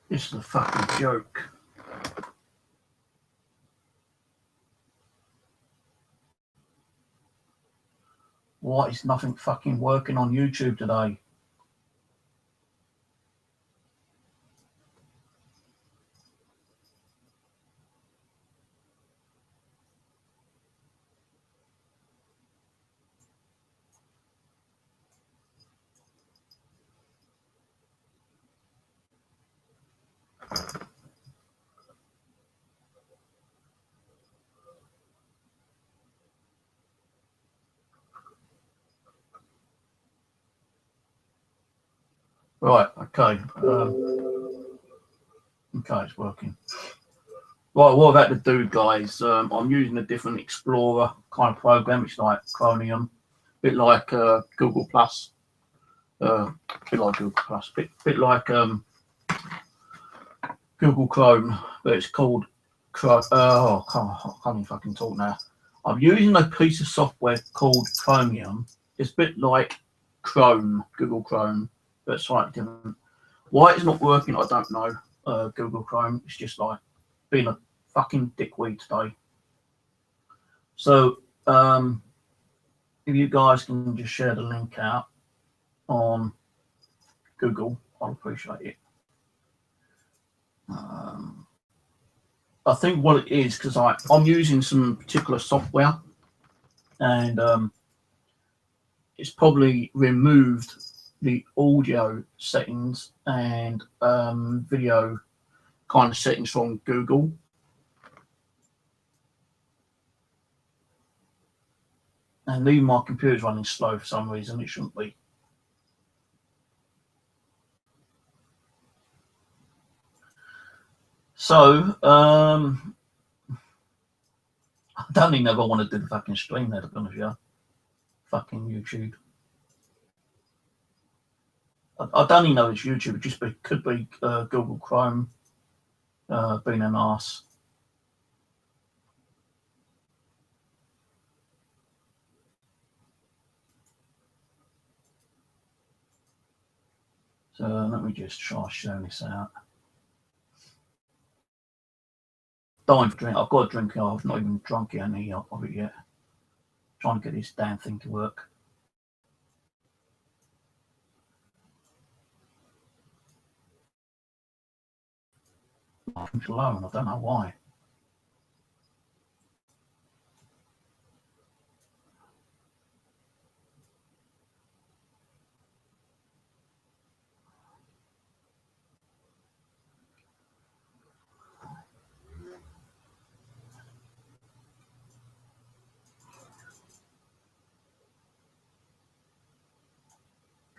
This is a fucking joke. Why is nothing fucking working on YouTube today? Right, okay. Okay, it's working. Right, what I've had to do, guys, I'm using a different Explorer kind of program. It's like Chromium, a bit like Google Plus, bit like Google Plus, bit like Google Chrome, but it's called I can't even fucking talk now. I'm using a piece of software called Chromium. It's a bit like Chrome, Google Chrome, but slightly different. Why it's not working, I don't know. Google Chrome, it's just like being a fucking dickweed today. So if you guys can just share the link out on Google, I'll appreciate it. I think what it is, because I'm using some particular software, and it's probably removed the audio settings and video kind of settings from Google. And even my computer's running slow for some reason. It shouldn't be. So I don't even know if I want to do the fucking stream there, to be honest with you. Fucking YouTube. I don't even know it's YouTube. It just could be Google Chrome being an arse. So let me just try showing this out. Dying for drink. I've got a drink. I've not even drunk any of it yet. Trying to get this damn thing to work. Nothing's low, and I don't know why.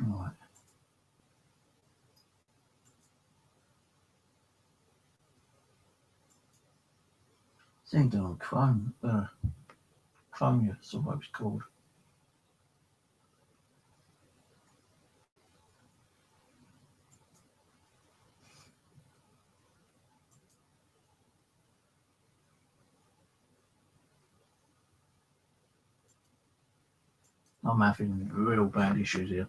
Right. Thing done on Chrome. Chrome, that's what it's called. I'm having real bad issues here.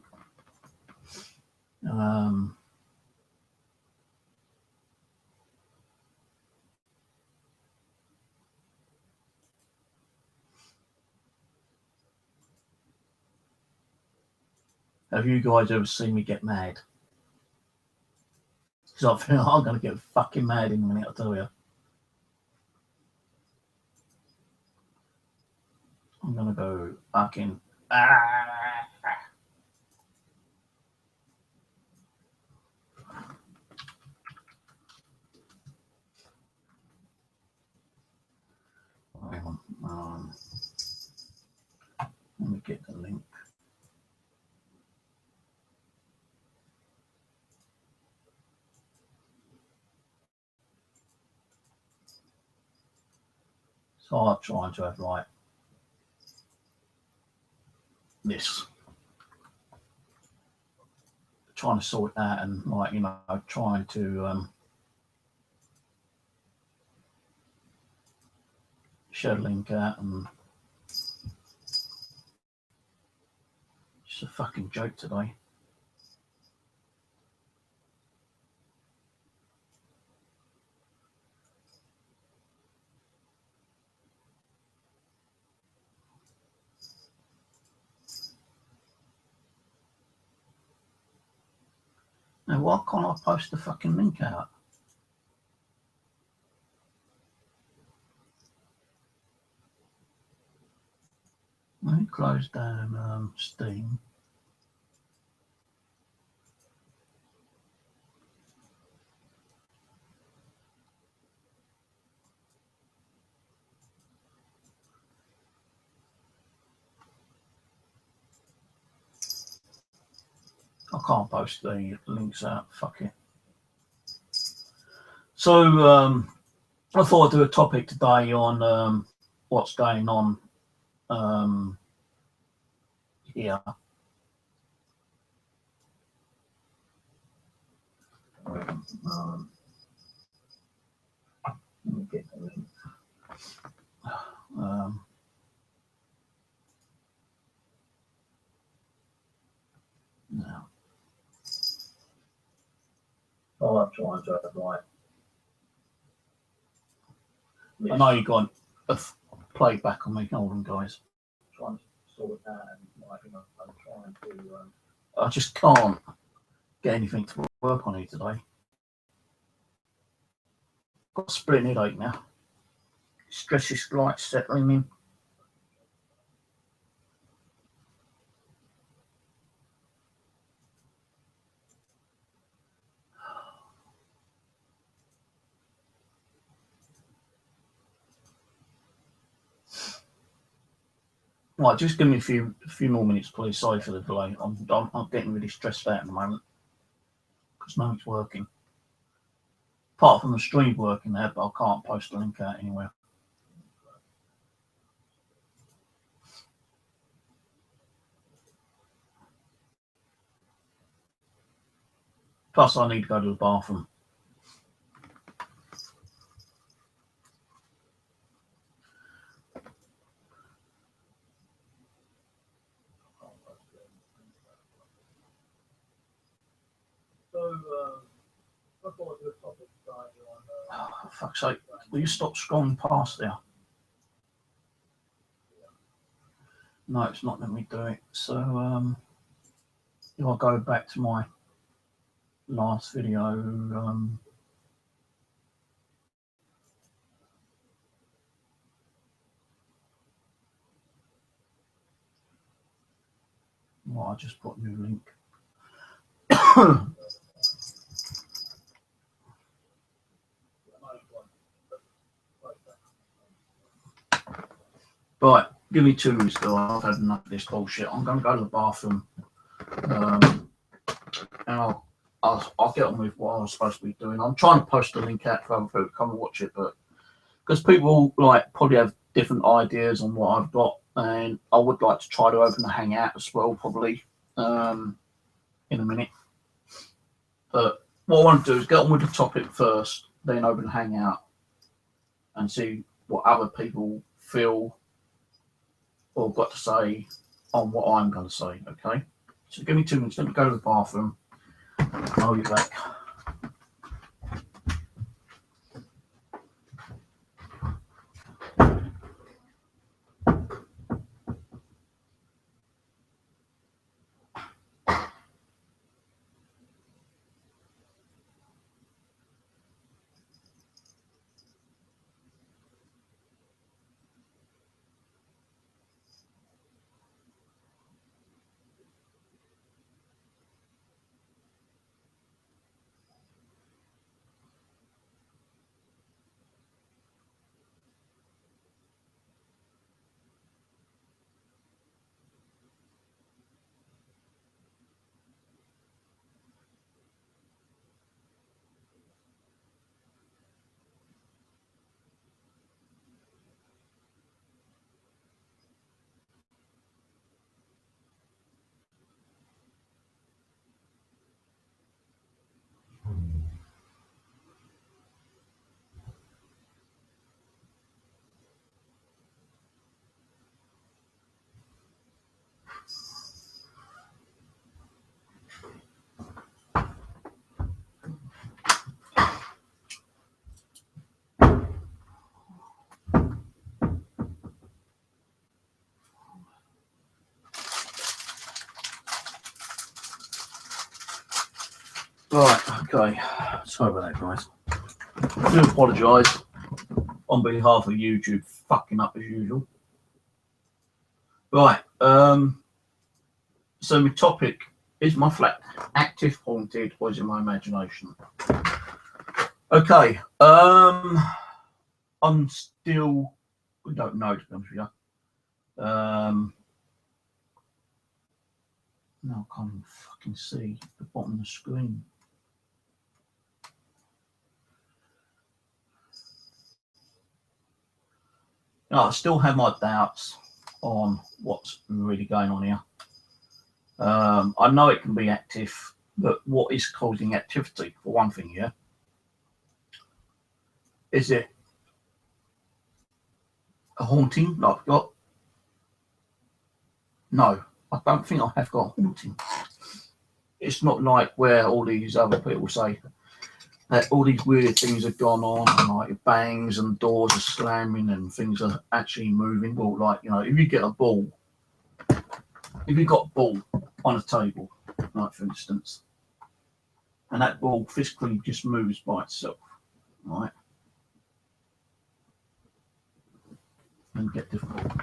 Have you guys ever seen me get mad? Because I feel I'm going to get fucking mad in a minute, I tell you. I'm going to go fucking... Hang on. So I'm trying to have like this, trying to sort that, and like, you know, trying to share the link out, and it's a fucking joke today. Now, why can't I post the fucking link out? Let me close down Steam. I can't post the links out. Fuck it. So I thought I'd do a topic today on what's going on here. Let me get the link. Now, I'm trying to have it right. I know you've got a playback on me. Hold on, guys. I'm trying to sort that out, and I'm trying to. I just can't get anything to work on here today. Got a split headache now. Stress is like settling in. Right, just give me a few more minutes, please. Sorry for the delay. I'm getting really stressed out at the moment because nothing's working. Apart from the stream working there, but I can't post a link out anywhere. Plus, I need to go to the bathroom. Oh, for fuck's sake, will you stop scrolling past there? No, it's not letting me do it. So if I go back to my last video, well, I just put a new link. Right, give me 2 minutes, though. I've had enough of this bullshit. I'm going to go to the bathroom, and I'll get on with what I was supposed to be doing. I'm trying to post a link out for other people to come and watch it, but because people like probably have different ideas on what I've got, and I would like to try to open the Hangout as well, probably in a minute. But what I want to do is get on with the topic first, then open the Hangout and see what other people feel or got to say on what I'm going to say. Okay, so give me 2 minutes. Let me go to the bathroom. I'll be back. Right, okay. Sorry about that, guys. I do apologise on behalf of YouTube fucking up as usual. Right, so my topic is my flat active, haunted, or is it my imagination? Okay, I'm still, we don't know, to be honest with you. No, I can't even fucking see the bottom of the screen. No, I still have my doubts on what's really going on here. I know it can be active, but what is causing activity, for one thing, yeah? Is it a haunting that I've got? No, I don't think I have got a haunting. It's not like where all these other people say that all these weird things have gone on, and like bangs and doors are slamming and things are actually moving. Well, like, you know, if you get a ball, if you've got a ball on a table, like for instance, and that ball physically just moves by itself, right? And get difficult.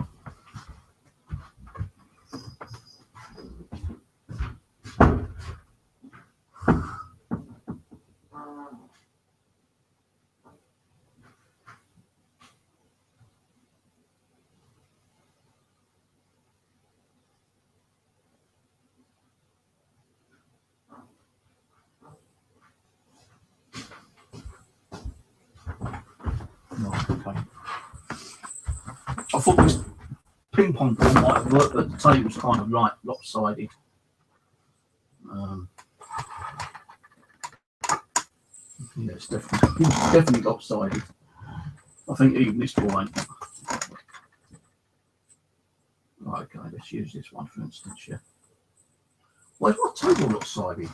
Right, okay. I thought this ping pong ball might have worked, but the table's kind of like lopsided. Yeah, it's definitely lopsided. I think even this ball ain't. Right, okay, let's use this one for instance, yeah. Why is my table lopsided?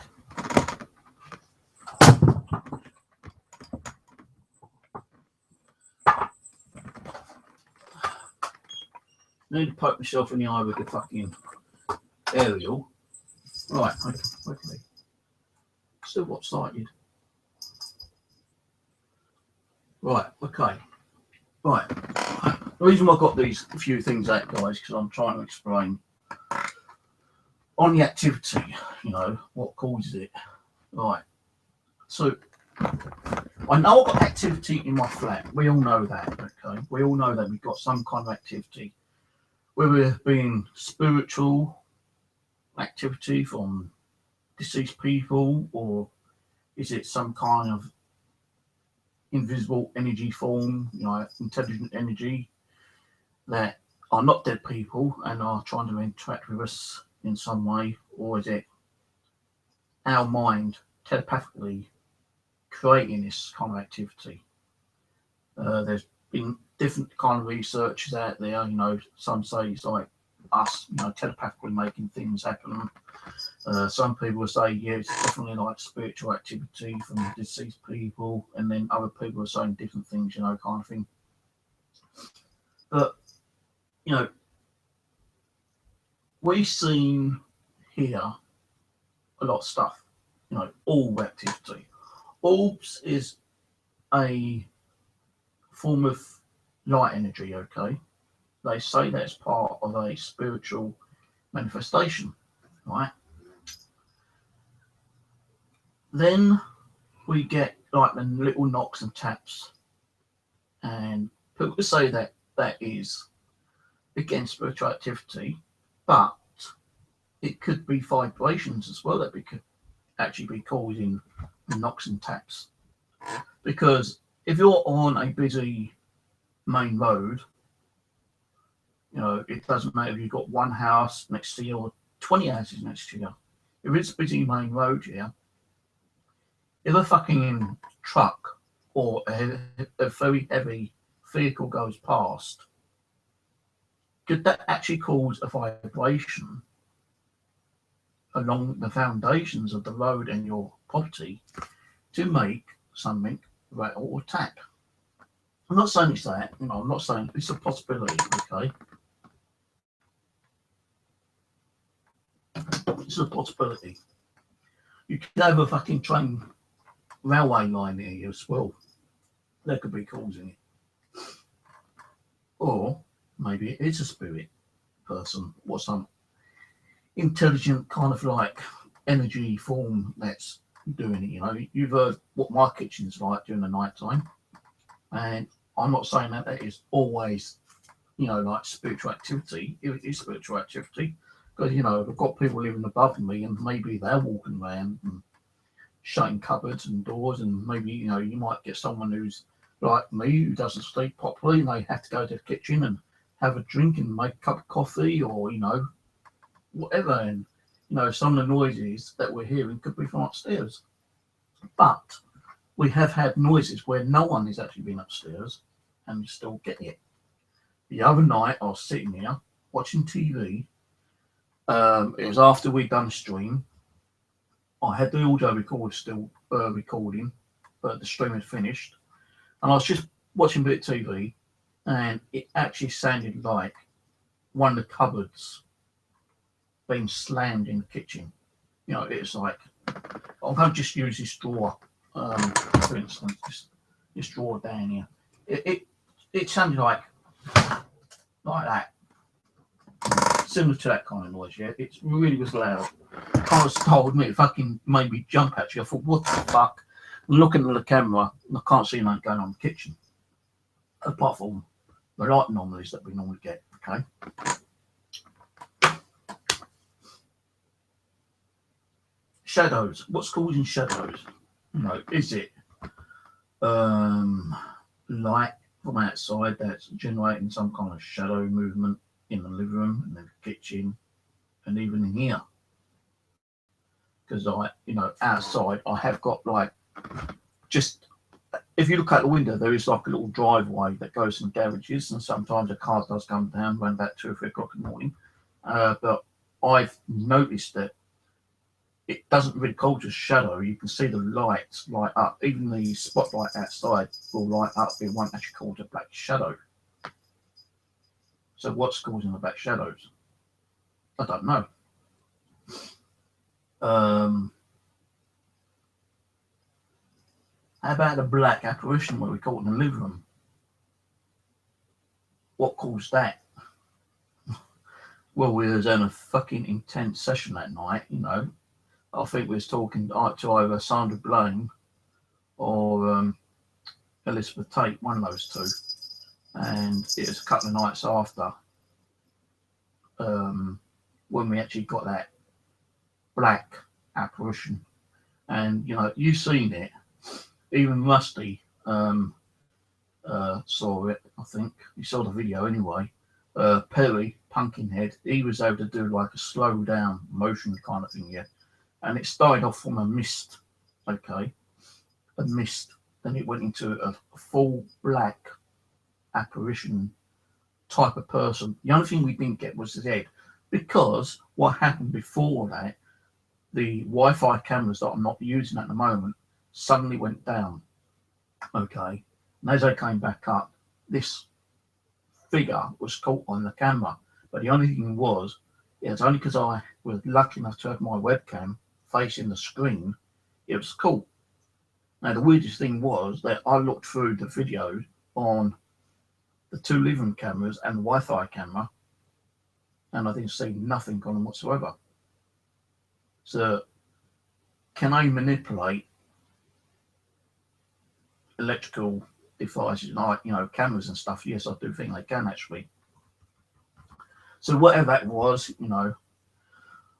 I need to poke myself in the eye with the fucking aerial. Right, okay. Still lopsided. Right, okay. Right. The reason I've got these few things out, guys, because I'm trying to explain on the activity, you know, what causes it. Right. So I know I've got activity in my flat. We all know that, okay? We all know that we've got some kind of activity. Whether it being spiritual activity from deceased people, or is it some kind of invisible energy form, you know, intelligent energy that are not dead people and are trying to interact with us in some way, or is it our mind telepathically creating this kind of activity? There's been different kind of research out there, you know, some say it's like us, you know, telepathically making things happen. Some people will say, yeah, it's definitely like spiritual activity from deceased people, and then other people are saying different things, you know, kind of thing. But, you know, we've seen here a lot of stuff, you know, orb activity. Orbs is a form of light energy, okay? They say that's part of a spiritual manifestation, right? Then we get like the little knocks and taps, and people say that that is against spiritual activity, but it could be vibrations as well that we could actually be causing the knocks and taps. Because if you're on a busy main road, you know, it doesn't matter if you've got one house next to you or 20 houses next to you. If it's a busy main road here, if a fucking truck or a very heavy vehicle goes past, could that actually cause a vibration along the foundations of the road and your property to make something rattle or tap? I'm not saying it's that, you know, I'm not saying it's a possibility, okay? It's a possibility. You could have a fucking train railway line near you as well. That could be causing it. Or maybe it is a spirit person or some intelligent kind of like energy form that's doing it. You know, you've heard what my kitchen's like during the night time, and I'm not saying that that is always, you know, like spiritual activity. It is spiritual activity because, you know, I've got people living above me and maybe they're walking around and shutting cupboards and doors, and maybe, you know, you might get someone who's like me who doesn't sleep properly and they have to go to the kitchen and have a drink and make a cup of coffee or, you know, whatever. And, you know, some of the noises that we're hearing could be from upstairs. But we have had noises where no one has actually been upstairs and you still get it. The other night I was sitting here watching TV. It was after we'd done a stream. I had the audio recorder still recording, but the stream had finished. And I was just watching a bit of TV, and it actually sounded like one of the cupboards being slammed in the kitchen. You know, it's like, I'm going to just use this drawer, for instance, this drawer down here. It sounded like that. Similar to that kind of noise, yeah. It really was loud. Kind of startled me. It fucking made me jump actually. I thought, what the fuck? And looking at the camera, I can't see nothing going on in the kitchen. Apart from the light anomalies that we normally get, okay? Shadows. What's causing shadows? You know, is it light from outside that's generating some kind of shadow movement in the living room and the kitchen and even in here? Because you know, outside I have got like, just if you look out the window, there is like a little driveway that goes in garages, and sometimes a car does come down around about 2 or 3 o'clock in the morning. But I've noticed that it doesn't really cause a shadow. You can see the lights light up. Even the spotlight outside will light up. It won't actually cause a black shadow. So what's causing the black shadows? I don't know. How about a black apparition where we caught in the living room? What caused that? Well, we was in a fucking intense session that night, you know. I think we was talking to either Sandra Blaine or Elizabeth Tate, one of those two. And it was a couple of nights after when we actually got that black apparition. And, you know, you've seen it. Even Rusty saw it, I think. He saw the video anyway. Perry, Pumpkinhead, he was able to do like a slow down motion kind of thing, yeah. And it started off from a mist, okay, a mist. Then it went into a full black apparition type of person. The only thing we didn't get was his head, because what happened before that, the Wi-Fi cameras that I'm not using at the moment suddenly went down, okay. And as they came back up, this figure was caught on the camera. But the only thing was, it was only because I was lucky enough to have my webcam facing the screen, it was caught. Now the weirdest thing was that I looked through the video on the 2 living room cameras and the Wi-Fi camera, and I didn't see nothing on them whatsoever. So can I manipulate electrical devices like, you know, cameras and stuff? Yes, I do think they can actually. So whatever that was, you know,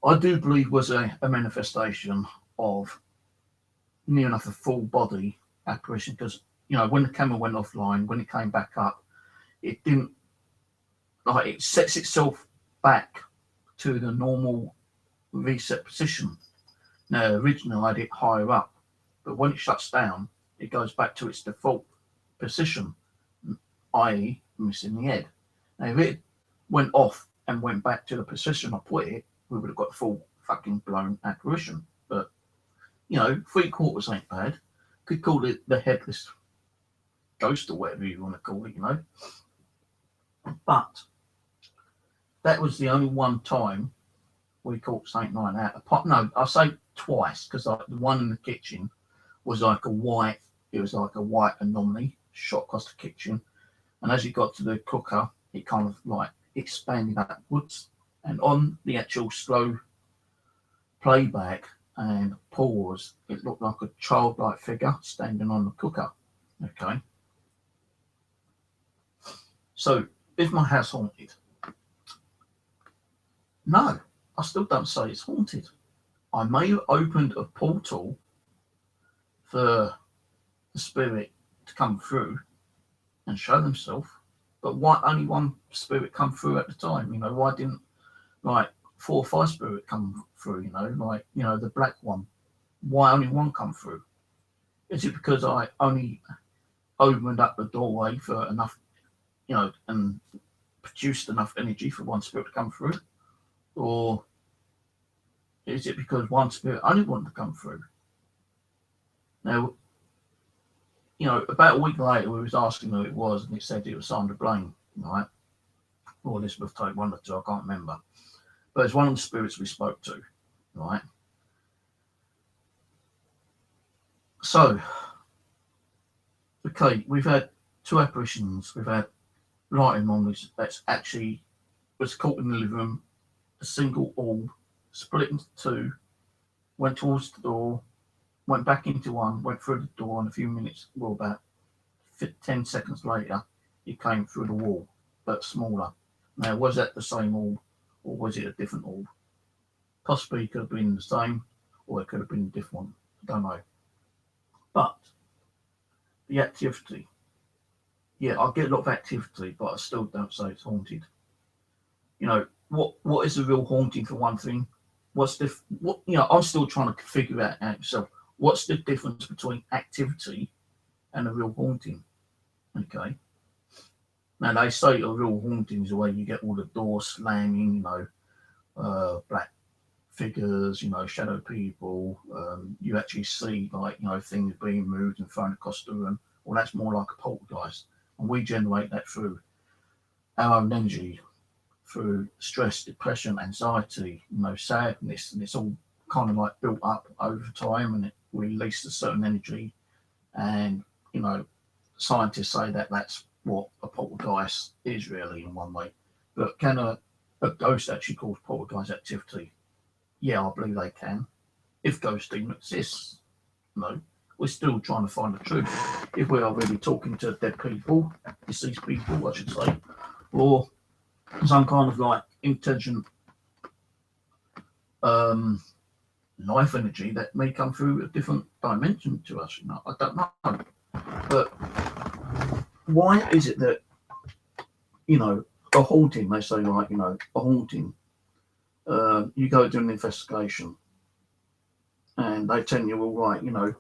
I do believe was a manifestation of near enough a full body apparition, because, you know, when the camera went offline, when it came back up, it didn't, like, it sets itself back to the normal reset position. Now originally I had it higher up, but when it shuts down, it goes back to its default position, i.e. missing the head. Now if it went off and went back to the position I put it, we would have got a full fucking blown apparition. But, you know, 3/4 ain't bad. Could call it the headless ghost or whatever you want to call it, you know. But that was the only one time we caught something like that. No, I say twice, because like the one in the kitchen was like a white, it was like a white anomaly shot across the kitchen, and as you got to the cooker, it kind of like expanded upwards, and on the actual slow playback and pause, it looked like a childlike figure standing on the cooker. Okay, so is my house haunted? No, I still don't say it's haunted. I may have opened a portal for the spirit to come through and show themselves, but why only one spirit come through at the time? You know, why didn't like 4 or 5 spirit come through? You know, like, you know, the black one. Why only one come through? Is it because I only opened up the doorway for enough, you know, and produced enough energy for one spirit to come through? Or is it because one spirit only wanted to come through? Now, you know, about a week later, we was asking who it was, and it said it was Sandra Blaine, right? Or Elizabeth Tate, one of the two, I can't remember. But it's one of the spirits we spoke to, right? So, okay, we've had 2 apparitions. We've had lighting anomalies that's actually was caught in the living room, a single orb, split into 2, went towards the door, went back into one, went through the door, and a few minutes, well, about 10 seconds later, it came through the wall, but smaller. Now, was that the same orb, or was it a different orb? Possibly it could have been the same, or it could have been a different one. I don't know. But the activity, yeah, I get a lot of activity, but I still don't say it's haunted. You know, what is the real haunting for one thing? What, you know, I'm still trying to figure out myself. What's the difference between activity and a real haunting? Okay. Now, they say a real haunting is the way you get all the doors slamming, you know, black figures, you know, shadow people. You actually see, like, you know, things being moved and thrown across the room. Well, that's more like a poltergeist. And we generate that through our own energy, through stress, depression, anxiety, you know, sadness, and it's all kind of like built up over time, and it releases a certain energy. And, you know, scientists say that that's what a poltergeist is really in one way. But can a ghost actually cause poltergeist activity? Yeah, I believe they can. If ghosting exists, you know, we're still trying to find the truth. If we are really talking to dead people, deceased people, I should say, or some kind of like intelligent life energy that may come through a different dimension to us, you know, I don't know. But why is it that, you know, a haunting, they say, like, you know, a haunting, you go do an investigation and they tell you, well, right, you know,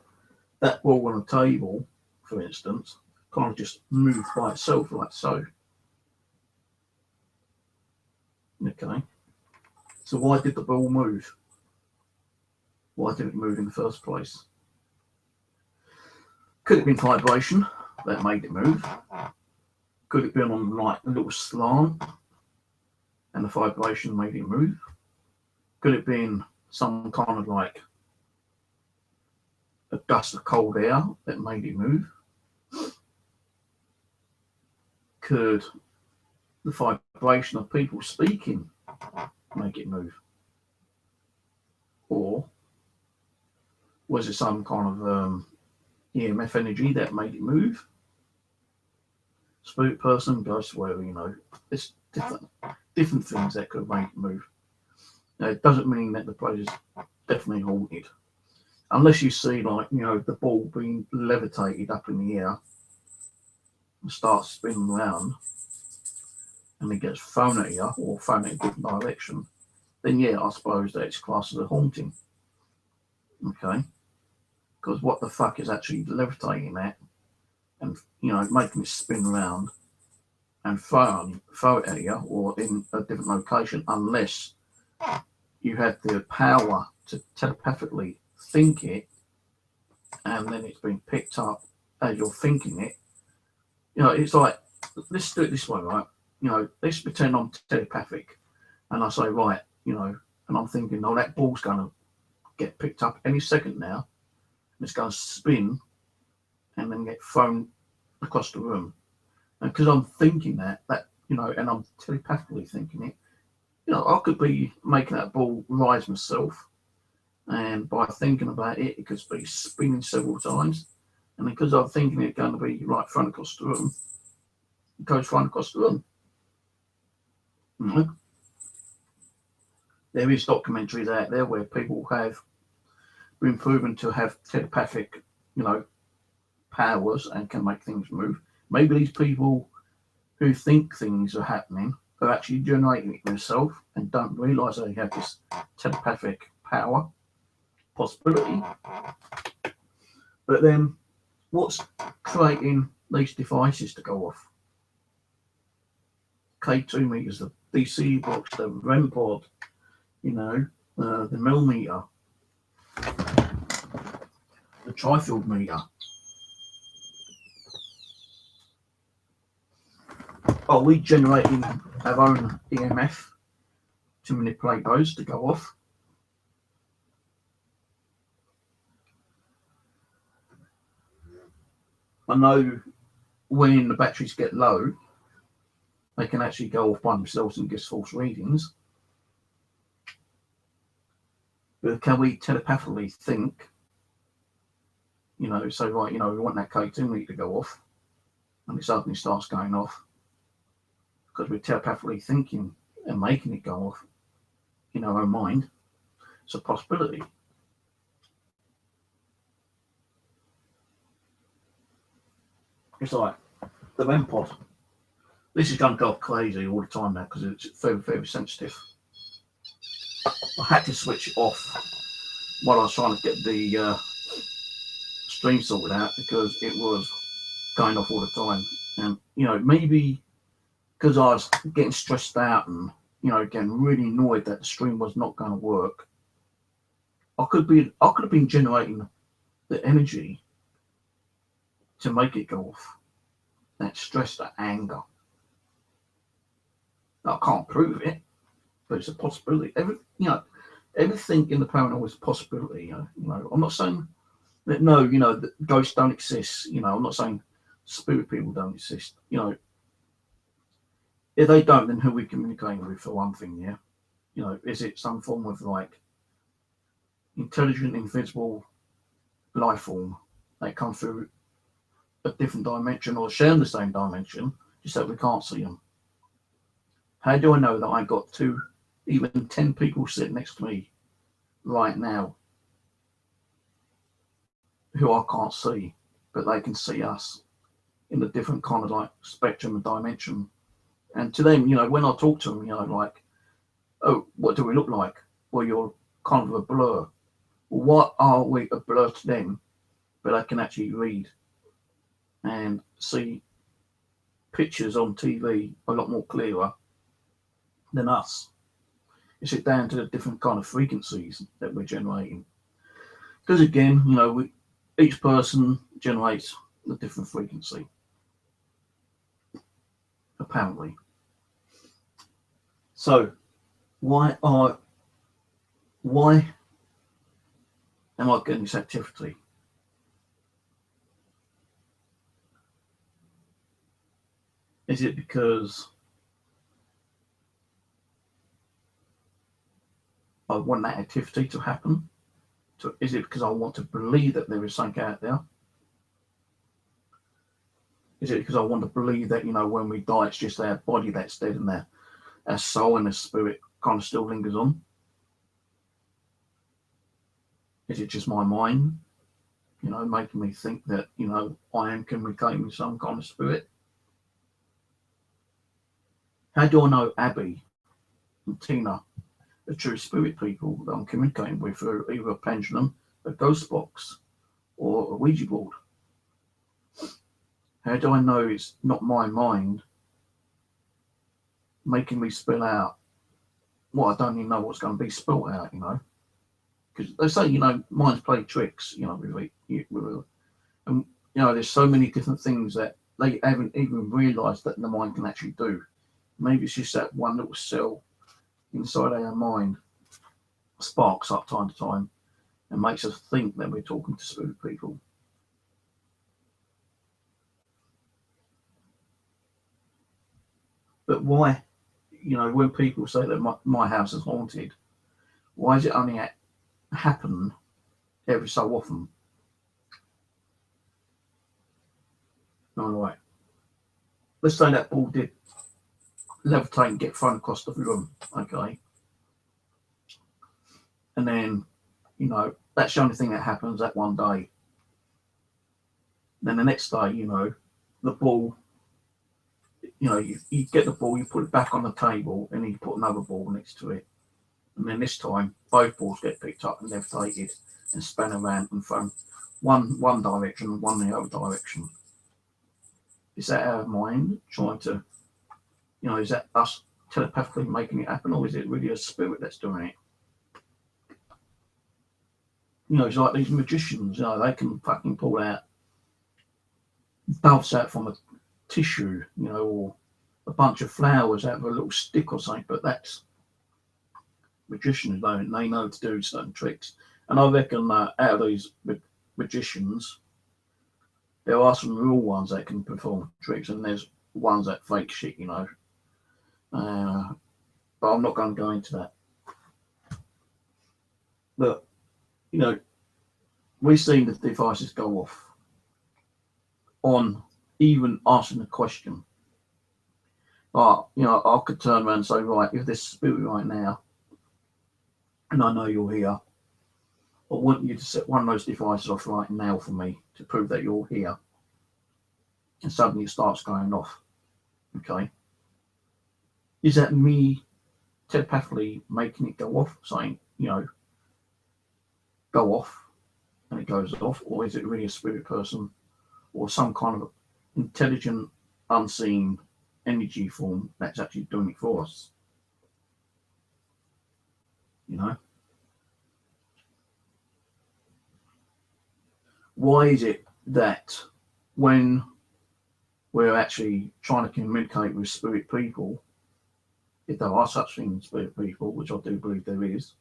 that wall on a table, for instance, kind of just moved by itself like so. Okay. So why did the ball move? Why did it move in the first place? Could it have been vibration that made it move? Could it have been on like a little slant and the vibration made it move? Could it have been some kind of like a gust of cold air that made it move? Could the vibration of people speaking make it move? Or was it some kind of EMF energy that made it move? Spirit person, ghost, whatever, you know, it's different things that could make it move. Now, it doesn't mean that the place is definitely haunted, unless you see, like, you know, the ball being levitated up in the air and starts spinning around and it gets thrown at you or thrown in a different direction. Then yeah, I suppose that it's classed as a haunting. Okay, because what the fuck is actually levitating at and, you know, making it spin around and throw it at you or in a different location, unless you had the power to telepathically think it and then it's being picked up as you're thinking it. You know, it's like, let's do it this way, right? You know, let's pretend I'm telepathic and I say, right, you know, and I'm thinking, oh, that ball's going to get picked up any second now. And it's going to spin and then get thrown across the room. And because I'm thinking that, you know, and I'm telepathically thinking it, you know, I could be making that ball rise myself. And by thinking about it, it could be spinning several times. And because I'm thinking it's going to be right front across the room, it goes front across the room. You know? There is documentaries out there where people have been proven to have telepathic, you know, powers and can make things move. Maybe these people who think things are happening are actually generating it themselves and don't realise they have this telepathic power possibility. But then what's creating these devices to go off? K2 meters, the DC box, the REM pod, you know, the millimeter, the trifield meter. Are we generating our own EMF to manipulate those to go off? I know when the batteries get low, they can actually go off by themselves and give false readings. But can we telepathically think, you know, so right, you know, we want that K2 meter to go off, and it suddenly starts going off because we're telepathically thinking and making it go off in our own mind. It's a possibility. It's like the REM pod. This is going to go crazy all the time now because it's very, very sensitive. I had to switch it off while I was trying to get the stream sorted out because it was going off all the time. And, you know, maybe because I was getting stressed out and, you know, getting really annoyed that the stream was not going to work, I could have been generating the energy to make it go off. That stress, that anger. I can't prove it, but it's a possibility. Everything in the paranormal is a possibility. You know, I'm not saying that no, you know, that ghosts don't exist. You know, I'm not saying spirit people don't exist. You know, if they don't, then who are we communicating with for one thing? Yeah, you know, is it some form of like intelligent, invisible life form that come through a different dimension or sharing the same dimension, just that we can't see them? How do I know that I got 2, even 10 people sitting next to me right now who I can't see, but they can see us in a different kind of like spectrum and dimension? And to them, you know, when I talk to them, you know, like, oh, what do we look like? Well, you're kind of a blur. Well, what are we a blur to them? But I can actually read and see pictures on TV a lot more clearer than us. Is it down to the different kind of frequencies that we're generating? Because again, you know, each person generates a different frequency, apparently. So why am I getting this activity? Is it because I want that activity to happen? Is it because I want to believe that there is something out there? Is it because I want to believe that, you know, when we die, it's just our body that's dead and our soul and our spirit kind of still lingers on? Is it just my mind, you know, making me think that, you know, I am communicating with some kind of spirit? How do I know Abby and Tina are true spirit people that I'm communicating with through either a pendulum, a ghost box, or a Ouija board? How do I know it's not my mind making me spill out what I don't even know what's going to be spilled out, you know? Because they say, you know, minds play tricks, you know, and, you know, there's so many different things that they haven't even realised that the mind can actually do. Maybe it's just that one little cell inside our mind sparks up time to time and makes us think that we're talking to spirit people. But why, when people say that my house is haunted, why is it only happen every so often? All right. Let's say that ball did levitate and get thrown across the room, okay? And then, that's the only thing that happens that one day. Then the next day, the ball, you get the ball, you put it back on the table, and you put another ball next to it. And then this time, both balls get picked up and levitated and spun around and thrown one direction and one the other direction. Is that our mind trying to, is that us telepathically making it happen, or is it really a spirit that's doing it? It's like these magicians, they can fucking pull out doves out from a tissue, or a bunch of flowers out of a little stick or something, but that's magicians, they know to do certain tricks. And I reckon out of these magicians, there are some real ones that can perform tricks, and there's ones that fake shit, but I'm not going to go into that. But, we've seen the devices go off on even asking a question. But, I could turn around and say, right, if there's spirit right now, and I know you're here, I want you to set one of those devices off right now for me to prove that you're here. And suddenly it starts going off. Okay? Is that me telepathically making it go off, saying, go off, and it goes off? Or is it really a spirit person or some kind of intelligent, unseen energy form that's actually doing it for us? Why is it that when we're actually trying to communicate with spirit people, if there are such things, spirit people, which I do believe there is,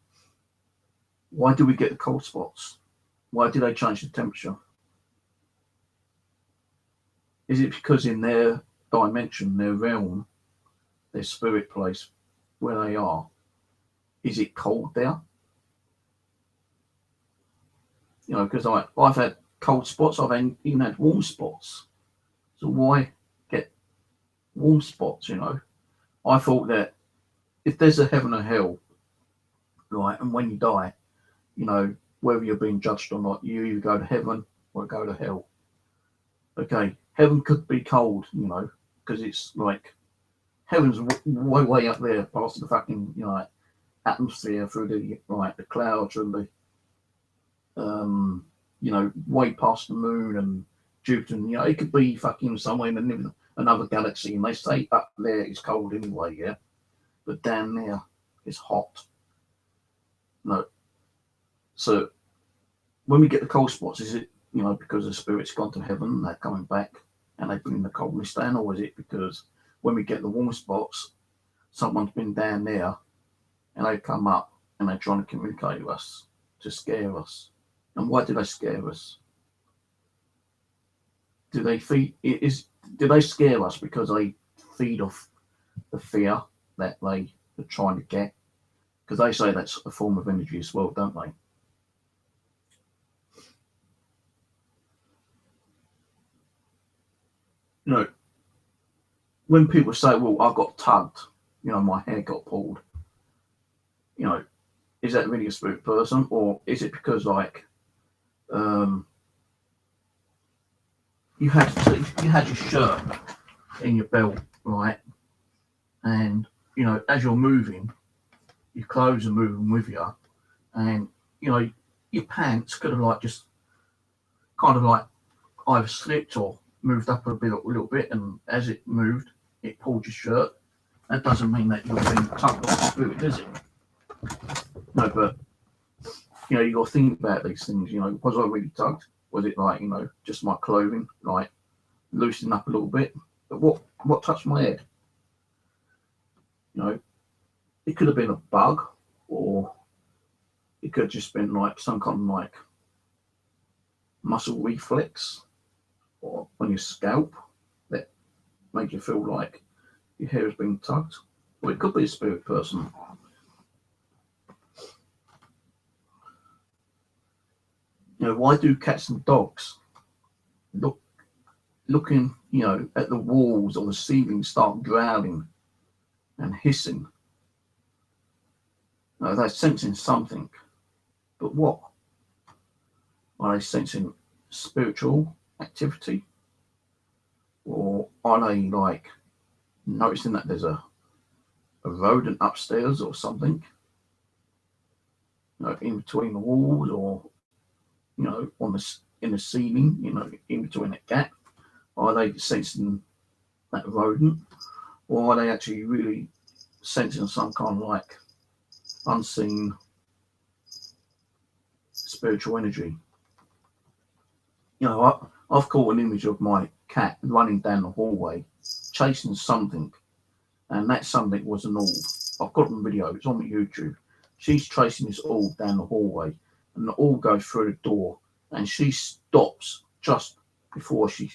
why do we get the cold spots? Why do they change the temperature? Is it because in their dimension, their realm, their spirit place, where they are, is it cold there? Because I've had cold spots, I've even had warm spots. So why get warm spots, I thought that if there's a heaven or hell, right, and when you die, whether you're being judged or not, you either go to heaven or go to hell. Okay, heaven could be cold, because it's like, heaven's way up there past the fucking, atmosphere, through the clouds and the, way past the moon and Jupiter. It could be fucking somewhere in another galaxy, and they say up there it's cold anyway, yeah? But down there it's hot. No. So when we get the cold spots, is it, because the spirit's gone to heaven, they're coming back and they bring the coldness down, or is it because when we get the warm spots, someone's been down there and they come up and they're trying to communicate with us to scare us? And why do they scare us? Do they scare us because they feed off the fear that they are trying to get? Because they say that's a form of energy as well, don't they? When people say, well, I got tugged, my hair got pulled, is that really a spirit person? Or is it because, you had your shirt in your belt, right? And, as you're moving, your clothes are moving with you. And, your pants could have just kind of either slipped or moved up a little bit, and as it moved, it pulled your shirt. That doesn't mean that you're being tugged by the spirit, does it? No, but you got to think about these things. Was I really tugged? Was it just my clothing loosening up a little bit? But what touched my head? It could have been a bug, or It could have just been like some kind of like muscle reflex or on your scalp that made you feel like your hair has been tugged. Or it could be a spirit person. You know, why do cats and dogs looking, you know, at the walls or the ceiling start growling and hissing? You know, they're sensing something. But what? Are they sensing spiritual activity? Or are they like noticing that there's a rodent upstairs or something? You know, in between the walls, or you know, in the ceiling, you know, in between a gap? Are they sensing that rodent? Or are they actually really sensing some kind of like unseen spiritual energy? You know, I've caught an image of my cat running down the hallway, chasing something, and that something was an orb. I've got it on video, it's on my YouTube. She's chasing this orb down the hallway, and the orb goes through the door, and she stops just before she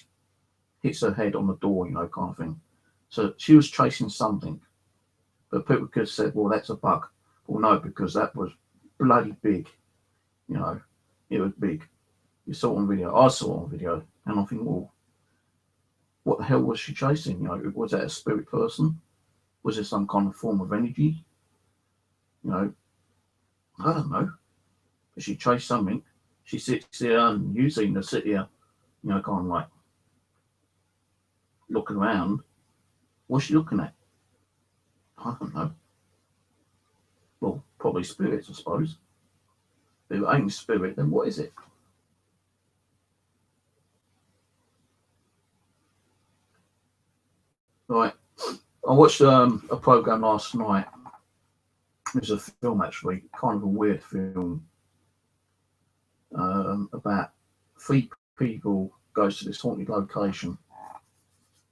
hits her head on the door, you know, kind of thing. So she was chasing something, but people could have said, well, that's a bug. Well, no, because that was bloody big, you know, it was big. You saw it on video, I saw it on video, and I think, well, what the hell was she chasing? You know, was that a spirit person? Was it some kind of form of energy? You know, I don't know. But she chased something. She sits there, and you seem to sit here, you know, kind of like looking around. What's she looking at? I don't know. Well, probably spirits, I suppose. If it ain't spirit, then what is it? Right. I watched a program last night. It was a film, actually, kind of a weird film, about 3 people goes to this haunted location.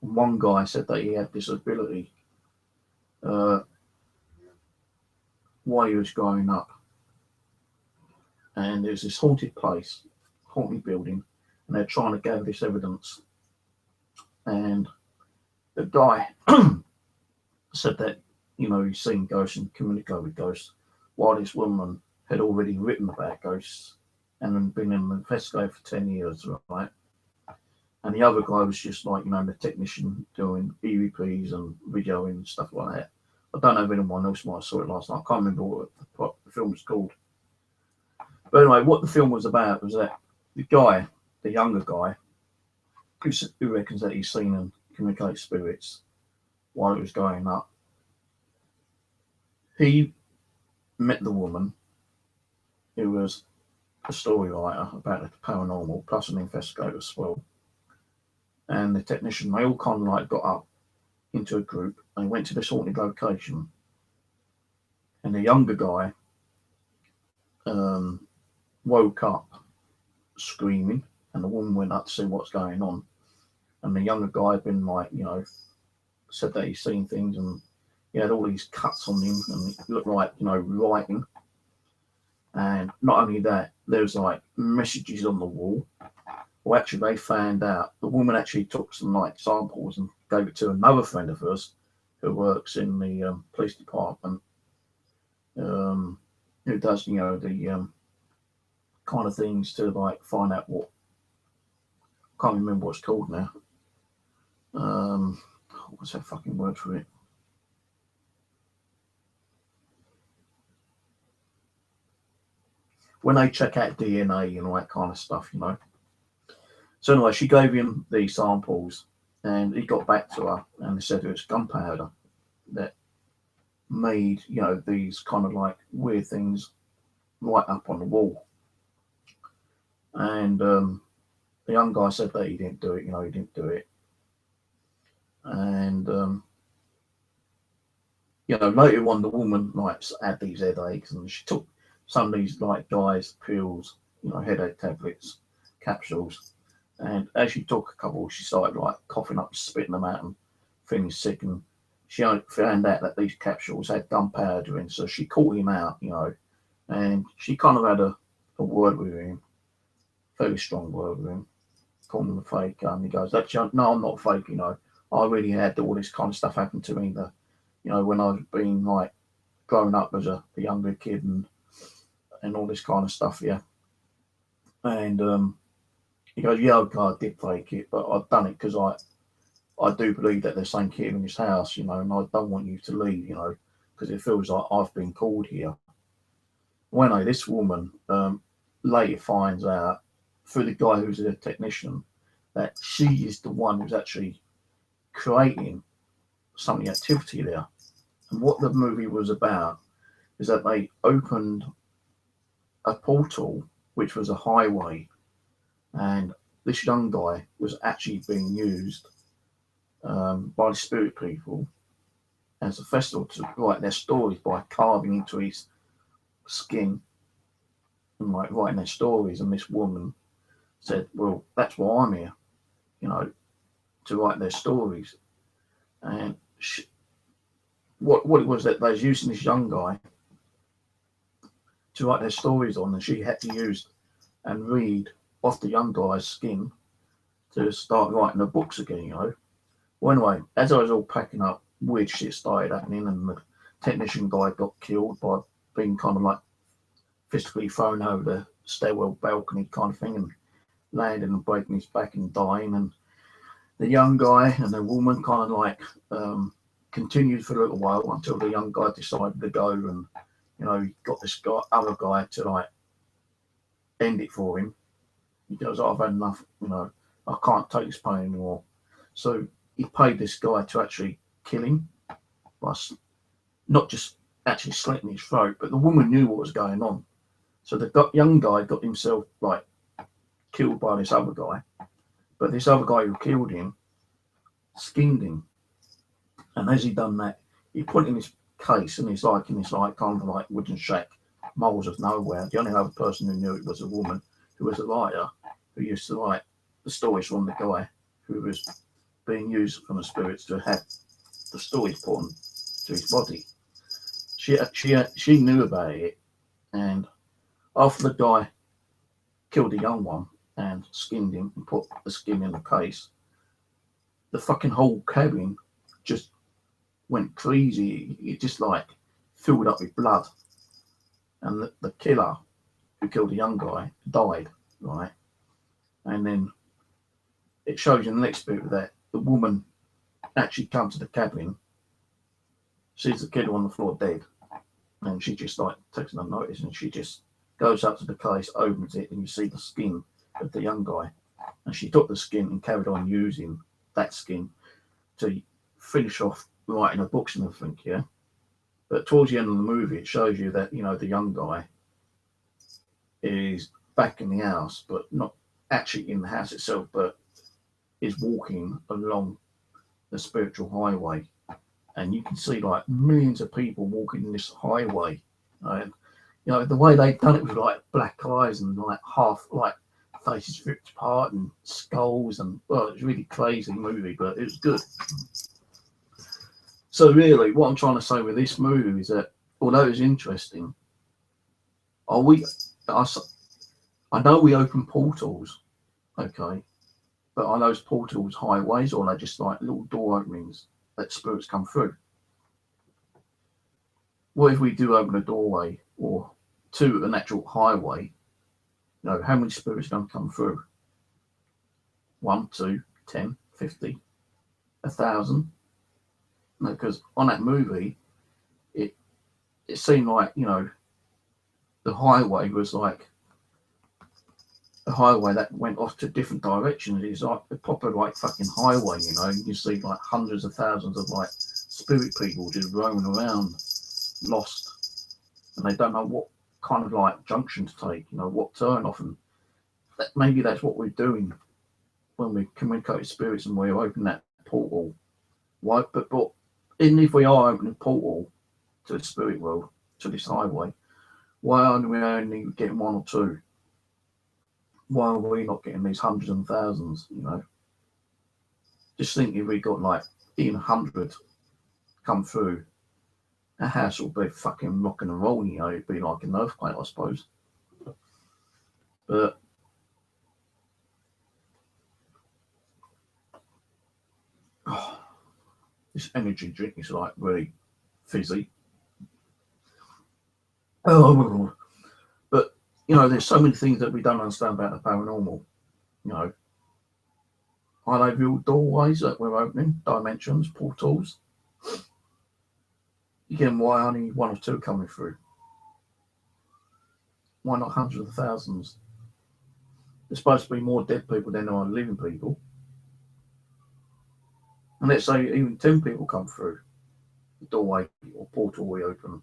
And one guy said that he had this ability while he was growing up. And there's this haunted place, haunted building, and they're trying to gather this evidence. And the guy said that, you know, he's seen ghosts and communicated with ghosts, while this woman had already written about ghosts and been an investigator for 10 years, right? And the other guy was just like, you know, the technician doing EVPs and videoing and stuff like that. I don't know if anyone else might have saw it last night. I can't remember what the film was called. But anyway, what the film was about was that the guy, the younger guy, who reckons that he's seen and communicated spirits while it was going up, he met the woman who was a story writer about the paranormal, plus an investigator as well. And the technician, they all kind of like got up into a group and went to this haunted location. And the younger guy woke up screaming, and the woman went up to see what's going on. And the younger guy had been like, you know, said that he's seen things, and he had all these cuts on him, and it looked like, you know, writing. And not only that, there's like messages on the wall. Well, actually, they found out the woman actually took some like samples and gave it to another friend of hers who works in the police department, who does, you know, the kind of things to like find out what, can't remember what it's called now. What's that fucking word for it? When they check out DNA and all that kind of stuff, you know. So anyway, she gave him the samples, and he got back to her, and they said it was gunpowder that made, you know, these kind of like weird things right up on the wall. And the young guy said that he didn't do it, you know, he didn't do it. And you know, later on, the woman like had these headaches, and she took some of these like guys' pills, you know, headache tablets, capsules. And as she took a couple, she started like coughing up, spitting them out, and feeling sick. And she found out that these capsules had gunpowder in, so she caught him out, you know, and she kind of had a word with him, very strong word with him, calling him a faker. And he goes, "Actually, no, I'm not a fake. You know, I really had all this kind of stuff happen to me. When I've been like growing up as a younger kid and all this kind of stuff. Yeah." And he goes, "Yeah, okay, I did fake it, but I've done it because I do believe that there's something here in this house, and I don't want you to leave, because it feels like I've been called here." Well, anyway, this woman later finds out through the guy who's a technician that she is the one who's actually creating some of the activity there. And what the movie was about is that they opened a portal, which was a highway, and this young guy was actually being used by the spirit people as a vessel to write their stories by carving into his skin and like writing their stories. And this woman said, "Well, that's why I'm here, to write their stories." And what it was that they was using this young guy to write their stories on, and she had to use and read off the young guy's skin to start writing the books again, Well, anyway, as I was all packing up, weird shit started happening, and the technician guy got killed by being kind of like physically thrown over the stairwell balcony kind of thing and landing and breaking his back and dying. And the young guy and the woman kind of like continued for a little while until the young guy decided to go, and he got this other guy to like end it for him. He goes, "I've had enough, I can't take this pain anymore." So he paid this guy to actually kill him, by not just actually slitting his throat, but the woman knew what was going on. So the young guy got himself like killed by this other guy, but this other guy who killed him skinned him. And as he done that, he put in his case, and he's like in this like kind of like wooden shack, miles of nowhere. The only other person who knew it was a woman who was a writer who used to write the stories from the guy who was being used from the spirits to have the stories put on to his body. She knew about it, and after the guy killed the young one and skinned him and put the skin in the case, the fucking whole cabin just went crazy. It just like filled up with blood, and the killer who killed the young guy died, right? And then it shows in the next bit that the woman actually comes to the cabin, sees the kid on the floor dead, and she just like takes no notice, and she just goes up to the case, opens it, and you see the skin of the young guy. And she took the skin and carried on using that skin to finish off writing her books and everything, yeah. But towards the end of the movie, it shows you that the young guy is back in the house, but not actually in the house itself, but is walking along the spiritual highway, and you can see like millions of people walking this highway, and the way they've done it with like black eyes and like half like faces ripped apart and skulls, and well, it's really crazy movie, but it was good. So really, what I'm trying to say with this movie is that although it's interesting, I know we open portals, okay, but are those portals highways, or are they just like little door openings that spirits come through? What if we do open a doorway or to an actual highway? How many spirits are going to come through? 1, 2, 10, 50, 1,000? Because on that movie, it seemed like the highway was like a highway that went off to different directions. It's like a proper like fucking highway, you see like hundreds of thousands of like spirit people just roaming around, lost, and they don't know what kind of like junction to take, what turn off. And maybe that's what we're doing when we communicate with spirits and we open that portal. Why? But even if we are opening a portal to the spirit world, to this highway, why aren't we only getting 1 or 2? Why are we not getting these hundreds and thousands? Just think if we got like even 100 come through a house will be fucking rocking and rolling, you know, it'd be like an earthquake, I suppose. But this energy drink is like really fizzy. Oh, but you know, there's so many things that we don't understand about the paranormal. You know, are they real doorways that we're opening, dimensions, portals? Again, why only one or two coming through? Why not hundreds of thousands? There's supposed to be more dead people than there are living people. And let's say even 10 people come through the doorway or portal we open.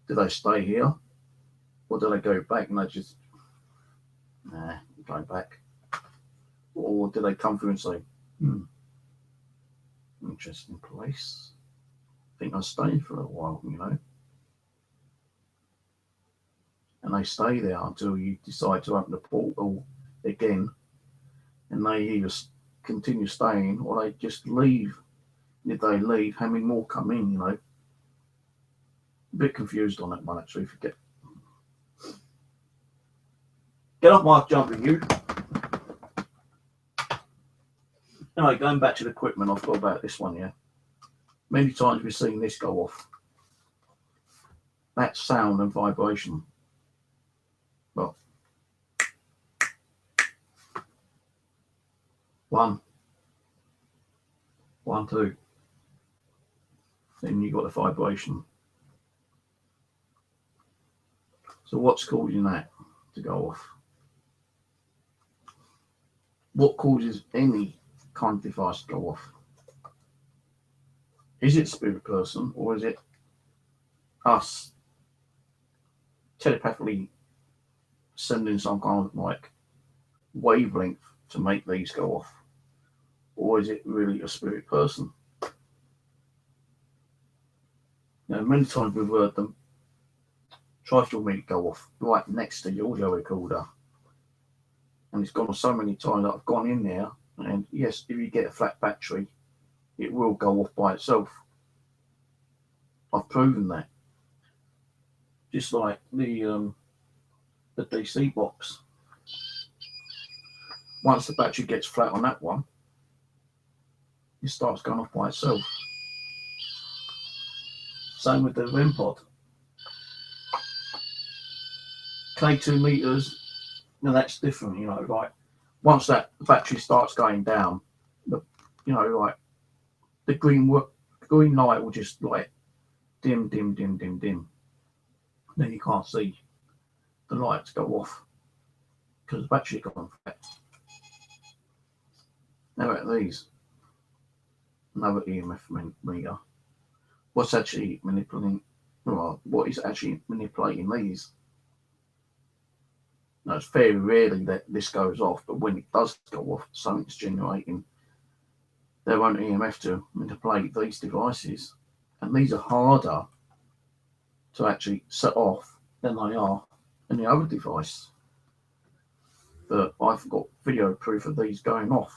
Do they stay here? Or do they go back and they just, go back? Or do they come through and say, interesting place. I think I'll stay for a while, you know. And they stay there until you decide to open the portal again. And they either continue staying or they just leave. And if they leave, how many more come in, you know? A bit confused on that one, actually. Forget. Get off my jumping, you. Anyway, going back to the equipment, I've got about this one here. Many times we've seen this go off. That's sound and vibration. Well, 1, 2. Then you got the vibration. So what's causing that to go off? What causes any kind of device to go off? Is it spirit person or is it us telepathically sending some kind of like wavelength to make these go off? Or is it really a spirit person? Now, many times we've heard them trifle meter go off right next to the audio recorder. And it's gone so many times that I've gone in there, and yes, if you get a flat battery, it will go off by itself. I've proven that. Just like the DC box. Once the battery gets flat on that one, it starts going off by itself. Same with the REM pod. K2 meters, now that's different, you know, like once that battery starts going down, the green light will just like dim. Then you can't see the lights go off because the battery gone flat. Now at these, another EMF meter. What's actually manipulating? Well, what is actually manipulating these? Now, it's very rarely that this goes off, but when it does go off, something's generating their own EMF to manipulate these devices. And these are harder to actually set off than they are in the other device. But I've got video proof of these going off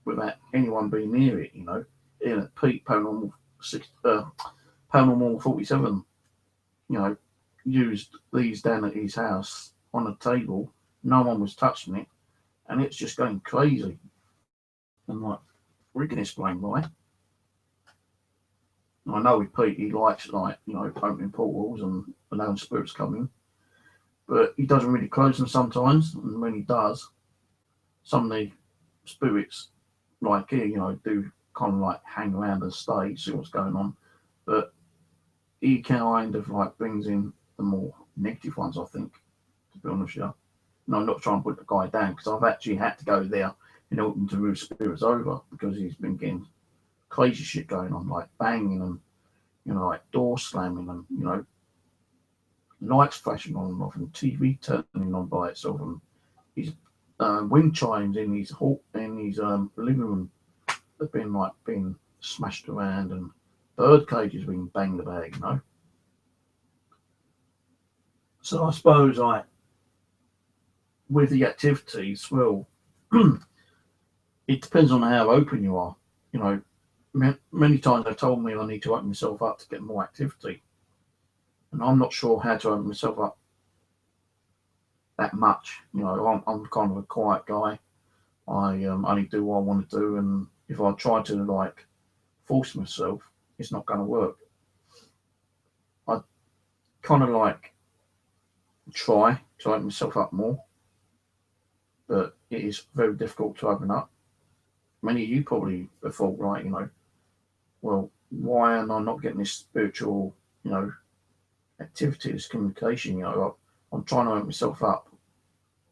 without anyone being near it, you know. In at Pete Paranormal 47, you know, used these down at his house on a table. No one was touching it, and it's just going crazy. And like, we can explain why. I know with Pete, he likes like, you know, opening portals and allowing spirits coming, but he doesn't really close them sometimes. And when he does, some of the spirits, like here, you know, do kind of like hang around and stay, see what's going on. But he kind of like brings in the more negative ones, I think, to be honest with you. No, I'm not trying to put the guy down, because I've actually had to go there in order to move spirits over, because he's been getting crazy shit going on, like banging and, you know, like door slamming and, you know, lights flashing on and off and TV turning on by itself, and his wind chimes in his living room have been like being smashed around, and bird cages being banged about, you know. So I suppose like with the activities, well, it depends on how open you are, you know. Many times they've told me I need to open myself up to get more activity, and I'm not sure how to open myself up that much. You know, I'm kind of a quiet guy. I only do what I want to do, and if I try to like force myself, it's not going to work. I kind of like try to open myself up more, but it is very difficult to open up. Many of you probably have thought, right, you know, well, why am I not getting this spiritual, you know, activity, this communication? You know, I'm trying to open myself up,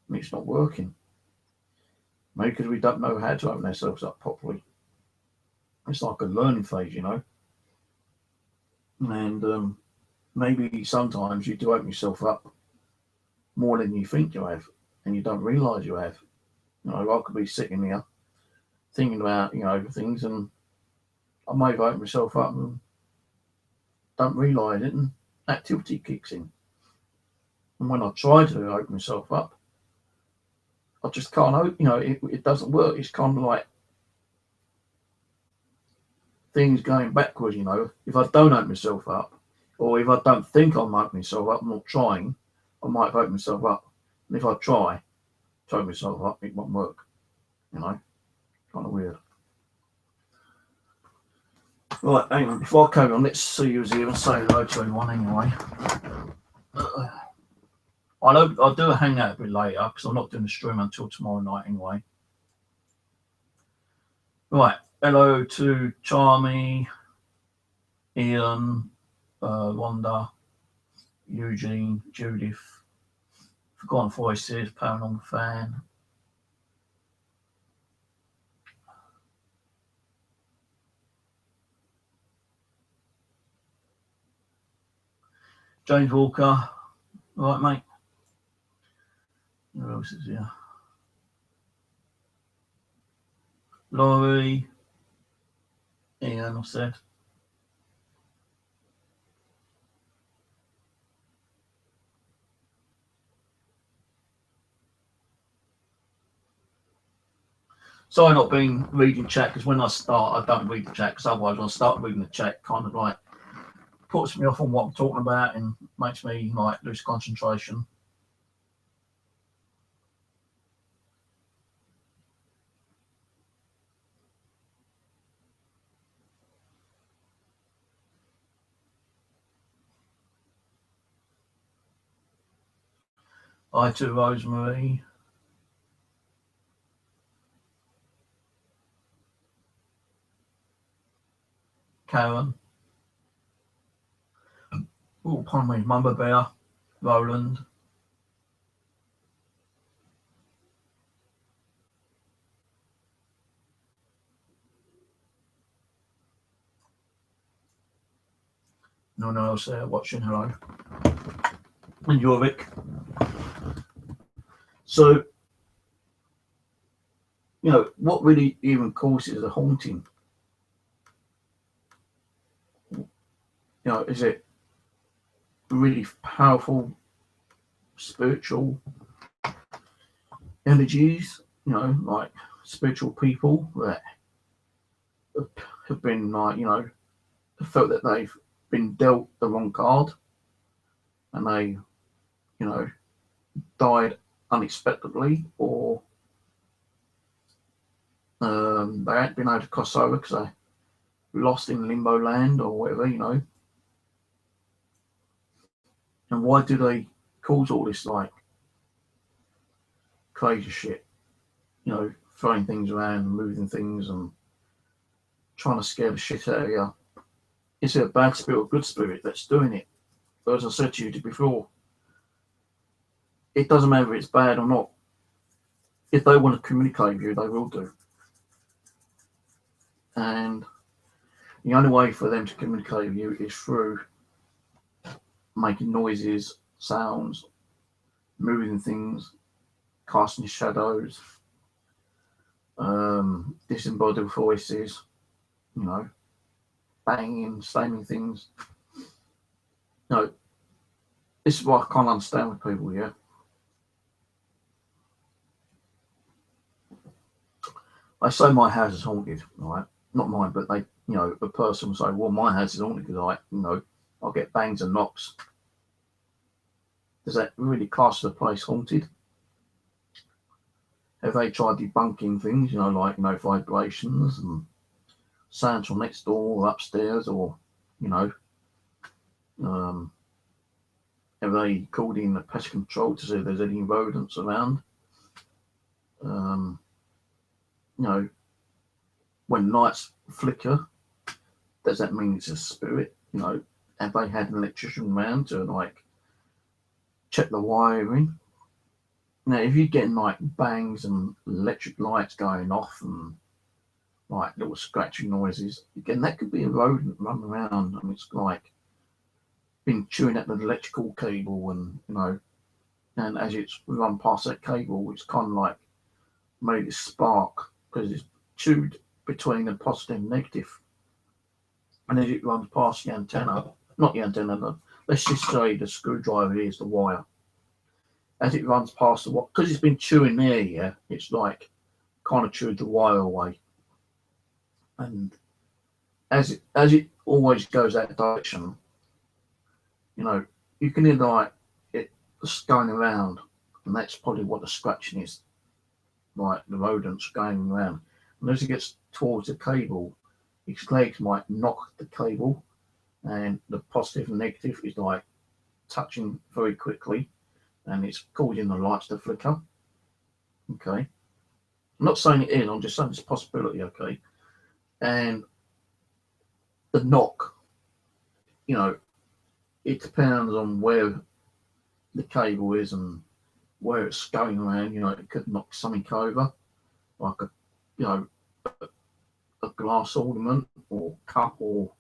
and it's not working. Maybe because we don't know how to open ourselves up properly. It's like a learning phase, you know. And maybe sometimes you do open yourself up more than you think you have, and you don't realise you have. You know, I could be sitting here thinking about, you know, things, and I may have opened myself up and don't realise it, and activity kicks in. And when I try to open myself up, I just can't open, you know, it doesn't work. It's kind of like things going backwards, you know. If I don't open myself up, or if I don't think I'm opening myself up, I'm not trying, I might open myself up. And if I try to open myself up, it won't work, you know. Kind of weird. Right, hang on, before I carry on, let's see who's here and say hello to everyone anyway. I'll do a hangout a bit later because I'm not doing the stream until tomorrow night anyway. Right, hello to Charmy, Ian, Wanda, Eugene, Judith, Forgotten Voices, Paranormal Fan. James Walker, right, mate? Who else is here? Laurie, Ian, I said. So I've not been reading chat because when I start, I don't read the chat because otherwise when I start reading the chat, kind of like puts me off on what I'm talking about and makes me like lose concentration. Hi to Rosemary. Karen. Oh, pardon me, Mumba Bear, Roland. No one else there watching, hello. And Jorvik. So, you know, what really even causes a haunting? You know, is it really powerful spiritual energies, you know, like spiritual people that have been like, you know, felt that they've been dealt the wrong card and they, you know, died unexpectedly, or they hadn't been able to cross over because they lost in limbo land or whatever, you know. And why do they cause all this like crazy shit? You know, throwing things around, moving things, and trying to scare the shit out of you. Is it a bad spirit or good spirit that's doing it? But as I said to you before, it doesn't matter if it's bad or not. If they want to communicate with you, they will do. And the only way for them to communicate with you is through making noises, sounds, moving things, casting shadows, disembodied voices, you know, banging, slamming things. You know, this is what I can't understand with people, yeah. I say my house is haunted, right? Not mine, but you know, a person will say, well, my house is haunted because I'll get bangs and knocks. Does that really class the place haunted? Have they tried debunking things, like, vibrations and sounds from next door or upstairs, or, have they called in the pest control to see if there's any rodents around? When lights flicker, does that mean it's a spirit? Have they had an electrician around to, like, check the wiring? Now, if you're getting, like, bangs and electric lights going off and, like, little scratching noises, again, that could be a rodent running around, and it's, like, been chewing at the electrical cable, and, and as it's run past that cable, it's kind of, like, made it spark because it's chewed between the positive and negative. And as it runs past the antenna, not the antenna, no, let's just say the screwdriver is the wire. As it runs past the wire, because it's been chewing there, yeah, it's like kind of chewed the wire away. And as it always goes that direction, you can hear, like, it going around, and that's probably what the scratching is, like the rodents going around. And as it gets towards the cable, its legs might knock the cable, and the positive and negative is, like, touching very quickly, and it's causing the lights to flicker. Okay, I'm not saying it is, I'm just saying it's a possibility. Okay, and the knock, it depends on where the cable is and where it's going around. It could knock something over, like a glass ornament or cup or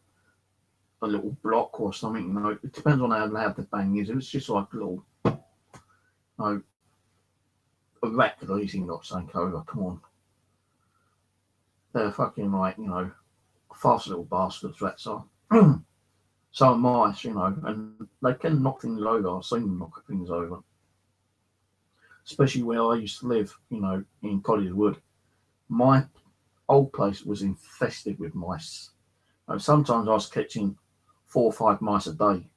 a little block or something. It depends on how loud the bang is. If it's just like a little, a rat could easily knock something over. Come on, they're fucking, like, fast little bastards, rats are. So are mice, and they can knock things over. I've seen them knock things over, especially where I used to live, in College Wood. My old place was infested with mice. And sometimes I was catching 4 or 5 mice a day.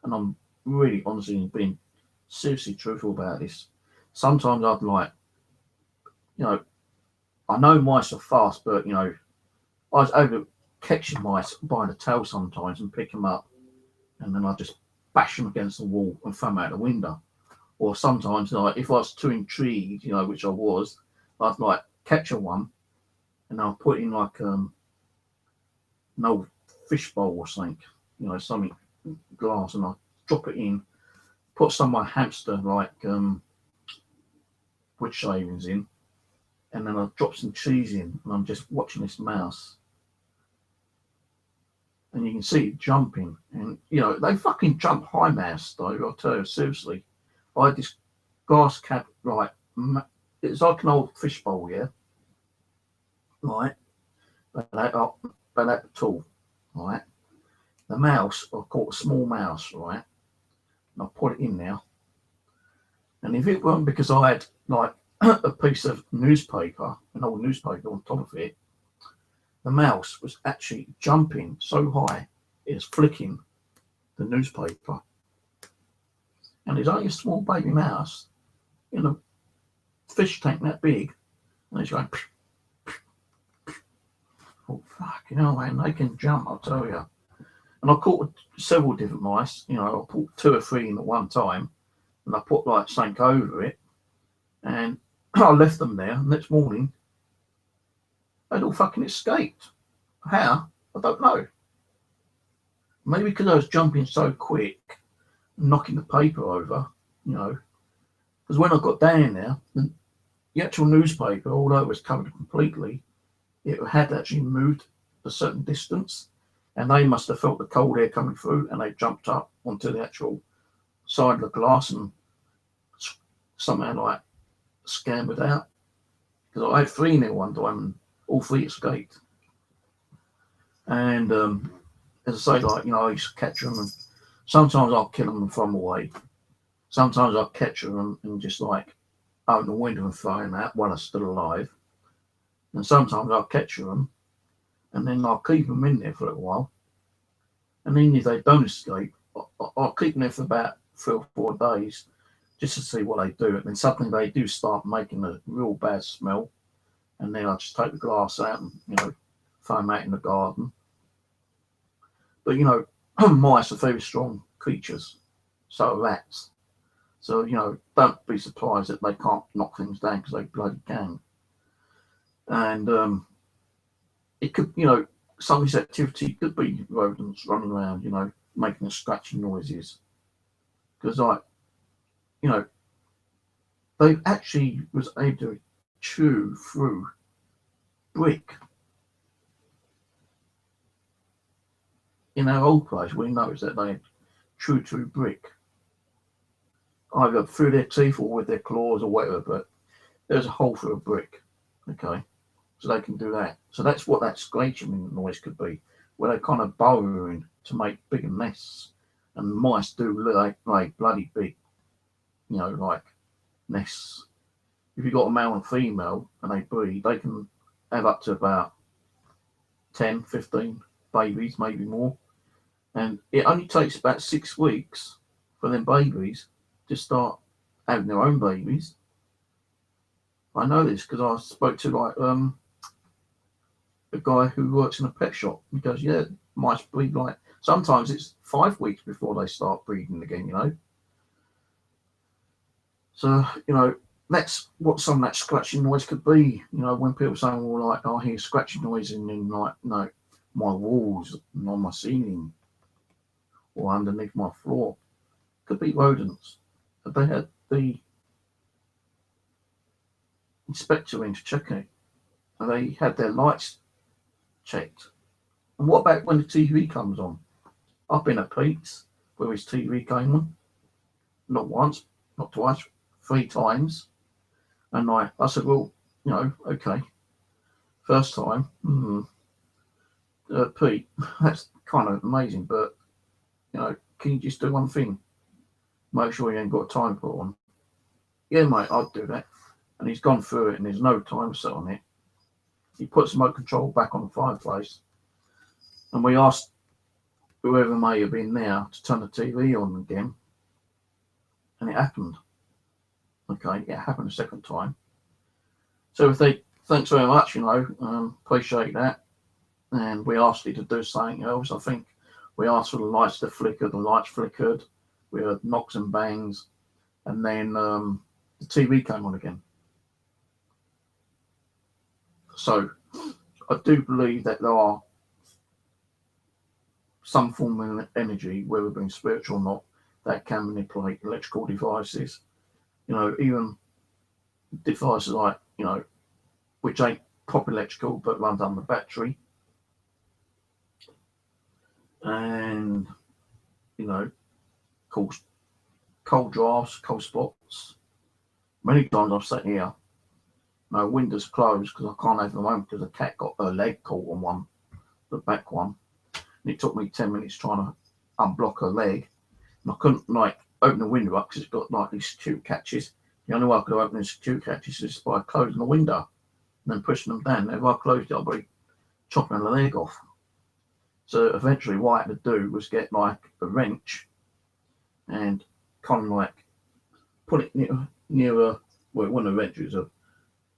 And I'm really honestly being seriously truthful about this. Sometimes I'd, like, I know mice are fast, but, I was over catching mice by the tail sometimes and pick them up, and then I'd just bash them against the wall and throw them out the window. Or sometimes, like, if I was too intrigued, which I was, I'd, like, catch a one, and I'll put in, like, an old fish bowl or something, something glass, and I'll drop it in, put some of my hamster, like, wood shavings in, and then I'll drop some cheese in, and I'm just watching this mouse. And you can see it jumping, and they fucking jump high, mouse, though. I'll tell you, seriously. I had this glass cap, right? It's like an old fish bowl, yeah, right? But that tall, right? The mouse, I caught a small mouse, right? And I put it in there, and if it weren't because I had, like, a piece of newspaper, an old newspaper on top of it, the mouse was actually jumping so high it was flicking the newspaper. And it's only a small baby mouse in a fish tank that big, and it's going, oh, fuck, man, they can jump, I'll tell you. And I caught several different mice, I caught 2 or 3 in at one time, and I put, like, something over it, and I left them there. And next morning, they'd all fucking escaped. How? I don't know. Maybe because I was jumping so quick, knocking the paper over, because when I got down there, the actual newspaper, although it was covered completely, it had actually moved a certain distance, and they must have felt the cold air coming through, and they jumped up onto the actual side of the glass and somehow, like, scampered out. Because I had 3 in there one time, and all 3 escaped. And as I say, like, I used to catch them, and sometimes I'll kill them and throw them away. Sometimes I'll catch them and just, like, open the window and throw them out while they're still alive. And sometimes I'll catch them and then I'll keep them in there for a little while. And then if they don't escape, I'll keep them there for about 3 or 4 days just to see what they do. And then suddenly they do start making a real bad smell. And then I just take the glass out and, throw them out in the garden. But, mice are very strong creatures. So are rats. So, don't be surprised that they can't knock things down because they bloody can. And it could, some of this activity could be rodents running around, making the scratching noises. Because, they actually was able to chew through brick. In our old place, we noticed that they chew through brick, either through their teeth or with their claws or whatever, but there's a hole through a brick, okay? So they can do that. So that's what that scratching noise could be, where they're kind of burrowing to make bigger nests. And mice do like bloody big, like nests. If you've got a male and female and they breed, they can have up to about 10, 15 babies, maybe more. And it only takes about 6 weeks for them babies to start having their own babies. I know this because I spoke to a guy who works in a pet shop. He goes, yeah, mice breed like, sometimes it's 5 weeks before they start breeding again, So, that's what some of that scratching noise could be. When people say, well, like, I hear scratching noise in like, my walls and on my ceiling or underneath my floor. Could be rodents. But they had the inspector in to check it. And they had their lights checked. And what about when the TV comes on? I've been at Pete's where his TV came on. Not once, not twice, 3 times. And I said, well, okay. First time, Pete, that's kind of amazing, but, can you just do one thing? Make sure you ain't got a time put on. Yeah, mate, I'd do that. And he's gone through it and there's no time set on it. He put smoke control back on the fireplace. And we asked whoever may have been there to turn the TV on again. And it happened. Okay, it happened a second time. So if they, thanks very much, appreciate that. And we asked you to do something else. I think we asked for the lights to flicker, the lights flickered. We heard knocks and bangs. And then the TV came on again. So I do believe that there are some form of energy, whether it be spiritual or not, that can manipulate electrical devices. Even devices like, which ain't proper electrical but runs on the battery. And, cause cold drafts, cold spots. Many times I've sat here, my windows closed because I can't have them open because a cat got her leg caught on the back one. And it took me 10 minutes trying to unblock her leg. And I couldn't open the window up because it's got these security catches. The only way I could open the security catches is by closing the window and then pushing them down. If I closed it, I'd be chopping the leg off. So eventually what I had to do was get a wrench and kind of put it near a, well, it wasn't a wrench, it was a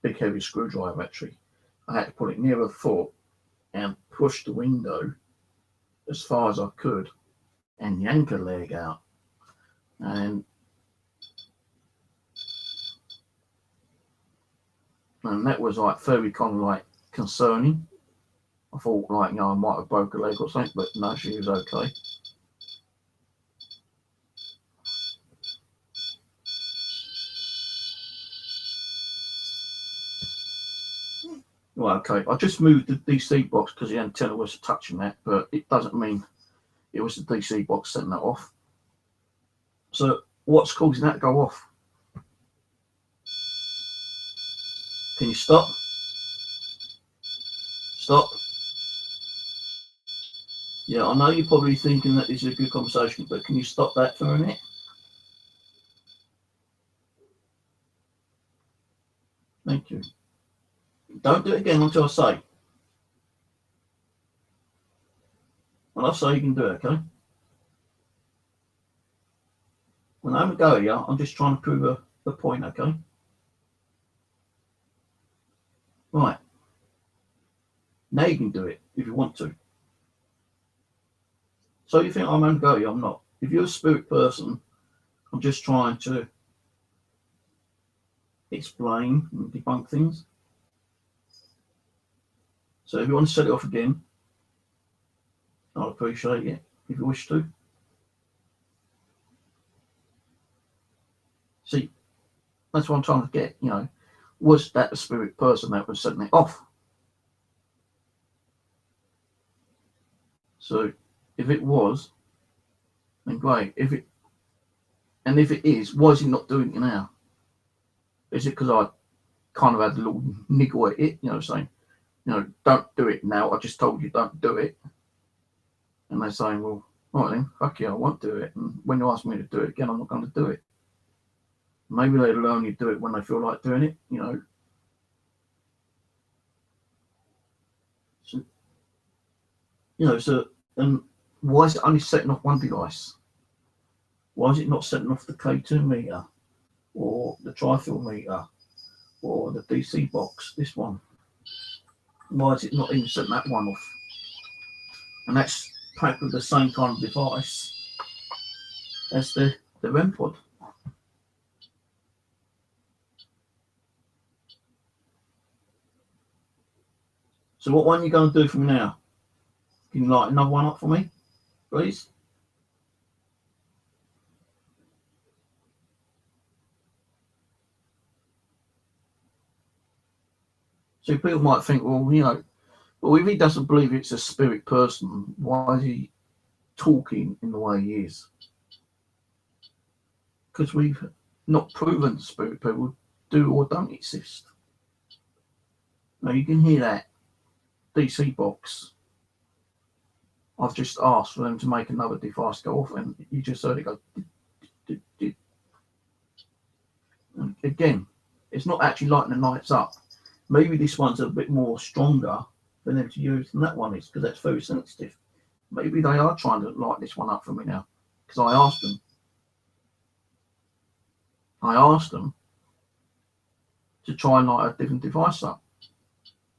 big heavy screwdriver actually. I had to put it near a foot and push the window as far as I could and yank her leg out. And that was very kind of concerning. I thought I might have broke a leg or something, but no, she was okay. Well, okay, I just moved the DC box because the antenna was touching that, but it doesn't mean it was the DC box setting that off. So what's causing that to go off? Can you stop? Stop. Yeah, I know you're probably thinking that this is a good conversation, but can you stop that for a minute? Thank you. Don't do it again until I say. When I say you can do it, okay? When I have a go at you, I'm just trying to prove a point, okay? Right. Now you can do it if you want to. So you think I'm having a go at you? I'm not. If you're a spirit person, I'm just trying to explain and debunk things. So if you want to set it off again, I'll appreciate it if you wish to. See, that's what I'm trying to get, you know. Was that the spirit person that was setting it off? So if it was, then great. If it is, why is he not doing it now? Is it because I kind of had a little niggle at it, you know, saying, you know, don't do it now. I just told you don't do it. And they're saying, well, all right then, fuck you, I won't do it. And when you ask me to do it again, I'm not going to do it. Maybe they'll only do it when they feel like doing it, you know. So, you know, so, and why is it only setting off one device? Why is it not setting off the K2 meter or the trifill meter or the DC box, this one? Why is it not even setting that one off? And that's packed with the same kind of device as the REM pod. So what one are you going to do for me now? Can you light another one up for me, please? So people might think, well, you know, well, if he doesn't believe it's a spirit person, why is he talking in the way he is? Because we've not proven spirit people do or don't exist. Now you can hear that DC box. I've just asked for them to make another device go off, and you just heard it go. And again, it's not actually lighting the lights up. Maybe this one's a bit more stronger for them to use than that one is, because that's very sensitive. Maybe they are trying to light this one up for me now, because I asked them. To try and light a different device up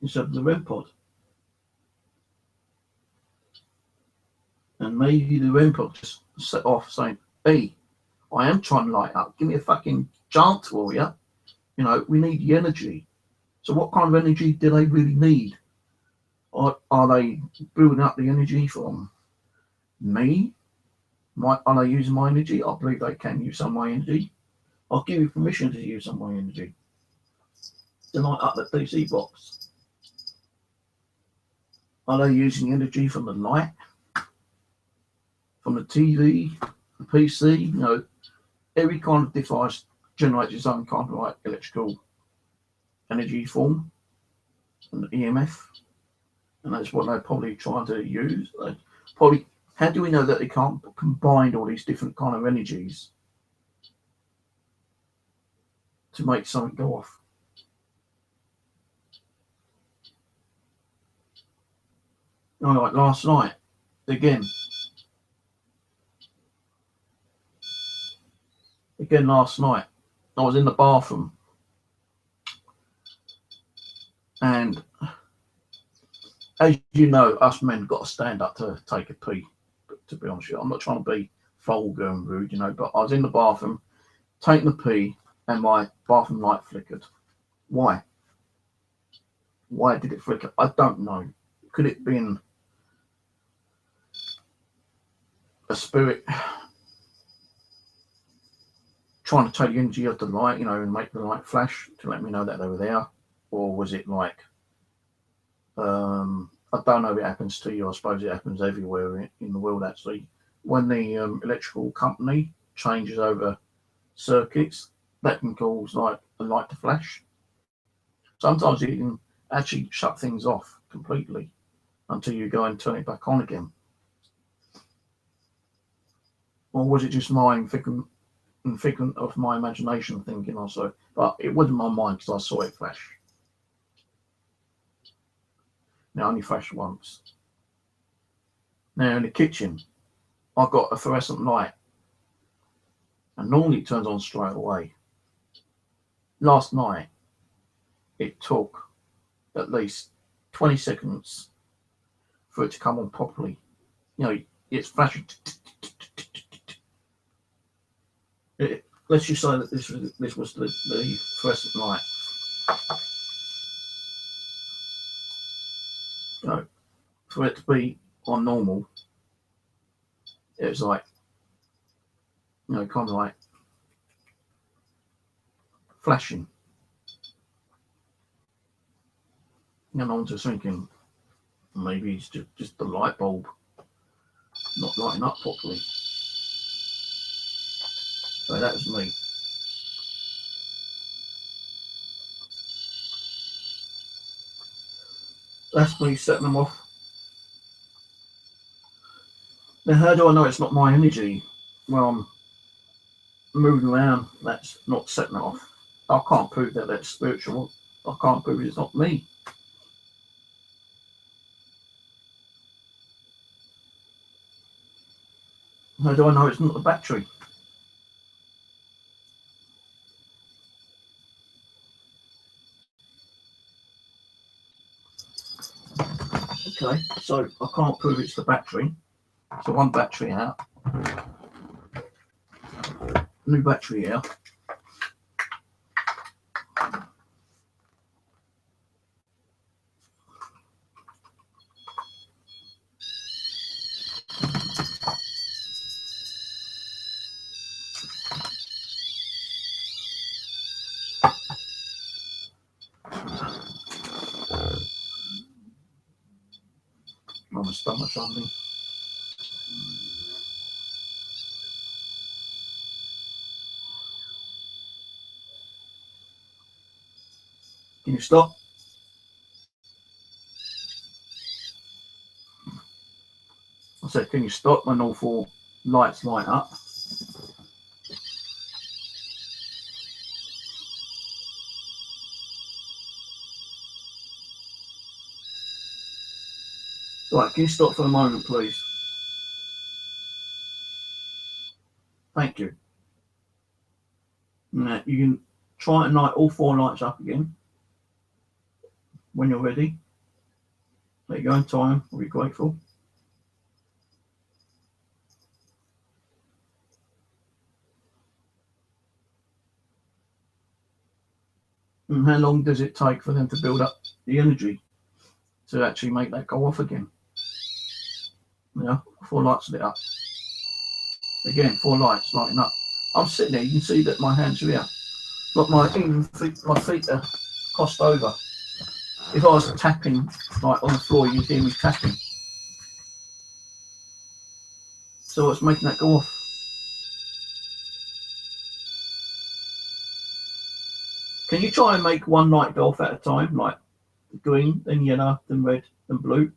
instead of the REM pod. And maybe the REM pod just set off saying, hey, I am trying to light up. Give me a fucking chance for you. You know, we need the energy. So what kind of energy do they really need? Are they building up the energy from me? Are they using my energy? I believe they can use some of my energy. I'll give you permission to use some of my energy to light up the DC box. Are they using energy from the light, from the TV, the PC? You know, every kind of device generates its own kind of like electrical energy form and EMF, and that's what they're probably trying to use. Probably, how do we know that they can't combine all these different kind of energies to make something go off? You know, like last night, again last night, I was in the bathroom, and as you know, us men got to stand up to take a pee. But to be honest with you, I'm not trying to be vulgar and rude, you know, but I was in the bathroom taking a pee, and my bathroom light flickered. Why? Why did it flicker? I don't know. Could it have been a spirit trying to take the energy of the light, you know, and make the light flash to let me know that they were there? Or was it like, I don't know if it happens to you. I suppose it happens everywhere in the world, actually. When the electrical company changes over circuits, that can cause like a light to flash. Sometimes you can actually shut things off completely until you go and turn it back on again. Or was it just my figment of my imagination thinking also? But it wasn't my mind, because I saw it flash. Now, only flashed once. Now in the kitchen, I've got a fluorescent light, and normally it turns on straight away. Last night, it took at least 20 seconds for it to come on properly. You know, it's flashing. Let's just say that this was the fluorescent light. So for it to be on normal, it was like, you know, kind of like flashing. And I was just thinking, maybe it's just the light bulb not lighting up properly. So that was me. That's me setting them off. Now, how do I know it's not my energy? Well, I'm moving around, that's not setting it off. I can't prove that that's spiritual. I can't prove it's not me. How do I know it's not the battery? Okay, so I can't prove it's the battery. So one battery out. New battery here. I'm gonna stomach something. Can you stop? I said, can you stop when all four lights light up? Right, can you stop for a moment, please? Thank you. Now, you can try and light all four lights up again when you're ready. There you go, in time, we'll be grateful. And how long does it take for them to build up the energy to actually make that go off again? Yeah, four lights lit up. Again, four lights lighting up. I'm sitting there, you can see that my hands are here. Look, my feet are crossed over. If I was tapping like on the floor, you'd hear me tapping. So what's making that go off? Can you try and make one light go off at a time, like green, then yellow, then red, then blue?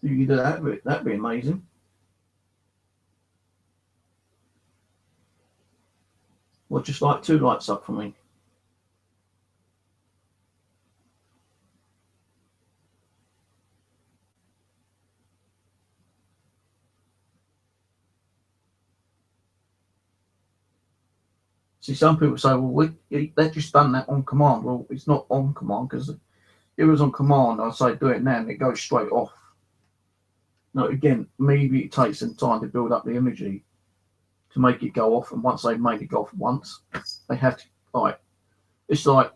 If you can do that, that'd be amazing. Well, just like two lights up for me. See, some people say, well, they've just done that on command. Well, it's not on command, because if it was on command, I'd say do it now and it goes straight off. No, again, maybe it takes some time to build up the energy to make it go off. And once they've made it go off once, they have to, like, it's like,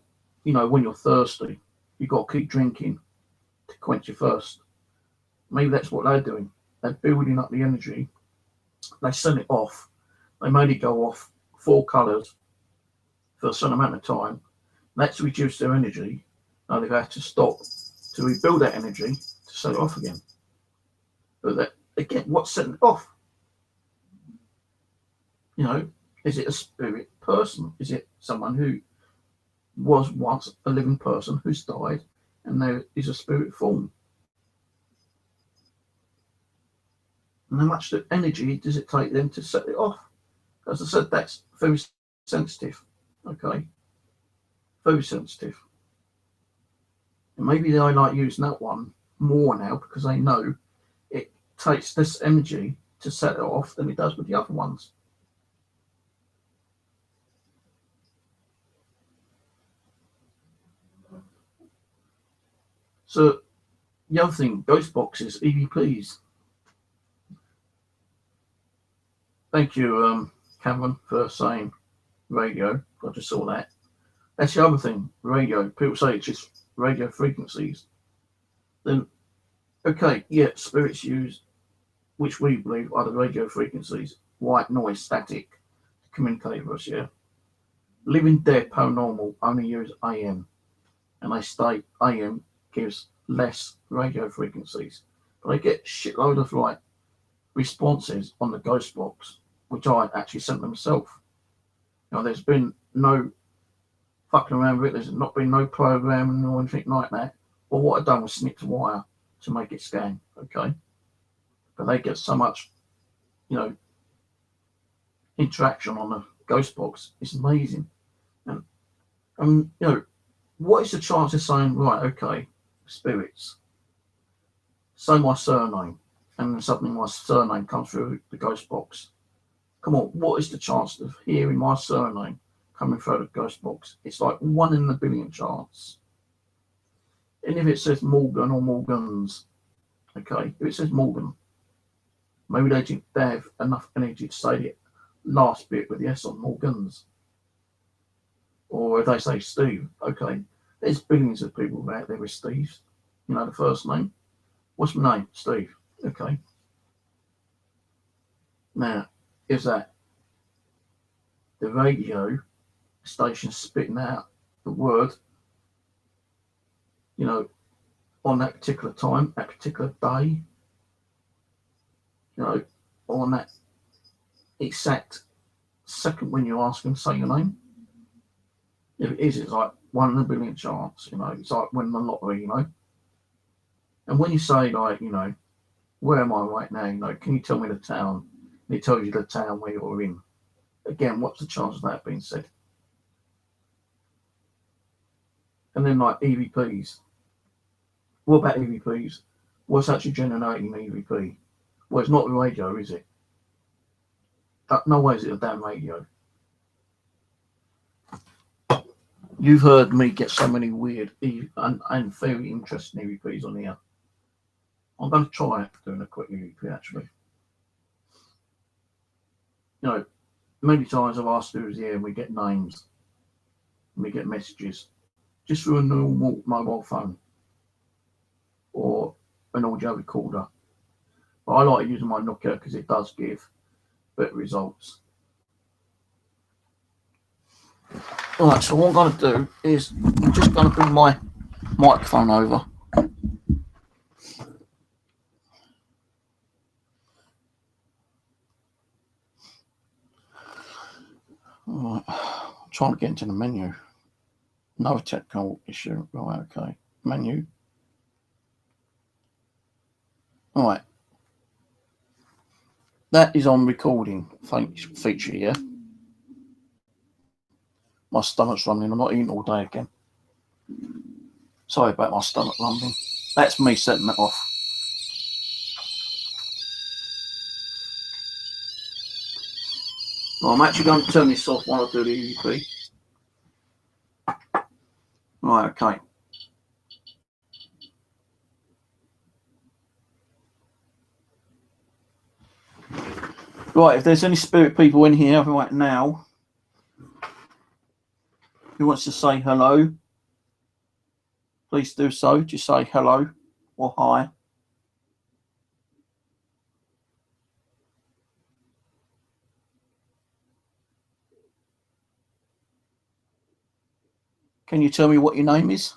you know, when you're thirsty, you've got to keep drinking to quench your thirst. Maybe that's what they're doing. They're building up the energy. They send it off. They made it go off four colours for a certain amount of time. That's reduced their energy. Now they've had to stop to rebuild that energy to set it off again. But that, again, what's setting it off? You know, is it a spirit person? Is it someone who was once a living person who's died and there is a spirit form? And how much energy does it take them to set it off? As I said, that's very sensitive. Okay, very sensitive. And maybe they like using that one more now because they know it takes less energy to set it off than it does with the other ones. So the other thing, ghost boxes, EVPs. Thank you, Cameron, for saying radio. I just saw that. That's the other thing, radio. People say it's just radio frequencies. Then, okay, yeah, spirits use, which we believe are the radio frequencies, white noise, static, to communicate with us, yeah? Living dead paranormal only use AM, and they state AM gives less radio frequencies. But they get shitload of like responses on the ghost box, which I actually sent them myself. You know, there's been no fucking around with it. There's not been no programming or anything like that. Well, what I've done was snip the wire to make it scan, okay? But they get so much, you know, interaction on the ghost box. It's amazing. And you know, what is the chance of saying, right, okay, spirits, say my surname, and then suddenly my surname comes through the ghost box. Come on, what is the chance of hearing my surname coming through the ghost box? It's like 1 in a billion chance. And if it says Morgan or Morgans, okay, if it says Morgan, maybe they have enough energy to say the last bit with the S on, Morgans. Or if they say Steve, okay, there's billions of people out there with Steve's. You know, the first name. What's my name? Steve. Okay. Now, is that the radio station spitting out the word, you know, on that particular time, that particular day, you know, on that exact second when you ask them to say your name? If it is, it's like 1 in a billion chance, you know, it's like winning the lottery, you know. And when you say, like, you know, where am I right now, you know, can you tell me the town? And it tells you the town where you're in. Again, what's the chance of that being said? And then, like, EVPs. What about EVPs? What's actually generating an EVP? Well, it's not the radio, is it? No way is it a damn radio. You've heard me get so many weird and very interesting EVPs on here. I'm going to try doing a quick EVP, actually. You know, many times I've asked who's here and we get names and we get messages just through a normal mobile phone or an audio recorder. But I like using my Nokia because it does give better results. Alright, so what I'm going to do is I'm just going to bring my microphone over. Alright, I'm trying to get into the menu. No technical issue. Right, okay. Menu. Alright. That is on recording feature here. My stomach's rumbling. I'm not eating all day again. Sorry about my stomach rumbling. That's me setting that off. Well, I'm actually going to turn this off while I do the EVP. Right, okay. Right, if there's any spirit people in here right now who wants to say hello, please do so. Just say hello or hi. Can you tell me what your name is?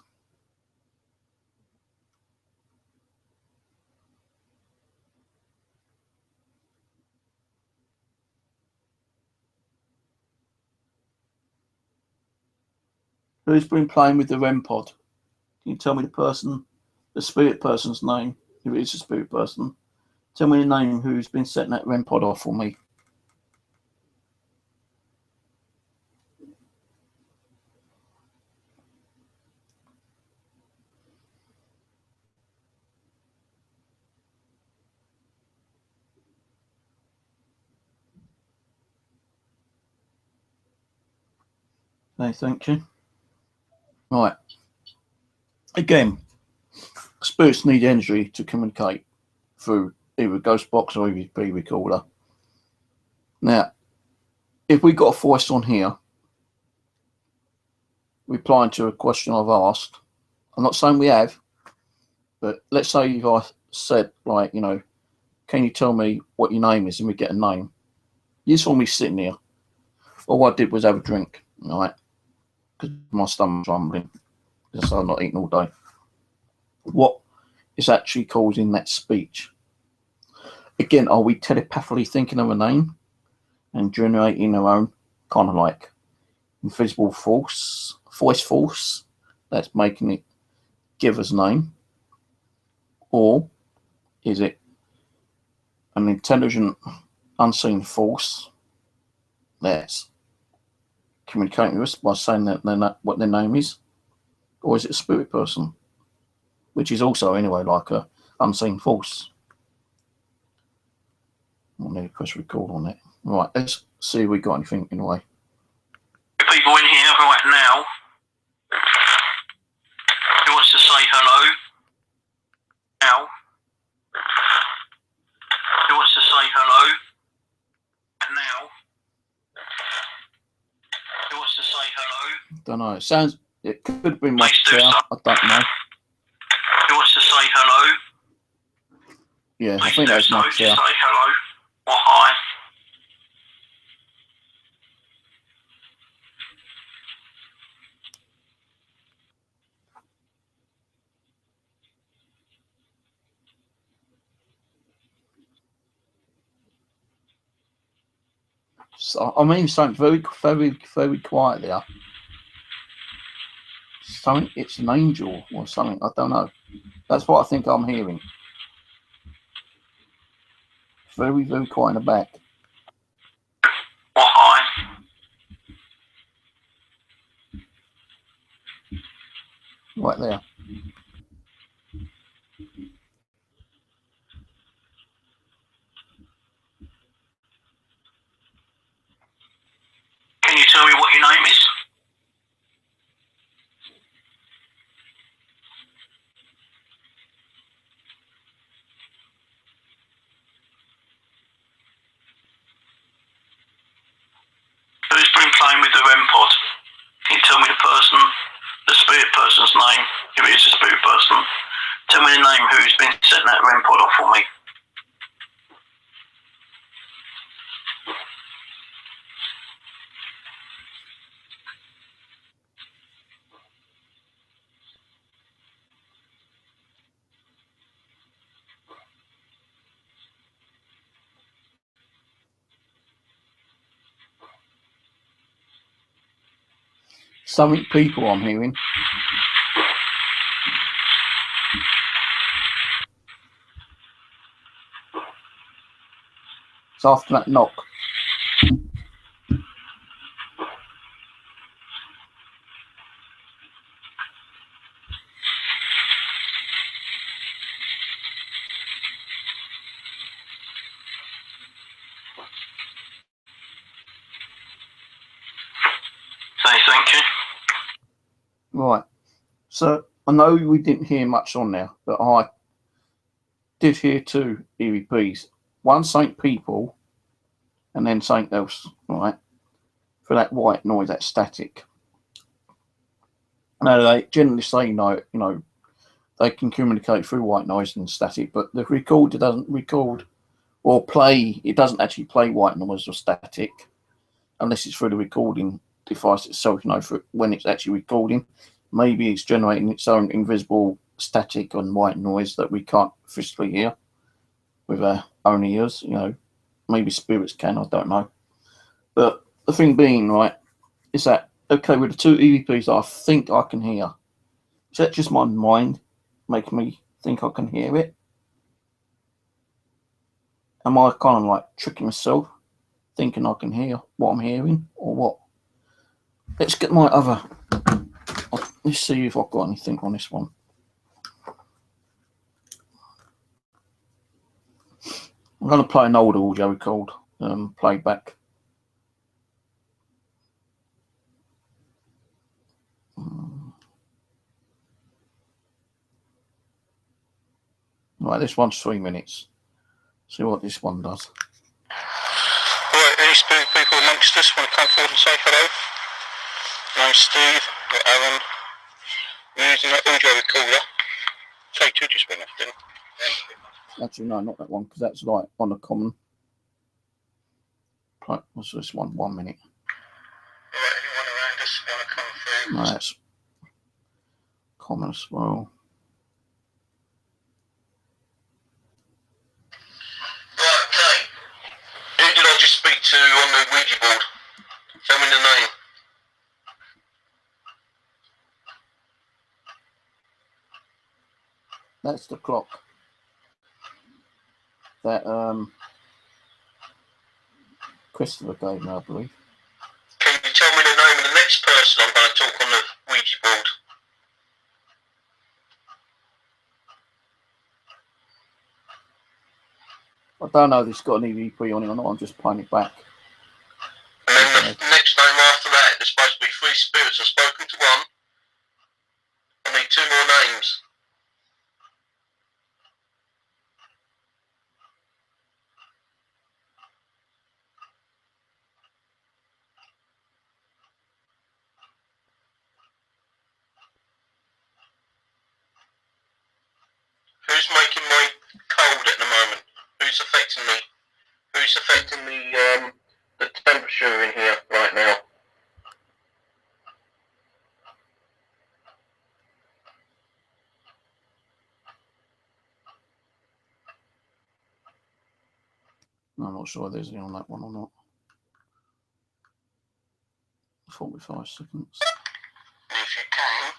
Who's been playing with the REM pod? Can you tell me the spirit person's name? If it is a spirit person, tell me the name who's been setting that REM pod off for me. Okay, thank you. Right. Again, spirits need energy to communicate through either ghost box or EVP recorder. Now, if we got a voice on here replying to a question I've asked, I'm not saying we have, but let's say if I said, like, you know, can you tell me what your name is, and we get a name. You saw me sitting here. All I did was have a drink, right? Because my stomach's rumbling, because I'm not eating all day. What is actually causing that speech? Again, are we telepathically thinking of a name and generating our own kind of like invisible voice force that's making it give us a name? Or is it an intelligent, unseen force that's communicating with us by saying that they're not what their name is? Or is it a spirit person, which is also anyway like a unseen force? I'll need to press record on it. Right, let's see if we got anything in the way. People in here right now. Who wants to say hello? Now. Who wants to say hello? Now. Who wants to say hello? Don't know. It sounds. It could be my chair. I don't know. Who wants to say hello? Yeah, I think that's my chair. Say hello or hi. So, I mean, something very, very, very quiet there. Something. It's an angel or something. I don't know. That's what I think I'm hearing. Very, very quiet in the back. Or hi. Right there. Can you tell me what your name is? Who's been playing with the REM pod? Can you tell me the spirit person's name? If it is a spirit person, tell me the name who's been setting that REM pod off for me. Something people I'm hearing. It's after that knock. Say thank you. Right. So I know we didn't hear much on there, but I did hear two EVPs. One saying people, and then something else, right? For that white noise, that static. Now they generally say, you know, they can communicate through white noise and static, but the recorder doesn't record or play. It doesn't actually play white noise or static unless it's through the recording device itself. You know, for when it's actually recording, maybe it's generating its own invisible static and white noise that we can't physically hear with our own ears. You know, maybe spirits can. I don't know. But the thing being, right, is that okay with the two EVPs I think I can hear? Is that just my mind making me think I can hear it? Am I kind of like tricking myself, thinking I can hear what I'm hearing, or what? Let's get my other. Let's see if I've got anything on this one. I'm going to play an old audio record, playback. Right, this one's 3 minutes. See what this one does. Right, any spirit people amongst us want to come forward and say hello? My name's Steve, got Aaron. We're using that audio recorder. Take two just went off, didn't it? Actually, no, not that one, because that's like on a common. Right, what's this one? 1 minute. Right, anyone around us want to come through? No, that's common as well. Right, okay. Who did I just speak to on the Ouija board? Tell me the name. That's the clock that Christopher gave me, I believe. Can you tell me the name of the next person I'm going to talk on the Ouija board? I don't know if it's got an EVP on it or not, I'm just playing it back. And then the next name after that, there's supposed to be 3 spirits. I've spoken to one. I need 2 more names. Who's making me cold at the moment? Who's affecting me? Who's affecting the temperature in here right now? I'm not sure there's any on that one or not. 45 seconds. If you can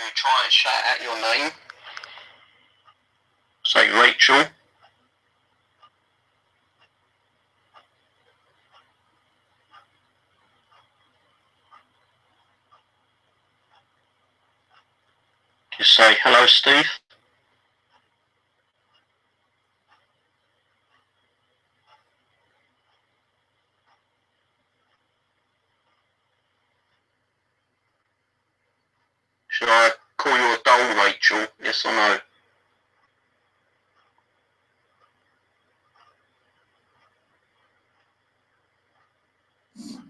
you try and shout out your name? Say Rachel. Just say hello, Steve. Should I call you a doll, Rachel? Yes or no?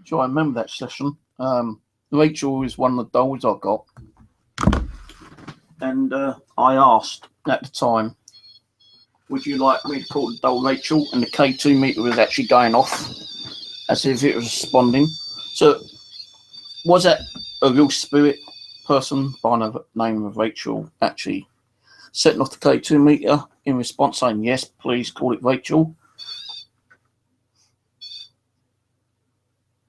So I remember that session. Rachel is one of the dolls I got. And I asked at the time, would you like me to call the doll Rachel? And the K2 meter was actually going off as if it was responding. So was that a real spirit person by the name of Rachel actually setting off the K2 meter in response saying, yes, please call it Rachel?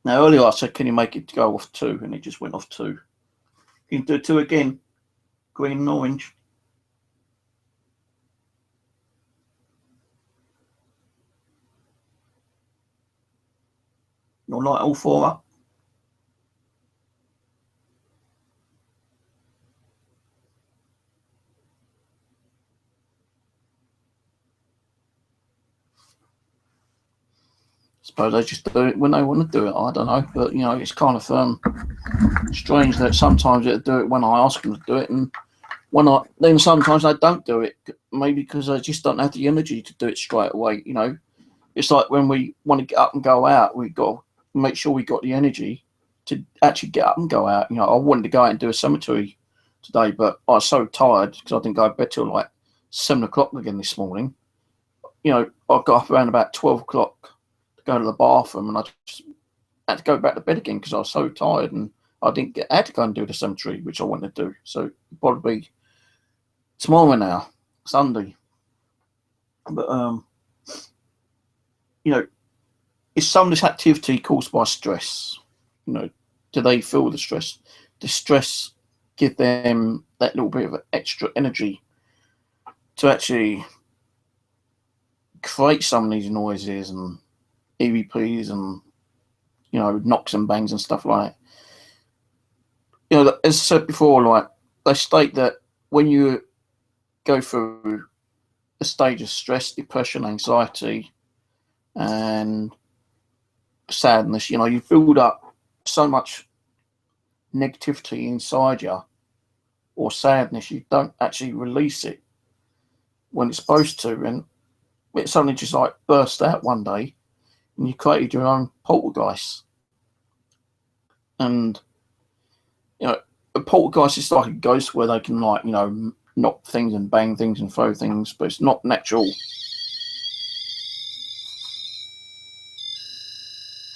Now earlier I said, can you make it go off 2? And it just went off 2. Can you do 2 again? Green and orange. You'll light all 4 up. Suppose they just do it when they want to do it. I don't know, but you know, it's kind of strange that sometimes they do it when I ask them to do it, and then sometimes they don't do it. Maybe because they just don't have the energy to do it straight away. You know, it's like when we want to get up and go out, we've got to make sure we got the energy to actually get up and go out. You know, I wanted to go out and do a cemetery today, but I was so tired because I didn't go to bed till like 7 o'clock again this morning. You know, I got up around about 12 o'clock to go to the bathroom, and I just had to go back to bed again because I was so tired, and I had to go and do the cemetery, which I wanted to do. So probably tomorrow now, Sunday. But you know, is some of this activity caused by stress? You know, do they feel the stress? Does stress give them that little bit of extra energy to actually create some of these noises and EVPs and, you know, knocks and bangs and stuff like that? You know, as I said before, like they state that when you go through a stage of stress, depression, anxiety, and sadness, you know, you build up so much negativity inside you or sadness, you don't actually release it when it's supposed to, and it suddenly just like burst out one day, and you created your own poltergeist. And you know, a poltergeist is like a ghost where they can, like, you know, knock things and bang things and throw things, but it's not natural.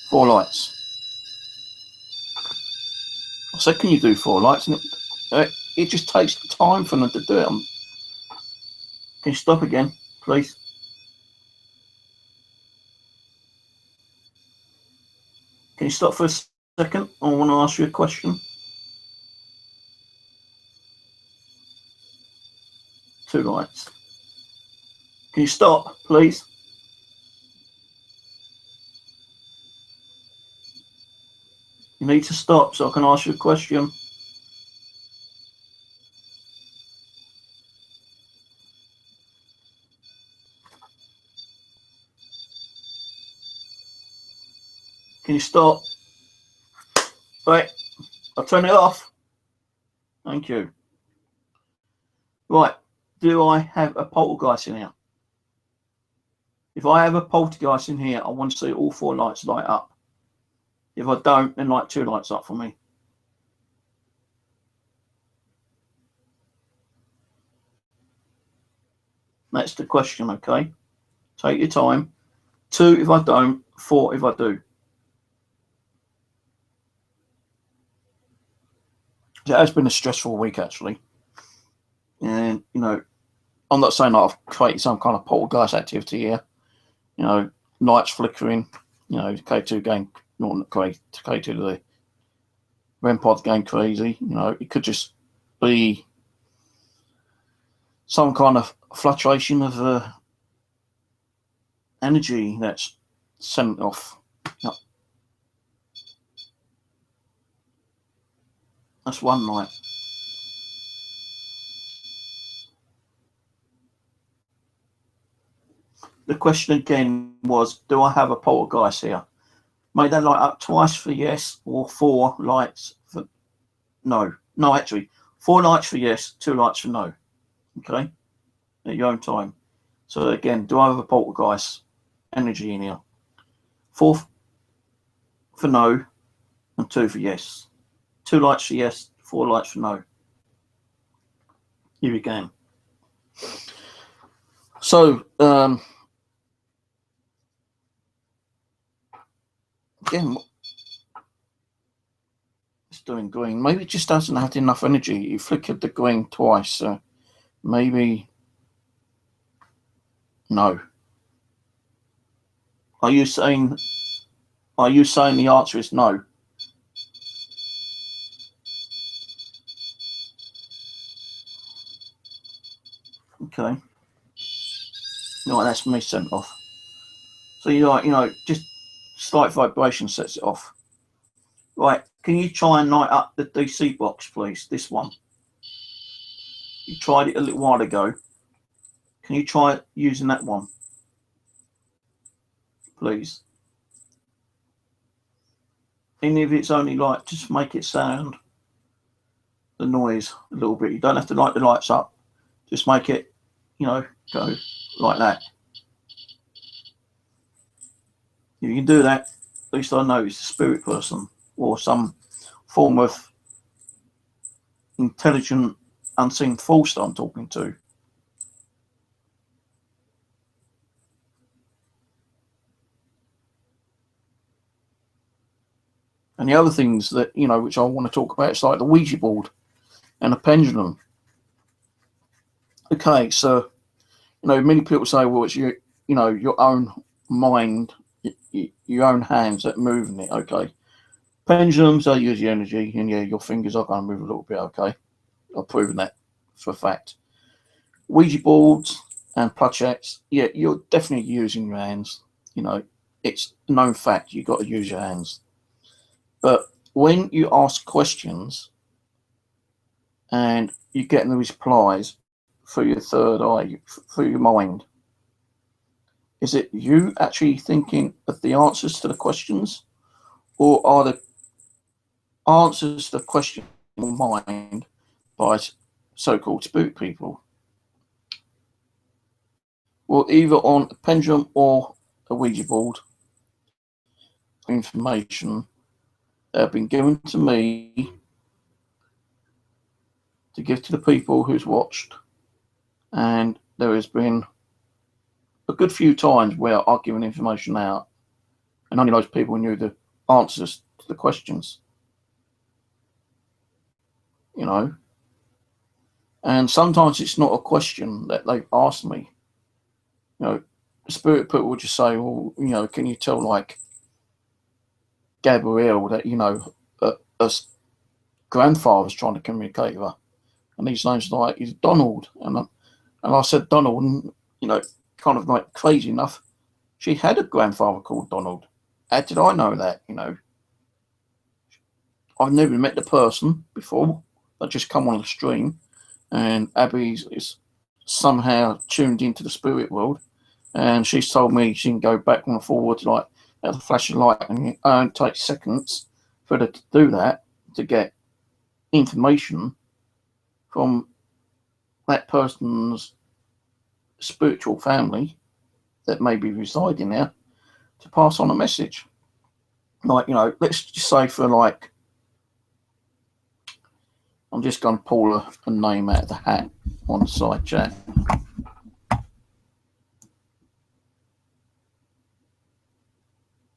4 lights. I said, can you do 4 lights? And it just takes time for them to do it. Can you stop again, please? Can you stop for a second? I want to ask you a question. 2 lights. Can you stop, please? You need to stop so I can ask you a question. Can you stop? Right, I'll turn it off. Thank you. Right, do I have a poltergeist in here? If I have a poltergeist in here, I want to see all 4 lights light up. If I don't, then light 2 lights up for me. That's the question, okay? Take your time. 2 if I don't, 4 if I do. It has been a stressful week, actually. And, you know, I'm not saying that I've created some kind of poltergeist activity here. You know, lights flickering, you know, K2 going, not K2, the REM pod going crazy. You know, it could just be some kind of fluctuation of energy that's sent off. Yep. That's 1 light. The question again was, do I have a poltergeist here? Made that light up twice for yes, or 4 lights for no. No, actually, 4 lights for yes, 2 lights for no. Okay? At your own time. So again, do I have a poltergeist energy in here? 4 for no, and 2 for yes. 2 lights for yes, 4 lights for no. Here we go. So, again, it's doing green. Maybe it just hasn't had enough energy. You flickered the green twice, so maybe no. Are you saying the answer is no? Okay. No, that's me sent off. So you know, just slight vibration sets it off. Right, can you try and light up the DC box, please? This one. You tried it a little while ago. Can you try using that one, please? Even if it's only like, just make it sound the noise a little bit. You don't have to light the lights up. Just make it, you know, go like that. If you can do that, at least I know it's a spirit person or some form of intelligent unseen force that I'm talking to. And the other things that, you know, which I want to talk about, is like the Ouija board and a pendulum. Okay, so, you know, many people say, well, it's your, you know, your own mind, your own hands that are moving it. Okay, pendulums, they use the energy, and yeah, your fingers are going to move a little bit. Okay, I've proven that for a fact. Ouija boards and planchettes, yeah, you're definitely using your hands. You know, it's a known fact. You've got to use your hands. But when you ask questions and you're getting the replies through your third eye, through your mind, is it you actually thinking of the answers to the questions, or are the answers to the question in your mind by so-called spirit people. Well, either on a pendulum or a Ouija board, information that have been given to me to give to the people who's watched, and there has been a good few times where I've given information out and only those people knew the answers to the questions, you know. And sometimes it's not a question that they've asked me. You know, the spirit people will just say, well, you know, can you tell, like, Gabrielle that, you know, her grandfather's trying to communicate with her? And his name's like, he's Donald. And I said Donald, and, you know, kind of like crazy enough, she had a grandfather called Donald. How did I know that, you know? I've never met the person before. I just come on the stream, and Abby is somehow tuned into the spirit world, and she's told me she can go back and forward like at a flash of light, and it only takes seconds for her to do that, to get information from that person's spiritual family that may be residing there, to pass on a message. Like, you know, let's just say for like, I'm just going to pull a name out of the hat on the side chat.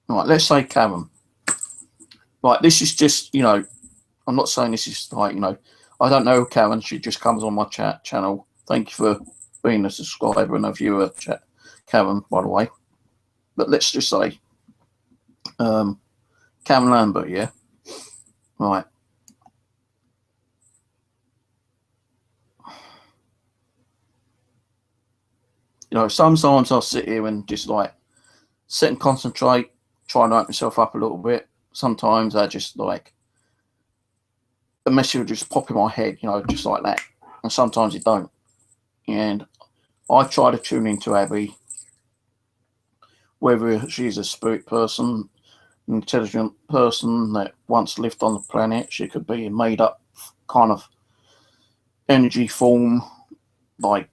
Right, let's say Karen. Right, this is just, you know, I'm not saying this is like, you know, I don't know Karen. She just comes on my channel. Thank you for being a subscriber and a viewer, Karen, by the way. But let's just say Karen Lambert, yeah? Right. You know, sometimes I'll sit here and just like sit and concentrate, try and open myself up a little bit. Sometimes I just like a message will just pop in my head, you know, just like that. And sometimes it don't. And I try to tune into Abby, whether she's a spirit person, an intelligent person that once lived on the planet. She could be a made up kind of energy form, like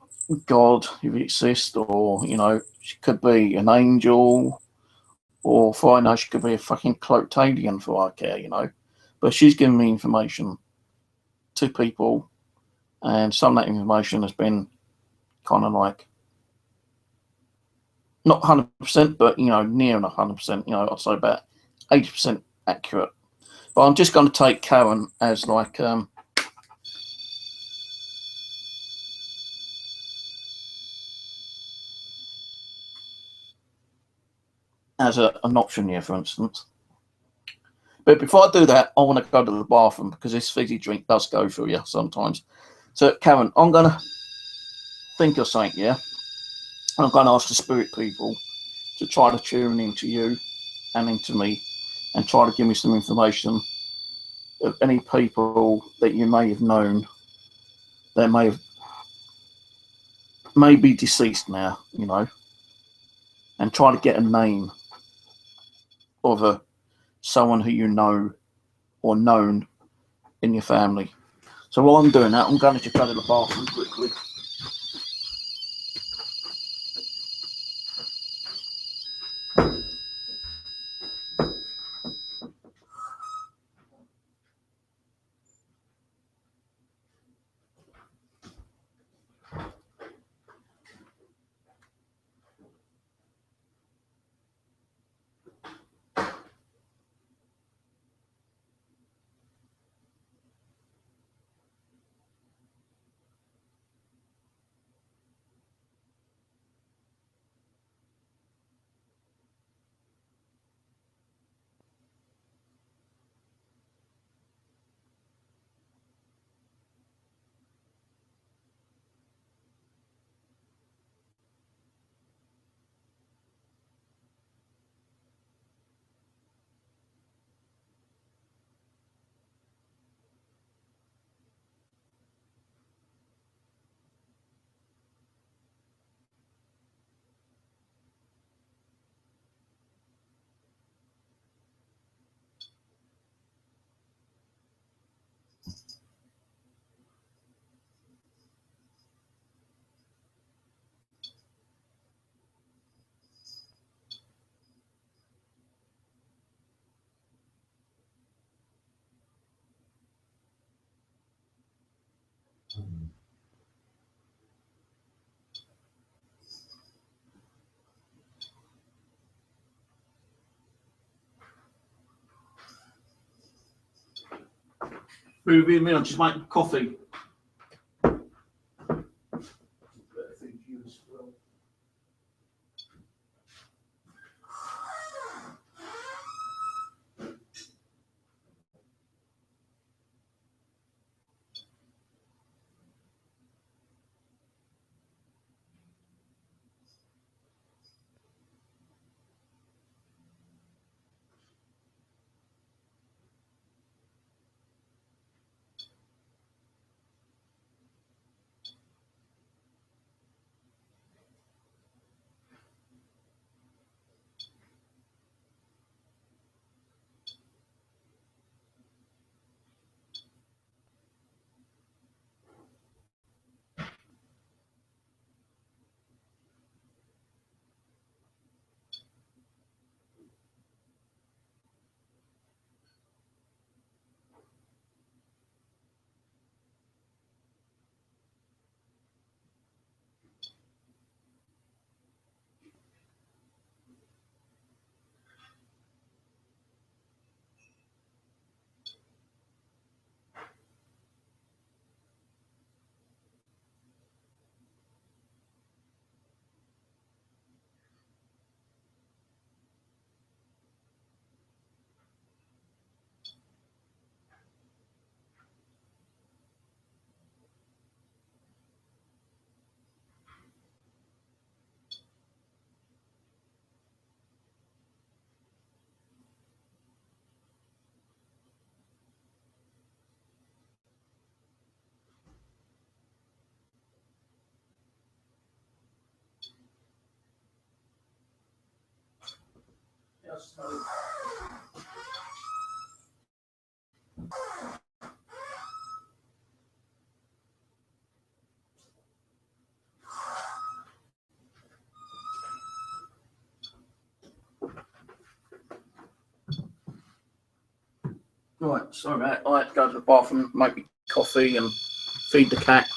God, if it exists, or, you know, she could be an angel, or for I know, she could be a fucking cloaked alien for I care, you know. But she's given me information to people, and some of that information has been kind of like not 100%, but, you know, near enough 100%, you know, I'd say about 80% accurate. But I'm just going to take Karen as like as an option here, for instance. But before I do that, I want to go to the bathroom, because this fizzy drink does go through you sometimes. So, Karen, I'm going to think of something, yeah? I'm going to ask the spirit people to try to tune into you and into me, and try to give me some information of any people that you may have known that may be deceased now, you know, and try to get a name of someone who you know or known in your family. So while I'm doing that, I'm going to just go to the bathroom quickly. Moving me, I'm just making coffee. Right, sorry mate, I had to go to the bathroom, make me coffee and feed the cat.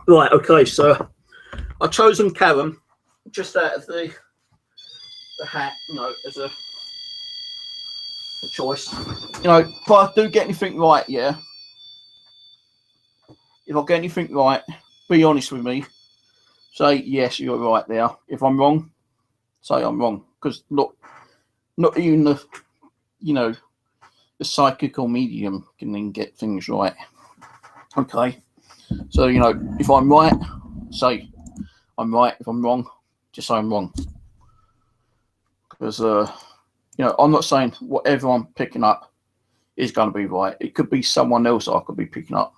Right, okay, so I've chosen Karen just out of the hat, you know, as a choice. You know, if I do get anything right, yeah, if I get anything right, be honest with me. Say, yes, you're right there. If I'm wrong, say I'm wrong. Because not even the, you know, the psychic or medium can then get things right. Okay. So, you know, if I'm right, say I'm right. If I'm wrong, just say I'm wrong. Because, you know, I'm not saying whatever I'm picking up is going to be right. It could be someone else I could be picking up.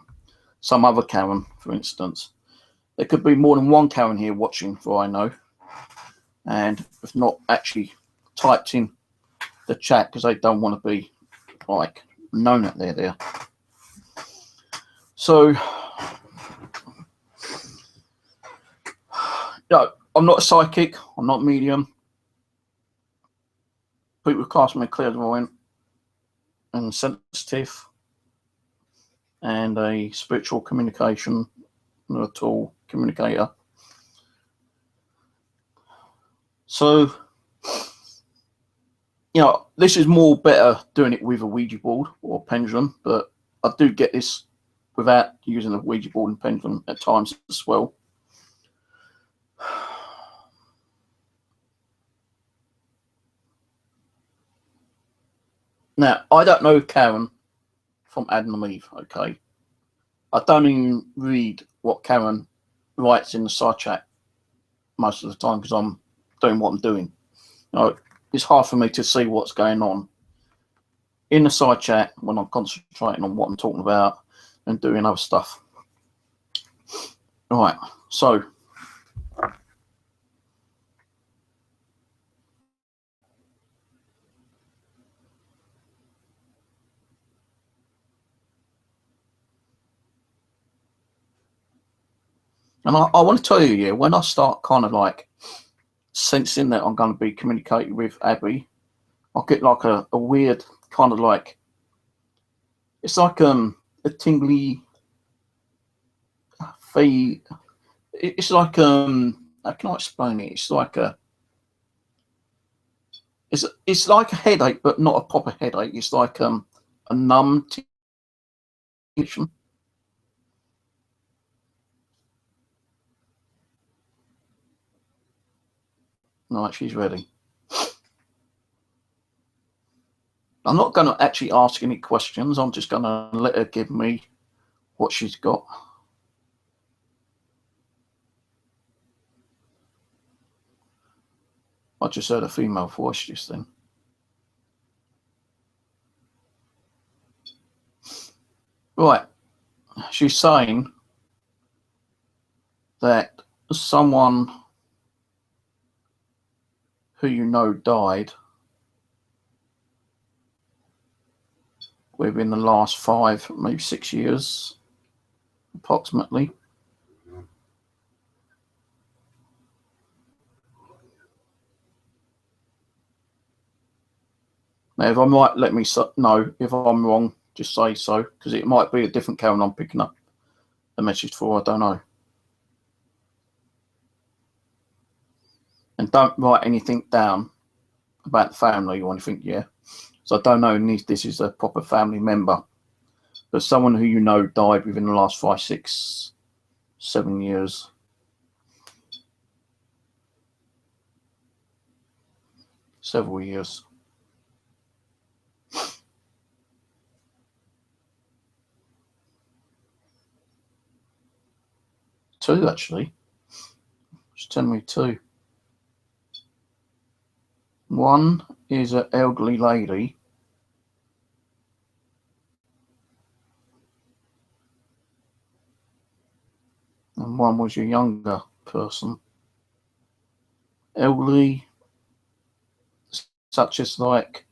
Some other Karen, for instance. There could be more than one Karen here watching, for I know. And if not actually typed in the chat because they don't want to be like known that they're there. So, no, I'm not a psychic. I'm not medium. People class me clairvoyant and sensitive and a spiritual communication tool communicator. So, you know, this is more better doing it with a Ouija board or pendulum, but I do get this without using a Ouija board and pendulum at times as well. Now, I don't know Karen from Adam and Eve, okay? I don't even read what Karen writes in the side chat most of the time because I'm doing what I'm doing. You know, it's hard for me to see what's going on in the side chat when I'm concentrating on what I'm talking about and doing other stuff. All right, so and I want to tell you, yeah, when I start kind of like sensing that I'm going to be communicating with Abby, I get like a weird kind of like, it's like a tingly feel. It's like how can I explain it? It's like it's like a headache, but not a proper headache. It's like a numb tingle. Right, she's ready. I'm not going to actually ask any questions. I'm just going to let her give me what she's got. I just heard a female voice just then. Right. She's saying that someone who you know died within the last 5, maybe 6 years, approximately. Now, if I'm right, let me know. If I'm wrong, just say so, because it might be a different Karen I'm picking up the message for. I don't know. And don't write anything down about the family or anything, yeah? So I don't know if this is a proper family member, but someone who you know died within the last 5, 6, 7 years. Several years. Two, actually. Just tell me 2. One is an elderly lady. And one was a younger person. Elderly, such as like,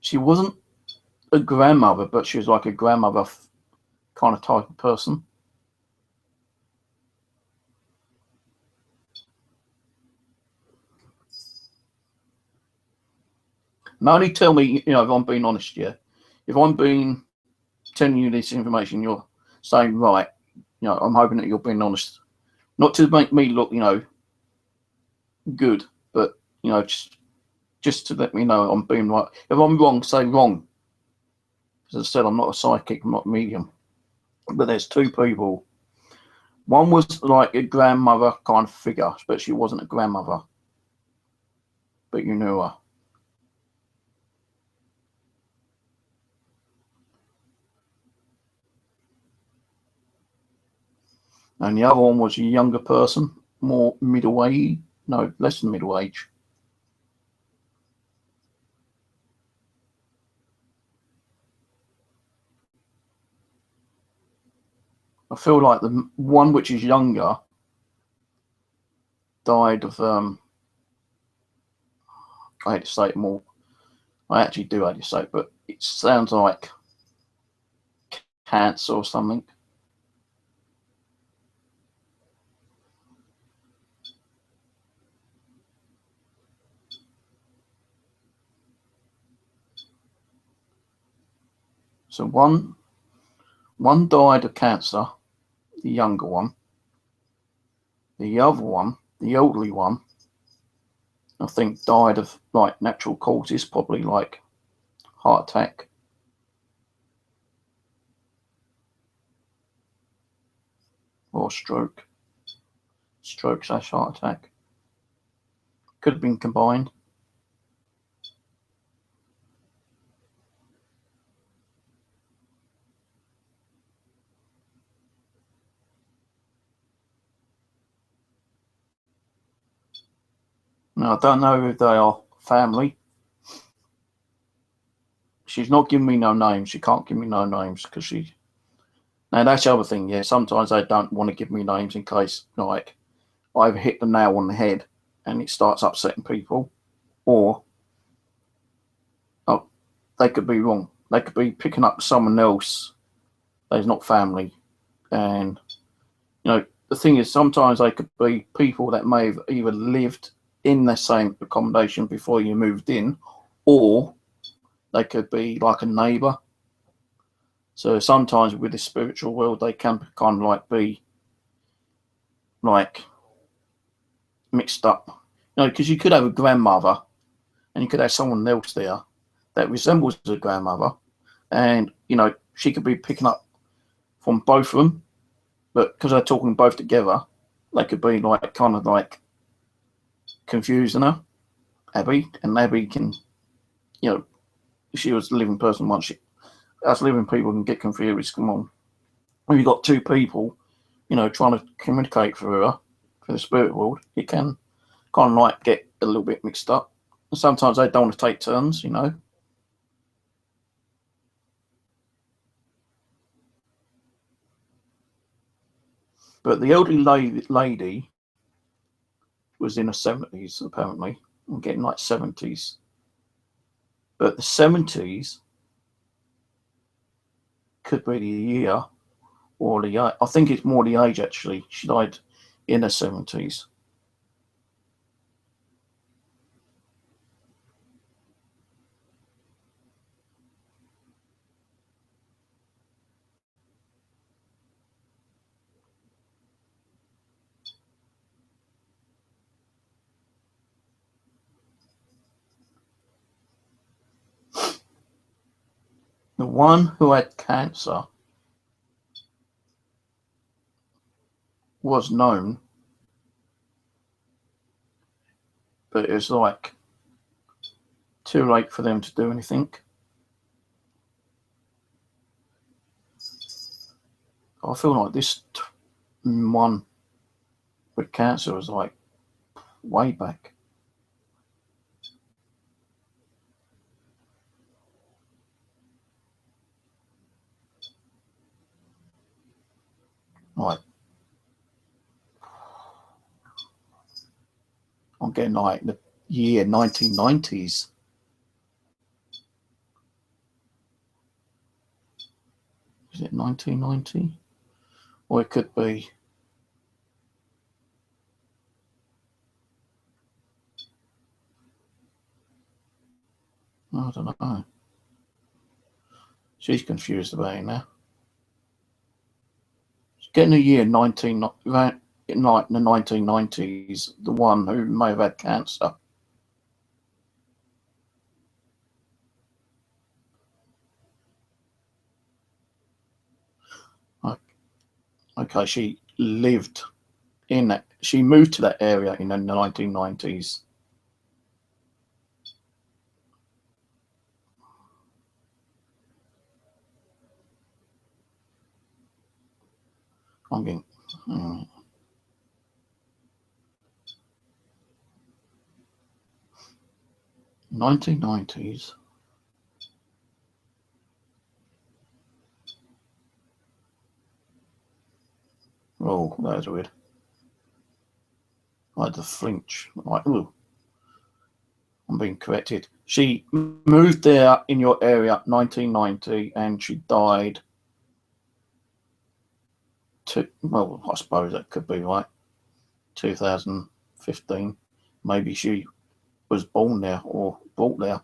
she wasn't a grandmother, but she was like a grandmother kind of type of person. Now, only tell me, if I'm being honest, yeah. If I'm being telling you this information, you're saying, right, I'm hoping that you're being honest. Not to make me look, good, but, just to let me know I'm being right. If I'm wrong, say wrong. As I said, I'm not a psychic, I'm not a medium. But there's 2 people. One was like a grandmother kind of figure, but she wasn't a grandmother. But you knew her. And the other one was a younger person, more middle age. No, less than middle age. I feel like the one which is younger died of, I hate to say it more. I actually do hate to say it, but it sounds like cancer or something. So one died of cancer, the younger one. The other one, the elderly one, I think died of like natural causes, probably like heart attack. Or stroke. Stroke/heart attack. Could have been combined. Now, I don't know if they are family. She's not giving me no names. She can't give me no names because she... Now, that's the other thing, yeah. Sometimes they don't want to give me names in case, like, I've hit the nail on the head and it starts upsetting people. Or, they could be wrong. They could be picking up someone else that's not family. And, the thing is, sometimes they could be people that may have either lived in the same accommodation before you moved in, or they could be like a neighbour. So sometimes with the spiritual world, they can kind of like be like mixed up, you know, because you could have a grandmother and you could have someone else there that resembles a grandmother, and you know she could be picking up from both of them, but because they're talking both together, they could be like kind of like confusing her, Abby, and Abby can, you know, if she was a living person once, us living people can get confused. Come on, when you've got two people, you know, trying to communicate through her, for the spirit world, it can kind of like get a little bit mixed up. And sometimes they don't want to take turns, you know. But the elderly lady was in her 70s, apparently. I'm getting like 70s. But the 70s could be the year or the age. I think it's more the age, actually. She died in her 70s. The one who had cancer was known, but it was like too late for them to do anything. I feel like this one with cancer was like way back. Like, I'm getting like the year 1990s. Is it 1990? Or it could be. I don't know. She's confused about it now. It's getting the year 19, like in like the 1990s, the one who may have had cancer. Okay, she lived in that. She moved to that area in the 1990s. I'm getting. 1990s. Oh, that was weird. I had to flinch. Like, ooh, I'm being corrected. She moved there in your area 1990 and she died. Well, I suppose that could be right. 2015. Maybe she was born there or brought there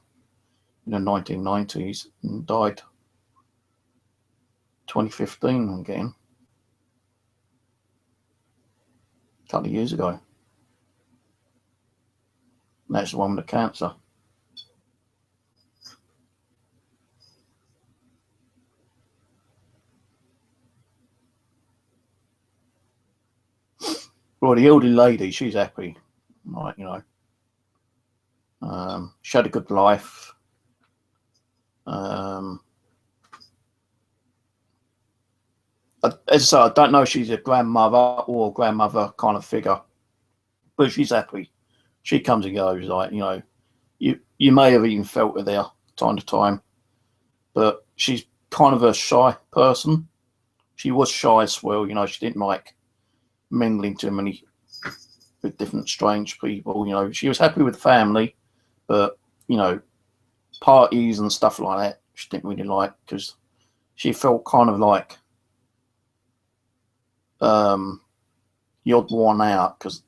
in the 1990s and died 2015 again. A couple of years ago. And that's the one with the cancer. Well, the elderly lady, she's happy. Like, you know, she had a good life. As I say, I don't know if she's a grandmother or a grandmother kind of figure, but she's happy. She comes and goes, like, you know, you may have even felt her there time to time, but she's kind of a shy person. She was shy as well, you know, she didn't like mingling too many with different strange people, you know. She was happy with family, but, you know, parties and stuff like that, she didn't really like, because she felt kind of like the odd one out, because,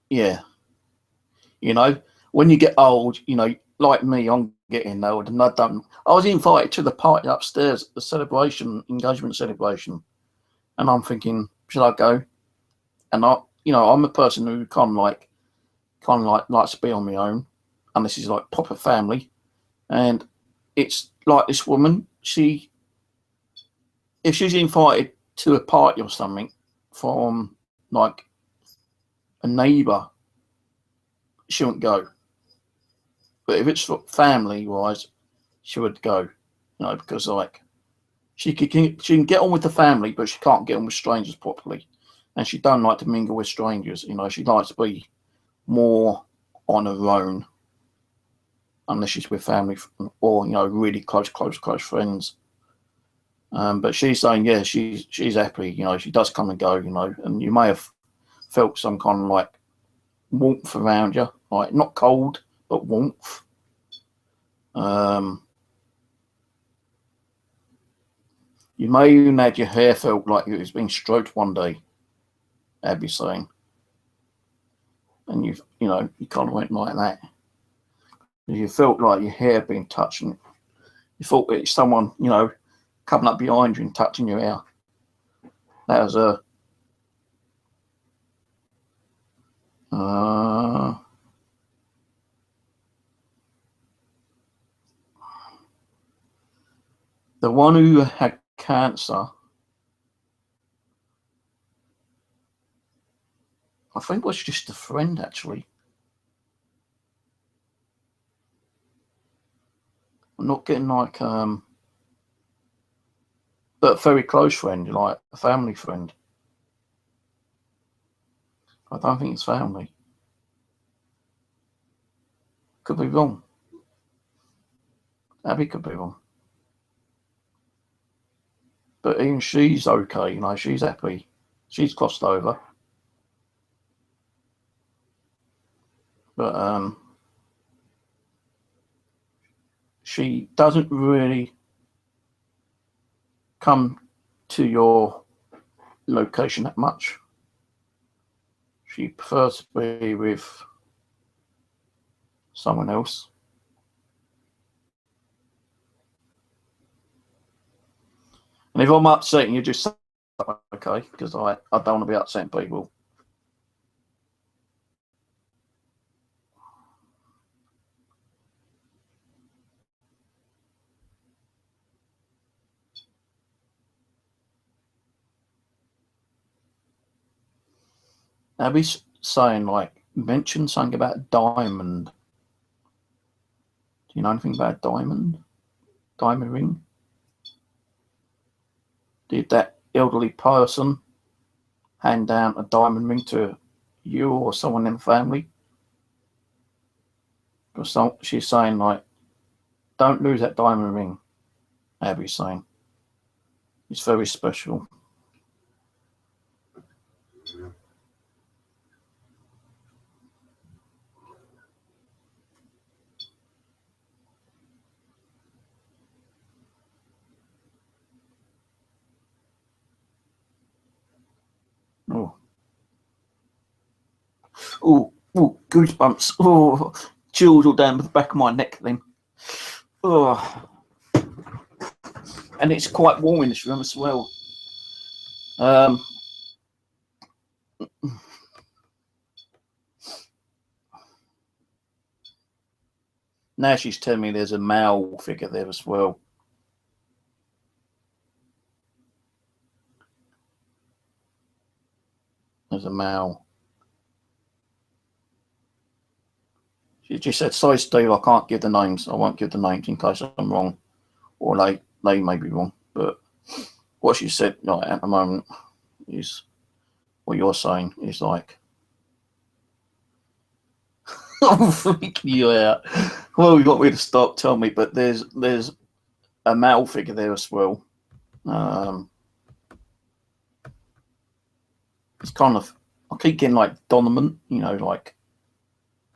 yeah, you know, when you get old, you know, like me, I'm getting old, and I was invited to the party upstairs, the celebration, engagement celebration, and I'm thinking, should I go? And I'm a person who kind of like likes to be on my own, and this is like proper family, and it's like this woman. If she's invited to a party or something from like a neighbour, she wouldn't go. But if it's family wise, she would go. Because like she can get on with the family, but she can't get on with strangers properly, and she don't like to mingle with strangers. She likes to be more on her own, unless she's with family or really close friends. But she's saying, yeah, she's happy. She does come and go. And you may have felt some kind of like warmth around you, like not cold but warmth. You may even had your hair felt like it was being stroked one day, Abby's saying. And you kind of went like that. You felt like your hair being touched, and you thought it's someone, coming up behind you and touching your hair. That was the one who had cancer. I think it was just a friend, actually. I'm not getting like but a very close friend, like a family friend. I don't think it's family. Could be wrong. Abby could be wrong. But even she's okay, she's happy. She's crossed over. But she doesn't really come to your location that much. She prefers to be with someone else. And if I'm upsetting you, just say okay, because I don't want to be upsetting people. Abby's saying, like, mention something about diamond. Do you know anything about diamond? Diamond ring? Did that elderly person hand down a diamond ring to you or someone in the family? Because she's saying, like, don't lose that diamond ring, Abby's saying. It's very special. Oh, goosebumps. Oh, chills all down the back of my neck then. Oh. And it's quite warm in this room as well. Now she's telling me there's a male figure there as well. There's a male. She just said, sorry, Steve, I can't give the names. I won't give the names in case I'm wrong. Or they may be wrong. But what she said at the moment is what you're saying is like, I'm freaking you out. Well, you want me to stop, tell me, but there's a male figure there as well. It's kind of, I keep getting like dominant, like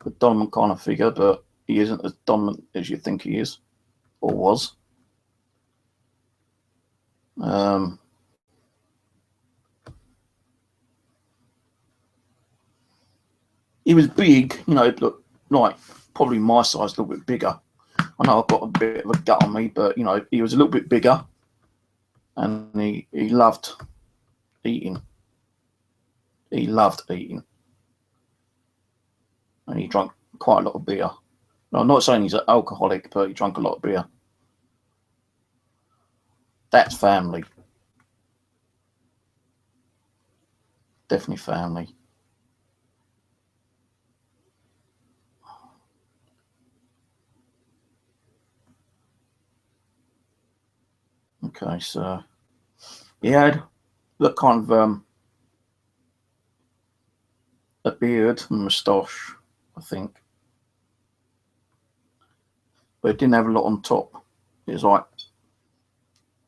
a dominant kind of figure, but he isn't as dominant as you think he is or was. He was big, but like probably my size, a little bit bigger. I know I've got a bit of a gut on me, but, you know, he was a little bit bigger, and he loved eating. He loved eating. And he drank quite a lot of beer. No, I'm not saying he's an alcoholic, but he drank a lot of beer. That's family. Definitely family. Okay, so he had that kind of a beard and moustache, I think. But it didn't have a lot on top. It was like,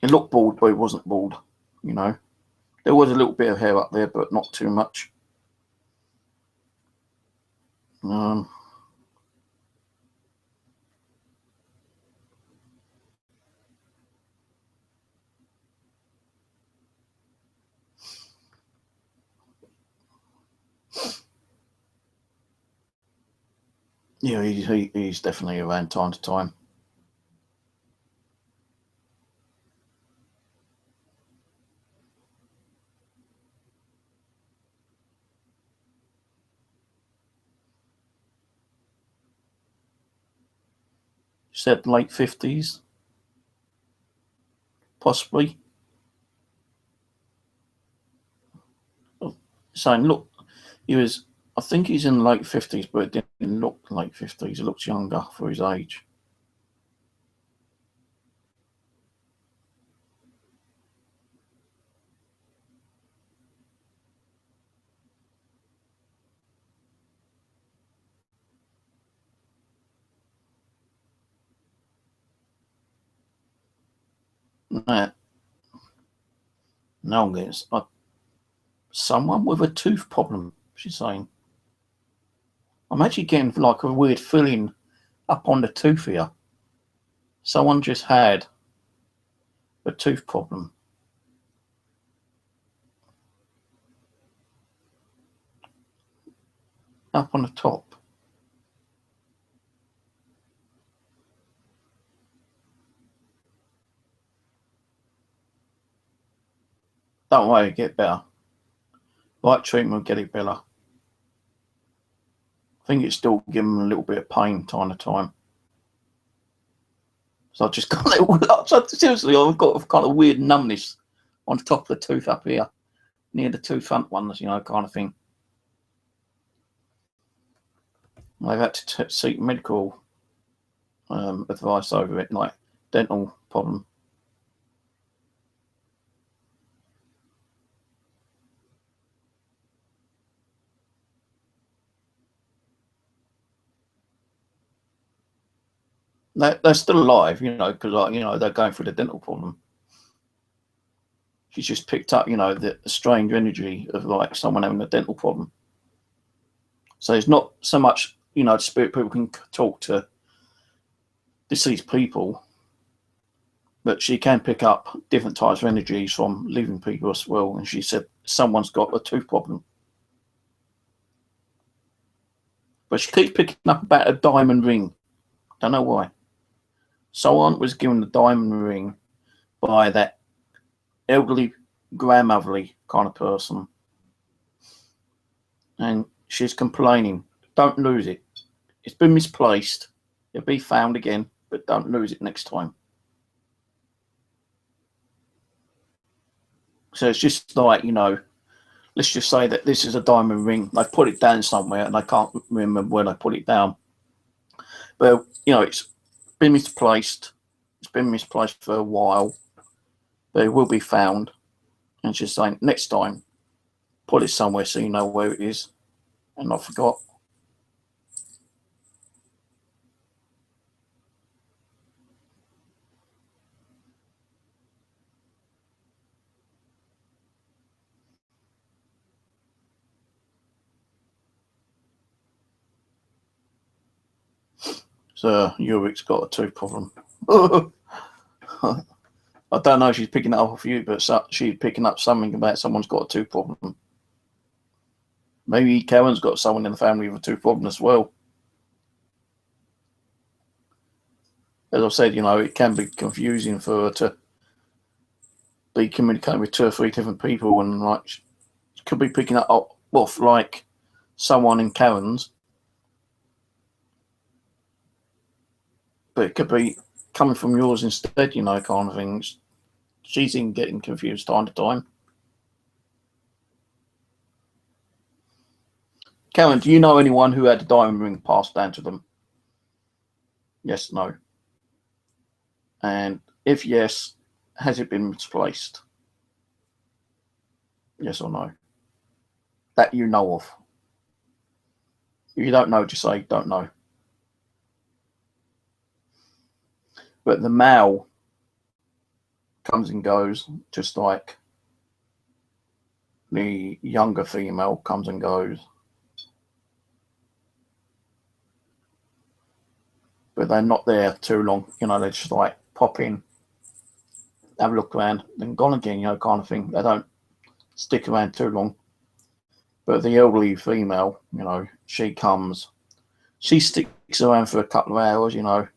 it looked bald, but it wasn't bald, you know. There was a little bit of hair up there, but not too much. Yeah, he's definitely around time to time. Said late 50s, possibly. Saying, look, I think he's in the late 50s, but it didn't look late 50s. It looks younger for his age. Now I'm getting someone with a tooth problem, she's saying. I'm actually getting like a weird feeling up on the tooth here. Someone just had a tooth problem. Up on the top. Don't worry, get better. Right treatment will get it better. I think it's still giving them a little bit of pain time to time. So I just got a little, seriously, I've got a kind of weird numbness on the top of the tooth up here, near the two front ones, you know, kind of thing. I've had to seek medical advice over it, like dental problem. They're still alive, you know, because you know, they're going through the dental problem. She's just picked up, you know, the strange energy of like someone having a dental problem. So it's not so much, you know, spirit people can talk to deceased people, but she can pick up different types of energies from living people as well. And she said someone's got a tooth problem. But she keeps picking up about a diamond ring. Don't know why. Someone was given the diamond ring by that elderly, grandmotherly kind of person. And she's complaining, don't lose it. It's been misplaced. It'll be found again, but don't lose it next time. So it's just like, you know, let's just say that this is a diamond ring. They put it down somewhere and I can't remember where they put it down. But, you know, it's been misplaced. It's been misplaced for a while. But it will be found. And she's saying, next time, put it somewhere so you know where it is. And I forgot. So Ulrich's got a tooth problem. I don't know if she's picking it up off you, but she's picking up something about someone's got a tooth problem. Maybe Karen's got someone in the family with a tooth problem as well. as I said, you know, it can be confusing for her to be communicating with 2 or 3 different people, and like she could be picking up off like someone in Karen's, but it could be coming from yours instead, you know, kind of things. She's even getting confused time to time. Karen, do you know anyone who had a diamond ring passed down to them? Yes, no. And if yes, has it been misplaced? Yes or no? That you know of. If you don't know, just say don't know. But the male comes and goes, just like the younger female comes and goes. But they're not there too long, you know, they just like pop in, have a look around, then gone again, you know, kind of thing. They don't stick around too long. But the elderly female, you know, she comes, she sticks around for a couple of hours, you know,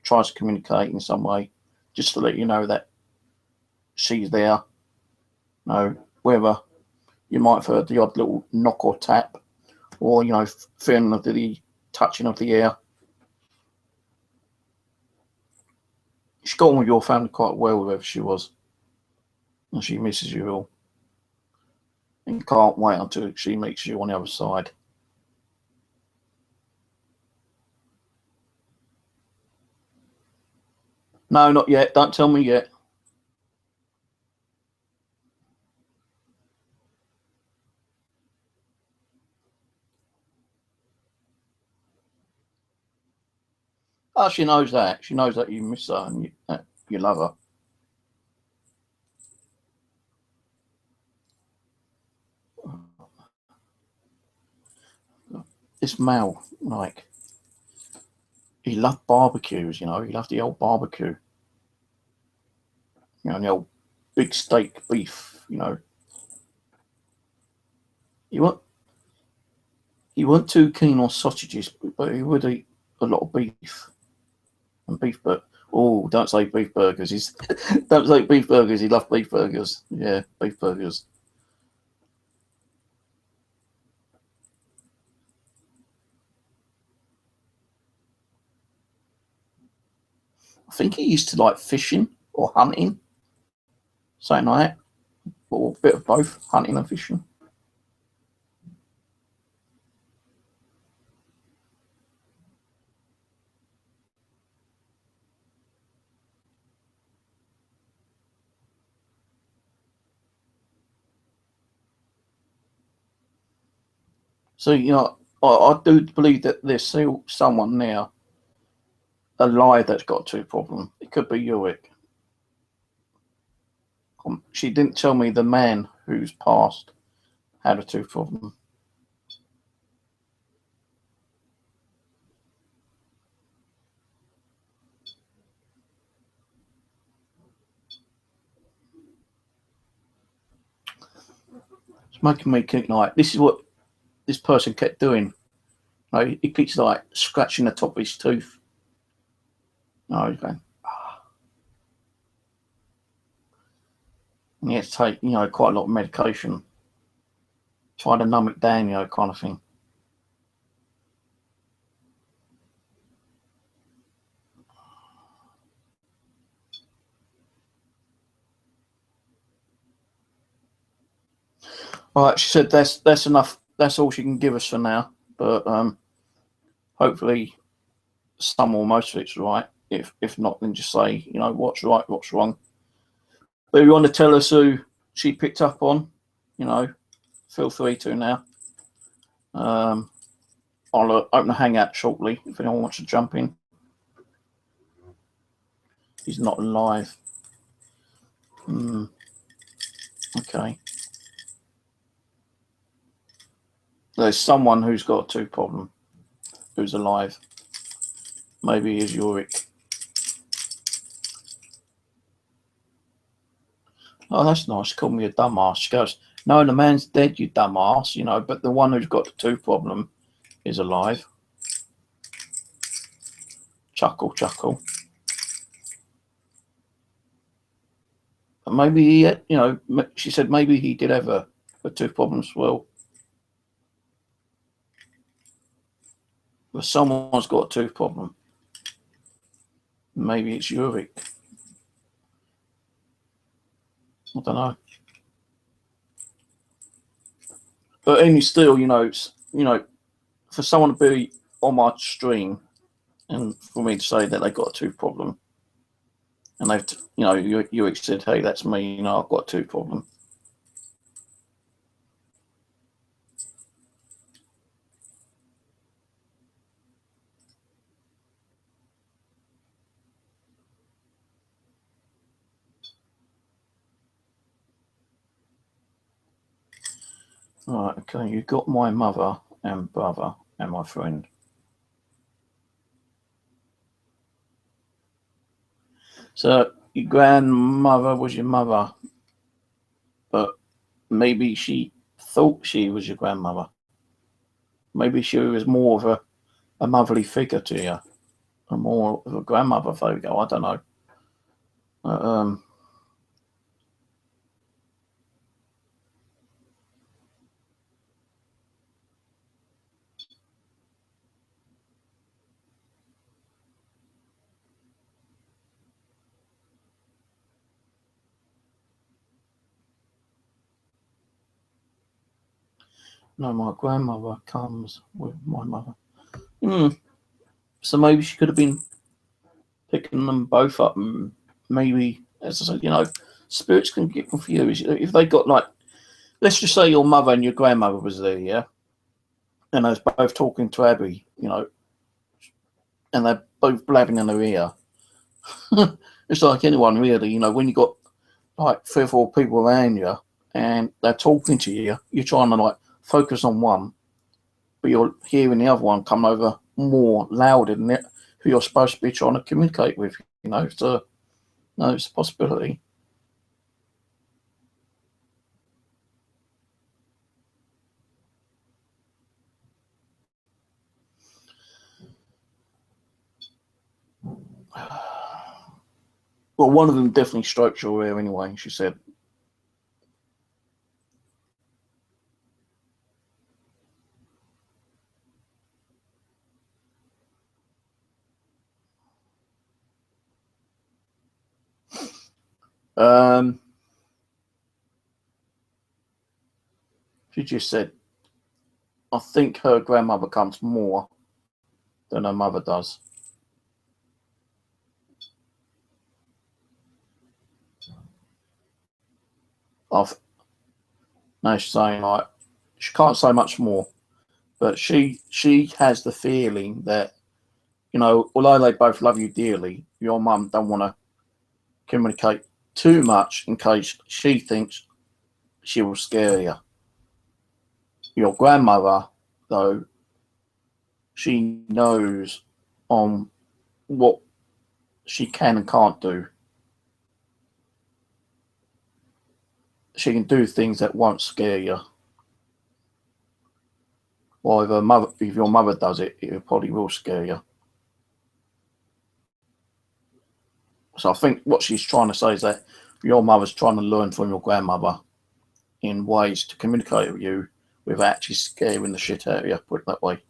tries to communicate in some way, just to let you know that she's there. You know, whether you might have heard the odd little knock or tap, or, you know, feeling of the touching of the air. She got on with your family quite well, whoever she was, and she misses you all. And can't wait until she meets you on the other side. No, not yet. Don't tell me yet. Oh, she knows that. She knows that you miss her and you love her. This male, like, he loved barbecues, you know. He loved the old barbecue. You know, the old big steak beef, you know. He wasn't too keen on sausages, but he would eat a lot of beef. And beef, but don't say beef burgers. Don't say beef burgers. He loved beef burgers. Yeah, beef burgers. I think he used to like fishing or hunting, something like that, or a bit of both, hunting and fishing. So, you know, I do believe that there's still someone there alive that's got a tooth problem. It could be Uric. She didn't tell me the man who's passed had a tooth problem. It's making me think like this is what this person kept doing. You know, he keeps like scratching the top of his tooth. No, he's going. And he has to take, you know, quite a lot of medication. Try to numb it down, you know, kind of thing. All right, she said that's enough. That's all she can give us for now. But hopefully, some or most of it's right. If not, then just say, you know, what's right, what's wrong. But if you want to tell us who she picked up on, you know, feel free to now. I'll open a hangout shortly if anyone wants to jump in. He's not alive. Okay. There's someone who's got a tooth problem who's alive. Maybe it's Uric. Oh, that's nice. She called me a dumbass. She goes, no, the man's dead, you dumbass, you know, but the one who's got the tooth problem is alive. Chuckle, chuckle. maybe he had, you know, she said maybe he did have a tooth problem as well. But someone's got a tooth problem. Maybe it's uric. I don't know. But any still, you know, for someone to be on my stream and for me to say that they got a tooth problem, and they've, you know, you said, hey, that's me, you know, I've got a tooth problem. Right, okay, you got my mother and brother and my friend. So your grandmother was your mother, but maybe she thought she was your grandmother. Maybe she was more of a motherly figure to you, or more of a grandmother figure. I don't know. No, my grandmother comes with my mother. So maybe she could have been picking them both up. And maybe, as I said, you know, spirits can get confused. If they got like, let's just say your mother and your grandmother was there, yeah? And they was both talking to Abby, you know, and they're both blabbing in her ear. It's like anyone really, you know, when you got like 3 or 4 people around you and they're talking to you, you're trying to like focus on one, but you're hearing the other one come over more louder than it, who you're supposed to be trying to communicate with, you know. So, no, it's a possibility. Well, one of them definitely strokes your ear anyway, she said. She just said, I think her grandmother comes more than her mother does. Now she's saying like she can't say much more, but she has the feeling that, you know, although they both love you dearly, your mum don't want to communicate too much in case she thinks she will scare you. Your grandmother, though, she knows on what she can and can't do. She can do things that won't scare you. Or if your mother does it, it probably will scare you. So I think what she's trying to say is that your mother's trying to learn from your grandmother in ways to communicate with you without actually scaring the shit out of you, put it that way.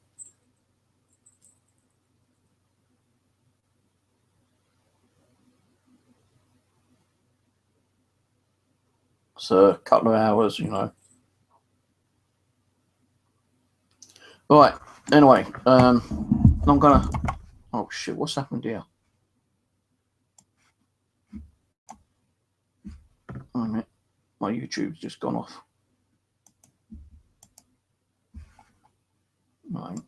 So a couple of hours, you know. Right, anyway, I'm gonna, oh shit, what's happened here? Oh, minute. My YouTube's just gone off. Right.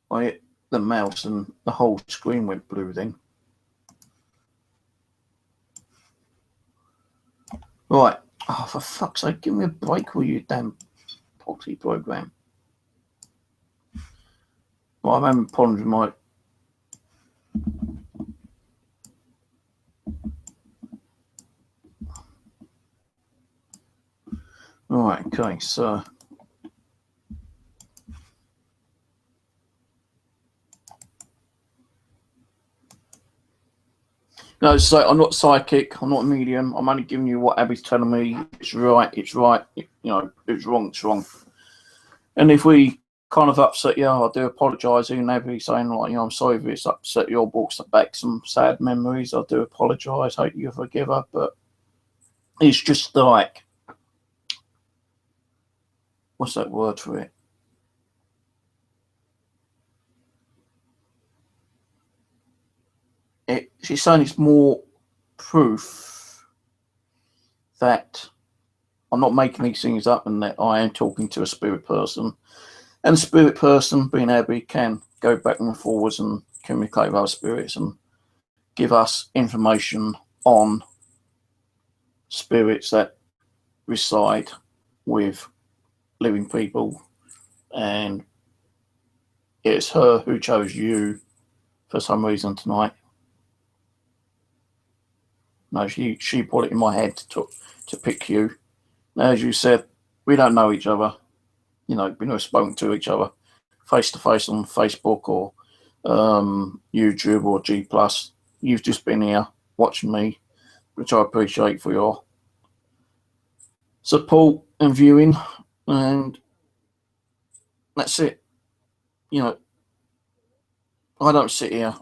I hit the mouse and the whole screen went blue then. Right. Oh, for fuck's sake, give me a break with you damn potty program. Well, I'm having problems with my... Right, okay, so... No, so I'm not psychic. I'm not a medium. I'm only giving you what Abby's telling me. It's right. It's right. You know, it's wrong. It's wrong. And if we kind of upset you, I do apologise. Even Abby saying like, you know, I'm sorry if it's upset your books back some sad memories. I do apologise. Hope you forgive her. But it's just like, what's that word for it? She's saying it's more proof that I'm not making these things up and that I am talking to a spirit person. And a spirit person, being Abby, can go back and forwards and communicate with other spirits and give us information on spirits that reside with living people. And it's her who chose you for some reason tonight. No, she put it in my head to pick you. As you said, we don't know each other. You know, we've never spoken to each other face to face on Facebook or YouTube or G+. You've just been here watching me, which I appreciate for your support and viewing, and that's it. You know, I don't sit here.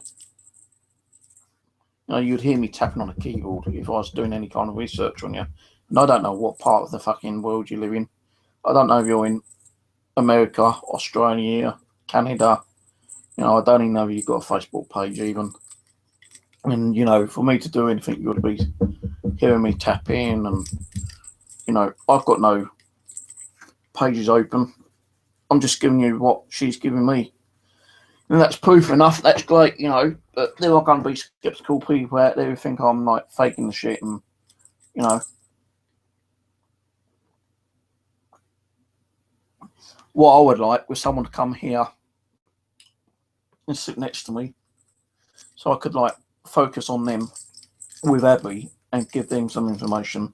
You know, you'd hear me tapping on a keyboard if I was doing any kind of research on you. And I don't know what part of the fucking world you live in. I don't know if you're in America, Australia, Canada. You know, I don't even know if you've got a Facebook page even. And, you know, for me to do anything, you would be hearing me tap in. And, you know, I've got no pages open. I'm just giving you what she's giving me. And that's proof enough. That's great, you know. But there are going to be skeptical people out there who think I'm, like, faking the shit. And, you know, what I would like was someone to come here and sit next to me so I could, like, focus on them with Abby and give them some information.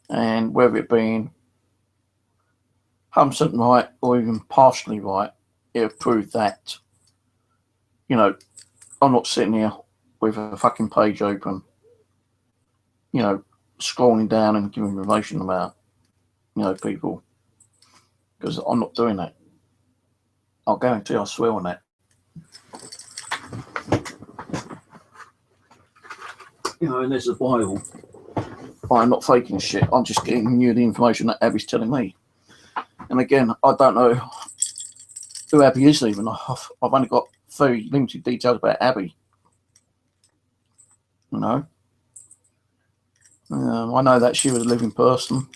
And whether it being 100% right or even partially right, it would prove that, you know, I'm not sitting here with a fucking page open, you know, scrolling down and giving information about, you know, people. Because I'm not doing that. I'll guarantee I swear on that. You know, and there's the Bible. I'm not faking shit. I'm just giving you the information that Abby's telling me. And again, I don't know who Abby is even. I've only got very limited details about Abby. You know, I know that she was a living person,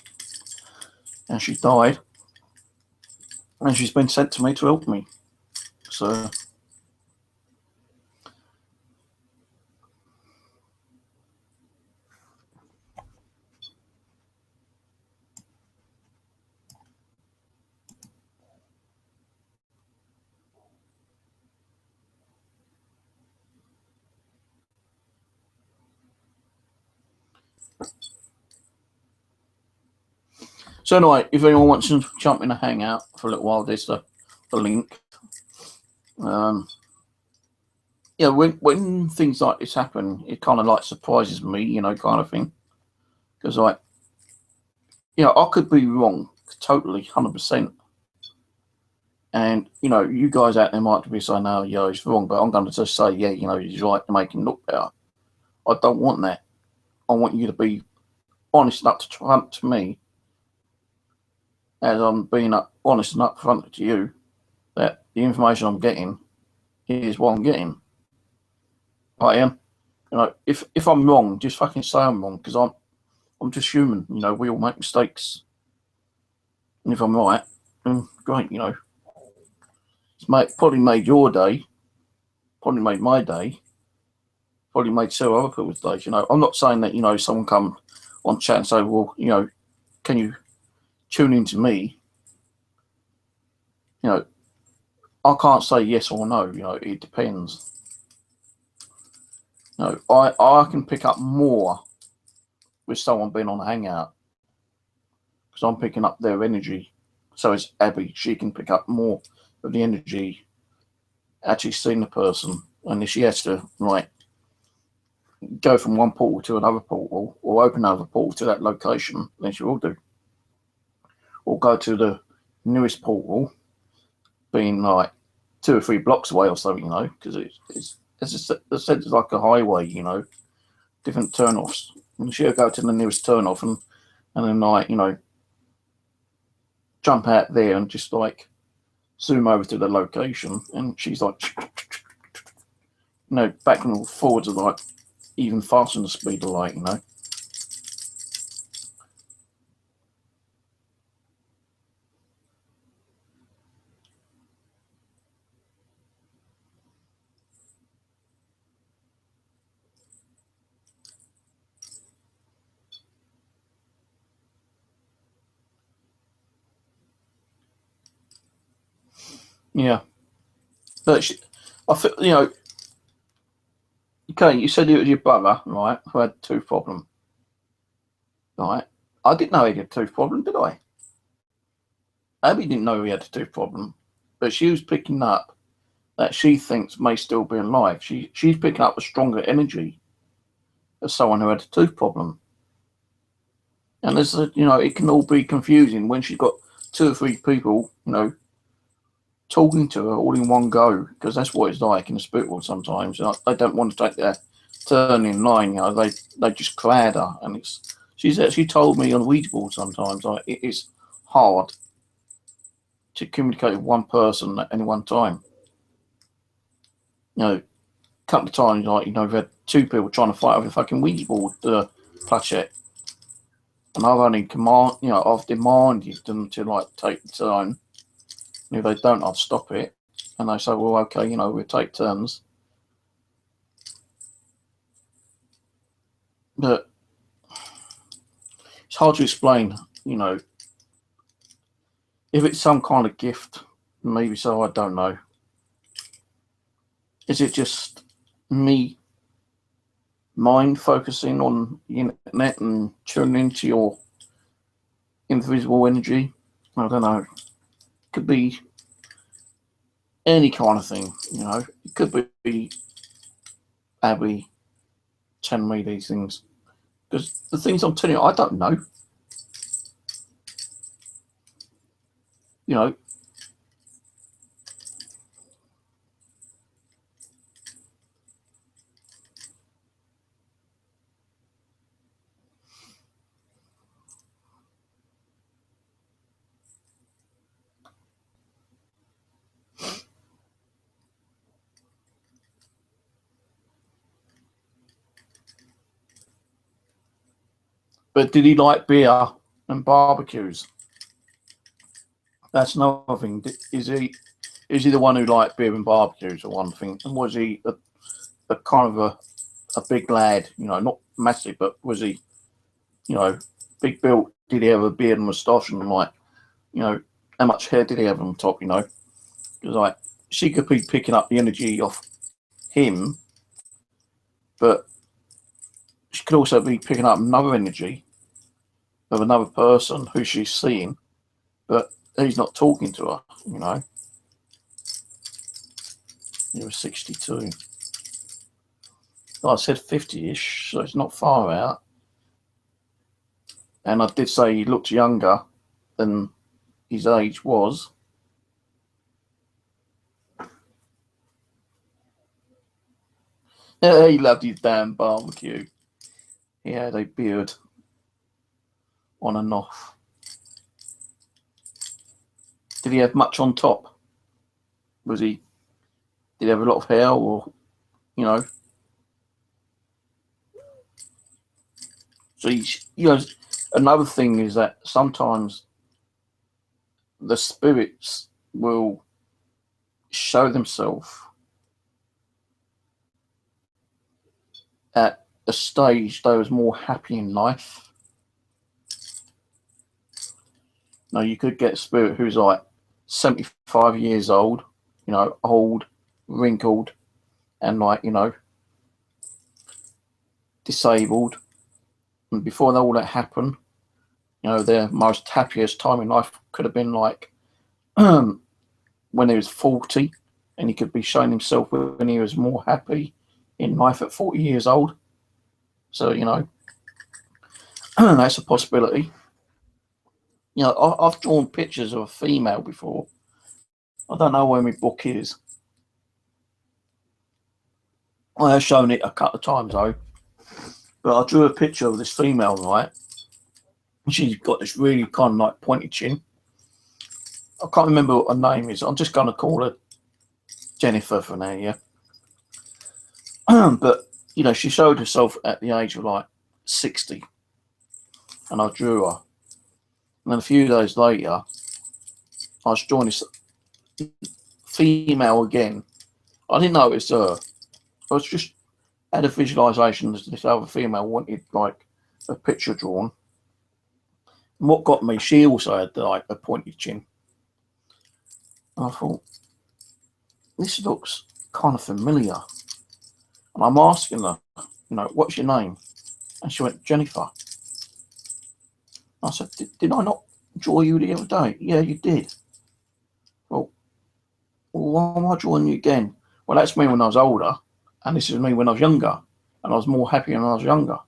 and she died, and she's been sent to me to help me. So, anyway, if anyone wants to jump in a hangout for a little while, there's the link. Yeah, when things like this happen, it kind of like surprises me, you know, kind of thing. Because, like, you know, I could be wrong totally, 100%. And, you know, you guys out there might be saying, no, yeah, he's wrong. But I'm going to just say, yeah, you know, he's right to make him look better. I don't want that. I want you to be honest enough to front to me, as I'm being honest and upfront to you, that the information I'm getting is what I'm getting. I am. You know, if I'm wrong, just fucking say I'm wrong, because I'm just human. You know, we all make mistakes. And if I'm right, then great, you know. It's probably made your day, probably made my day, probably made several other people's days. You know, I'm not saying that, you know, someone come on chat and say, well, you know, can you tune into me? You know, I can't say yes or no. You know, it depends. You know, I can pick up more with someone being on a hangout because I'm picking up their energy. So is Abby. She can pick up more of the energy actually seeing the person, and if she has to, like, go from one portal to another portal, or open another portal to that location, then she will do. Or go to the nearest portal, being like 2 or 3 blocks away or something, you know, because it's as I said, it's like a highway, you know, different turnoffs. And she'll go to the nearest turnoff and then like, you know, jump out there and just like zoom over to the location, and she's like, you know, back and forwards are like even faster than the speed of light, you know. Yeah, but I feel, you know, okay, you said it was your brother, right, who had a tooth problem, right? I didn't know he had a tooth problem, did I? Abby didn't know he had a tooth problem, but she was picking up that she thinks may still be alive. She's picking up a stronger energy as someone who had a tooth problem. And there's you know, it can all be confusing when she's got 2 or 3 people, you know, talking to her all in one go, because that's what it's like in the spirit world sometimes. You know, they don't want to take their turn in line, you know, they just crowd her. And she's actually told me on the Ouija board sometimes, like, it's hard to communicate with one person at any one time. You know, a couple of times, like, you know, we've had 2 people trying to fight over the fucking Ouija board planchette. And I've only I've demanded them to like take the turn. And if they don't, I'll stop it. And they say, well, okay, you know, we'll take turns. But it's hard to explain, you know. If it's some kind of gift, maybe so, I don't know. Is it just me mind focusing on the internet and tuning into your invisible energy? I don't know. It could be any kind of thing, you know. It could be Abby telling me these things. Because the things I'm telling you, I don't know. You know. But did he like beer and barbecues? That's another thing. Is he the one who liked beer and barbecues, or one thing? And was he a kind of a big lad? You know, not massive, but was he, you know, big built? Did he have a beard and moustache, and like, you know, how much hair did he have on top? You know, because like she could be picking up the energy off him, but she could also be picking up another energy of another person who she's seeing, but he's not talking to her, you know. He was 62. I said 50-ish, so it's not far out. And I did say he looked younger than his age was. Yeah, he loved his damn barbecue. He had a beard on and off. Did he have much on top? Did he have a lot of hair, or, you know? So, you know, another thing is that sometimes the spirits will show themselves at a stage they was more happy in life. Now, you could get a spirit who's like 75 years old, you know, old, wrinkled, and like, you know, disabled. And before all that happened, you know, their most happiest time in life could have been like when he was 40, and he could be showing himself when he was more happy in life at 40 years old. So, you know, that's a possibility. You know, I've drawn pictures of a female before. I don't know where my book is. I have shown it a couple of times though. But I drew a picture of this female, right? She's got this really kind of like pointy chin. I can't remember what her name is. I'm just going to call her Jennifer for now, yeah. But, you know, she showed herself at the age of like 60. And I drew her. And then a few days later, I was drawing this female again. I didn't know it was her. I was just had a visualization that this other female wanted like a picture drawn. And what got me, she also had like a pointed chin. And I thought, this looks kind of familiar. And I'm asking her, you know, what's your name? And she went, Jennifer. I said, did I not draw you the other day? Yeah, you did. Well, why am I drawing you again? Well, that's me when I was older. And this is me when I was younger. And I was more happy when I was younger.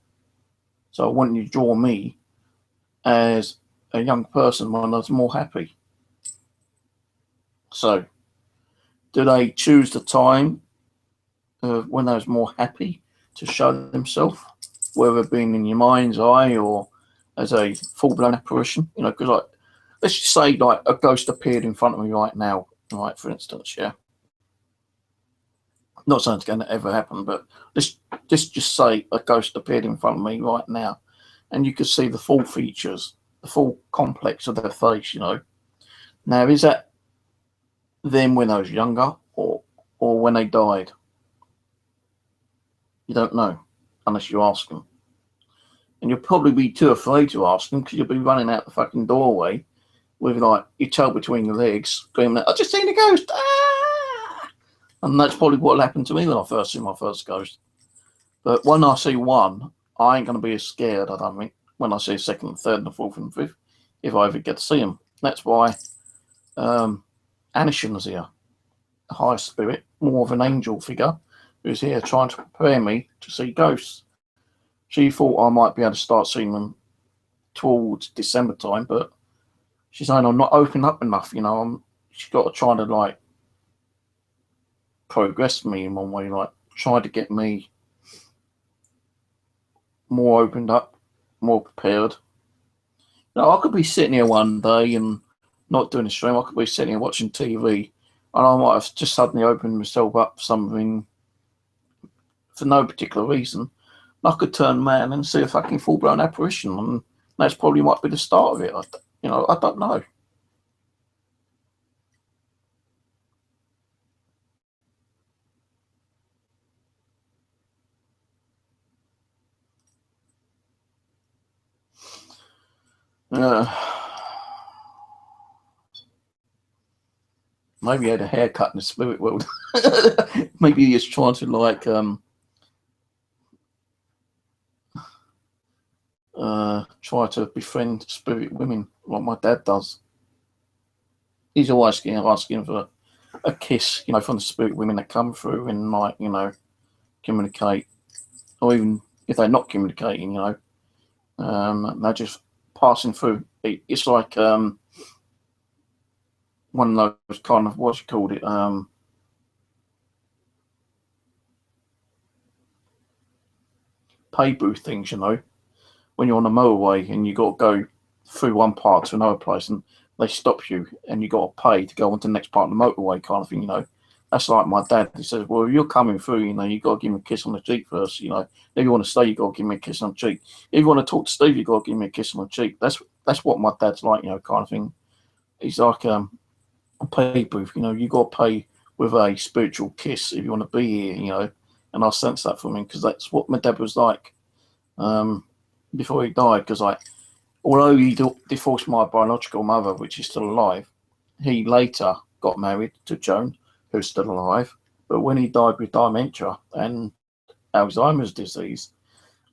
So I wanted you to draw me as a young person when I was more happy. So, do they choose the time when they was more happy to show themselves, whether it being in your mind's eye or as a full-blown apparition? You know, because like, let's just say like a ghost appeared in front of me right now, right? For instance, yeah. Not saying it's going to ever happen, but let's just say a ghost appeared in front of me right now, and you could see the full features, the full complex of their face. You know, now is that them when I was younger or when they died? You don't know unless you ask them. And you'll probably be too afraid to ask them because you'll be running out the fucking doorway with like your tail between your legs, screaming, I just seen a ghost! Ah! And that's probably what happened to me when I first seen my first ghost. But when I see one, I ain't going to be as scared, I don't think, when I see a second, and third, and the fourth, and fifth, if I ever get to see them. That's why Anishin's here, a higher spirit, more of an angel figure, who's here trying to prepare me to see ghosts. She thought I might be able to start seeing them towards December time, but she's saying I'm not open up enough, you know. She's got to try to like progress me in one way, like try to get me more opened up, more prepared. Now, I could be sitting here one day and not doing a stream. I could be sitting here watching TV, and I might have just suddenly opened myself up for something for no particular reason. I could turn man and see a fucking full-blown apparition, and that's probably might be the start of it. I don't know. Maybe he had a haircut in the spirit world. Maybe he is trying to like try to befriend spirit women like my dad does. He's always asking for a kiss, you know, from the spirit women that come through and like, you know, communicate, or even if they're not communicating, you know, they're just passing through. It's like one of those kind of, what's it called it, pay booth things, you know, when you're on a motorway and you got to go through one part to another place and they stop you and you got to pay to go on to the next part of the motorway kind of thing, you know. That's like my dad. He says, well, if you're coming through, you know, you got to give me a kiss on the cheek first, you know. If you want to stay, you got to give me a kiss on the cheek. If you want to talk to Steve, you got to give me a kiss on the cheek. That's what my dad's like, you know, kind of thing. He's like a pay booth, you know. You got to pay with a spiritual kiss if you want to be here, you know. And I sense that from him because that's what my dad was like before he died. Because although he divorced my biological mother, which is still alive, he later got married to Joan, who's still alive. But when he died with dementia and Alzheimer's disease,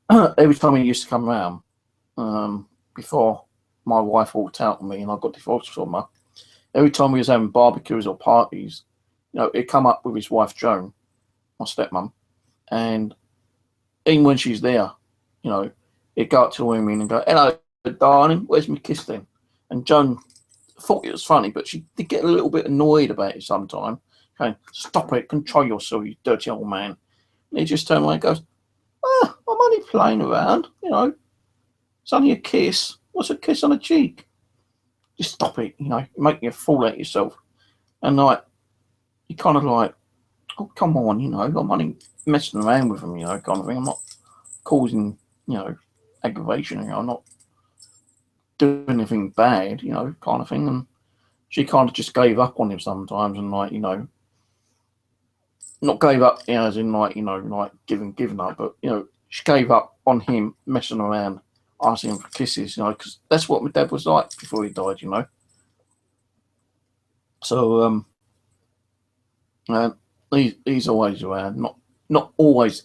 every time he used to come around, before my wife walked out on me and I got divorced from her, every time we was having barbecues or parties, you know, he'd come up with his wife Joan, my stepmom, and even when she's there, you know, he'd go up to the women and go, "Hello, darling, where's my kiss then?" And Joan thought it was funny, but she did get a little bit annoyed about it sometimes. Going, "Stop it, control yourself, you dirty old man." And he just turned around and goes, "Ah, I'm only playing around, you know. It's only a kiss. What's a kiss on a cheek? Just stop it, you know, make you a fool out of yourself." And like, you kind of like, "Oh, come on, you know, I'm only messing around with him, you know, kind of thing. I'm not causing, you know, aggravation, you know, I'm not doing anything bad, you know, kind of thing." And she kind of just gave up on him sometimes, and like, you know, not gave up, you know, as in like, you know, like giving up, but you know, she gave up on him messing around, asking him for kisses, you know, because that's what my dad was like before he died, you know. So he's always around, not always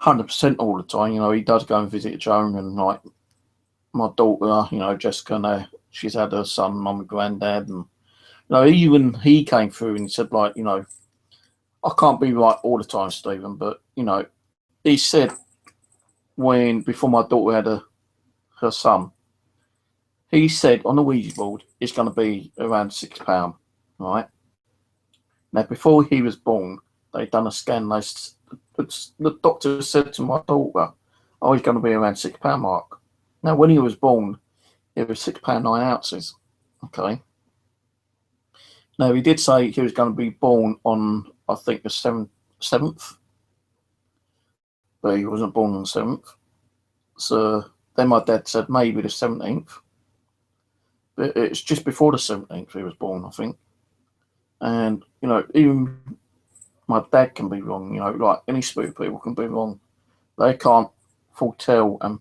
100% all the time, you know. He does go and visit Joan, and like my daughter, you know, Jessica, now she's had her son, mum and granddad, and you know, even he came through and he said, like, you know, "I can't be right all the time, Stephen," but you know, he said when before my daughter had her son, he said on the Ouija board it's going to be around £6, right? Now, before he was born, they'd done a scan. The doctor said to my daughter, "Oh, he's going to be around £6 mark." Now, when he was born, it was £6 9 ounces. Okay. Now, he did say he was going to be born on, I think, the 7th, but he wasn't born on the 7th. So then my dad said maybe the 17th. But it's just before the 17th he was born, I think. And, you know, even my dad can be wrong, you know, like any spirit people can be wrong. They can't foretell and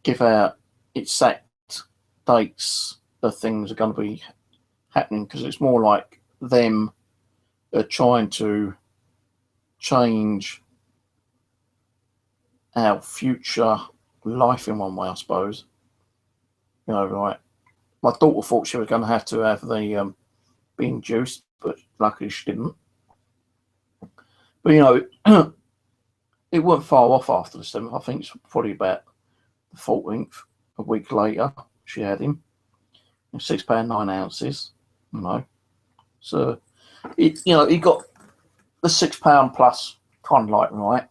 give out exact dates that things are going to be happening, because it's more like them trying to change our future life in one way, I suppose. You know, right? My daughter thought she was going to have the be induced, but luckily she didn't. But you know, it wasn't far off after the 7th. I think it's probably about the 14th. A week later, she had him. £6 9 ounces. You know, so it, you know, he got the £6 plus kind of like right.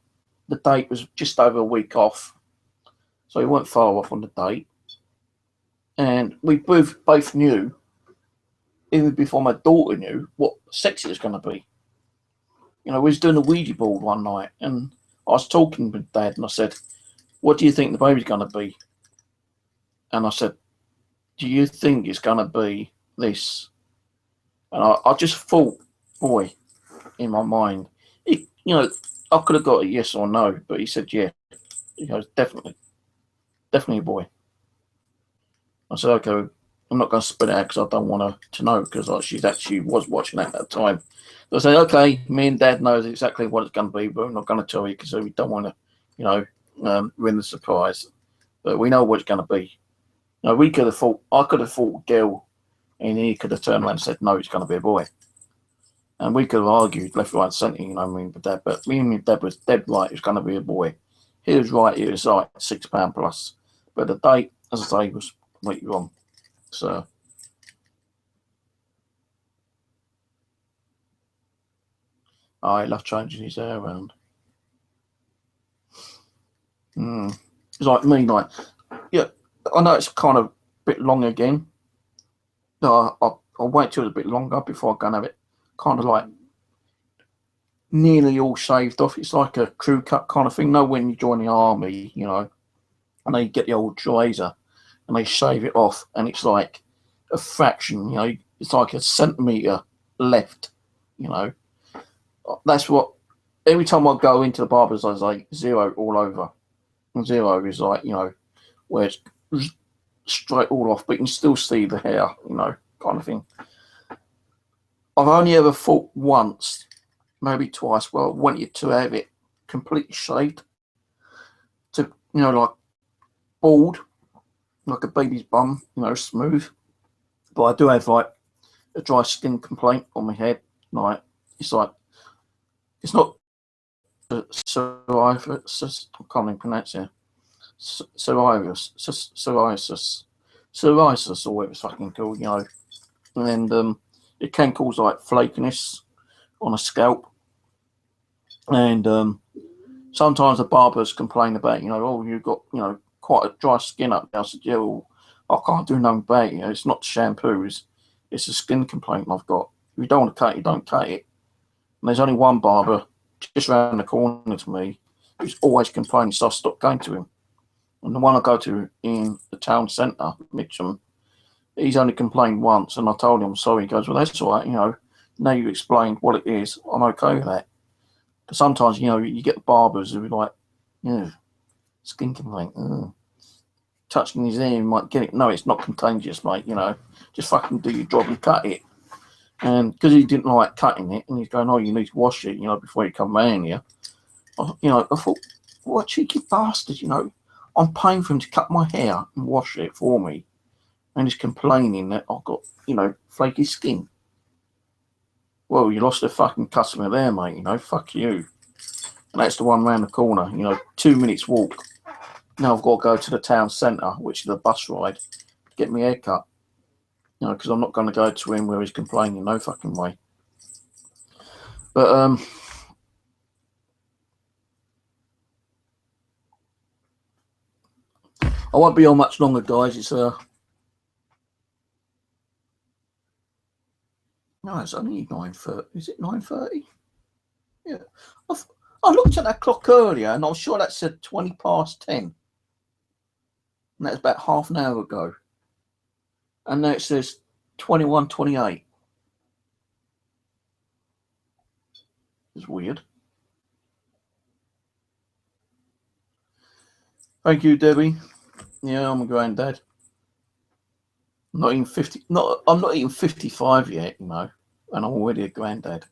The date was just over a week off, so he weren't far off on the date. And we both knew, even before my daughter knew, what sex it was going to be. You know, we was doing a Ouija board one night, and I was talking with Dad, and I said, "What do you think the baby's going to be?" And I said, "Do you think it's going to be this?" And I just thought, boy, in my mind, you know, I could have got a yes or no, but he said, "Yeah." He goes, definitely a boy. I said, "Okay, I'm not going to spit it out because I don't want her to know, because like, she actually was watching at that time." So I said, "Okay, me and Dad knows exactly what it's going to be, but I'm not going to tell you because we don't want to, you know, ruin the surprise. But we know what it's going to be." You know, I could have thought girl, and he could have turned around and said, "No, it's going to be a boy." And we could have argued left, right, centre, you know, I mean, with Dad. But me and Dad was dead right, it's going to be a boy. He was right, it was like £6 plus. But the date, as I say, was completely wrong. So, I love changing his hair around. It's like me, like, yeah, I know it's kind of a bit long again. I'll wait till it's a bit longer before I go and have it kind of like nearly all shaved off. It's like a crew cut kind of thing. No, when you join the army, you know, and they get the old razor and they shave it off, and it's like a fraction, you know, it's like a centimetre left, you know. That's what, every time I go into the barber's, I say 0 all over. And 0 is like, you know, where it's straight all off, but you can still see the hair, you know, kind of thing. I've only ever thought once, maybe twice, well, I wanted to have it completely shaved, to, you know, like bald, like a baby's bum, you know, smooth. But I do have like a dry skin complaint on my head. Like, it's not psoriasis, I can't even pronounce it. Psoriasis, or whatever it's fucking called, you know. And it can cause like flakiness on a scalp. And sometimes the barbers complain about, you know, oh, you've got, you know, quite a dry skin up there. I said, yeah, well, I can't do nothing about it. You know, it's not the shampoo, it's a skin complaint I've got. If you don't want to cut it, don't cut it. And there's only one barber just around the corner to me who's always complaining, so I stopped going to him. And the one I go to in the town centre, Mitcham, he's only complained once, and I told him, sorry. He goes, well, that's all right, you know, now you explained what it is, I'm okay with that. But sometimes, you know, you get the barbers who are like, yeah, skin complaint, touching his ear, you might get it. No, it's not contagious, mate, you know, just fucking do your job and cut it. And because he didn't like cutting it, and he's going, oh, you need to wash it, you know, before you come round here. You know, I thought, what a cheeky bastard, you know. I'm paying for him to cut my hair and wash it for me. And he's complaining that I've got, you know, flaky skin. Well, you lost a fucking customer there, mate, you know, fuck you. And that's the one round the corner, you know, 2 minutes walk. Now I've got to go to the town centre, which is a bus ride, to get my hair cut. You know, because I'm not going to go to him where he's complaining, no fucking way. But, I won't be on much longer, guys. It's no, it's only 9:30. Is it 9:30? Yeah. I looked at that clock earlier, and I'm sure that said 10:20. And that's about half an hour ago. And now it says 21:28. It's weird. Thank you, Debbie. Yeah, I'm a granddad. I'm not even 50. I'm not even 55 yet, you know, and I'm already a granddad.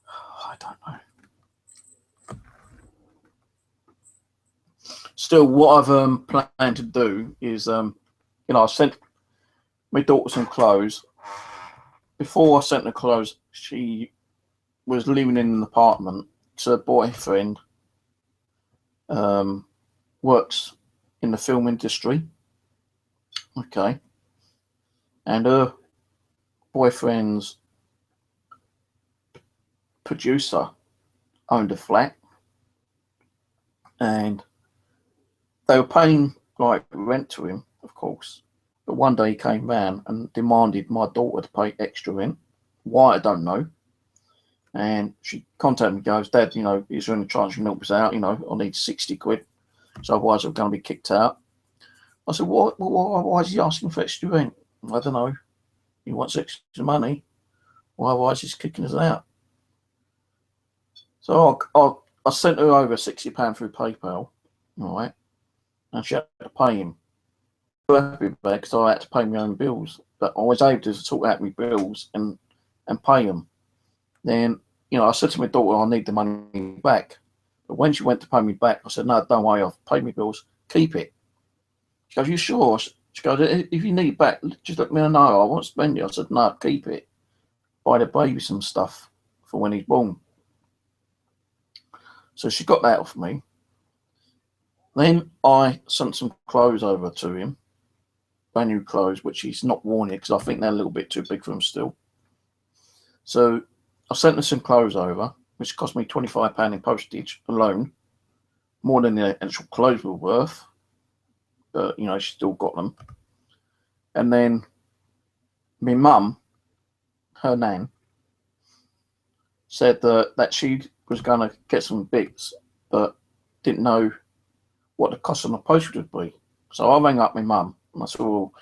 I don't know. Still, what I've planned to do is, you know, I sent my daughter some clothes. Before I sent her clothes, she was living in an apartment. So her boyfriend works in the film industry. Okay. And her boyfriend's producer owned a flat. And they were paying like rent to him, of course. But one day he came round and demanded my daughter to pay extra rent. Why, I don't know. And she contacted me and goes, Dad, you know, is there any chance you can help us out? You know, I need 60 quid. So otherwise I'm going to be kicked out. I said, why is he asking for extra rent? I don't know. He wants extra money. Why is he kicking us out? So I sent her over £60 through PayPal, all right? And she had to pay him. Because I had to pay my own bills. But I was able to sort out my bills and pay them. Then, you know, I said to my daughter, I need the money back. But when she went to pay me back, I said, no, don't worry, I've paid my bills, keep it. She goes, you sure? She goes, if you need it back, just let me know, I won't spend it. I said, no, keep it. Buy the baby some stuff for when he's born. So she got that off me. Then I sent some clothes over to him, brand new clothes, which he's not worn yet because I think they're a little bit too big for him still. So I sent him some clothes over, which cost me £25 in postage alone, more than the actual clothes were worth. But, you know, she still got them. And then my mum, her nan, said that she was going to get some bits, but didn't know what the cost of my postage would be. So I rang up my mum and I said, well,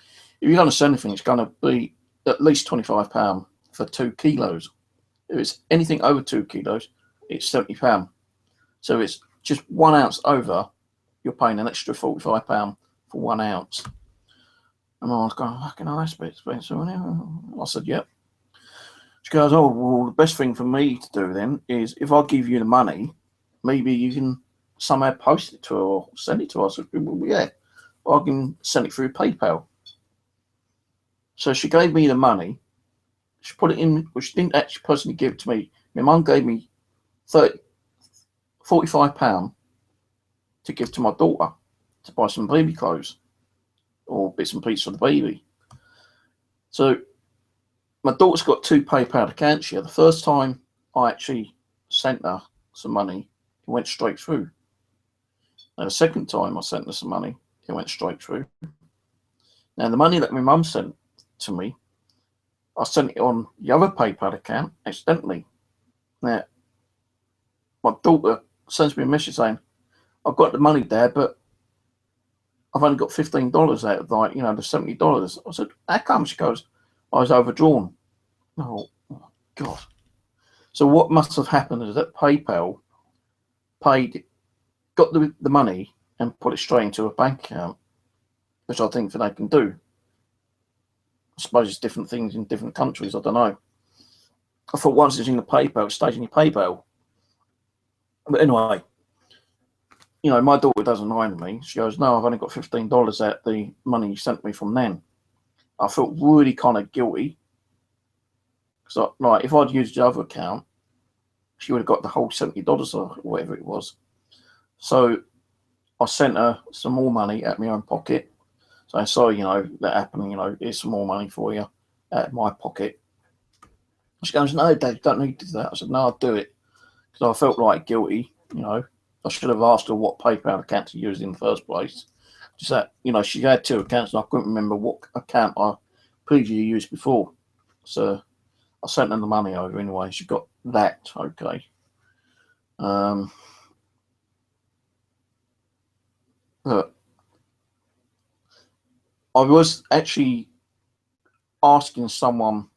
if you're going to send anything, it's going to be at least £25 for 2 kilos. If it's anything over 2 kilos, it's £70. So it's just 1 ounce over, you're paying an extra £45 for 1 ounce. And I was going, fucking hell, that's a bit expensive. I said, yep. She goes, oh, well, the best thing for me to do then is if I give you the money, maybe you can somehow post it to her or send it to her. I said, well, yeah, I can send it through PayPal. So she gave me the money. She put it in, well, she didn't actually personally give it to me. My mum gave me £45 to give to my daughter to buy some baby clothes or bits and pieces for the baby. So my daughter's got 2 PayPal accounts here. The first time I actually sent her some money, it went straight through. And the second time I sent her some money, it went straight through. Now, the money that my mum sent to me, I sent it on the other PayPal account accidentally. Now, my daughter sends me a message saying, I've got the money, Dad, but I've only got $15 out of, like, you know, the $70. I said, how come? She goes, I was overdrawn. Oh, God. So what must have happened is that PayPal got the money and put it straight into a bank account, which I think that they can do. I suppose it's different things in different countries. I don't know. I thought once it's in the PayPal, it stays in your PayPal. But anyway, you know, my daughter doesn't mind me. She goes, no, I've only got $15 out the money you sent me from then. I felt really kind of guilty. So, like, if I'd used the other account, she would have got the whole $70 or whatever it was. So I sent her some more money out of my own pocket. So I saw, you know, that happening, you know, here's some more money for you out of my pocket. She goes, no, Dad, you don't need to do that. I said, no, I'll do it. Because I felt like guilty, you know. I should have asked her what PayPal account to use in the first place. Just that, you know, she had 2 accounts and I couldn't remember what account I previously used before. So I sent her the money over anyway. She got that okay. But I was actually asking someone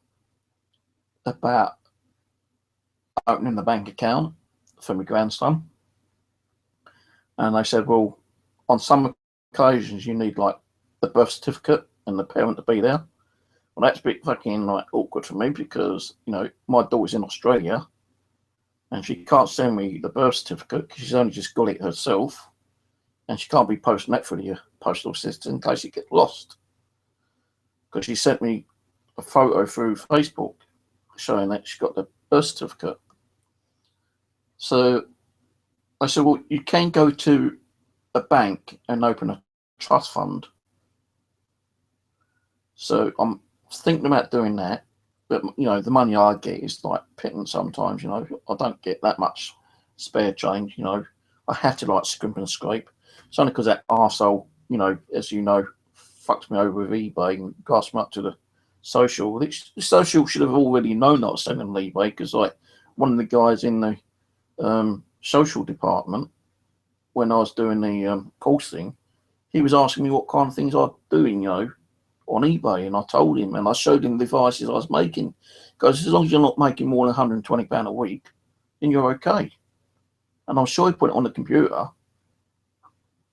about opening the bank account for my grandson. And they said, well, on some occasions you need like the birth certificate and the parent to be there. Well, that's a bit fucking like awkward for me because, you know, my daughter's in Australia and she can't send me the birth certificate because she's only just got it herself. And she can't be posting that for the postal system in case it gets lost. Because she sent me a photo through Facebook showing that she got the birth certificate. So I said, well, you can go to a bank and open a trust fund. So I'm thinking about doing that. But, you know, the money I get is like pittance sometimes, you know. I don't get that much spare change, you know. I have to like scrimp and scrape. It's only because that arsehole, you know, as you know, fucks me over with eBay and gas me up to the social. The social should have already known I was selling on eBay because, like, one of the guys in the social department, when I was doing the course thing, he was asking me what kind of things I'd doing, you know, on eBay, and I told him, and I showed him the devices I was making. Because as long as you're not making more than £120 a week, then you're okay. And I'm sure he put it on the computer.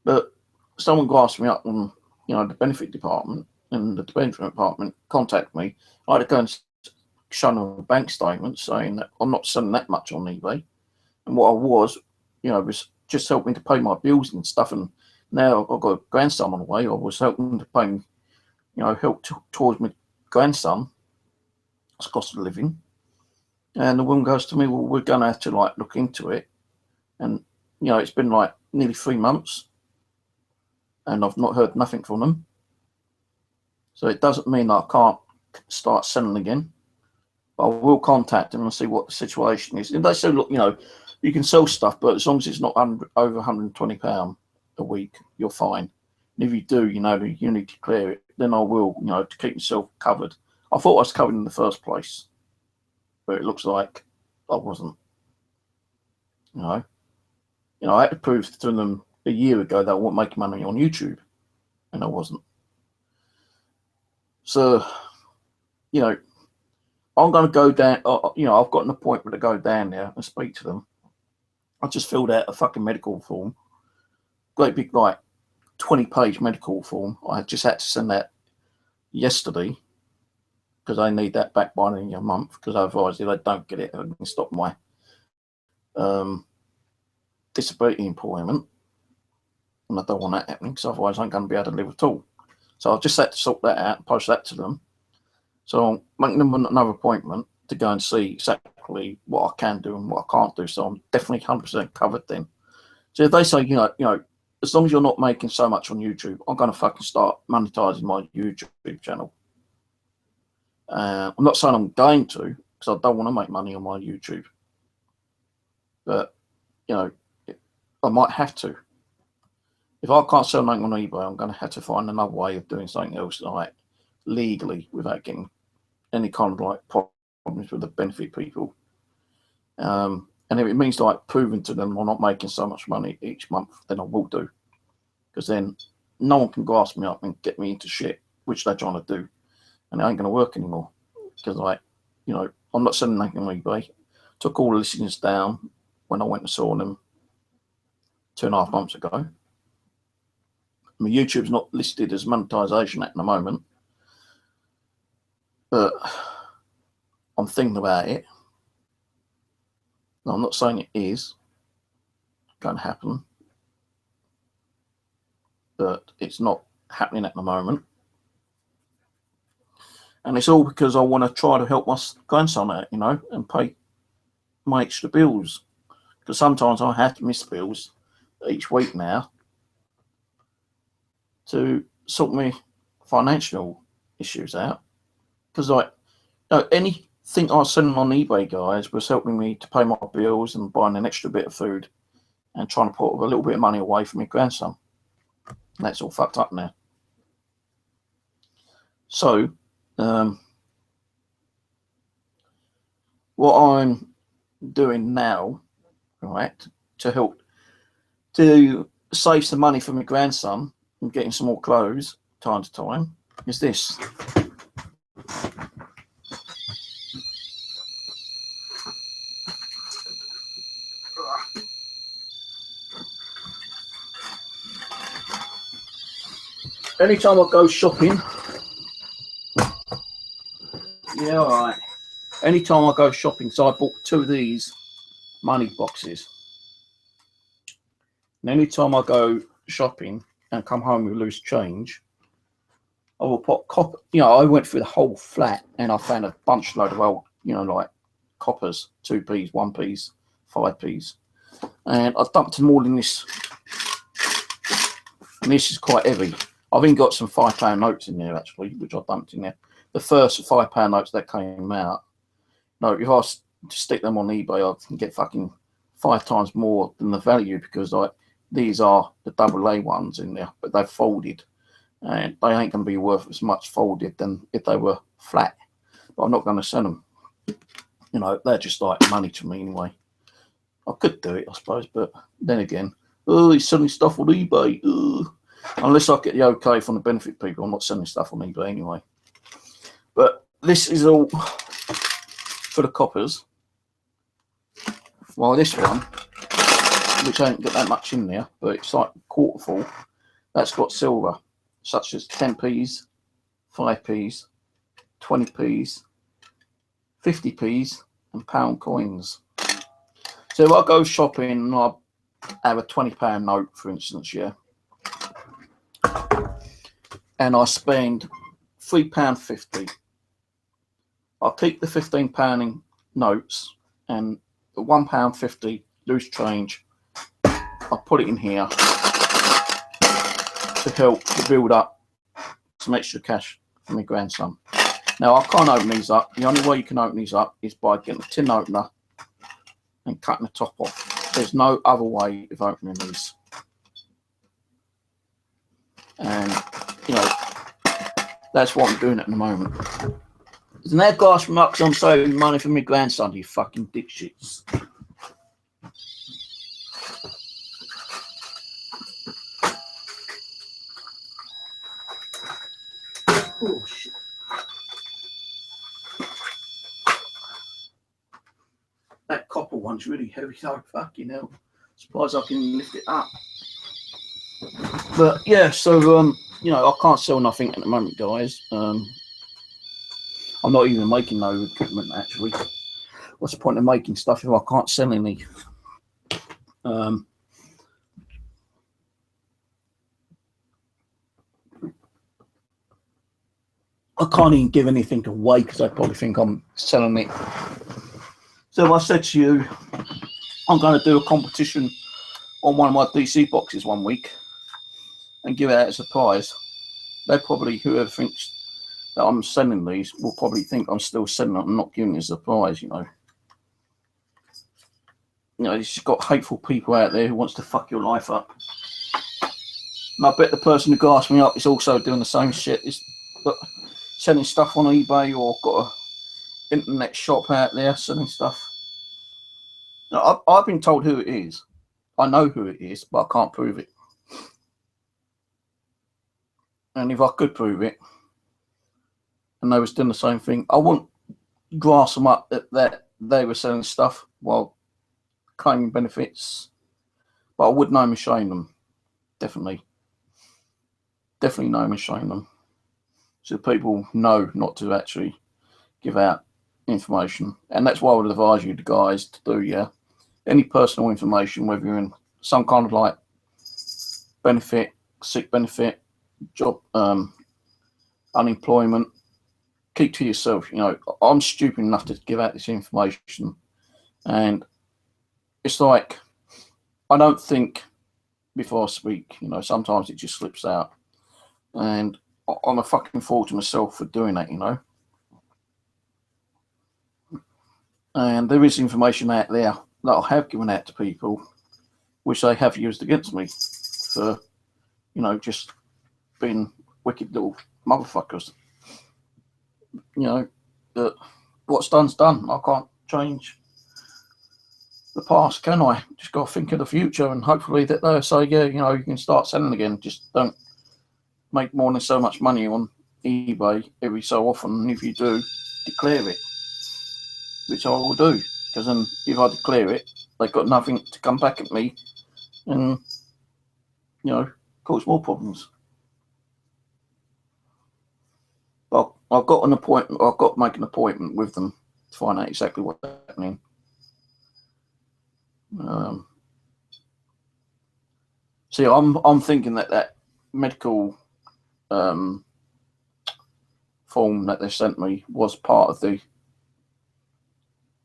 But someone grasped me up on, you know, the benefit department, and the benefit department contacted me. I had to go and show them a bank statement saying that I'm not selling that much on eBay. And what I was, you know, was just helping to pay my bills and stuff. And now I've got a grandson on the way. I was helping to pay, you know, help towards my grandson. It's cost of living. And the woman goes to me, well, we're going to have to, like, look into it. And, you know, it's been like nearly 3 months. And I've not heard nothing from them. So it doesn't mean that I can't start selling again. But I will contact them and see what the situation is. And they say, look, you know, you can sell stuff, but as long as it's not over £120 a week, you're fine. And if you do, you know, you need to clear it. Then I will, you know, to keep myself covered. I thought I was covered in the first place, but it looks like I wasn't. You know, I had to prove to them a year ago that I won't make money on YouTube, and I wasn't. So, you know, I'm going to go down, you know, I've got an appointment to go down there and speak to them. I just filled out a fucking medical form. Great big, like, 20-page medical form. I just had to send that yesterday because I need that back by the end of the month, because otherwise if they don't get it, I can stop my disability employment. And I don't want that happening because otherwise I'm going to be able to live at all. So I just had to sort that out and post that to them. So I'm making them another appointment to go and see exactly what I can do and what I can't do. So I'm definitely 100% covered then. So if they say, you know, as long as you're not making so much on YouTube, I'm going to fucking start monetizing my YouTube channel. I'm not saying I'm going to, because I don't want to make money on my YouTube. But, you know, I might have to. If I can't sell nothing on eBay, I'm going to have to find another way of doing something else, like legally, without getting any kind of like problems with the benefit people. And if it means like proving to them I'm not making so much money each month, then I will do. Because then no one can grasp me up and get me into shit, which they're trying to do. And it ain't going to work anymore. Because, like, you know, I'm not selling anything on eBay. Took all the listings down when I went and saw them 2.5 months ago. I mean, YouTube's not listed as monetization at the moment. But I'm thinking about it. I'm not saying it is going to happen, but it's not happening at the moment. And it's all because I want to try to help my grandson out, you know, and pay my extra bills. Because sometimes I have to miss bills each week now to sort my financial issues out. Because, like, you know, anything I was selling on eBay, guys, was helping me to pay my bills and buying an extra bit of food and trying to put a little bit of money away for my grandson. And that's all fucked up now. So, what I'm doing now, right, to help to save some money for my grandson and getting some more clothes time to time, is this. Anytime I go shopping, yeah, all right. Anytime I go shopping, so I bought 2 of these money boxes. And anytime I go shopping and come home with loose change, I will put copper. You know, I went through the whole flat and I found a bunch load of old, you know, like coppers, 2p's, 1p's, 5p's, and I dumped them all in this. And this is quite heavy. I've even got some £5 notes in there actually, which I dumped in there. The first £5 notes that came out. No, if I was to stick them on eBay, I can get fucking 5 times more than the value, because like these are the AA ones in there, but they've folded, and they ain't going to be worth as much folded than if they were flat. But I'm not going to sell them. You know, they're just like money to me anyway. I could do it, I suppose, but then again, oh, he's selling stuff on eBay. Unless I get the okay from the benefit people, I'm not selling stuff on eBay anyway. But this is all for the coppers. Well, this one, which ain't got that much in there, but it's like quarter full, that's got silver, such as 10p's, 5p's, 20p's, 50p's, and pound coins. So if I go shopping and I have a £20 note, for instance, yeah, and I spend £3.50, I'll keep the £15 in notes and the £1.50 loose change. I'll put it in here to help to build up some extra cash for my grandson. Now, I can't open these up. The only way you can open these up is by getting a tin opener and cutting the top off. There's no other way of opening these. And, you know, that's what I'm doing at the moment. Isn't that glass from because I'm saving money for my grandson, you fucking dipshits? Oh, shit. That copper one's really heavy, so fucking hell. Surprised I can lift it up. But yeah, so you know, I can't sell nothing at the moment, guys. I'm not even making no equipment actually. What's the point of making stuff if I can't sell any? I can't even give anything away because they probably think I'm selling it. So I said to you, I'm going to do a competition on one of my DC boxes one week and give it out as a prize. They probably, whoever thinks that I'm selling these, will probably think I'm still selling them and not giving it as a prize, you know. You know, you've got hateful people out there who wants to fuck your life up. And I bet the person who gassed me up is also doing the same shit. Is selling stuff on eBay or got an internet shop out there selling stuff. Now, I've been told who it is. I know who it is, but I can't prove it. And if I could prove it, and they was doing the same thing, I wouldn't grass them up that they were selling stuff while claiming benefits. But I would name and shame them. Definitely name and shame them. So people know not to actually give out information. And that's what I would advise you, the guys, to do, yeah. Any personal information, whether you're in some kind of like benefit, sick benefit, job, unemployment, keep to yourself. You know, I'm stupid enough to give out this information, and it's like I don't think before I speak. You know, sometimes it just slips out, and I'm a fucking fool to myself for doing that. You know, and there is information out there that I have given out to people, which they have used against me for, you know, just being wicked little motherfuckers. You know, what's done's done. I can't change the past, can I? Just got to think of the future, and hopefully that they'll say, yeah, you know, you can start selling again. Just don't make more than so much money on eBay every so often. And if you do, declare it, which I will do. Because then if I declare it, they've got nothing to come back at me and, you know, cause more problems. But I've got an appointment. I've got to make an appointment with them to find out exactly what's happening. See, I'm thinking that medical form that they sent me was part of the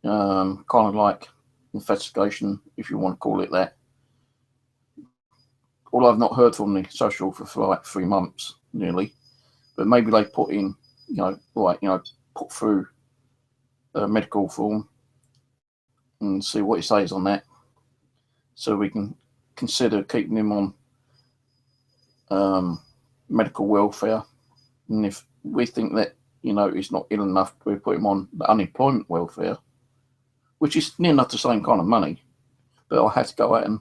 kind of like investigation, if you want to call it that. Although I've not heard from the social for like 3 months nearly, but maybe they put in, you know, like, you know, put through a medical form and see what it says on that, so we can consider keeping him on medical welfare. And if we think that, you know, he's not ill enough, we put him on the unemployment welfare, which is near enough the same kind of money, but I had to go out and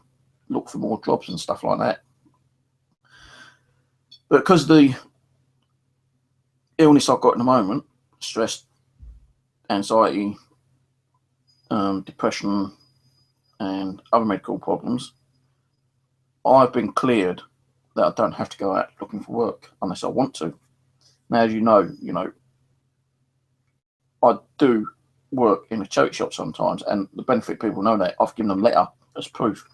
look for more jobs and stuff like that. But because the illness I've got at the moment, stress, anxiety, depression, and other medical problems, I've been cleared that I don't have to go out looking for work unless I want to. Now, as you know, I do work in a charity shop sometimes, and the benefit people know that I've given them a letter as proof,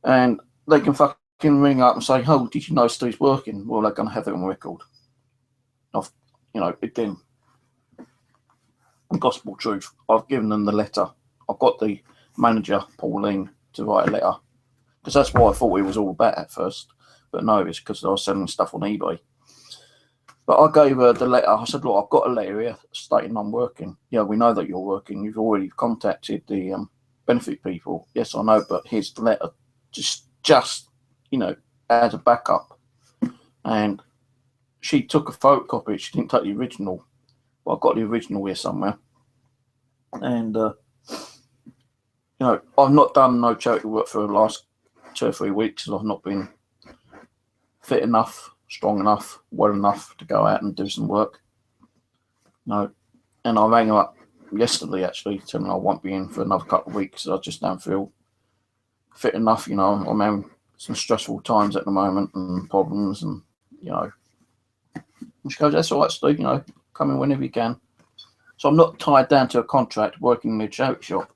and they can fucking ring up and say, "Oh, did you know Steve's working?" Well, they're going to have it on record. Again, gospel truth. I've given them the letter. I've got the manager, Pauline, to write a letter, because that's what I thought it was all about at first. But no, it's because I was selling stuff on eBay. But I gave her the letter. I said, "Look, I've got a letter here stating I'm working. Yeah, we know that you're working. You've already contacted the benefit people. Yes, I know, but here's the letter, just as a backup." And she took a photocopy. She didn't take the original, but I've got the original here somewhere. And I've not done no charity work for the last 2 or 3 weeks, because I've not been fit enough, strong enough, well enough to go out and do some work. And I rang her up yesterday, actually, telling her I won't be in for another couple of weeks. I just don't feel fit enough. I'm having some stressful times at the moment and problems, and she goes, "That's all right, Steve, come in whenever you can." So I'm not tied down to a contract working in a charity shop,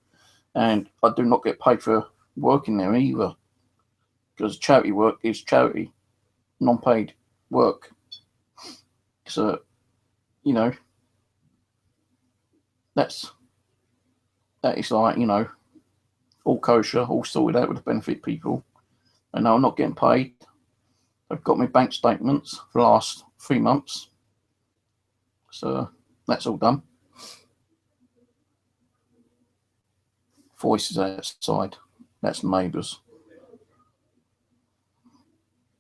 and I do not get paid for working there either, because charity work is charity, non-paid work. So you know, that is like, you know, all kosher, all sorted out with the benefit people. And now I'm not getting paid. I've got my bank statements for the last 3 months. So that's all done. Voices outside. That's neighbours.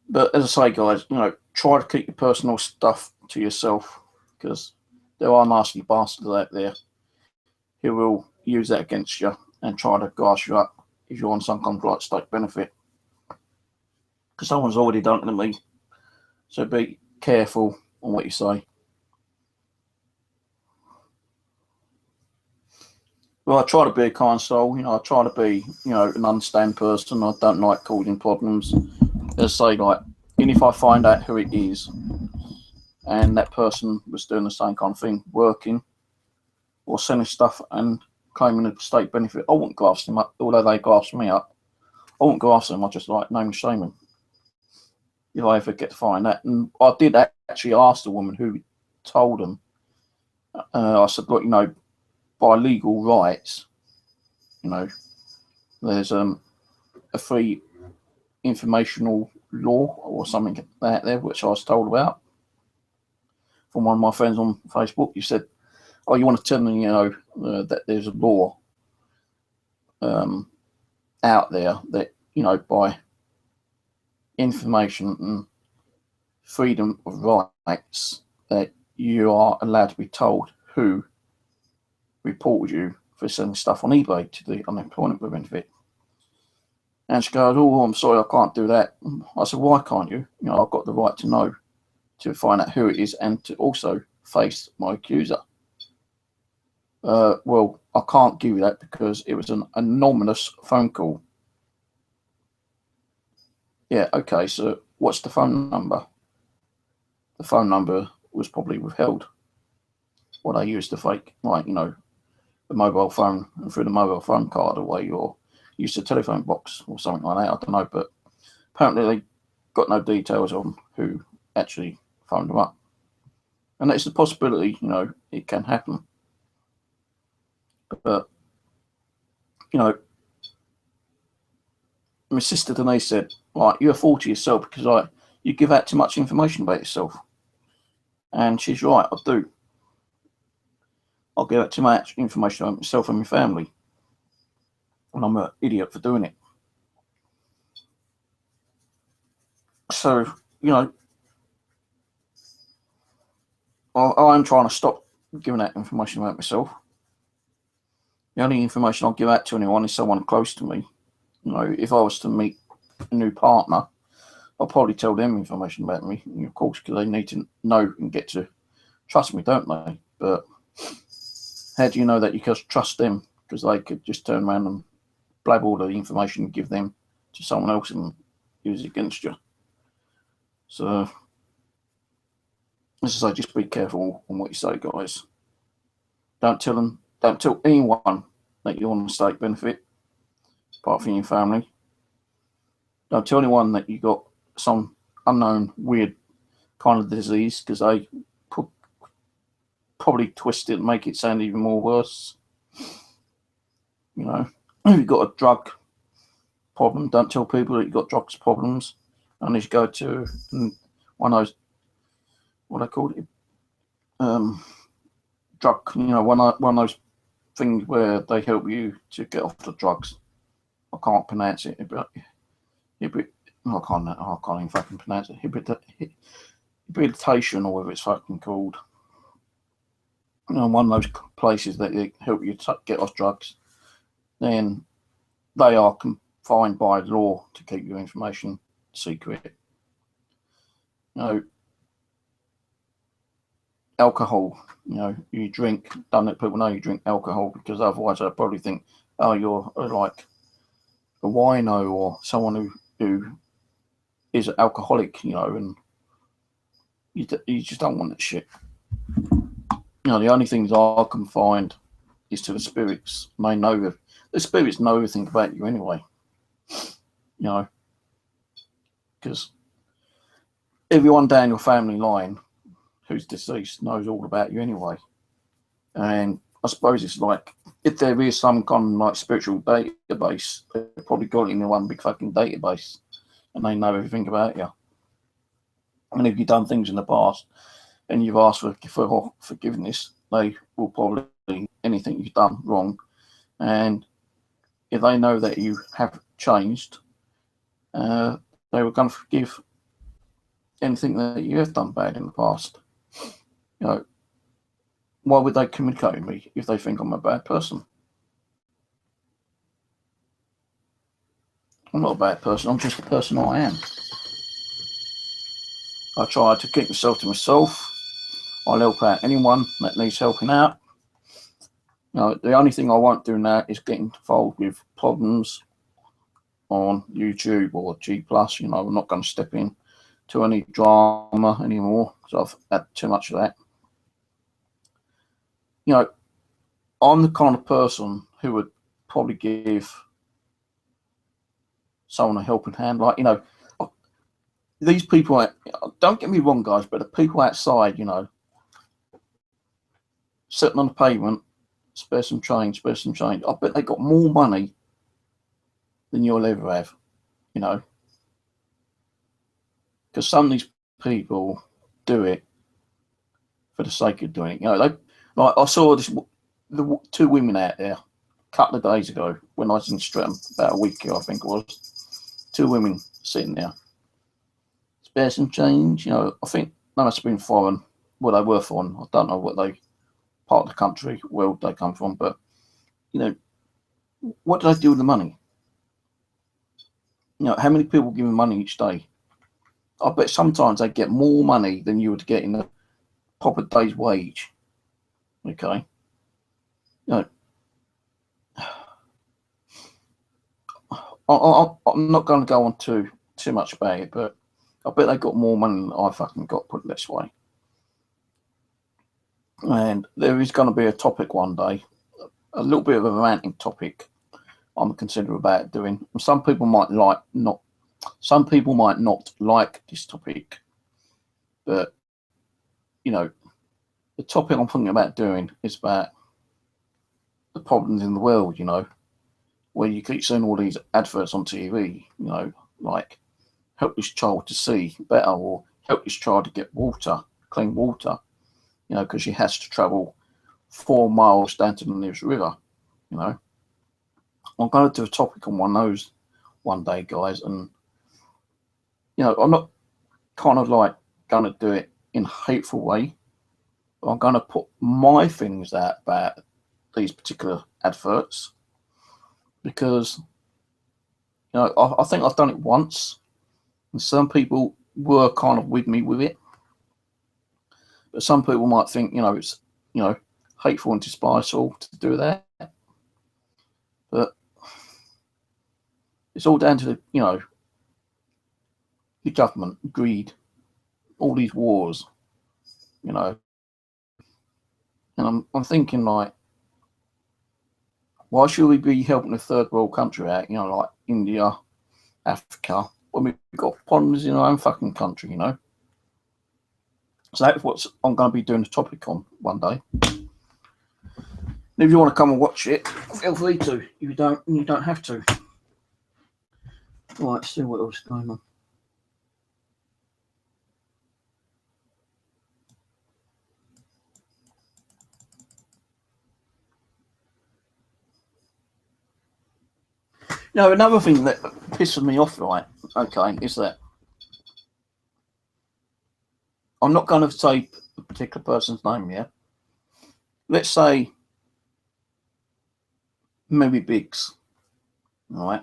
But as I say, guys, you know, try to keep your personal stuff to yourself, because there are nasty bastards out there who will use that against you and try to gas you up if you're on some kind of like state benefit. Because someone's already done it to me. So be careful on what you say. Well, I try to be a kind soul, you know, I try to be, you know, an understand person. I don't like causing problems. As I say, like, even if I find out who it is and that person was doing the same kind of thing, working or sending stuff and claiming a state benefit, I wouldn't go after them up, although they go after me up. I wouldn't go after them, I just like name and shame them if I ever get to find that. And I did actually ask the woman who told them. I said, look, you know, by legal rights, you know, there's a free informational law or something out there, which I was told about from one of my friends on Facebook. You said, oh, you want to tell me, you know, that there's a law out there that, you know, by information and freedom of rights, that you are allowed to be told who reported you for sending stuff on eBay to the unemployment benefit. And she goes, oh, I'm sorry, I can't do that. I said, why can't you? You know, I've got the right to know, to find out who it is and to also face my accuser. Well, I can't give you that because it was an anonymous phone call. Yeah, okay, so what's the phone number? The phone number was probably withheld. Well, they used the fake, like, you know, the mobile phone, and through the mobile phone card away, or used a telephone box or something like that. I don't know, but apparently they got no details on who actually phoned them up. And it's a possibility, you know, it can happen. But, you know, my sister Denise said, like, you're a fool to yourself because you give out too much information about yourself. And she's right, I do. I'll give out too much information about myself and my family. And I'm an idiot for doing it. So, you know, I'm trying to stop giving out information about myself. The only information I'll give out to anyone is someone close to me. You know, if I was to meet a new partner, I'll probably tell them information about me, of course, because they need to know and get to trust me, don't they? But how do you know that you can trust them? Because they could just turn around and blab all of the information and give them to someone else and use it against you. So, as I say, just be careful on what you say, guys. Don't tell anyone that you're on a state benefit, apart from your family. Don't tell anyone that you got some unknown weird kind of disease, because they probably twist it and make it sound even more worse. You know, if you've got a drug problem, don't tell people that you've got drugs problems unless you go to one of those, what I call it, drug, you know, one of those things where they help you to get off the drugs. I can't pronounce it, but I can't even fucking pronounce it. Habilitation, or whatever it's fucking called. You know, one of those places that they help you get off drugs. Then they are confined by law to keep your information secret. You know, alcohol. You know, you drink. Don't let people know you drink alcohol, because otherwise they'll probably think, oh, you're like a wino or someone who is an alcoholic, you know, and you just don't want that shit. You know, the only things I can find is to the spirits. And they know the spirits know everything about you anyway. You know, because everyone down your family line who's deceased knows all about you anyway. And I suppose it's like, if there is some kind of like spiritual database, they've probably got it in one big fucking database, and they know everything about you. And if you've done things in the past and you've asked for forgiveness, they will probably anything you've done wrong. And if they know that you have changed, they were going to forgive anything that you have done bad in the past. You know, why would they communicate with me if they think I'm a bad person? I'm not a bad person, I'm just the person I am. I try to keep myself to myself. I'll help out anyone that needs helping out. You know, the only thing I won't do now is get involved with problems on YouTube or G+. You know, I'm not going to step in to any drama anymore because I've had too much of that. You know, I'm the kind of person who would probably give someone a helping hand. Like, you know, these people, don't get me wrong, guys, but the people outside, you know, sitting on the pavement, spare some change. I bet they got more money than you'll ever have, you know. Because some of these people do it for the sake of doing it. You know, like I saw the two women out there a couple of days ago when I was in Streatham, about a week ago, I think it was. Two women sitting there. Spare some change, you know. I think they must have been foreign. Well, they were foreign. I don't know what part of the country, world they come from, but, you know, what do they do with the money? You know, how many people give them money each day? I bet sometimes they get more money than you would get in a proper day's wage. Okay. You know, I'm not going to go on too much about it, but I bet they got more money than I fucking got, put it this way. And there is going to be a topic one day, a little bit of a ranting topic I'm considering about doing. Some people might not like this topic, but, you know, the topic I'm thinking about doing is about the problems in the world, you know, where you keep seeing all these adverts on TV, you know, like help this child to see better, or help this child to get water, clean water, you know, because she has to travel 4 miles down to the nearest river, you know. I'm going to do a topic on one of those one day, guys, and, you know, I'm not kind of like going to do it in a hateful way. But I'm going to put my things out about these particular adverts because, you know, I think I've done it once, and some people were kind of with me with it. But some people might think, you know, it's, you know, hateful and despicable to do that. But it's all down to the, you know, the government, greed, all these wars, you know. And I'm thinking, like, why should we be helping a third world country out, you know, like India, Africa, when we've got problems in our own fucking country, you know? So that's what I'm going to be doing a topic on one day. And if you want to come and watch it, feel free to. If you don't, you don't have to. Right, let's see what else is going on. Now, another thing that pisses me off, right, okay, is that I'm not going to say a particular person's name yet. Let's say maybe Biggs, right,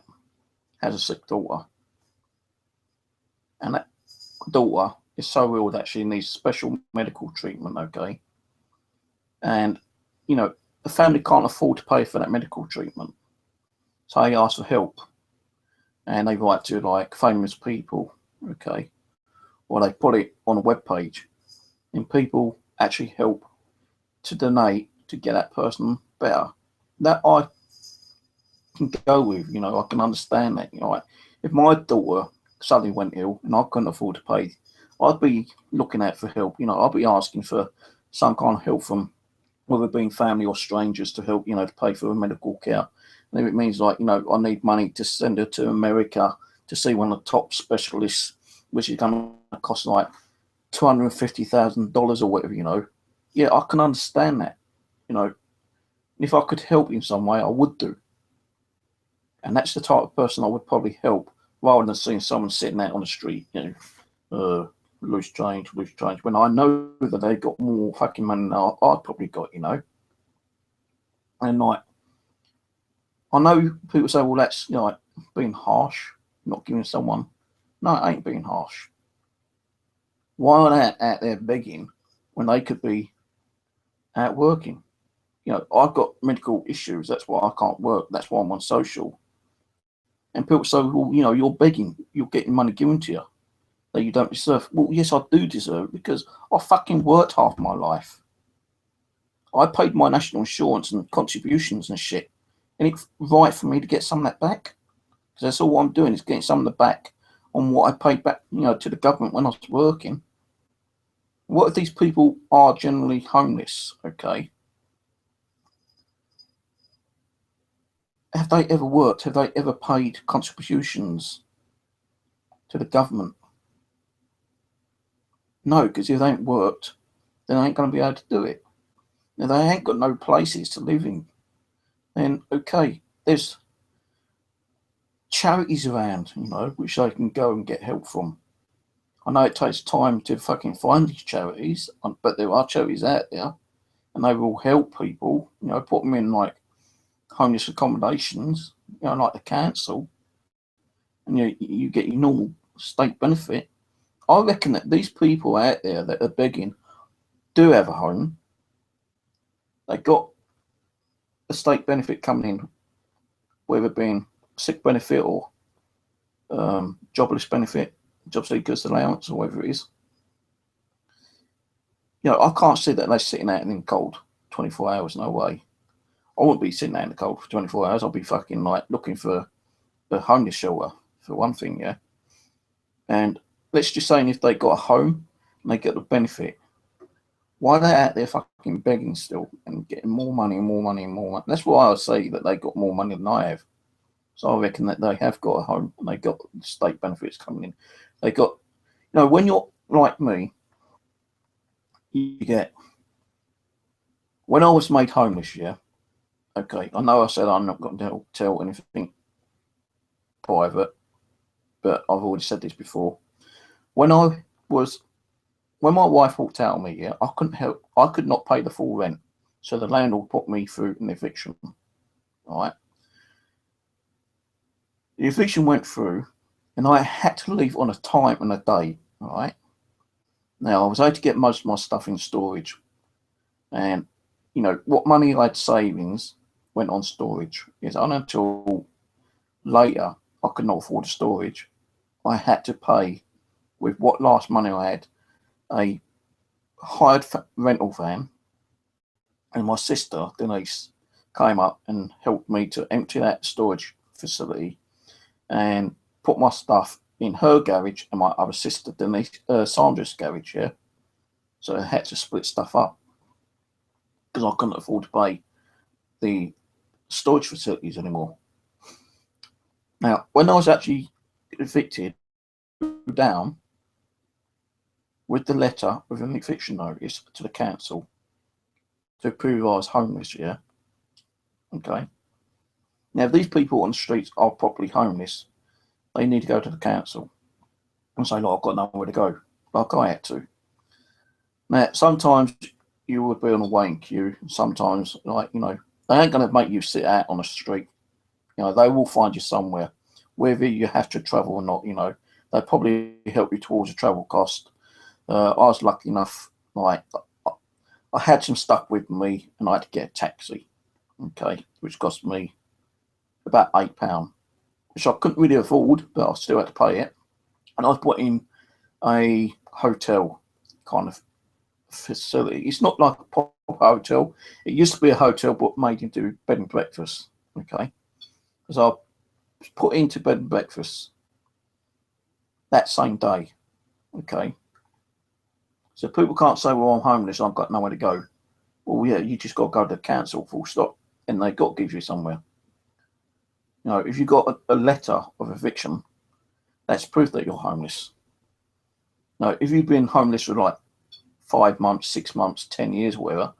has a sick daughter. And that daughter is so ill that she needs special medical treatment, okay? And, you know, the family can't afford to pay for that medical treatment. So they ask for help. And they write to, like, famous people, okay? Or they put it on a web page. And people actually help to donate to get that person better. That I can go with, you know, I can understand that. You know, like, if my daughter suddenly went ill and I couldn't afford to pay I'd be looking out for help. You know, I'd be asking for some kind of help from whether it being family or strangers to help, you know, to pay for her medical care. And if it means like, you know, I need money to send her to America to see one of the top specialists, which is going to cost like $250,000 or whatever, you know, yeah, I can understand that. You know, if I could help in some way, I would do. And that's the type of person I would probably help rather than seeing someone sitting out on the street, you know, loose change, when I know that they got more fucking money than I'd probably got, you know. And like, I know people say, well, that's, you know, like being harsh, not giving someone. No, it ain't being harsh. Why are they out there begging when they could be out working? You know, I've got medical issues. That's why I can't work. That's why I'm on social. And people say, well, you know, you're begging. You're getting money given to you that you don't deserve. Well, yes, I do deserve it because I fucking worked half my life. I paid my national insurance and contributions and shit. And it's right for me to get some of that back. Because that's all I'm doing is getting some of the back on what I paid back, you know, to the government when I was working. What if these people are generally homeless, okay? Have they ever worked? Have they ever paid contributions to the government? No, because if they ain't worked, then they ain't going to be able to do it. If they ain't got no places to live in, then okay, there's charities around, you know, which they can go and get help from. I know it takes time to fucking find these charities, but there are charities out there, and they will help people, you know, put them in like homeless accommodations, you know, like the council, and you get your normal state benefit. I reckon that these people out there that are begging do have a home. They got a state benefit coming in, whether it being sick benefit or jobless benefit, job seekers allowance, or whatever it is. You know, I can't see that they're sitting out in the cold 24 hours, no way. I wouldn't be sitting out in the cold for 24 hours. I'll be fucking like looking for a homeless shelter, for one thing, yeah. And let's just say if they got a home and they get the benefit, why are they out there fucking begging still and getting more money and more money and more money? That's why I would say that they got more money than I have. So I reckon that they have got a home and they got state benefits coming in. They got, you know, when you're like me, you get, when I was made homeless, yeah, okay, I know I said I'm not going to tell anything private, but I've already said this before. When my wife walked out on me, yeah, I couldn't help, I could not pay the full rent. So the landlord put me through an eviction, all right? The eviction went through and I had to leave on a time and a day, all right? Now, I was able to get most of my stuff in storage. And, you know, what money I had savings went on storage. It's not until later I could not afford the storage. I had to pay, with what last money I had, a hired rental van. And my sister, Denise, came up and helped me to empty that storage facility and put my stuff in her garage and my other sister, Denise, Sandra's garage, yeah. So I had to split stuff up because I couldn't afford to pay the storage facilities anymore. Now, when I was actually evicted down with the letter with an eviction notice to the council to prove I was homeless, yeah. Okay. Now, if these people on the streets are properly homeless, they need to go to the council and say, look, I've got nowhere to go, like I had to. Now, sometimes you would be on a waiting queue. Sometimes, like, you know, they ain't going to make you sit out on the street. You know, they will find you somewhere, whether you have to travel or not, you know. They probably help you towards the travel cost. I was lucky enough, like, I had some stuff with me and I had to get a taxi, okay, which cost me about £8, which I couldn't really afford, but I still had to pay it. And I was put in a hotel kind of facility. It's not like a proper hotel. It used to be a hotel, but made into bed and breakfast, okay? Because I was put into bed and breakfast that same day, okay? So people can't say, well, I'm homeless, I've got nowhere to go. Well, yeah, you just got to go to the council, full stop, and they've got to give you somewhere. You know, if you've got a letter of eviction, that's proof that you're homeless. Now, if you've been homeless for like 5 months, 6 months, 10 years, whatever,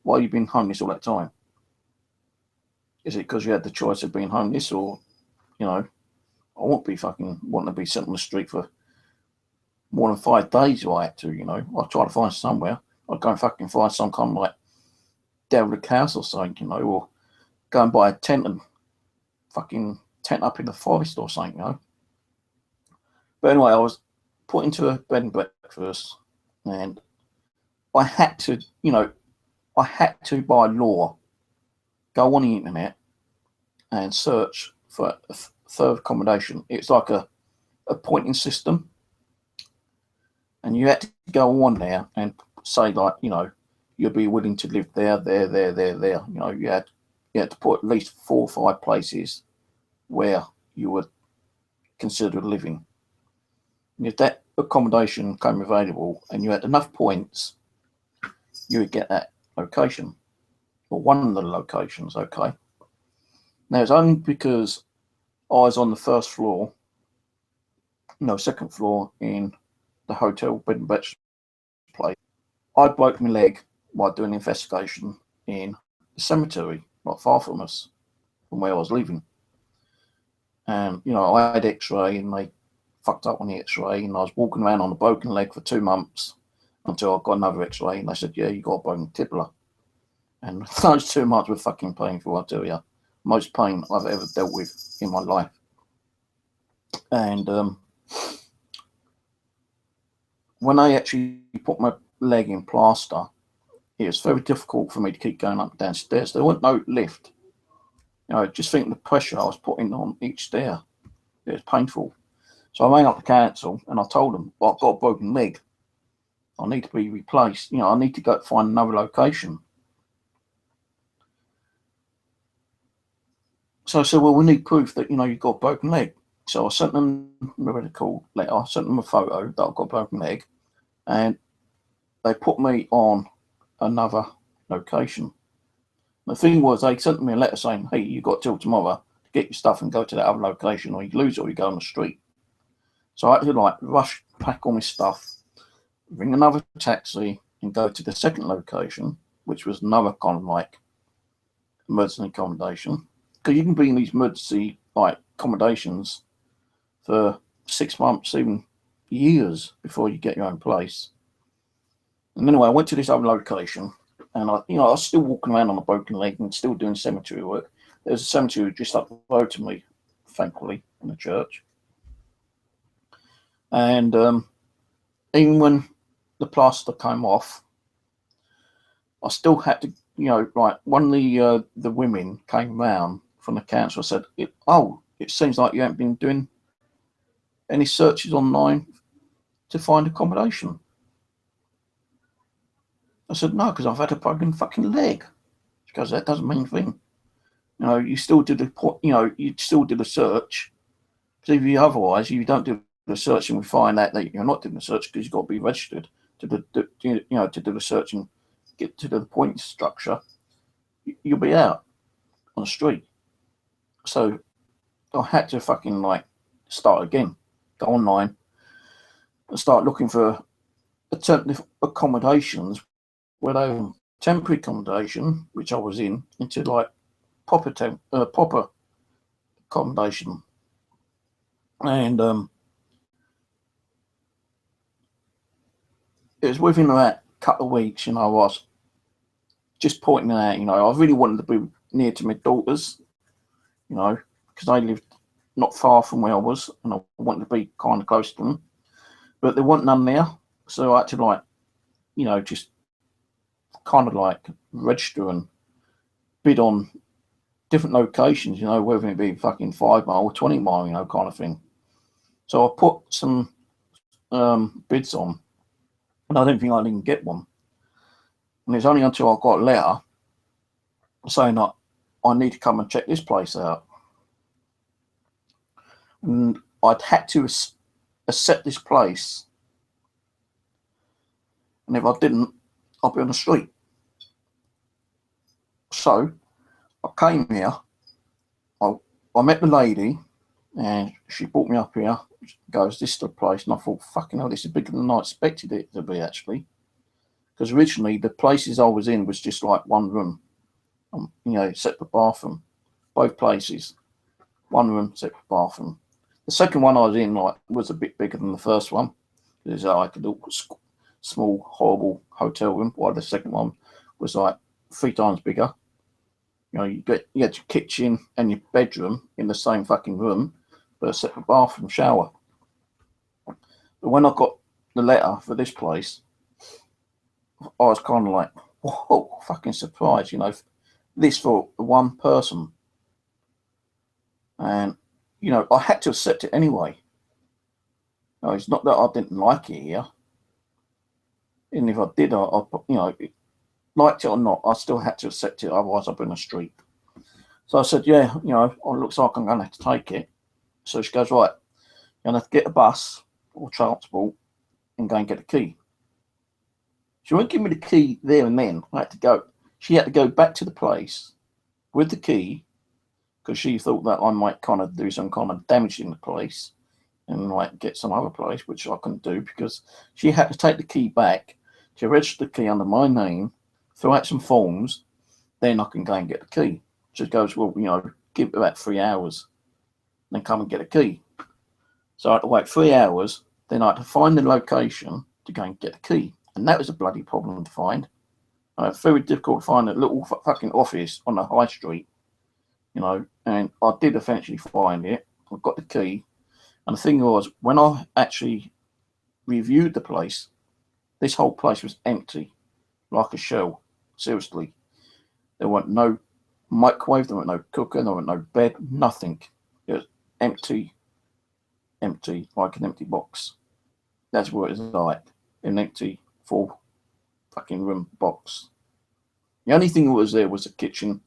why have you been homeless all that time? Is it because you had the choice of being homeless, or, you know, I won't be fucking wanting to be sent on the street for more than 5 days if I had to, you know. I'd try to find somewhere. I'd go and fucking find some kind of like derelict house or something, you know, or go and buy a tent and fucking tent up in the forest or something, you know. But anyway, I was put into a bed and breakfast, and I had to, you know, I had to, by law, go on the internet and search for a third accommodation. It's like a pointing system, and you had to go on there and say, like, you know, you'd be willing to live there. You know, you had to put at least 4 or 5 places where you would consider living. And if that accommodation came available and you had enough points, you would get that location, or one of the locations, okay? Now, it's only because I was on the first floor, no, second floor in the hotel bed and breakfast place. I broke my leg while doing an investigation in the cemetery, not far from us, from where I was living. And, you know, I had x-ray and they fucked up on the x-ray, and I was walking around on a broken leg for 2 months until I got another x-ray, and they said, yeah, you got a broken tibia. And those 2 months were fucking painful, I tell you. Most pain I've ever dealt with in my life. And when I actually put my leg in plaster, it was very difficult for me to keep going up and down stairs. There wasn't no lift. You know, just think the pressure I was putting on each stair. It was painful. So I rang up the council and I told them, well, I've got a broken leg. I need to be replaced. You know, I need to go find another location. So I said, well, we need proof that, you know, you've got a broken leg. So I sent them a medical letter. I sent them a photo that I've got a broken leg. And they put me on another location. The thing was, they sent me a letter saying, hey, you've got till tomorrow to get your stuff and go to that other location, or you lose it or you go on the street. So I had to like rush, pack all my stuff, ring another taxi and go to the second location, which was another kind of like emergency accommodation. Because you can be in these emergency like accommodations for 6 months, even years before you get your own place. And anyway, I went to this other location, and I was still walking around on a broken leg and still doing cemetery work. There's a cemetery just up the road to me, thankfully, in the church. And even when the plaster came off, I still had to, you know, like one of the women came round from the council and said, it seems like you haven't been doing any searches online to find accommodation. I said, no, because I've had a broken fucking leg. She goes, that doesn't mean a thing. You know, you still did a search. Because if otherwise, you don't do the search and we find out that you're not doing the search because you've got to be registered to do the search and get to the point structure, you'll be out on the street. So I had to fucking like start again, go online and start looking for alternative accommodations, where they were temporary accommodation, which I was in, into like proper accommodation. And it was within that couple of weeks, you know, I was just pointing out, you know, I really wanted to be near to my daughters, you know, because they lived not far from where I was, and I wanted to be kind of close to them. But there wasn't none there, so I had to, like, you know, just kind of like register and bid on different locations, you know, whether it be fucking 5 mile or 20 mile, you know, kind of thing. So I put some bids on, and I didn't think I didn't get one. And it's only until I got a letter saying that I need to come and check this place out. And I'd had to accept this place. And if I didn't, I'd be on the street. So I came here. I met the lady, and she brought me up here. She goes, this is the place. And I thought, fucking hell, this is bigger than I expected it to be, actually. Because originally, the places I was in was just like one room. Separate bathroom. Both places. One room, separate bathroom. The second one I was in was a bit bigger than the first one. It was like a little small, horrible hotel room, while the second one was like 3 times bigger. You had your kitchen and your bedroom in the same fucking room, but a separate bathroom, shower. But when I got the letter for this place, I was kind of like, whoa, fucking surprised, this for one person. And, I had to accept it anyway. No, it's not that I didn't like it here. And if I did, I liked it or not, I still had to accept it, otherwise I'd be in the street. So I said, yeah, it looks like I'm going to have to take it. So she goes, right, you're going to have to get a bus or transport and go and get the key. She won't give me the key there and then. She had to go back to the place with the key, because she thought that I might kind of do some kind of damage in the place and get some other place, which I couldn't do, because she had to take the key back to register the key under my name, fill out some forms, then I can go and get the key. She goes, well, give it about 3 hours, then come and get a key. So I had to wait 3 hours, then I had to find the location to go and get the key. And that was a bloody problem to find. It's very difficult to find a little fucking office on the high street, and I did eventually find it. I got the key. And the thing was, when I actually reviewed the place, this whole place was empty, like a shell. Seriously. There weren't no microwave, there weren't no cooker, there weren't no bed, nothing. It was empty, like an empty box. That's what it was like, an empty 4 fucking room box. The only thing that was there was the kitchen,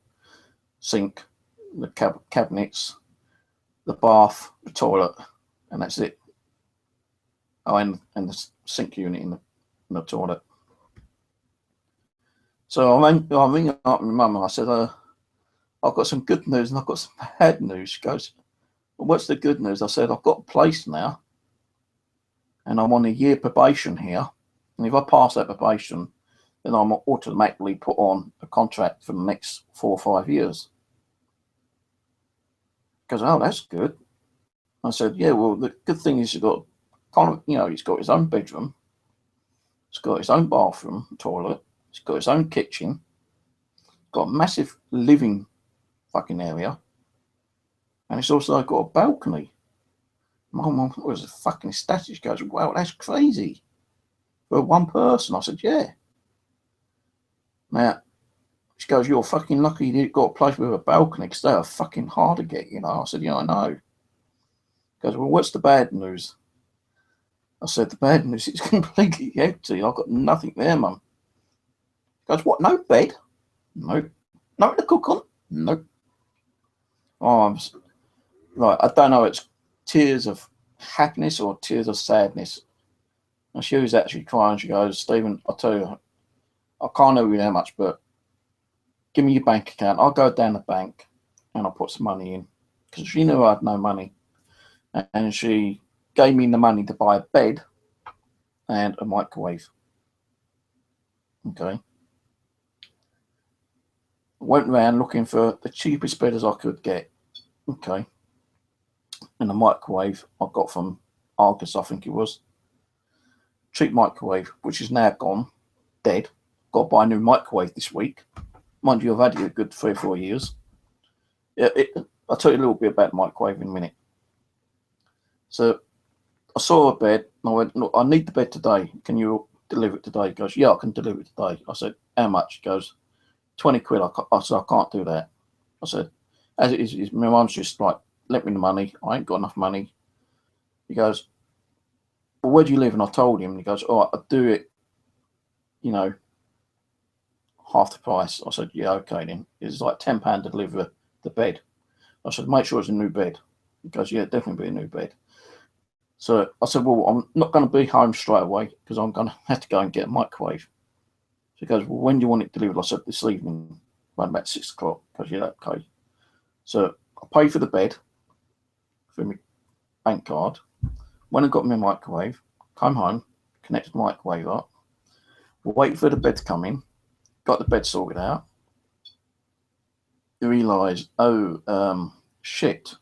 sink, the cabinets, the bath, the toilet, and that's it. Oh, and the sink unit in the toilet. So I ring up my mum and I said, I've got some good news and I've got some bad news. She goes, well, what's the good news? I said, I've got a place now and I'm on a year probation here. And if I pass that probation, then I'm automatically put on a contract for the next 4 or 5 years. He goes, oh, that's good. I said, yeah, well, the good thing is he's got his own bedroom. He's got his own bathroom, toilet. He's got his own kitchen. Got a massive living fucking area. And it's also got a balcony. My mum was fucking ecstatic. She goes, wow, that's crazy. For one person. I said, yeah. Now, she goes, you're fucking lucky you got a place with a balcony, because they are fucking hard to get, I said, yeah, I know. She goes, well, what's the bad news? I said, the bad news is completely empty. I've got nothing there, Mum. She goes, what, no bed? Nope. Nothing to cook on? Nope. Oh, I don't know, it's tears of happiness or tears of sadness. And she was actually crying. She goes, Stephen, I'll tell you, I can't know you that much, but give me your bank account. I'll go down the bank and I'll put some money in. Because she knew I had no money. And she gave me the money to buy a bed and a microwave. Okay. I went around looking for the cheapest bed as I could get. Okay. And the microwave I got from Argus, I think it was. Cheap microwave, which is now gone, dead. Got to buy a new microwave this week. Mind you, I've had it a good 3 or 4 years. I'll tell you a little bit about the microwave in a minute. So I saw a bed and I went, look, I need the bed today. Can you deliver it today? He goes, yeah, I can deliver it today. I said, how much? He goes, 20 quid. I said, I can't do that. I said, as it is, my mum's just like, let me the money. I ain't got enough money. He goes, well, where do you live? And I told him. And he goes, all right, I'll do it, half the price. I said, yeah, okay then. It's like £10 to deliver the bed. I said, make sure it's a new bed. He goes, yeah, definitely be a new bed. So I said, well, I'm not going to be home straight away because I'm going to have to go and get a microwave. She goes, well, when do you want it delivered? I said, this evening, around about 6 o'clock. Because yeah, okay. So I paid for the bed for my bank card. When I got my microwave, came home, connected the microwave up, waited for the bed to come in, got the bed sorted out, realised, shit,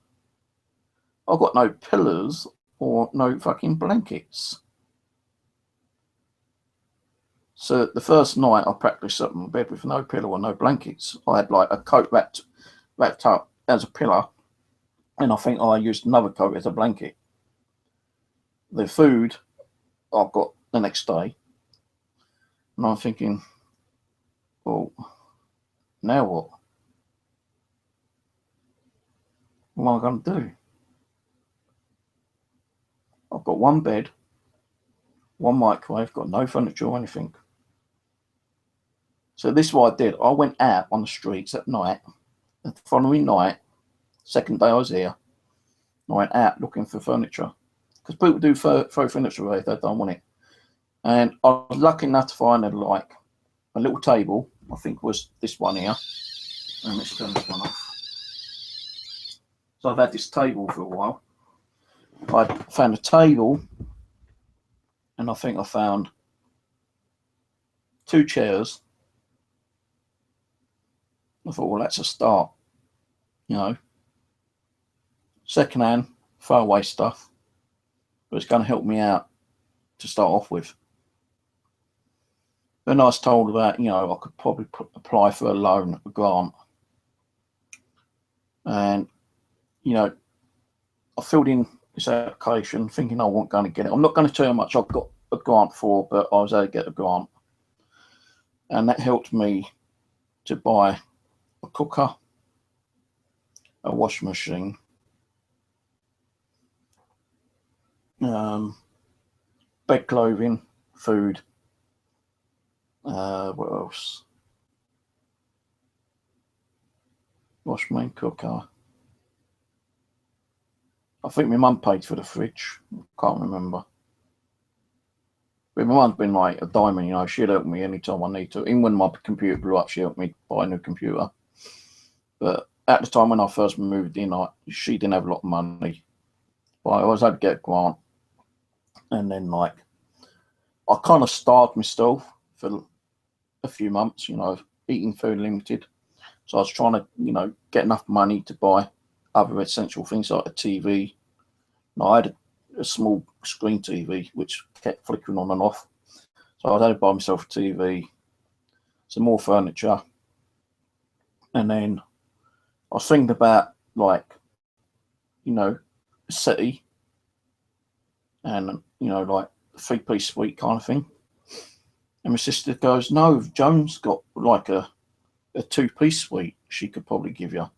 I've got no pillows or no fucking blankets. So the first night I practically slept in bed with no pillow or no blankets. I had like a coat wrapped up as a pillow, and I think I used another coat as a blanket. The food I got the next day, and I'm thinking, well, now what? What am I going to do? I've got one bed, one microwave, got no furniture or anything. So this is what I did. I went out on the streets at night. The following night, second day I was here, I went out looking for furniture. Because people do throw furniture away if they don't want it. And I was lucky enough to find a little table. I think was this one here. And let's turn this one off. So I've had this table for a while. I found a table, and I think I found 2 chairs. I thought, well, that's a start, you know. Second-hand, throwaway stuff, but it's going to help me out to start off with. Then I was told about, you know, I could probably apply for a loan, a grant. And, you know, I filled in this application thinking I wasn't going to get it. I'm not going to tell you how much I've got a grant for, but I was able to get a grant. And that helped me to buy a cooker, a washing machine, bed clothing, food. What else? Washing machine, cooker. I think my mum paid for the fridge. Can't remember. But my mum's been like a diamond, you know. She'd help me anytime I need to. Even when my computer blew up, she helped me buy a new computer. But at the time when I first moved in, she didn't have a lot of money. But I always had to get a grant. And then, like, I kind of starved myself for a few months, you know, eating food limited. So I was trying to, you know, get enough money to buy other essential things like a TV. And I had a small screen TV which kept flickering on and off. So I had to buy myself a TV, some more furniture. And then I was thinking about, like, you know, a settee and, you know, like a 3-piece suite kind of thing. And my sister goes, no, Joan's got like a 2-piece suite she could probably give you.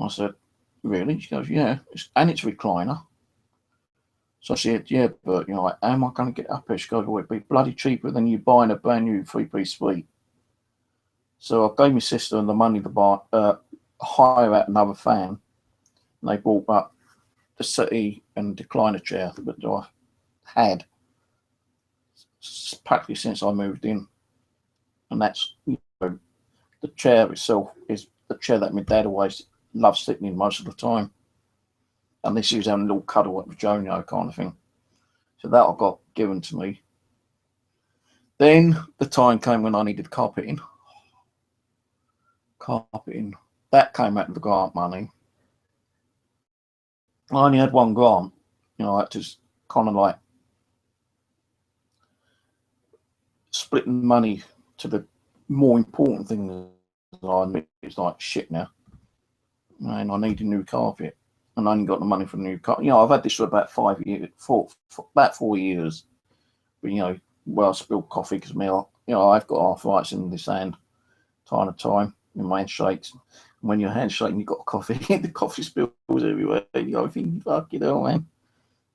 I said, really? She goes, yeah, and it's recliner. So I said, yeah, but, you know, like, how am I going to get up here? She goes, well, it'd be bloody cheaper than you buying a brand new 3-piece suite. So I gave my sister the money to buy, hire out another fan. And they brought up the settee and recliner chair that I had practically since I moved in. And that's, you know, the chair itself is the chair that my dad always loved sitting in most of the time. And this is having a little cuddle up with Jonio kind of thing. So that I got given to me. Then the time came when I needed carpeting. That came out of the grant money. I only had one grant. You know, I had to kind of like split the money to the more important things. I admit it's like shit now. And I need a new carpet. And I only got the money for the new carpet. You know, I've had this for about 5 years, about 4 years. But, you know, where I spill coffee because I've got arthritis in this hand time to time. And my hand shakes. And when your hand's shaking, you've got coffee. The coffee spills everywhere. You go, fuck it all, man.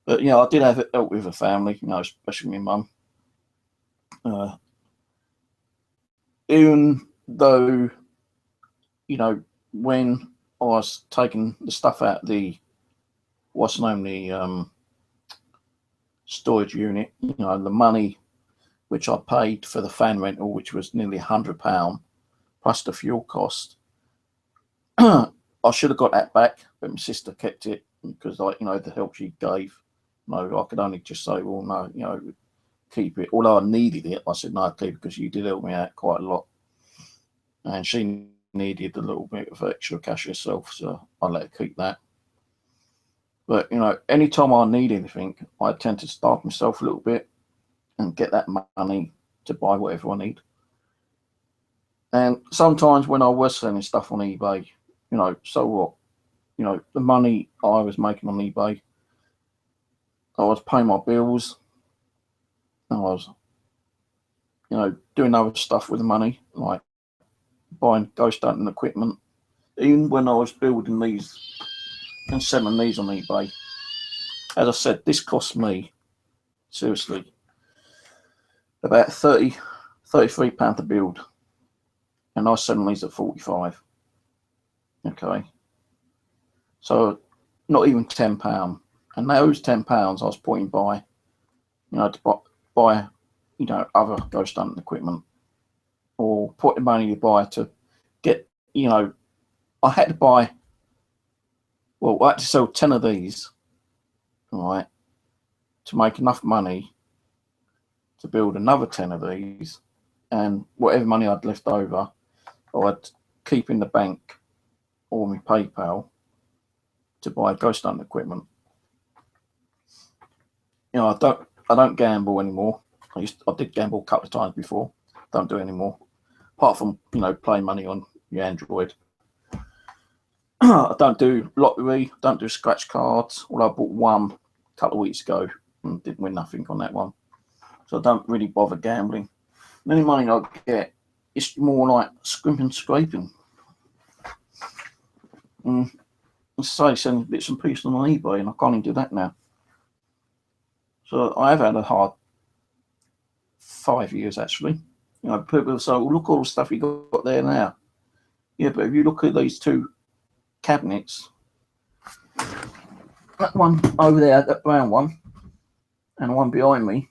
But, you know, I did have help with a family, you know, especially my mum. Even though, you know, when I was taking the stuff out of the what's known the storage unit. You know, the money which I paid for the fan rental, which was nearly £100 plus the fuel cost. I should have got that back, but my sister kept it because, like, you know, the help she gave. No, I could only just say, well, no, you know, keep it. Although I needed it, I said, no, keep it because you did help me out quite a lot. And she needed a little bit of extra cash herself, so I let her keep that. But, you know, anytime I need anything, I tend to starve myself a little bit and get that money to buy whatever I need. And sometimes when I was selling stuff on eBay, you know, so what? You know, the money I was making on eBay, I was paying my bills. I was, you know, doing other stuff with the money, like buying ghost hunting equipment. Even when I was building these and selling these on eBay, as I said, this cost me, seriously, about £33 to build. And I was selling these at 45. Okay. So not even £10. And those £10 I was putting by, you know, to buy, you know, other ghost hunting equipment, or put the money to buy to get, you know, I had to buy, well, I had to sell 10 of these, right, to make enough money to build another 10 of these, and whatever money I'd left over, I'd keep in the bank or my PayPal to buy ghost hunting equipment. You know, I don't gamble anymore. I did gamble a couple of times before. Don't do it anymore. Apart from, you know, playing money on your Android. I don't do lottery, don't do scratch cards. Although I bought one a couple of weeks ago and didn't win nothing on that one. So I don't really bother gambling. Any money I get, it's more like scrimping, scraping. Say selling bits and pieces on eBay, and I can't even do that now. So I have had a hard 5 years, actually. You know, people say, well, look at all the stuff you got there now. Yeah, but if you look at these two cabinets, that one over there, that brown one, and the one behind me,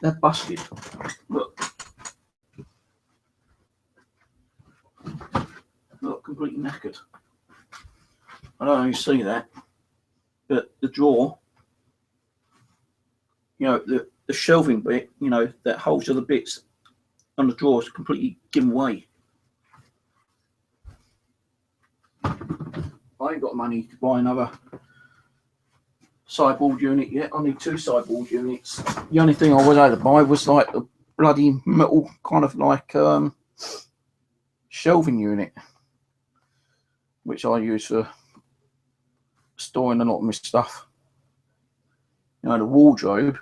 they're busted. Look, completely knackered. I don't know if you see that, but the drawer, you know, the shelving bit, you know, that holds all the bits on the drawer is completely given away. I ain't got money to buy another sideboard unit yet. I need 2 sideboard units. The only thing I was able to buy was like a bloody metal kind of like shelving unit, which I use for storing a lot of my stuff. You know, the wardrobe,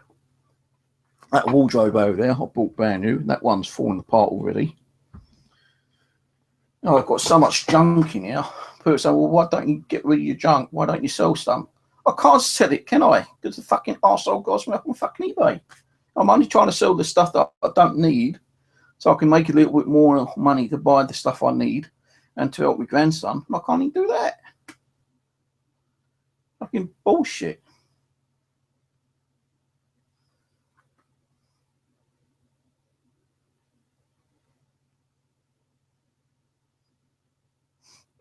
that wardrobe over there, I bought brand new. That one's falling apart already. You know, I've got so much junk in here. People say, well, why don't you get rid of your junk? Why don't you sell some? I can't sell it, can I? Because the fucking arsehole goes me up on fucking eBay. I'm only trying to sell the stuff that I don't need, so I can make a little bit more money to buy the stuff I need and to help my grandson. I can't even do that. Fucking bullshit.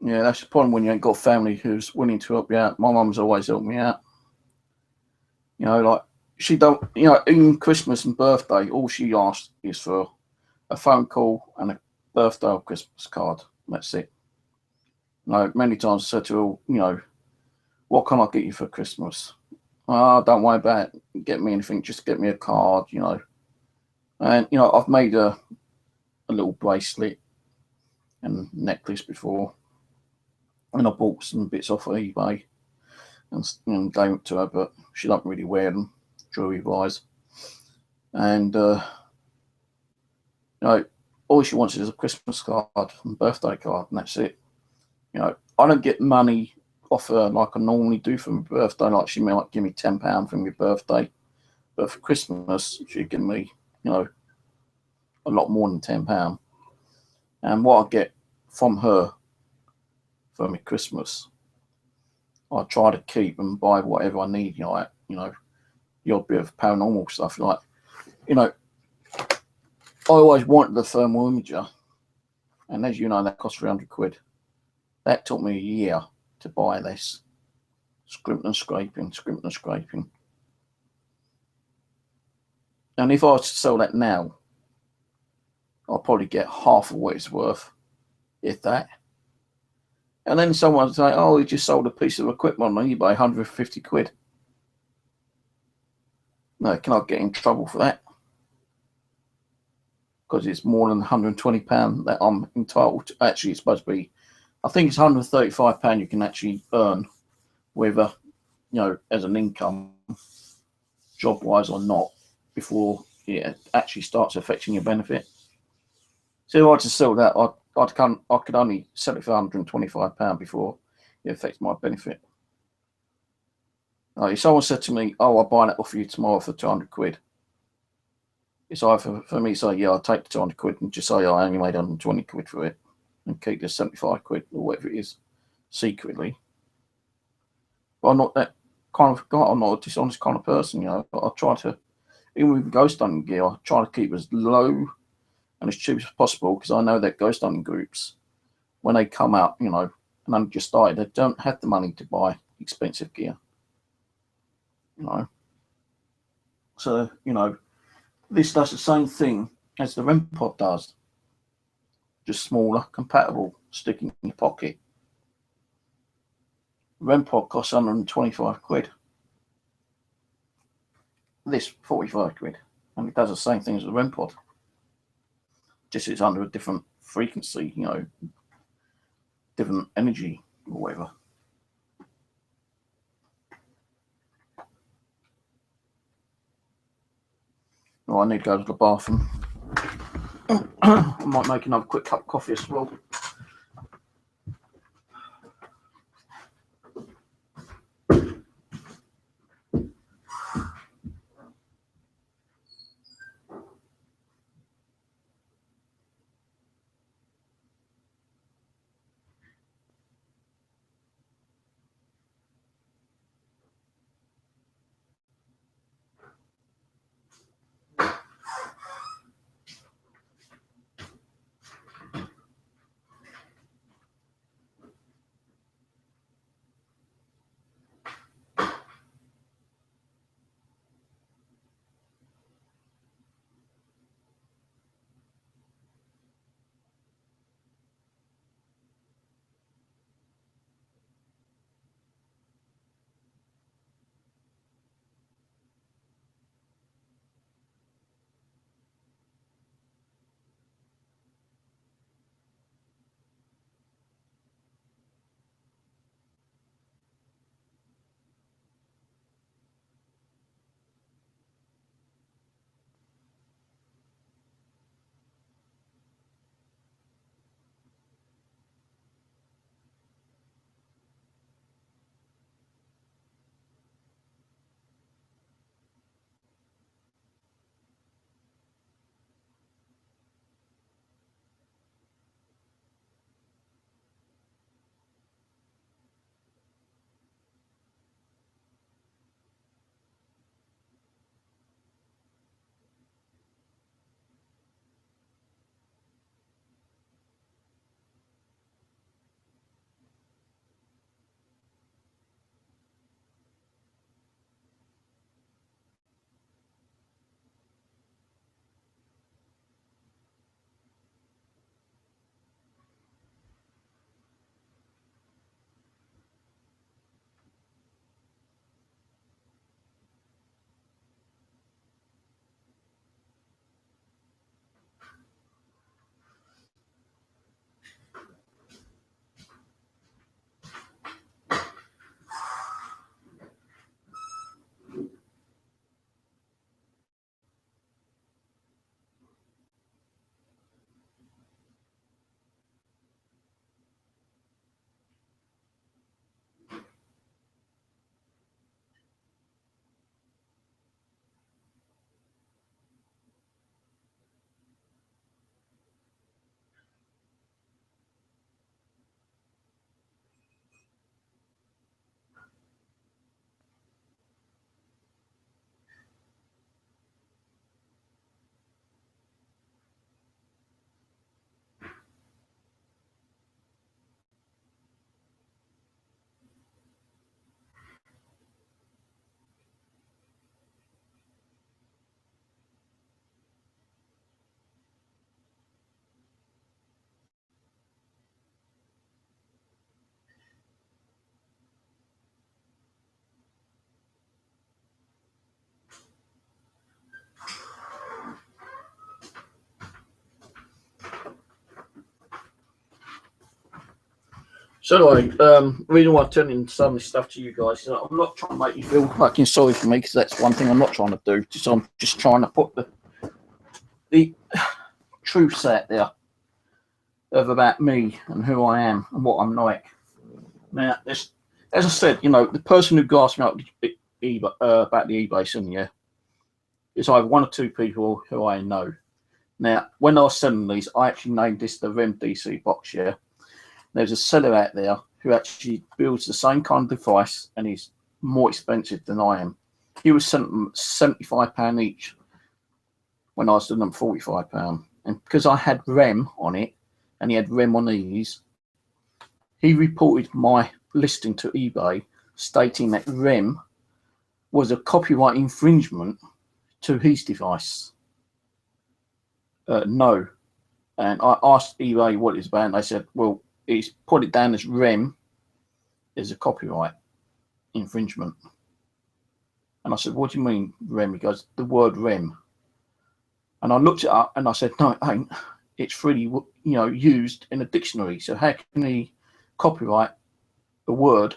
Yeah, that's the problem when you ain't got family who's willing to help you out. My mum's always helped me out. You know, like, she don't, you know, even Christmas and birthday, all she asks is for a phone call and a birthday or Christmas card. That's it. You know, many times I said to her, you know, what can I get you for Christmas? Oh, don't worry about it. Get me anything, just get me a card, you know. And, you know, I've made a little bracelet and necklace before. And I bought some bits off of eBay and gave it to her, but she don't really wear them, jewelry-wise. And, you know, all she wants is a Christmas card and birthday card, and that's it. You know, I don't get money off her like I normally do for my birthday. Like, she might give me £10 for my birthday, but for Christmas, she'd give me, you know, a lot more than £10. And what I get from her for my Christmas I try to keep and buy whatever I need, like, the odd bit of paranormal stuff. Like, I always wanted the thermal imager, and as you know, that cost £300. That took me a year to buy this. Scrimping and scraping. And if I was to sell that now, I'll probably get half of what it's worth, if that. And then someone would say, oh, he just sold a piece of equipment on eBay, £150. No, can I get in trouble for that? Because it's more than £120 that I'm entitled to. Actually, it's supposed to be, I think it's £135 you can actually earn, whether, as an income, job-wise or not, before it actually starts affecting your benefit. So if I had to sell that, I could only sell it for £125 before it affects my benefit. If someone said to me, oh, I'll buy that off you tomorrow for £200, it's either for me to say, yeah, I'll take the £200 and just say, I only made £120 for it and keep the £75 or whatever it is secretly. But I'm not that kind of guy. I'm not a dishonest kind of person, But I try to, even with ghost hunting gear, I try to keep as low and as cheap as possible, because I know that ghost hunting groups, when they come out, and only just started, they don't have the money to buy expensive gear. So, this does the same thing as the REM pod does. Just smaller, compatible, stick in your pocket. REM pod costs £125. This £45, and it does the same thing as the REM pod. Just it's under a different frequency, different energy or whatever. I need to go to the bathroom. I might make another quick cup of coffee as well. So anyway, the reason why I'm telling some of this stuff to you guys is that I'm not trying to make you feel fucking sorry for me, because that's one thing I'm not trying to do. I'm just trying to put the truths out there of about me and who I am and what I'm like. Now, as I said, you know, the person who gasped me up about the eBay thing, yeah, it's either one or two people who I know. Now, when I was selling these, I actually named this the REM DC box, yeah. There's a seller out there who actually builds the same kind of device, and he's more expensive than I am. He was selling them £75 each when I was doing them £45. And because I had REM on it, and he had REM on these, he reported my listing to eBay stating that REM was a copyright infringement to his device. No. And I asked eBay what it's about, and they said, well, he's put it down as REM is a copyright infringement. And I said, what do you mean REM? He goes, the word REM. And I looked it up and I said, no, it ain't. It's freely, you know, used in a dictionary. So how can he copyright a word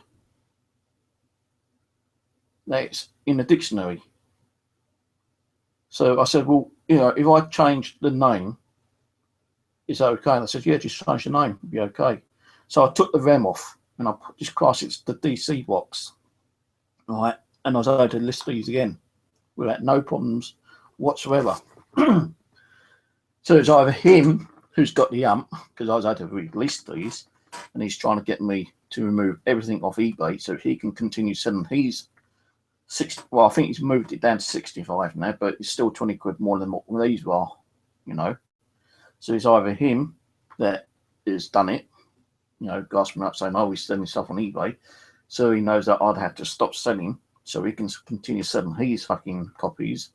that's in a dictionary? So I said, well, you know, if I change the name, is that okay? And I said, yeah, just change the name, it'll be okay. So I took the REM off and I put this class, it's the DC box, right? And I was able to list these again without no problems whatsoever. So it's either him who's got the because I was able to release these, and he's trying to get me to remove everything off eBay so he can continue selling his 60. Well, I think he's moved it down to 65 now, but it's still 20 quid more than what these were, you know. So it's either him that has done it, you know, gasping up saying, oh, he's selling stuff on eBay, so he knows that I'd have to stop selling so he can continue selling his fucking copies,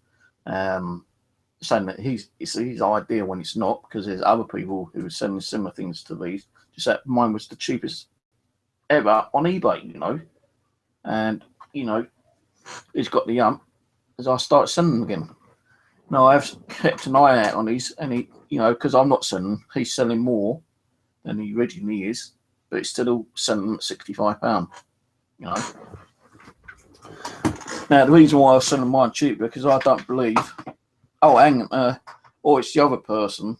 saying that it's his idea when it's not, because there's other people who are selling similar things to these, just that mine was the cheapest ever on eBay, you know. And, you know, he's got the as I start selling them again. Now, I've kept an eye out on these, and he, you know, because I'm not selling, he's selling more than he originally is, but it's still selling them at £65, you know. Now, the reason why I was selling mine cheap, because I don't believe, or it's the other person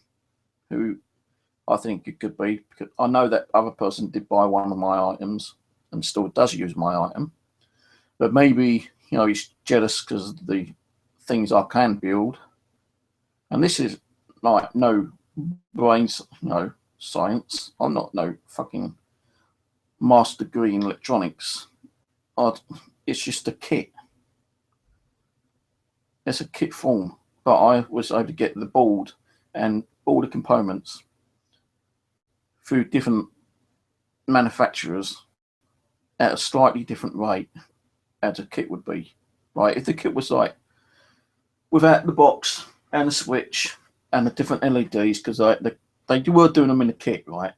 who I think it could be, because I know that other person did buy one of my items and still does use my item, but maybe, you know, he's jealous because of the things I can build. And this is like no brains, you know, science. I'm not no fucking master degree in electronics. It's just a kit. It's a kit form, but I was able to get the board and all the components through different manufacturers at a slightly different rate as a kit would be. Right? If the kit was like without the box and the switch and the different LEDs, because they were doing them in a kit, right?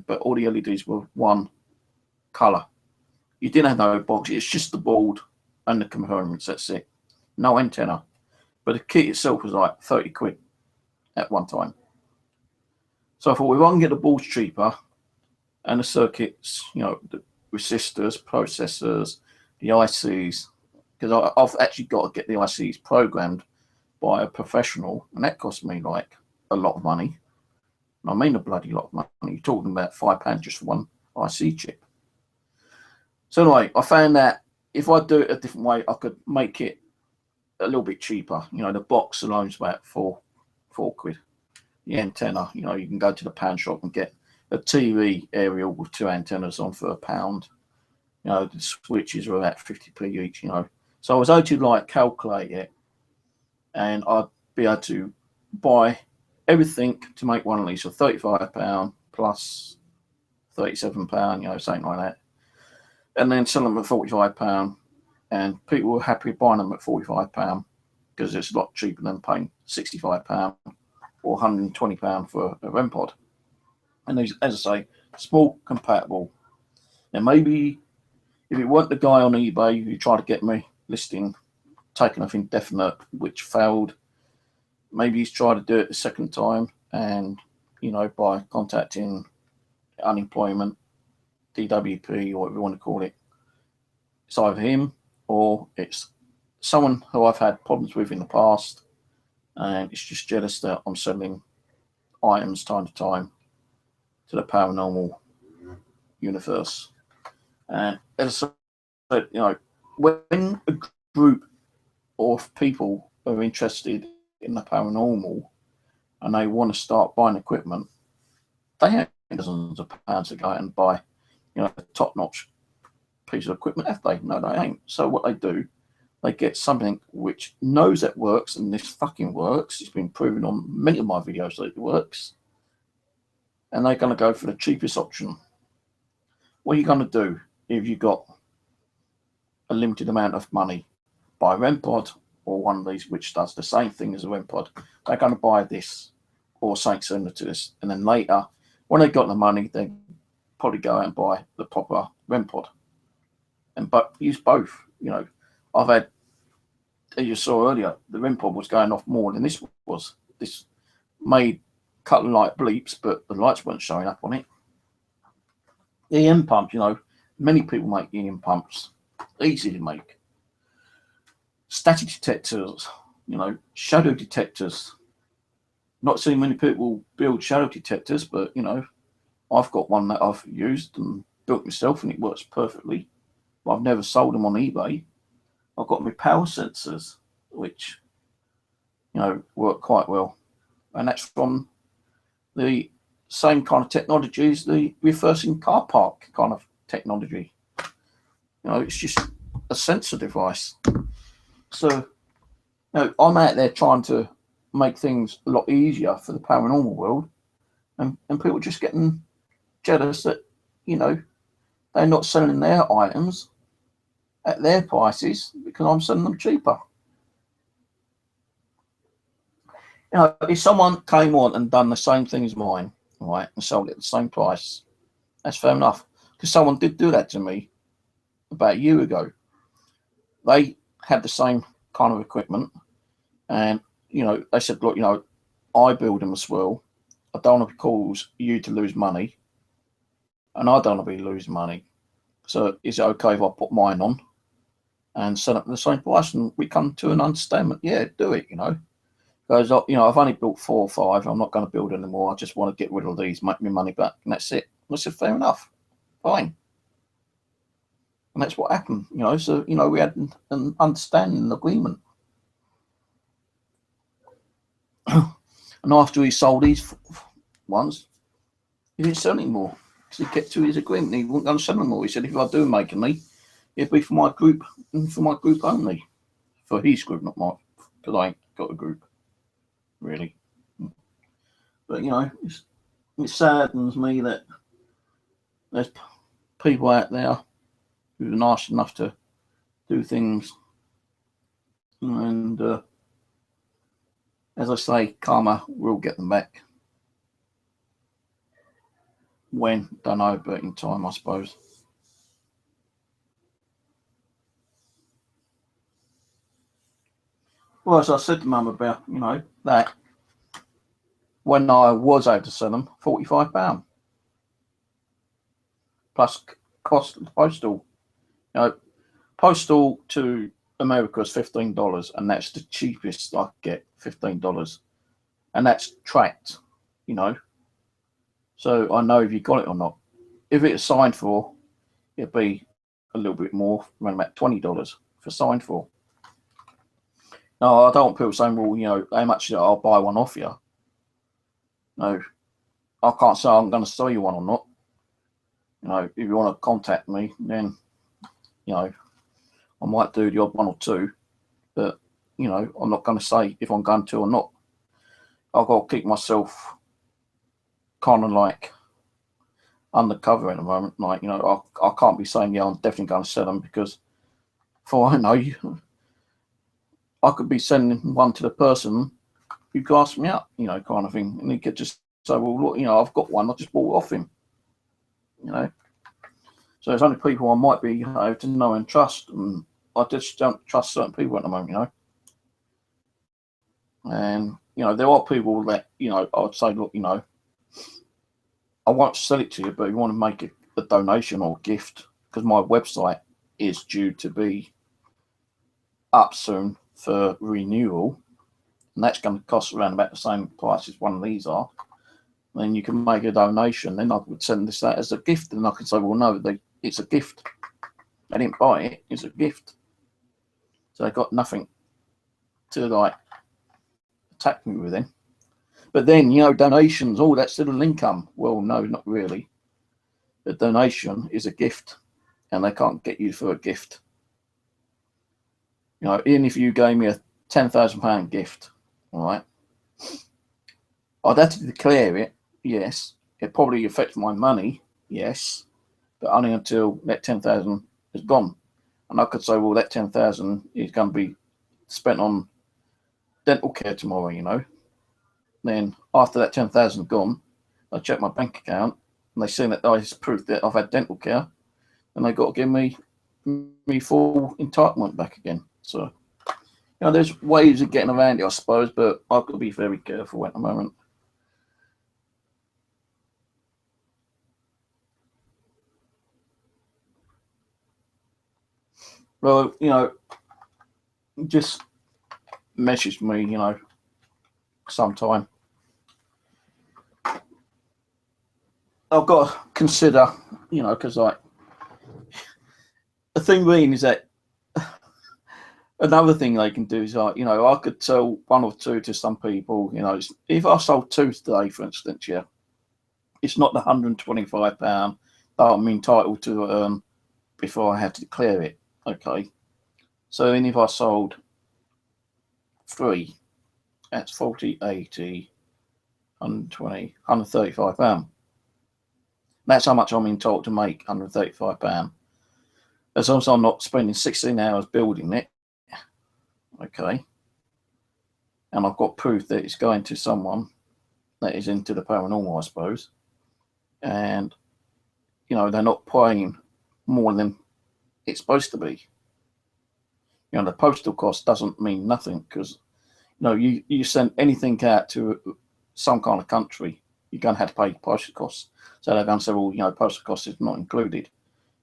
But all the LEDs were one color. You didn't have no box. It's just the board and the components. That's it. No antenna. But the kit itself was like 30 quid at one time. So I thought, if I can get the boards cheaper and the circuits, you know, the resistors, processors, the ICs, because I've actually got to get the ICs programmed by a professional, and that cost me like a lot of money. And I mean a bloody lot of money. You're talking about £5 just for one IC chip. So anyway, I found that if I do it a different way, I could make it a little bit cheaper. You know, the box alone is about four quid. The antenna, you know, you can go to the pound shop and get a TV aerial with 2 antennas on for £1. You know, the switches are about 50p each, you know. So I was able to like calculate it, and I'd be able to buy everything to make one of these for £35 plus £37, you know, something like that. And then sell them at £45, and people were happy buying them at £45 because it's a lot cheaper than paying £65 or £120 for a REM pod. And these, as I say, small, compatible. And maybe if it weren't the guy on eBay who tried to get me listing taken off indefinite, which failed, maybe he's tried to do it the second time, and, you know, by contacting unemployment, DWP, or whatever you want to call it. It's either him or it's someone who I've had problems with in the past, and it's just jealous that I'm selling items time to time to the paranormal universe. And as I said, when a group of people are interested in the paranormal and they want to start buying equipment, they have dozens of pounds to go out and buy, a top-notch piece of equipment, have they? No, they ain't. So what they do, they get something which knows that works, and this fucking works. It's been proven on many of my videos that it works. And they're going to go for the cheapest option. What are you going to do if you've got a limited amount of money? Buy a REM pod or one of these which does the same thing as a REM pod. They're going to buy this or something similar to this. And then later, when they've got the money, they probably go out and buy the proper REM pod. And use both. I've had, as you saw earlier, the REM pod was going off more than this was. This made a couple of light bleeps, but the lights weren't showing up on it. The EM pump, many people make EM pumps. Easy to make. Static detectors, shadow detectors. Not seeing many people build shadow detectors, but, I've got one that I've used and built myself, and it works perfectly. But I've never sold them on eBay. I've got my power sensors, which, work quite well. And that's from the same kind of technology as the reversing car park kind of technology. It's just a sensor device. So, I'm out there trying to make things a lot easier for the paranormal world, and people just getting jealous that, they're not selling their items at their prices because I'm selling them cheaper. If someone came on and done the same thing as mine, right, and sold it at the same price, that's fair enough. Because someone did do that to me about a year ago. They had the same kind of equipment, and they said, look, I build them as well. I don't want to cause you to lose money, and I don't want to be losing money. So is it okay if I put mine on and sell it at the same price? And we come to an understanding. Yeah, do it. Because I've only built 4 or 5. I'm not going to build anymore. I just want to get rid of these, make my money back, and that's it. I said, fair enough, fine. And that's what happened. So we had an understanding, an agreement. And after he sold these ones, he didn't sell anymore because he kept to his agreement. He wasn't going to sell them more. He said, if I do make any, it'd be for my group and for my group only. For his group, not mine, because I ain't got a group, really. But, it saddens me that there's people out there who are nice enough to do things. And as I say, karma will get them back. When? Don't know, but in time, I suppose. Well, as I said to Mum about, that when I was able to sell them, £45. Plus cost of postal. Postal to America is $15, and that's the cheapest I could get, $15. And that's tracked, So I know if you got it or not. If it's signed for, it'd be a little bit more, around about $20 for signed for. No, I don't want people saying, well, how much I'll buy one off you. No, I can't say I'm going to sell you one or not. If you want to contact me, then, I might do the odd one or two. But, I'm not going to say if I'm going to or not. I've got to keep myself kind of like undercover at the moment. Like, I can't be saying, yeah, I'm definitely going to sell them, because for all I know, I could be sending one to the person who could ask me out, kind of thing. And he could just say, well, look, I've got one, I just bought it off him. So there's only people I might be to know and trust, and I just don't trust certain people at the moment, And, there are people that, I would say, look, I won't sell it to you, but if you want to make a donation or gift, because my website is due to be up soon for renewal, and that's going to cost around about the same price as one of these are. Then you can make a donation. Then I would send this out as a gift, and I can say, well, no, it's a gift. They didn't buy it; it's a gift. So they got nothing to like attack me with. Then, but then donations, oh, that's still an income. Well, no, not really. A donation is a gift, and they can't get you for a gift. Even if you gave me a £10,000 gift, all right, I'd have to declare it. Yes, it probably affects my money. Yes, but only until that 10,000 is gone. And I could say, well, that 10,000 is going to be spent on dental care tomorrow. Then after that 10,000 gone, I check my bank account, and they see that it's proof that I've had dental care, and they got to give me full entitlement back again. So, there's ways of getting around it, I suppose, but I've got to be very careful at the moment. Well, just message me, sometime. I've got to consider, because the thing being is that another thing they can do is I could sell one or two to some people. If I sold two today, for instance, it's not the £125 that I'm entitled to earn before I have to declare it. Okay, so then if I sold 3, that's 40, 80, 120, £135. That's how much I'm entitled to make, £135. As long as I'm not spending 16 hours building it, okay, and I've got proof that it's going to someone that is into the paranormal, I suppose, and they're not paying more than it's supposed to be. The postal cost doesn't mean nothing, because you send anything out to some kind of country, you're going to have to pay postal costs. So they're going to say, well, postal cost is not included.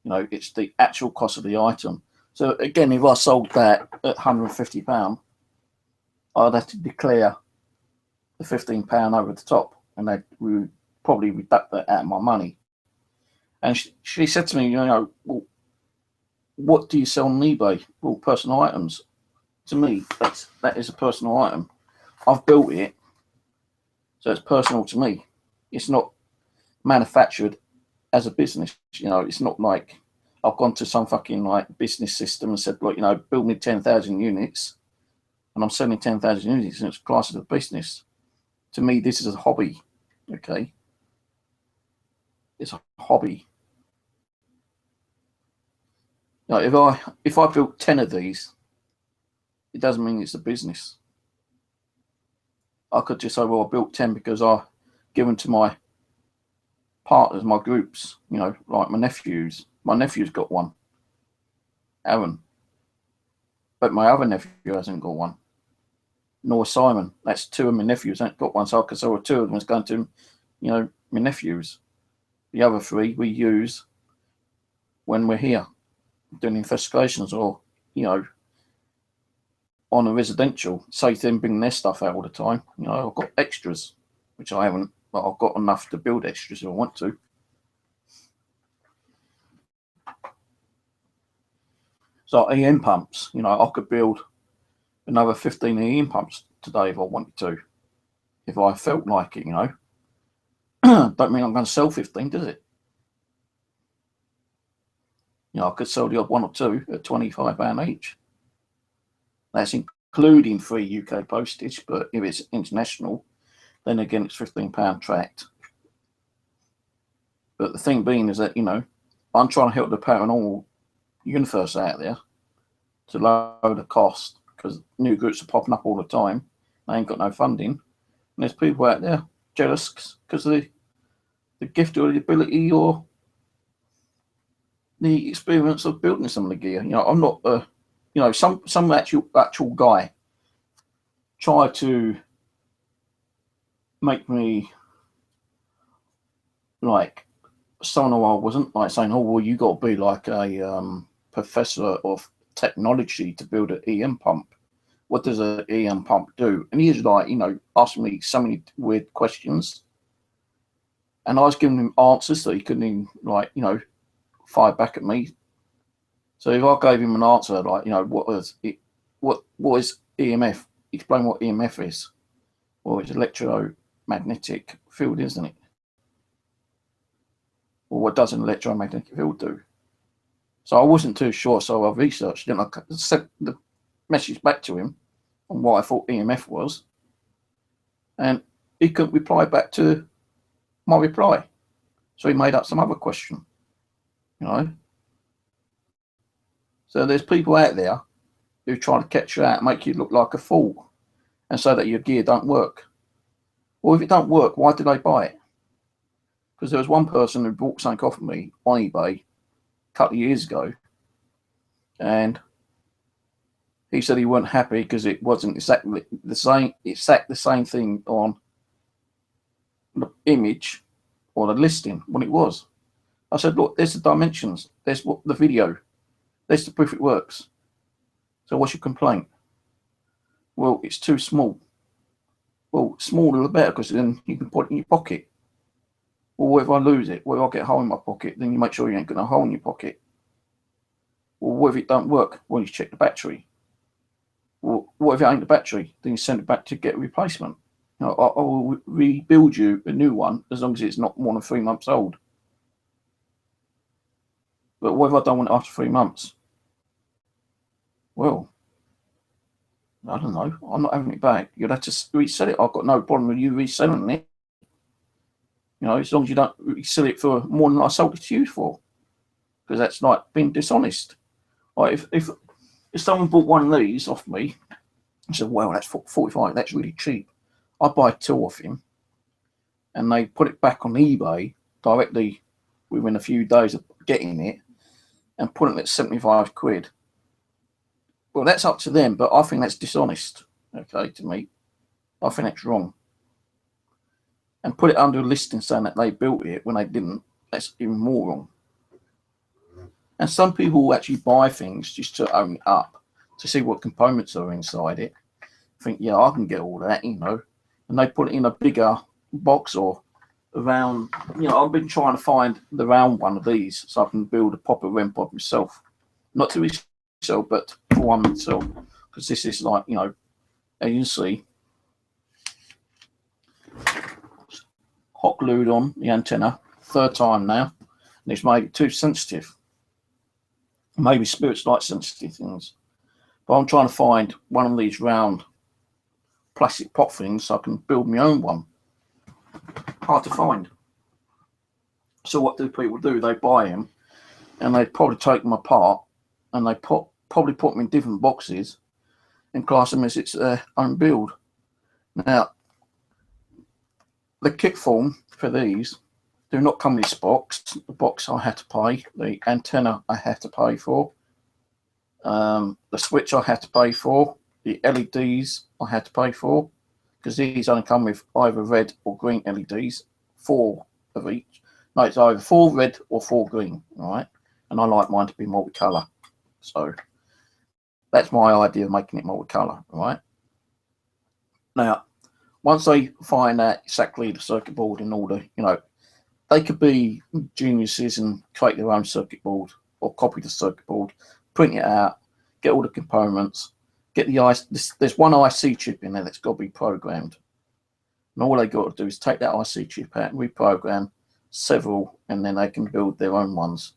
It's the actual cost of the item. So again, if I sold that at £150, I'd have to declare the £15 over the top, and they'd probably deduct that out of my money. And she said to me, well, what do you sell on eBay? Well, personal items. To me, that is a personal item. I've built it, so it's personal to me. It's not manufactured as a business. It's not like I've gone to some fucking business system and said, look, build me 10,000 units, and I'm selling 10,000 units, and it's classed as a business. To me, this is a hobby. Okay, it's a hobby. If I built 10 of these, it doesn't mean it's a business. I could just say, well, I built 10 because I given to my partners, my groups, like my nephews. My nephew's got one, Aaron, but my other nephew hasn't got one. Nor Simon. That's 2 of my nephews ain't got one, so I could say, well, 2 of them is going to, my nephews. The other 3 we use when we're here doing investigations, or on a residential, say them bring their stuff out all the time. I've got extras, which I haven't, but I've got enough to build extras if I want to. So EM pumps, I could build another 15 EM pumps today if I wanted to, if I felt like it. Don't mean I'm going to sell 15, does it? I could sell the odd 1 or 2 at £25 each. That's including free UK postage, but if it's international, then again it's £15 tracked. But the thing being is that, I'm trying to help the paranormal universe out there to lower the cost, because new groups are popping up all the time. They ain't got no funding. And there's people out there jealous because of the gift or the ability or the experience of building some of the gear. I'm not, some actual guy tried to make me someone who I wasn't, like saying, "Oh, well, you got to be like a professor of technology to build an EM pump. What does an EM pump do?" And he was like, asking me so many weird questions, and I was giving him answers that he couldn't even fire back at me. So if I gave him an answer like, what is EMF? Explain what EMF is. Well, it's electromagnetic field, isn't it? Well, what does an electromagnetic field do? So I wasn't too sure, so I researched it. And I sent the message back to him on what I thought EMF was, and he couldn't reply back to my reply. So he made up some other question, So there's people out there who try to catch you out and make you look like a fool and say that your gear don't work. Well, if it don't work, why did they buy it? Because there was one person who bought something off of me on eBay a couple of years ago, and he said he wasn't happy because it wasn't exactly the same. It sacked the same thing on the image or the listing when it was. I said, look, there's the dimensions. There's what the video. There's the proof it works. So what's your complaint? Well, it's too small. Well, smaller the better, because then you can put it in your pocket. Well, what if I lose it? Well, if I get a hole in my pocket, then you make sure you ain't got a hole in your pocket. Well, what if it don't work? Well, you check the battery. Well, what if it ain't the battery? Then you send it back to get a replacement. I will rebuild you a new one as long as it's not more than 3 months old. But what if I don't want it after 3 months? Well, I don't know. I'm not having it back. You'd have to resell it. I've got no problem with you reselling it. As long as you don't resell it for more than I sold it to you for. Because that's like being dishonest. Like if someone bought one of these off me and said, well, that's 45, that's really cheap. I'd buy 2 off him, and they put it back on eBay directly within a few days of getting it and put it at 75 quid. Well, that's up to them, but I think that's dishonest, okay, to me. I think that's wrong. And put it under a listing saying that they built it when they didn't, that's even more wrong. And some people will actually buy things just to own it up, to see what components are inside it. Think, yeah, I can get all that, and they put it in a bigger box or around. I've been trying to find the round one of these so I can build a proper REM pod myself, not to resell, but for one myself, because this is like, as you see, hot glued on the antenna, 3rd time now, and it's made it too sensitive. Maybe spirits like sensitive things, but I'm trying to find one of these round plastic pot things so I can build my own one. Hard to find. So what do people do? They buy them and they probably take them apart and they probably put them in different boxes and class them as its own build. Now, the kit form for these do not come in this box. The box I had to pay. The antenna I had to pay for. The switch I had to pay for. The LEDs I had to pay for, because these only come with either red or green LEDs, 4 of each. No, it's either 4 red or 4 green, all right? And I like mine to be multicolour. So that's my idea of making it multicolour, all right? Now, once they find out exactly the circuit board in order, they could be geniuses and create their own circuit board or copy the circuit board, print it out, get all the components, get the IC. There's one IC chip in there that's got to be programmed. And all they got to do is take that IC chip out and reprogram several, and then they can build their own ones.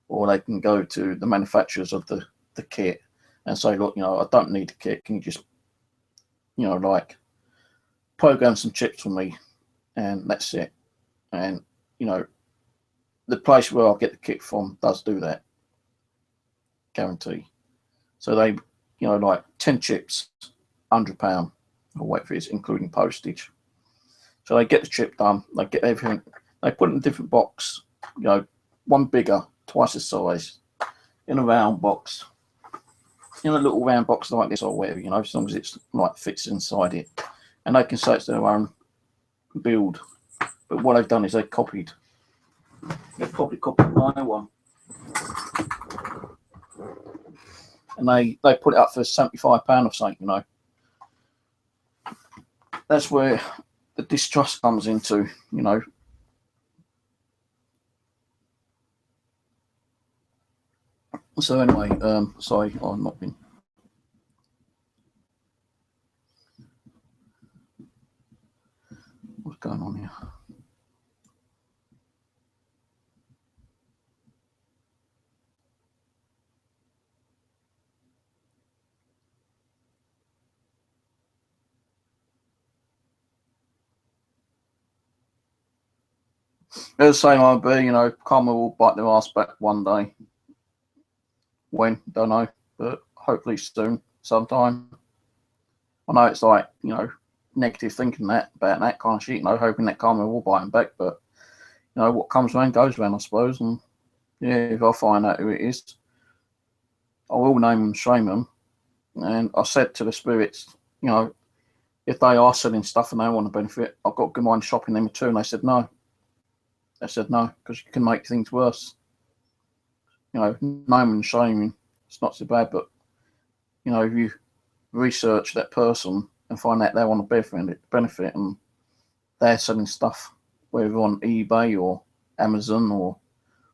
Or they can go to the manufacturers of the kit and say, look, I don't need the kit. Can you just, program some chips for me? And that's it. And, the place where I get the kit from does do that. Guarantee. So they, 10 chips, £100 or whatever it is, including postage. So they get the chip done, they get everything, they put it in a different box, one bigger, twice the size, in a round box, in a little round box like this or whatever, as long as it's fits inside it. And they can say it's their own build. But what they've done is they copied They probably copied my one. And they put it up for £75 or something, you know. That's where the distrust comes into, you know. So anyway, sorry, I've not been. What's going on here? They're the same I'll be, you know, karma will bite their ass back one day. When, don't know, but hopefully soon, sometime. I know it's like, you know, negative thinking that about that kind of shit, you know, hoping that karma will bite them back, but, you know, what comes around goes around, I suppose, and, yeah, if I find out who it is, I will name and shame them, and I said to the spirits, you know, if they are selling stuff and they want to benefit, I've got good mind shopping them too, and they said no. They said no, because you can make things worse. You know, name and shaming, it's not so bad, but, you know, if you research that person and find out they want to benefit and they're selling stuff, whether on eBay or Amazon or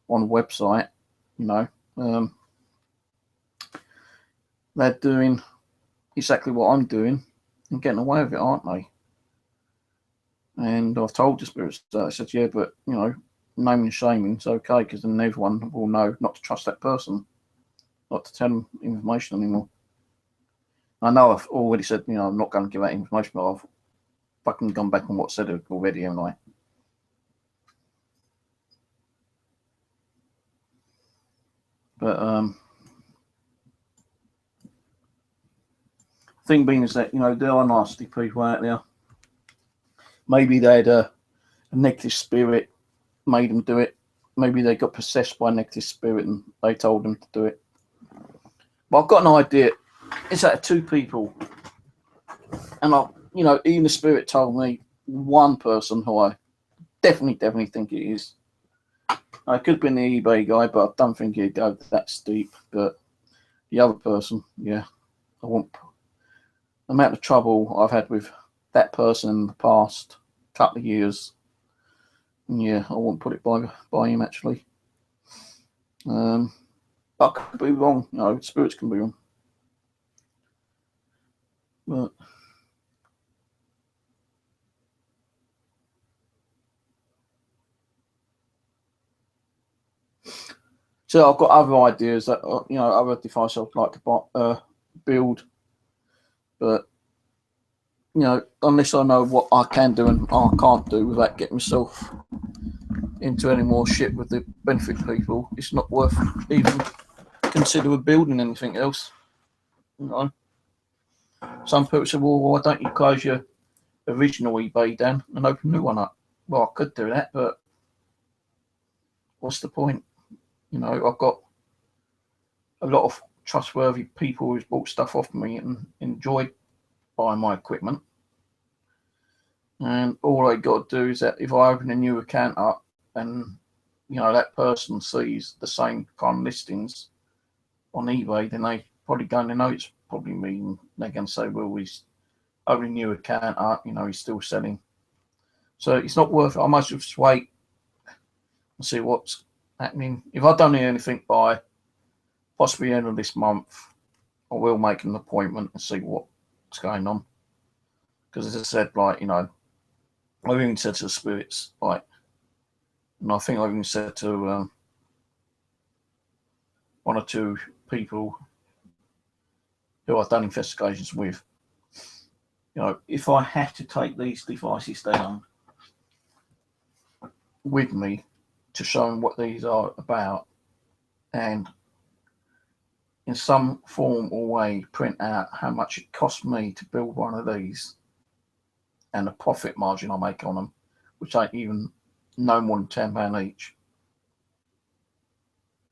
on a website, you know, they're doing exactly what I'm doing and getting away with it, aren't they? And I've told the spirits that. I said, yeah, but, you know, naming and shaming is okay, because then everyone will know not to trust that person, not to tell them information anymore. I know I've already said, you know, I'm not going to give out information, but I've fucking gone back on what I said already, haven't I? But thing being is that, you know, there are nasty people out there. Maybe they had a negative spirit made them do it. Maybe they got possessed by a negative spirit and they told them to do it. But I've got an idea. It's that two people, and I, you know, even the spirit told me one person who I definitely think it is. I could have been the eBay guy, but I don't think he'd go that steep. But the other person, yeah, I won't. The amount of trouble I've had with that person in the past couple of years, yeah, I won't put it by him actually. I could be wrong. You know, spirits can be wrong. But so I've got other ideas that, you know, other devices I'd like to build, but, you know, unless I know what I can do and I can't do without getting myself into any more shit with the benefit people, it's not worth even consider building anything else. You know, some people say, well, why don't you close your original eBay down and open a new one up? Well, I could do that, but what's the point? You know, I've got a lot of trustworthy people who's bought stuff off me and enjoyed buying my equipment. And all I got to do is that if I open a new account up and, you know, that person sees the same kind of listings on eBay, then they probably going to know it's probably me, and they're going to say, well, he's opening a new account up, you know, he's still selling. So it's not worth it. I might just wait and see what's happening. If I don't hear anything by possibly the end of this month, I will make an appointment and see what's going on. Because as I said, like, you know, I've even said to the spirits, like, and I think I've even said to one or two people who I've done investigations with, you know, if I have to take these devices down with me to show them what these are about, and in some form or way print out how much it cost me to build one of these and the profit margin I make on them, which ain't even no more than £10 each.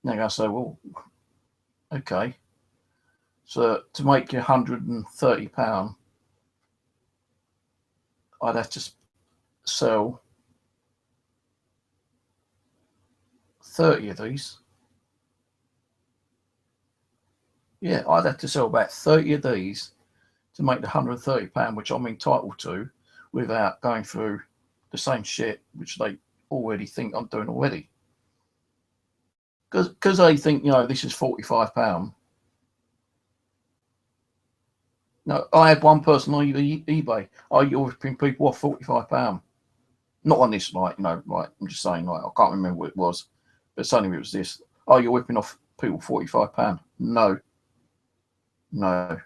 They're going to say, well, okay, so to make you £130, I'd have to sell 30 of these. Yeah, I'd have to sell about 30 of these to make the £130, which I'm entitled to, without going through the same shit which they already think I'm doing already. Because they think, this is £45. No, I had one person on eBay. Oh, you're ripping people off £45. Not on this, right? I'm just saying, I can't remember what it was, but suddenly it was this. Oh, you're whipping off people £45. No. No.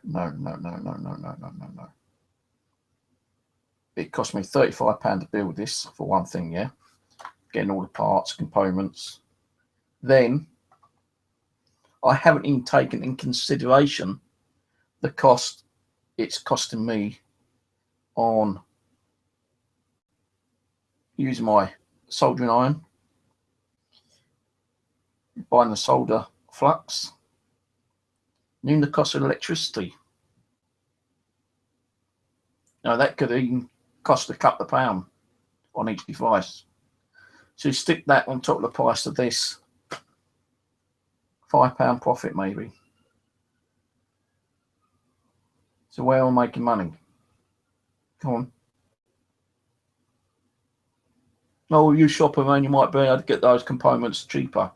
It cost me £35 to build this, for one thing, yeah? Getting all the parts, components. Then, I haven't even taken in consideration the cost it's costing me on using my soldering iron, buying the solder flux, and even the cost of electricity. Now that could even cost a couple of pounds on each device. So you stick that on top of the price of this, £5 profit maybe. So where am I making money? Come on. Oh, you shop around, you might be able to get those components cheaper.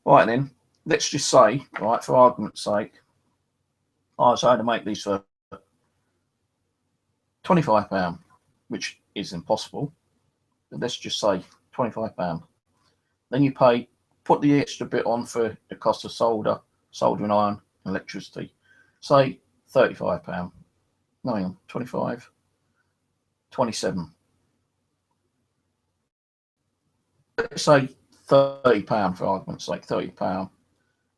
Right then, let's just say, right, for argument's sake, I decided to make these for £25, which is impossible. But let's just say £25. Then you put the extra bit on for the cost of soldering iron, electricity. Say £35. No, hang on, 25, 27. Let's say £30 for argument's sake, £30.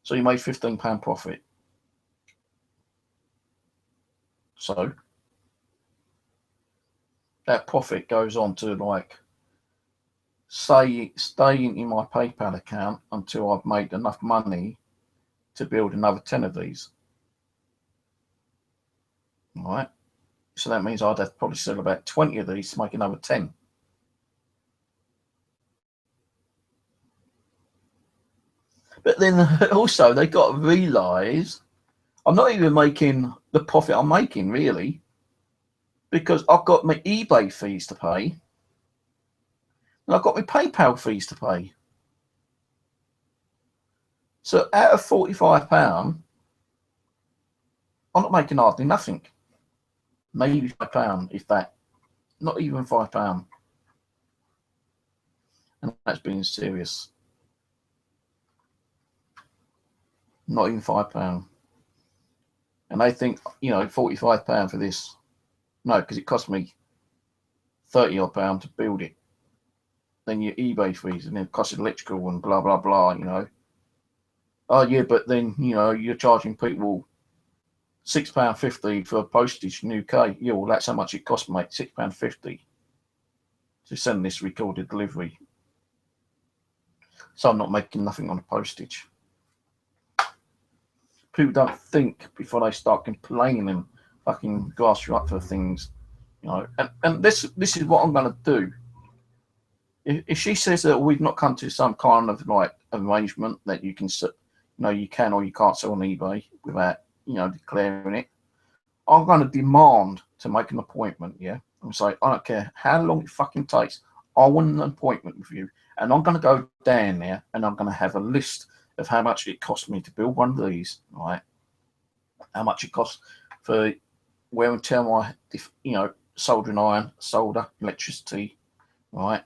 So you made £15 profit. So that profit goes on to, like, stay in my PayPal account until I've made enough money to build another 10 of these. All right. So that means I'd have to probably sell about 20 of these to make another 10. But then also they got to realise I'm not even making the profit I'm making, really, because I've got my eBay fees to pay and I've got my PayPal fees to pay. So out of £45, I'm not making hardly nothing. Maybe £5, if that. Not even £5. And that's being serious. Not even £5. And they think, £45 for this. No, because it cost me £30 odd to build it. Then your eBay fees, and then it costs electrical and blah, blah, blah, Oh, yeah, but then, you're charging people £6.50 for postage in the UK. Yeah, well, that's how much it cost, mate, £6.50 to send this recorded delivery. So I'm not making nothing on the postage. People don't think before they start complaining and fucking grass you up for things, And this is what I'm going to do. If she says that we've not come to some kind of like arrangement that you can, you can or you can't sell on eBay without, declaring it, I'm going to demand to make an appointment. Yeah, I'm say I don't care how long it fucking takes. I want an appointment with you, and I'm going to go down there and I'm going to have a list of how much it cost me to build one of these, right? How much it costs for wear and tear my, soldering iron, solder, electricity, right?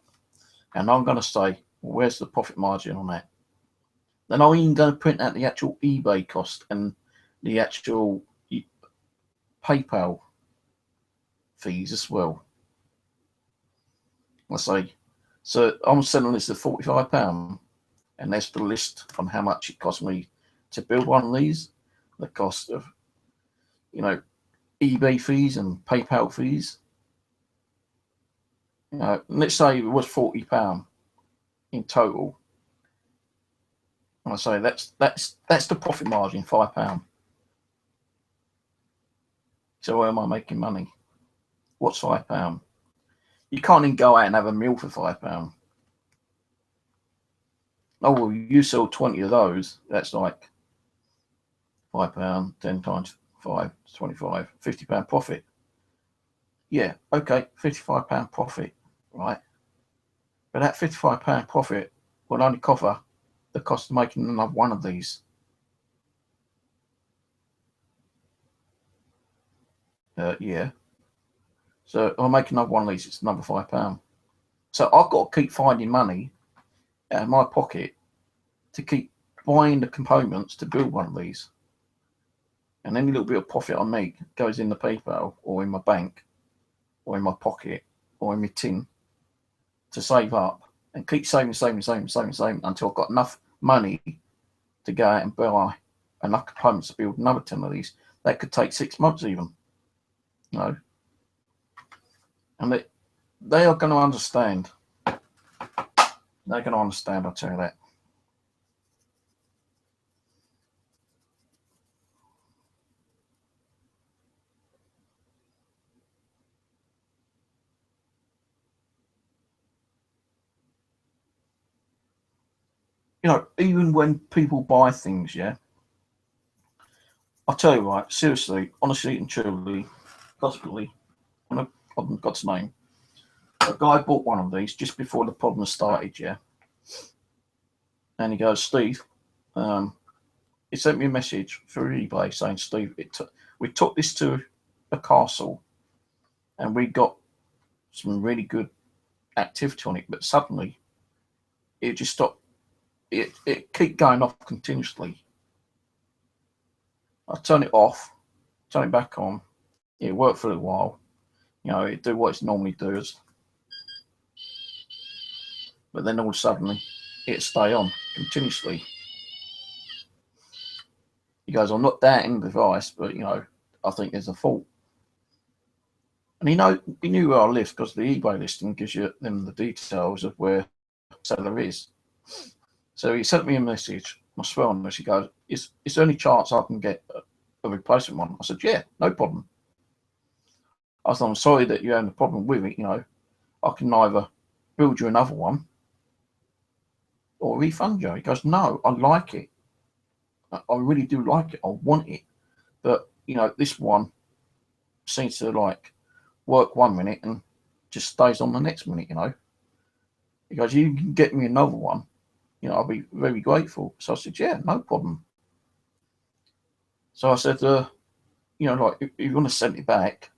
And I'm going to say, well, where's the profit margin on that? Then I'm even going to print out the actual eBay cost and the actual PayPal fees as well. I say, so I'm selling this at £45, and that's the list on how much it cost me to build one of these, the cost of, eBay fees and PayPal fees. Let's say it was £40 in total. And I say that's the profit margin, £5. So where am I making money? What's £5? You can't even go out and have a meal for £5. Oh, well, you sell 20 of those. That's like £5, 10 times 5, 25, £50 profit. Yeah, okay, £55 profit, right? But that £55 profit will only cover the cost of making another one of these. Yeah. So I'll make another one of these, it's another £5. So I've got to keep finding money out of my pocket to keep buying the components to build one of these. And any little bit of profit I make goes in the PayPal or in my bank or in my pocket or in my tin to save up and keep saving until I've got enough money to go out and buy enough components to build another 10 of these. That could take 6 months even. You know? And they are going to understand. They're going to understand, I'll tell you that. You know, even when people buy things, yeah, I'll tell you right, seriously, honestly and truly, possibly, on God's name, a guy bought one of these just before the problem started, yeah, and he goes, Steve, he sent me a message through eBay saying, Steve, we took this to a castle and we got some really good activity on it, but suddenly it just stopped. It kept going off continuously. I turn it off, turn it back on. It worked for a while. You know, it do what it normally does. But then all of a sudden, it stay on continuously. He goes, I'm not doubting the device, but, you know, I think there's a fault. And he knew where I lived because the eBay listing gives you them the details of where the seller is. So he sent me a message. I swear on this. He goes, "Is there any chance I can get a replacement one?" I said, "Yeah, no problem." I said, "I'm sorry that you're having a problem with it. You know, I can either build you another one or refund you." He goes, "No, I like it. I really do like it. I want it. But, you know, this one seems to like work 1 minute and just stays on the next minute, you know." He goes, "You can get me another one. You know, I'll be very grateful." So I said, "Yeah, no problem." So I said, "You know, like, if you want to send it back,"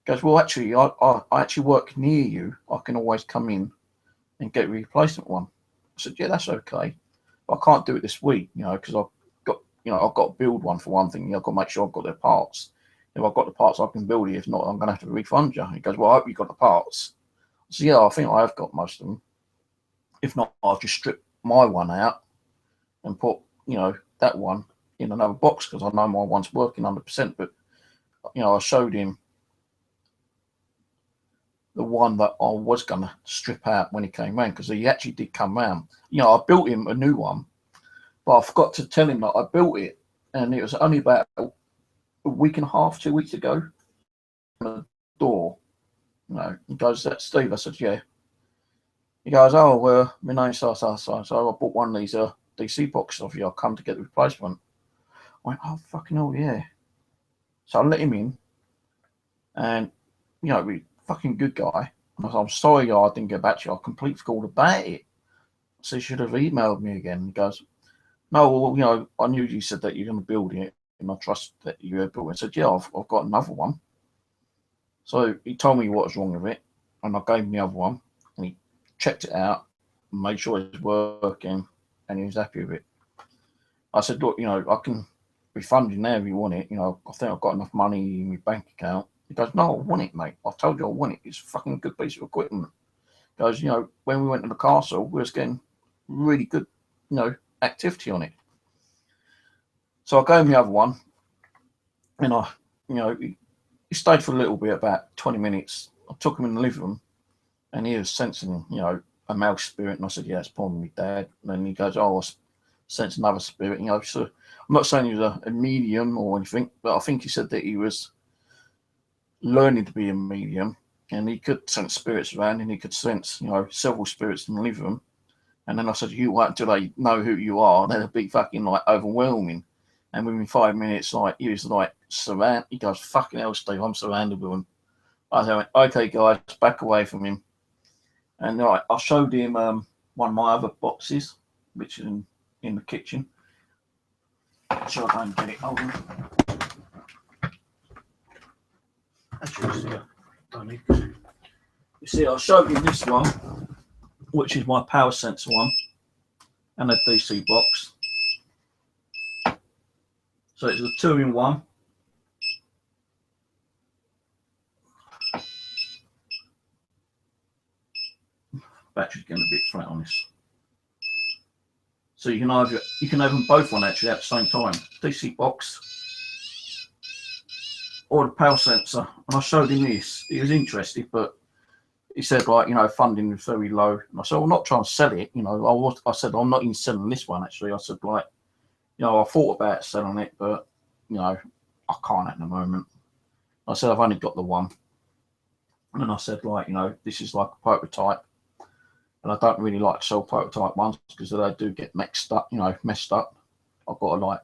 he goes, "Well, actually, I actually work near you. I can always come in and get a replacement one." I said, "Yeah, that's okay. But I can't do it this week, you know, because I've got to build one for one thing. You know, I've got to make sure I've got the parts. If I've got the parts, I can build it. If not, I'm going to have to refund you." He goes, "Well, I hope you got the parts." I said, "Yeah, I think I have got most of them. If not, I'll just strip my one out and put, you know, that one in another box because I know my one's working 100%. But, you know, I showed him the one that I was going to strip out when he came round because he actually did come round. You know, I built him a new one, but I forgot to tell him that I built it, and it was only about a week and a half, 2 weeks ago. The door, you know, he goes, "That's Steve." I said, "Yeah." He goes, "Oh, well, my name's so I bought one of these DC boxes off you. I'll come to get the replacement." I went, "Oh, fucking hell, yeah." So I let him in, and, you know, he's a fucking good guy. And I said, "I'm sorry I didn't get back to you. I completely forgot about it." So he should have emailed me again. He goes, "No, well, you know, I knew you said that you're going to build it, and I trust that you have built it." I said, "Yeah, I've got another one." So he told me what was wrong with it, and I gave him the other one, and he checked it out, made sure it was working, and he was happy with it. I said, "Look, you know, I can refund you now if you want it. You know, I think I've got enough money in my bank account." He goes, "No, I want it, mate. I told you I want it. It's a fucking good piece of equipment." He goes, "You know, when we went to the castle, we was getting really good, you know, activity on it." So I gave him the other one, and you know, he stayed for a little bit, about 20 minutes. I took him in the living room, and he was sensing, you know, a mouse spirit. And I said, "Yeah, it's probably my dad." And then he goes, "Oh, I sense another spirit." You know, so I'm not saying he was a medium or anything, but I think he said that he was learning to be a medium, and he could sense spirits around, and he could sense, you know, several spirits in the living room. And then I said, you wait until they know who you are, then it'll be fucking like overwhelming. And within 5 minutes, like he was like surround. He goes, fucking hell, Steve, I'm surrounded with them. I went, okay, guys, back away from him. And I showed him one of my other boxes, which is in the kitchen. So I don't get it. Hold on. Actually, don't need to. You see, I showed him this one, which is my power sensor one, and a DC box. So it's a 2-in-1. Battery's getting a bit flat on this. So you can have them both on actually at the same time. DC box or the power sensor. And I showed him this. He was interested, but he said, like, you know, funding is very low. And I said, I'm not trying to sell it. You know, I said, I'm not even selling this one actually. I said, like, you know, I thought about selling it, but, you know, I can't at the moment. I said, I've only got the one. And then I said, like, you know, this is like a prototype. And I don't really like to sell prototype ones because they do get messed up. I've got to like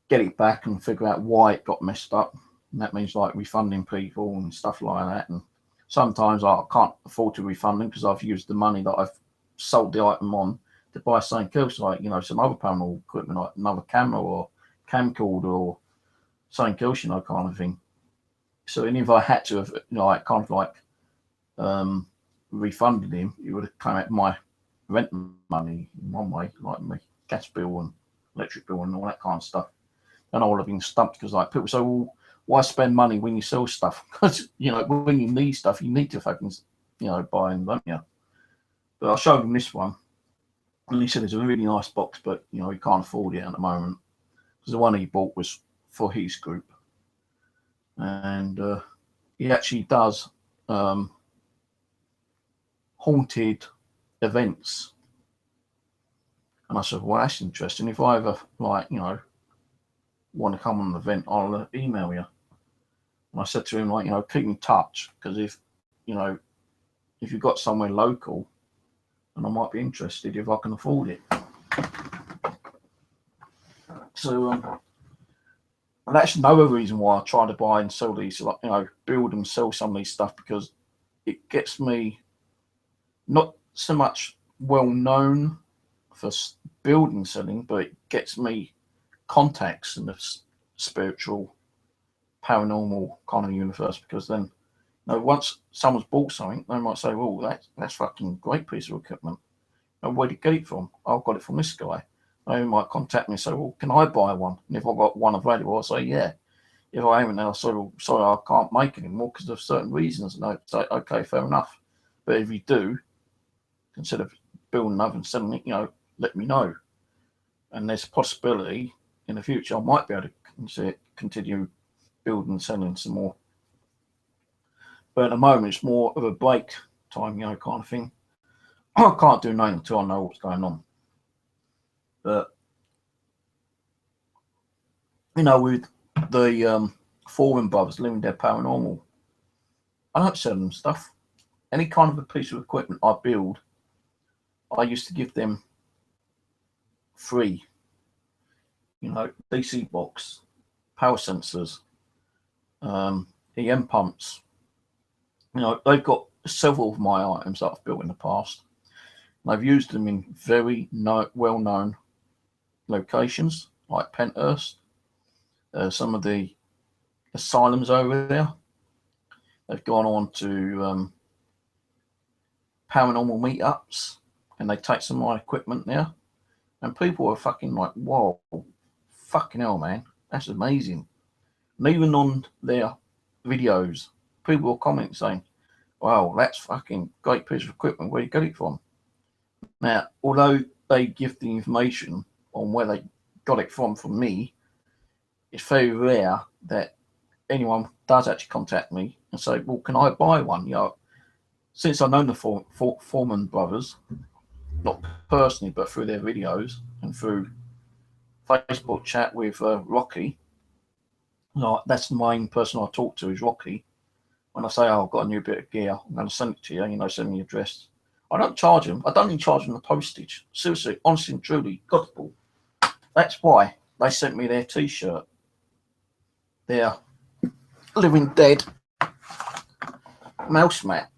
get it back and figure out why it got messed up. And that means like refunding people and stuff like that. And sometimes I can't afford to refund them because I've used the money that I've sold the item on to buy something else, like, you know, some other paranormal equipment, like another camera or camcorder or something else, you know, kind of thing. So, and if I had to have, you know, like kind of like refunded him, it would have come out my rent money in one way, like my gas bill and electric bill and all that kind of stuff. And I would have been stumped because, like, people say, well, why spend money when you sell stuff? Because, you know, when you need stuff, you need to fucking, you know, buy and don't you? But I showed him this one, and he said it's a really nice box, but, you know, he can't afford it at the moment because the one he bought was for his group. And he actually does haunted events. And I said, well, that's interesting. If I ever, like, you know, want to come on an event, I'll email you. And I said to him, like, you know, keep in touch, because if, you know, if you've got somewhere local, and I might be interested if I can afford it. So, and that's another reason why I try to buy and sell these, like, you know, build and sell some of these stuff, because it gets me not so much well known for building selling, but it gets me contacts in the spiritual, paranormal kind of universe, because then, you know, once someone's bought something, they might say, well, that's fucking great piece of equipment. And where'd you get it from? I've got it from this guy. They might contact me and say, well, can I buy one? And if I've got one available, I'll say, yeah. If I haven't, then I'll say, well, sorry, I can't make it anymore because of certain reasons. And I'd say, okay, fair enough. But if you do, instead of building another and selling it, you know, let me know. And there's a possibility in the future I might be able to continue building and selling some more. But at the moment, it's more of a break time, you know, kind of thing. I can't do nothing until I know what's going on. But, you know, with the Foreign Brothers, Living Dead Paranormal, I don't sell them stuff. Any kind of a piece of equipment I build, I used to give them free. You know, DC box, power sensors, EM pumps. You know, they've got several of my items that I've built in the past. And I've used them in very well-known locations, like Penthurst, some of the asylums over there. They've gone on to paranormal meetups, and they take some of my equipment there. And people are fucking like, whoa, fucking hell, man, that's amazing. And even on their videos, people will comment saying, wow, that's fucking great piece of equipment, where you get it from? Now, although they give the information on where they got it from me, it's very rare that anyone does actually contact me and say, well, can I buy one? You know, since I've known the Foreman brothers, not personally, but through their videos and through Facebook chat with Rocky, you know, that's the main person I talk to is Rocky. When I say, oh, I've got a new bit of gear, I'm going to send it to you, you know, send me your address. I don't charge them. I don't even charge them the postage. Seriously, honestly and truly, gospel. That's why they sent me their T-shirt. Their Living Dead mouse mat.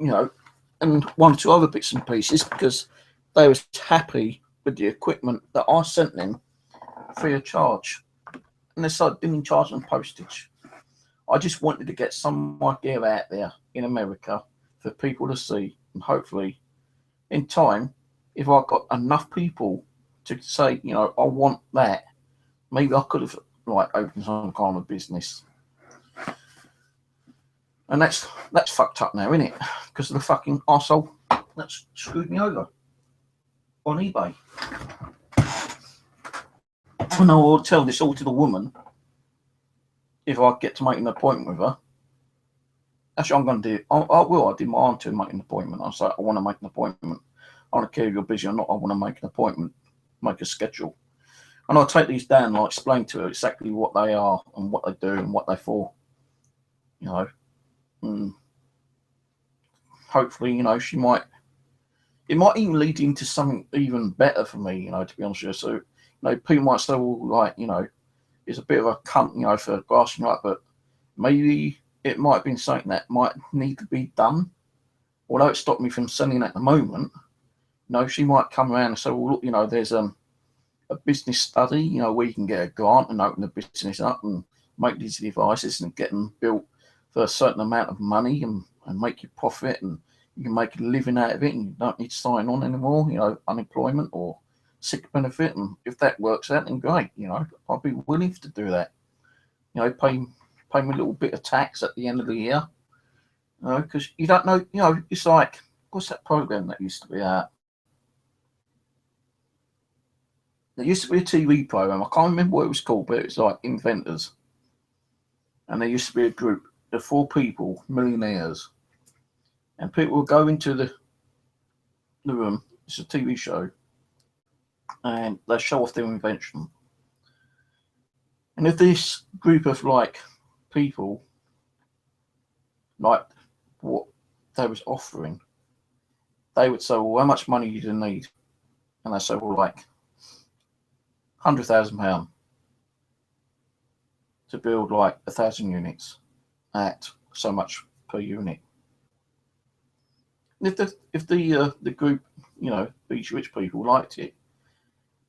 You know, and one or two other bits and pieces because they was happy with the equipment that I sent them free of charge. And they said I didn't charge them postage. I just wanted to get some of my gear out there in America for people to see, and hopefully in time, if I got enough people to say, you know, I want that, maybe I could have like opened some kind of business. And that's fucked up now, isn't it? Because of the fucking arsehole that's screwed me over on eBay. And I will tell this all to the woman if I get to make an appointment with her. Actually, I'm going to do it. I did my aunt to make an appointment. I said, I want to make an appointment. I don't care if you're busy or not. I want to make an appointment, make a schedule. And I'll take these down and I'll explain to her exactly what they are and what they do and what they're for. You know. And hopefully, you know, it might even lead into something even better for me, you know, to be honest with you. So, you know, people might say, well, like, you know, it's a bit of a cunt, you know, for grasping up, but maybe it might have been something that might need to be done. Although it stopped me from selling at the moment, you know, she might come around and say, well, look, you know, there's a business study, you know, where you can get a grant and open the business up and make these devices and get them built for a certain amount of money and make you profit and you can make a living out of it and you don't need to sign on anymore, you know, unemployment or sick benefit. And if that works out, then great, you know, I'll be willing to do that. You know, pay me a little bit of tax at the end of the year, you know, because you don't know, you know, it's like, what's that program that used to be out? There used to be a TV program, I can't remember what it was called, but it was like Inventors. And there used to be a group of 4 people, millionaires, and people would go into the room. It's a TV show, and they show off their invention. And if this group of like people liked what they was offering, they would say, well, how much money do you need? And they say, well, like £100,000 to build like 1,000 units at so much per unit. And if the group, you know, these rich people liked it,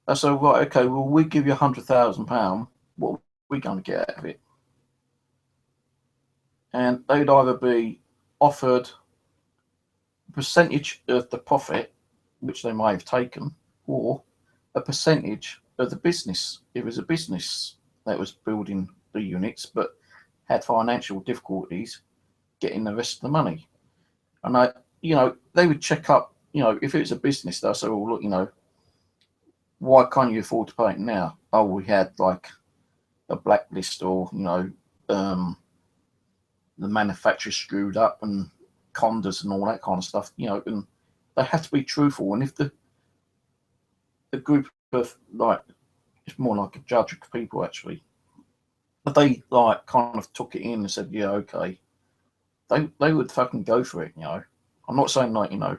they said, right, okay, well, we give you £100,000. What are we going to get out of it? And they'd either be offered a percentage of the profit, which they may have taken, or a percentage of the business. It was a business that was building the units, but had financial difficulties getting the rest of the money. And you know, they would check up, you know, if it was a business, they'll say, well, look, you know, why can't you afford to pay it now? Oh, we had like a blacklist, or, you know, the manufacturer screwed up and condos and all that kind of stuff, you know, and they have to be truthful. And if the group of, like, it's more like a judge of people actually, but they like kind of took it in and said, yeah, okay, they would fucking go for it, you know. I'm not saying like, you know,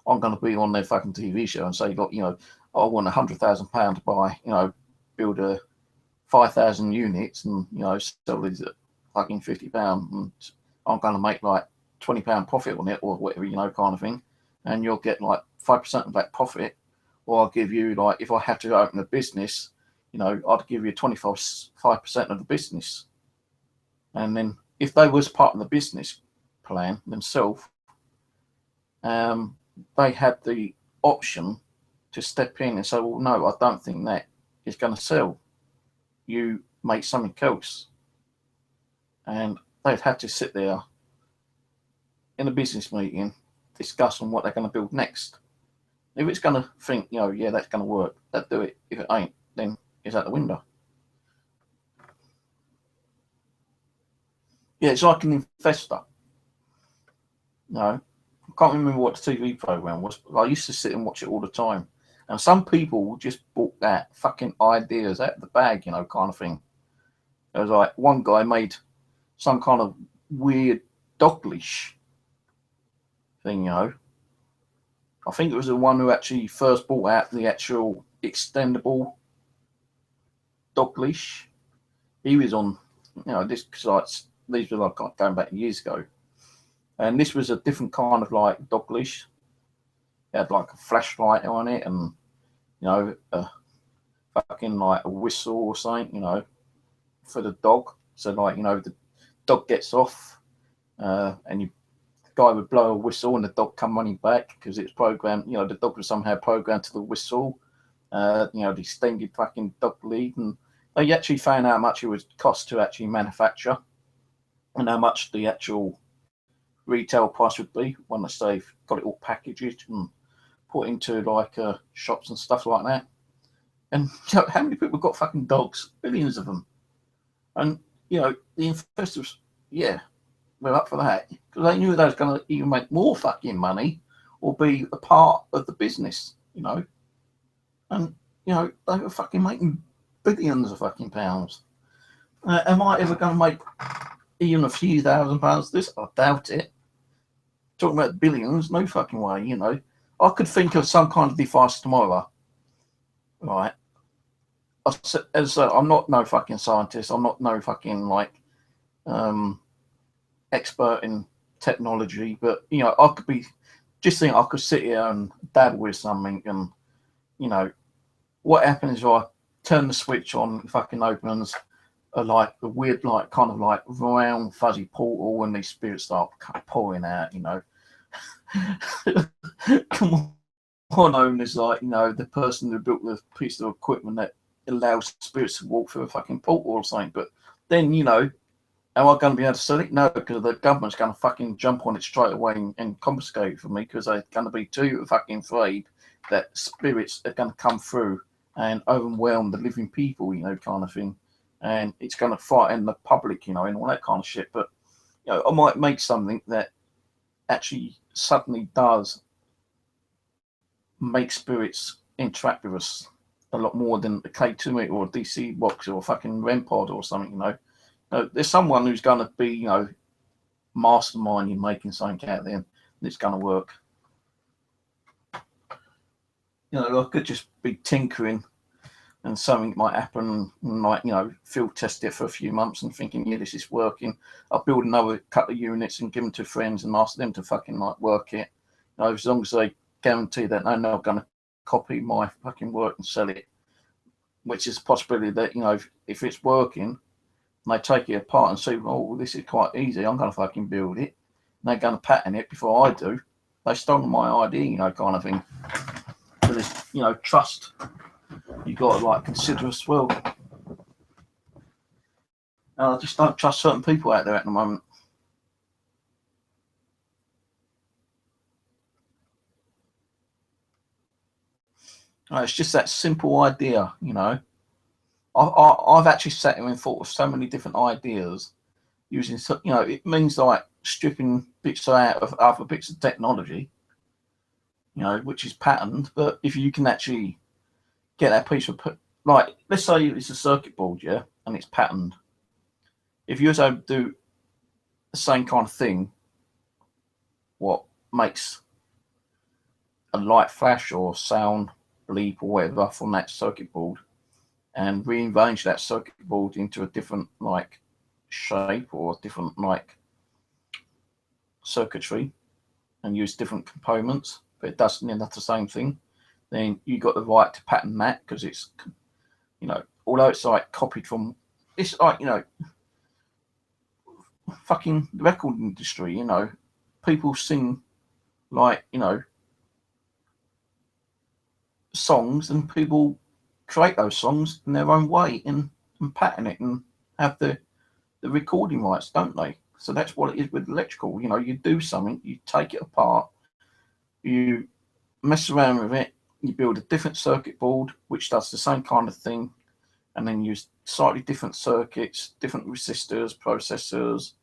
I'm going to be on their fucking TV show and say, look, you know, I want £100,000 to buy, you know, build a 5,000 units and, you know, sell these at fucking £50 and I'm going to make like £20 profit on it or whatever, you know, kind of thing. And you'll get like 5% of that profit. Or I'll give you, like, if I have to open a business, you know, I'd give you 25% of the business. And then if they was part of the business plan themselves, they had the option to step in and say, well, no, I don't think that is going to sell. You make something else. And they'd have to sit there in a business meeting, discuss on what they're going to build next. If it's going to think, you know, yeah, that's going to work, they'll do it. If it ain't, then it's out the window. Yeah, it's like an investor. You know, I can't remember what the TV program was, but I used to sit and watch it all the time. And some people just bought that fucking ideas out of the bag, you know, kind of thing. It was like one guy made some kind of weird dog leash. thing, you know. I think it was the one who actually first brought out the actual extendable dog leash. He was on, you know, this, because these were like going back years ago. And this was a different kind of like dog leash. It had like a flashlight on it and, you know, a fucking like a whistle or something, you know, for the dog. So like, you know, the dog gets off and the guy would blow a whistle and the dog come running back because it's programmed, you know, the dog was somehow programmed to the whistle, you know, the extended fucking dog lead. And they actually found out how much it would cost to actually manufacture and how much the actual retail price would be once they've got it all packaged and put into like shops and stuff like that. And you know, how many people got fucking dogs? Billions of them. And you know, the investors, yeah, we're up for that because they knew they was going to either make more fucking money or be a part of the business, you know. And you know, they were fucking making billions of fucking pounds. Am I ever going to make even a few £1,000 this? I doubt it. Talking about billions, no fucking way, you know. I could think of some kind of device tomorrow, right? As I said, I'm not no fucking scientist. I'm not no fucking like expert in technology, but you know, I could be just think I could sit here and dabble with something, and you know, what happens if I turn the switch on, it fucking opens like a weird, like kind of like round fuzzy portal, and these spirits start pouring out, you know. Come on, owners, like, you know, the person who built the piece of equipment that allows spirits to walk through a fucking portal or something. But then, you know, am I going to be able to sell it? No, because the government's going to fucking jump on it straight away and confiscate it from me because they're going to be too fucking afraid that spirits are going to come through and overwhelm the living people, you know, kind of thing. And it's going to frighten the public, you know, and all that kind of shit. But, you know, I might make something that actually suddenly does make spirits interact with us a lot more than a K2 or a DC box or a fucking REM pod or something, you know. There's someone who's going to be, you know, masterminding making something out there and it's going to work. You know, I could just be tinkering and something might happen and like, you know, field test it for a few months and thinking, yeah, this is working. I'll build another couple of units and give them to friends and ask them to fucking like work it. You know, as long as they guarantee that they're not going to copy my fucking work and sell it, which is a possibility that, you know, if it's working, and they take it apart and say, oh, well, this is quite easy, I'm going to fucking build it. And they're going to patent it before I do. They stole my idea, you know, kind of thing. So there's, you know, trust you got to like consider as well. I just don't trust certain people out there at the moment. It's just that simple idea, you know. I've actually sat here and thought of so many different ideas using, you know, it means like stripping bits out of other bits of technology, you know, which is patented. But if you can actually get that piece of, like, let's say it's a circuit board, yeah, and it's patented. If you was able to do the same kind of thing, what makes a light flash or sound bleep or whatever from that circuit board, and rearrange that circuit board into a different like shape or different like circuitry and use different components, but it doesn't end up the same thing, then you got the right to patent that because it's, you know, although it's like copied from, it's like, you know, fucking the record industry, you know, people sing like, you know, songs and people create those songs in their own way and patent it and have the recording rights, don't they? So that's what it is with electrical. You know, you do something, you take it apart, you mess around with it, you build a different circuit board which does the same kind of thing, and then use slightly different circuits, different resistors, processors,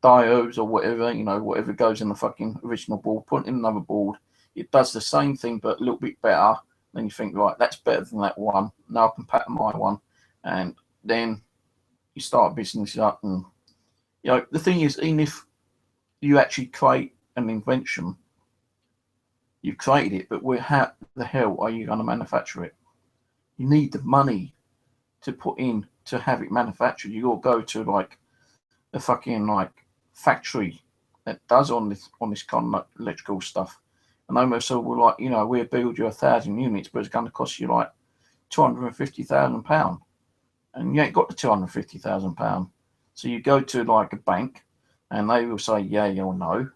diodes, or whatever, you know, whatever goes in the fucking original board, put it in another board. It does the same thing but a little bit better. Then you think, right, that's better than that one. Now I can patent my one. And then you start business up. And, you know, the thing is, even if you actually create an invention. You've created it, but how the hell are you going to manufacture it? You need the money to put in to have it manufactured. You got to go to like a fucking like factory that does on this kind of electrical stuff, and they may say, well, like, you know, we'll build you 1,000 units, but it's going to cost you like £250,000, and you ain't got the £250,000. So you go to like a bank, and they will say yeah or no,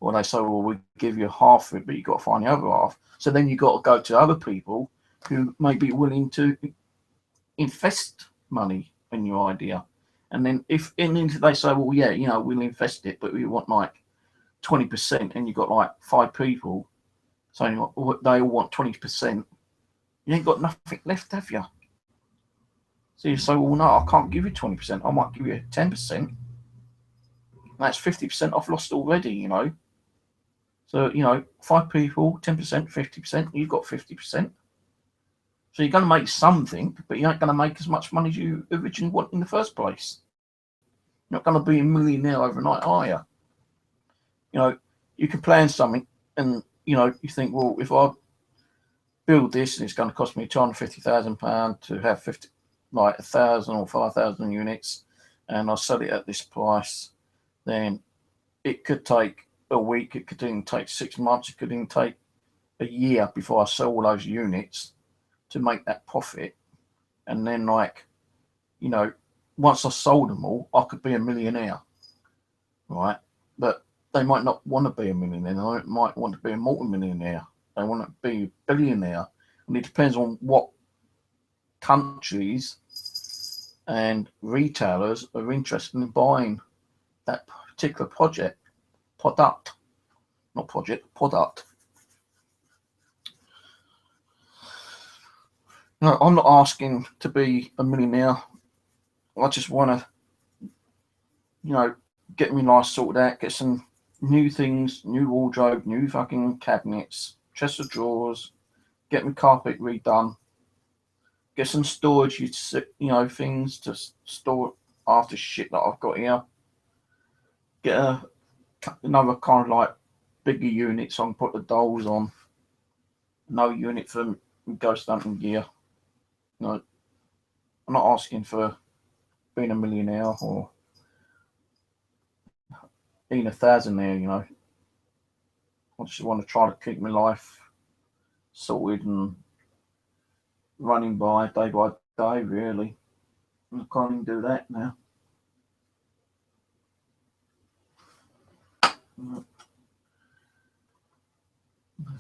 or they say, well, we'll give you half of it, but you've got to find the other half. So then you've got to go to other people who may be willing to invest money in your idea. And then if they say, well, yeah, you know, we'll invest it, but we want like 20%, and you've got like 5 people saying they all want 20%, you ain't got nothing left, have you? So you say, well, no, I can't give you 20%. I might give you 10%. That's 50% I've lost already, you know. So, you know, 5 people, 10%, 50%, you've got 50%. So you're going to make something, but you ain't going to make as much money as you originally want in the first place. You're not going to be a millionaire overnight, are you? You know, you can plan something, and, you know, you think, well, if I build this and it's going to cost me £250,000 to have 1,000 or 5,000 units, and I sell it at this price, then it could take a week, it could even take 6 months, it could even take a year before I sell all those units to make that profit. And then, like, you know, once I sold them all, I could be a millionaire, right? But they might not want to be a millionaire. They might want to be a multi-millionaire. They want to be a billionaire. And it depends on what countries and retailers are interested in buying that particular product. No, I'm not asking to be a millionaire. I just want to, you know, get me life sorted out, get some new things, new wardrobe, new fucking cabinets, chest of drawers, get my carpet redone, get some storage, you know, things to store after shit that I've got here. Get another kind of like bigger unit so I can put the dolls on. No unit for ghost hunting gear. No, I'm not asking for being a millionaire or being a thousandaire, you know. I just want to try to keep my life sorted and running by day, really. I can't even do that now.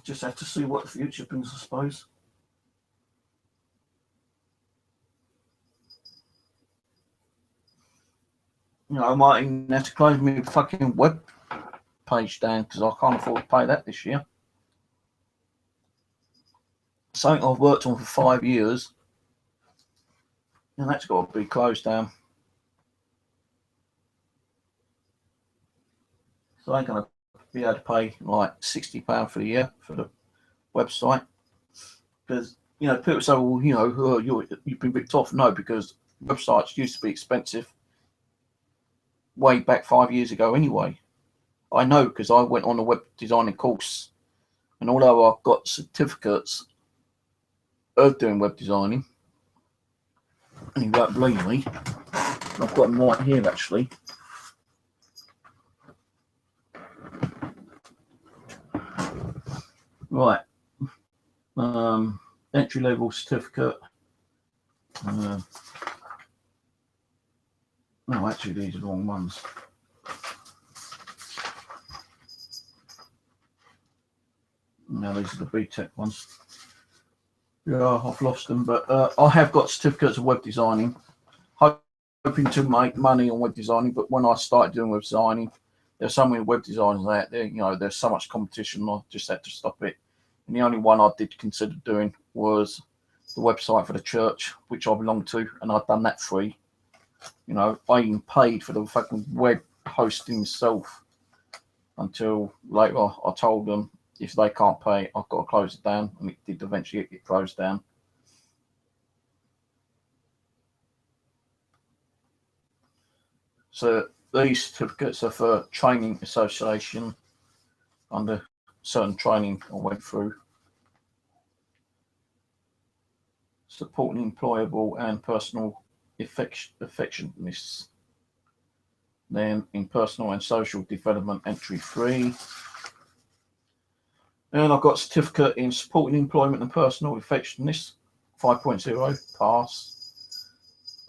Just have to see what the future brings, I suppose. You know, I might even have to close my fucking web page down because I can't afford to pay that this year. Something I've worked on for 5 years, and that's got to be closed down. So I ain't going to be able to pay like £60 for the year for the website. Because, you know, people say, well, you know, you've been ripped off. No, because websites used to be expensive way back 5 years ago anyway. I know because I went on a web designing course, and although I've got certificates of doing web designing, and you won't believe me, I've got them right here actually. Right, entry level certificate. No, actually, these are the wrong ones. No, these are the BTEC ones. Yeah, I've lost them, but I have got certificates of web designing. Hoping to make money on web designing, but when I started doing web designing, there's so many web designers out there. You know, there's so much competition. I just had to stop it. And the only one I did consider doing was the website for the church, which I belong to, and I've done that free. You know, I even paid for the fucking web hosting myself until later I told them if they can't pay, I've got to close it down, and it did eventually get closed down. So these certificates are for Training Association under certain training I went through. Supporting employable and personal affectionateness. Then in personal and social development, entry 3. And I've got certificate in supporting employment and personal affectionateness, 5.0, pass.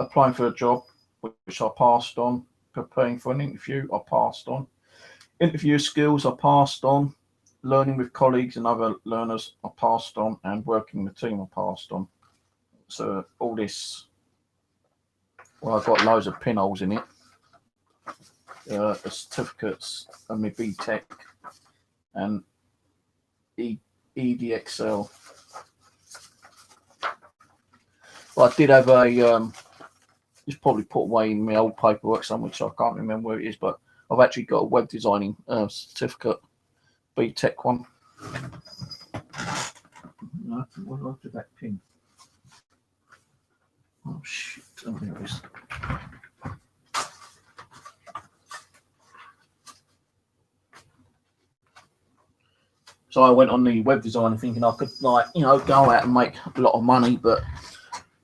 Applying for a job, which I passed on. Preparing for an interview, I passed on. Interview skills, I passed on. Learning with colleagues and other learners, I passed on. And working with the team, I passed on. So all this, well, I've got loads of pinholes in it. The certificates and my BTEC and EDXL. Well, I did have a, it's probably put away in my old paperwork somewhere, so I can't remember where it is, but I've actually got a web designing certificate, BTEC one. No, what do I do that pin? Oh shit, oh, there it is. So I went on the web designer thinking I could, like, you know, go out and make a lot of money, but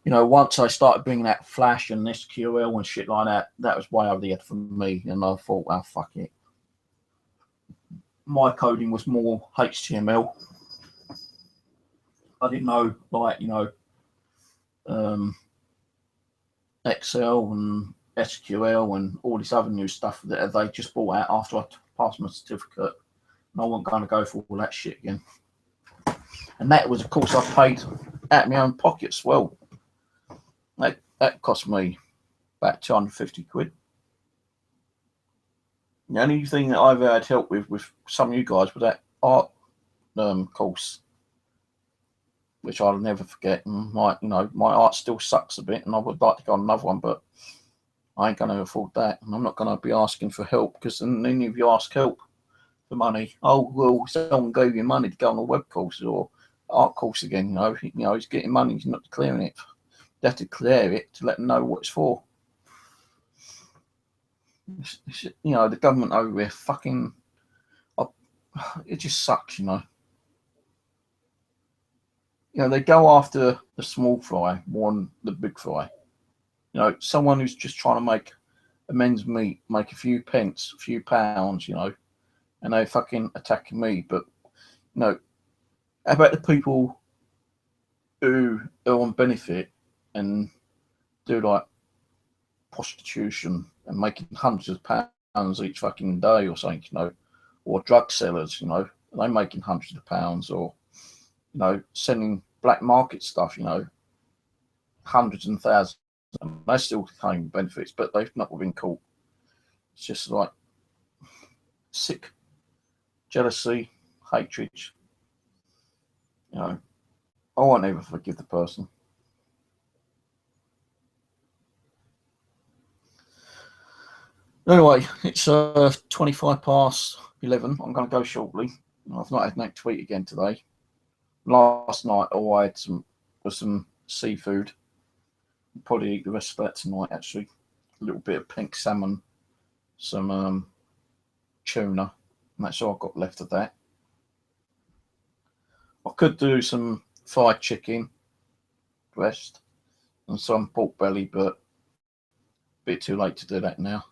you know, once I started bringing out Flash and SQL and shit like that, that was way over the head for me, and I thought, well, fuck it. My coding was more HTML. I didn't know, like, you know, Excel and SQL and all this other new stuff that they just brought out after I passed my certificate. And I wasn't going to go for all that shit again. And that was a course I paid out of my own pocket as well. That cost me about 250 quid. The only thing that I've had help with some of you guys was that art course, which I'll never forget. And my art still sucks a bit, and I would like to go on another one, but I ain't going to afford that, and I'm not going to be asking for help, because then if you ask help for money, oh well, someone gave you money to go on a web course or art course again. You know, he's getting money, he's not declaring it. You have to declare it to let them know what it's for. You know, the government over here fucking, it just sucks, you know. You know, they go after the small fry more than the big fry. You know, someone who's just trying to make amends meet, make a few pence, a few pounds, you know, and they fucking attacking me. But, you know, how about the people who are on benefit and do like prostitution and making hundreds of pounds each fucking day or something, you know, or drug sellers, you know, they're making hundreds of pounds, or, you know, selling black market stuff, you know, hundreds and thousands. They still claim benefits, but they've not been caught. It's just like sick jealousy, hatred. You know, I won't ever forgive the person. Anyway, it's 25 past 11. I'm going to go shortly. I've not had nothing to eat again today. Last night, all I had was some seafood. I'll probably eat the rest of that tonight, actually. A little bit of pink salmon, some tuna, and that's all I've got left of that. I could do some fried chicken breast and some pork belly, but a bit too late to do that now.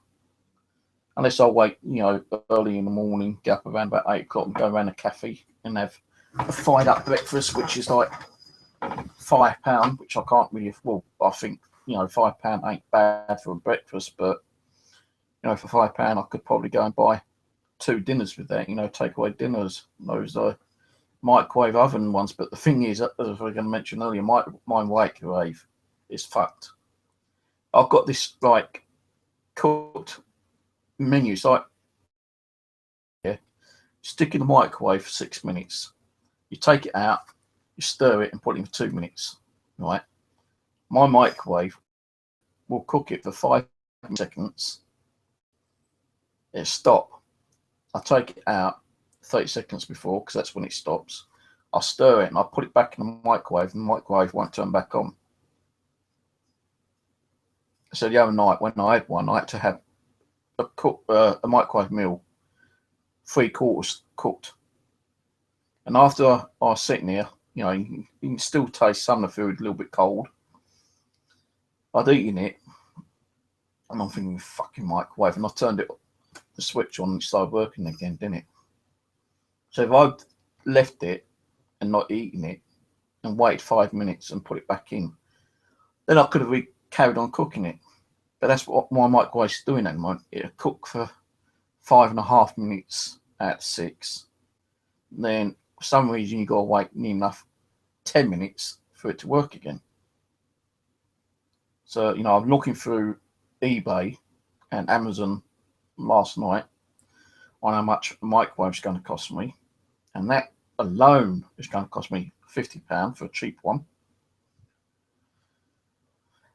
Unless I wait, you know, early in the morning, get up around about 8 o'clock and go around a cafe and have a fried up breakfast, which is like £5, which I can't really, well, I think, you know, £5 ain't bad for a breakfast, but, you know, for £5 I could probably go and buy 2 dinners with that, you know, takeaway dinners, those microwave oven ones. But the thing is, as I was going to mention earlier, my microwave is fucked. I've got this like cooked menu, so stick in the microwave for 6 minutes. You take it out, you stir it and put it in for 2 minutes, right? My microwave will cook it for 5 seconds. It'll stop. I take it out 30 seconds before, because that's when it stops. I'll stir it and I'll put it back in the microwave, and the microwave won't turn back on. So the other night when I had one, I had to have a microwave meal 3/4 cooked And after I was sitting there, you know, you can still taste some of the food a little bit cold. I'd eaten it, and I'm thinking, fucking microwave, and I turned the switch on and it started working again, didn't it? So if I'd left it and not eaten it and waited 5 minutes and put it back in, then I could have carried on cooking it. But that's what my microwave's doing at the moment. It'll cook for 5.5 minutes at 6. Then for some reason you gotta wait near enough 10 minutes for it to work again. So, you know, I'm looking through eBay and Amazon last night on how much a microwave's going to cost me, and that alone is going to cost me £50 for a cheap one.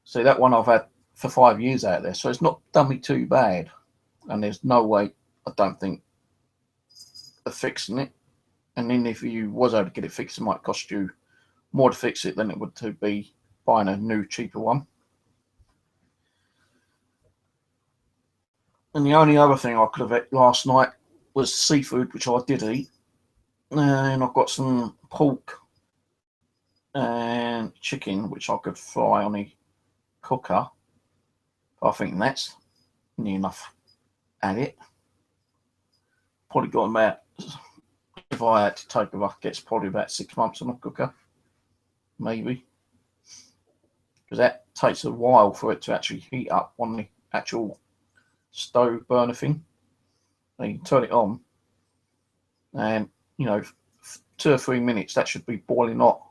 So that one I've had for 5 years out there, so it's not done me too bad, and there's no way, I don't think, of fixing it. And then if you was able to get it fixed, it might cost you more to fix it than it would to be buying a new, cheaper one. And the only other thing I could have ate last night was seafood, which I did eat. And I've got some pork and chicken, which I could fry on the cooker. I think that's near enough at it. Probably got about, if I had to take a bucket, it's probably about 6 months on the cooker. Maybe. Because that takes a while for it to actually heat up on the actual stove burner thing. And you turn it on, and you know, 2 or 3 minutes that should be boiling hot.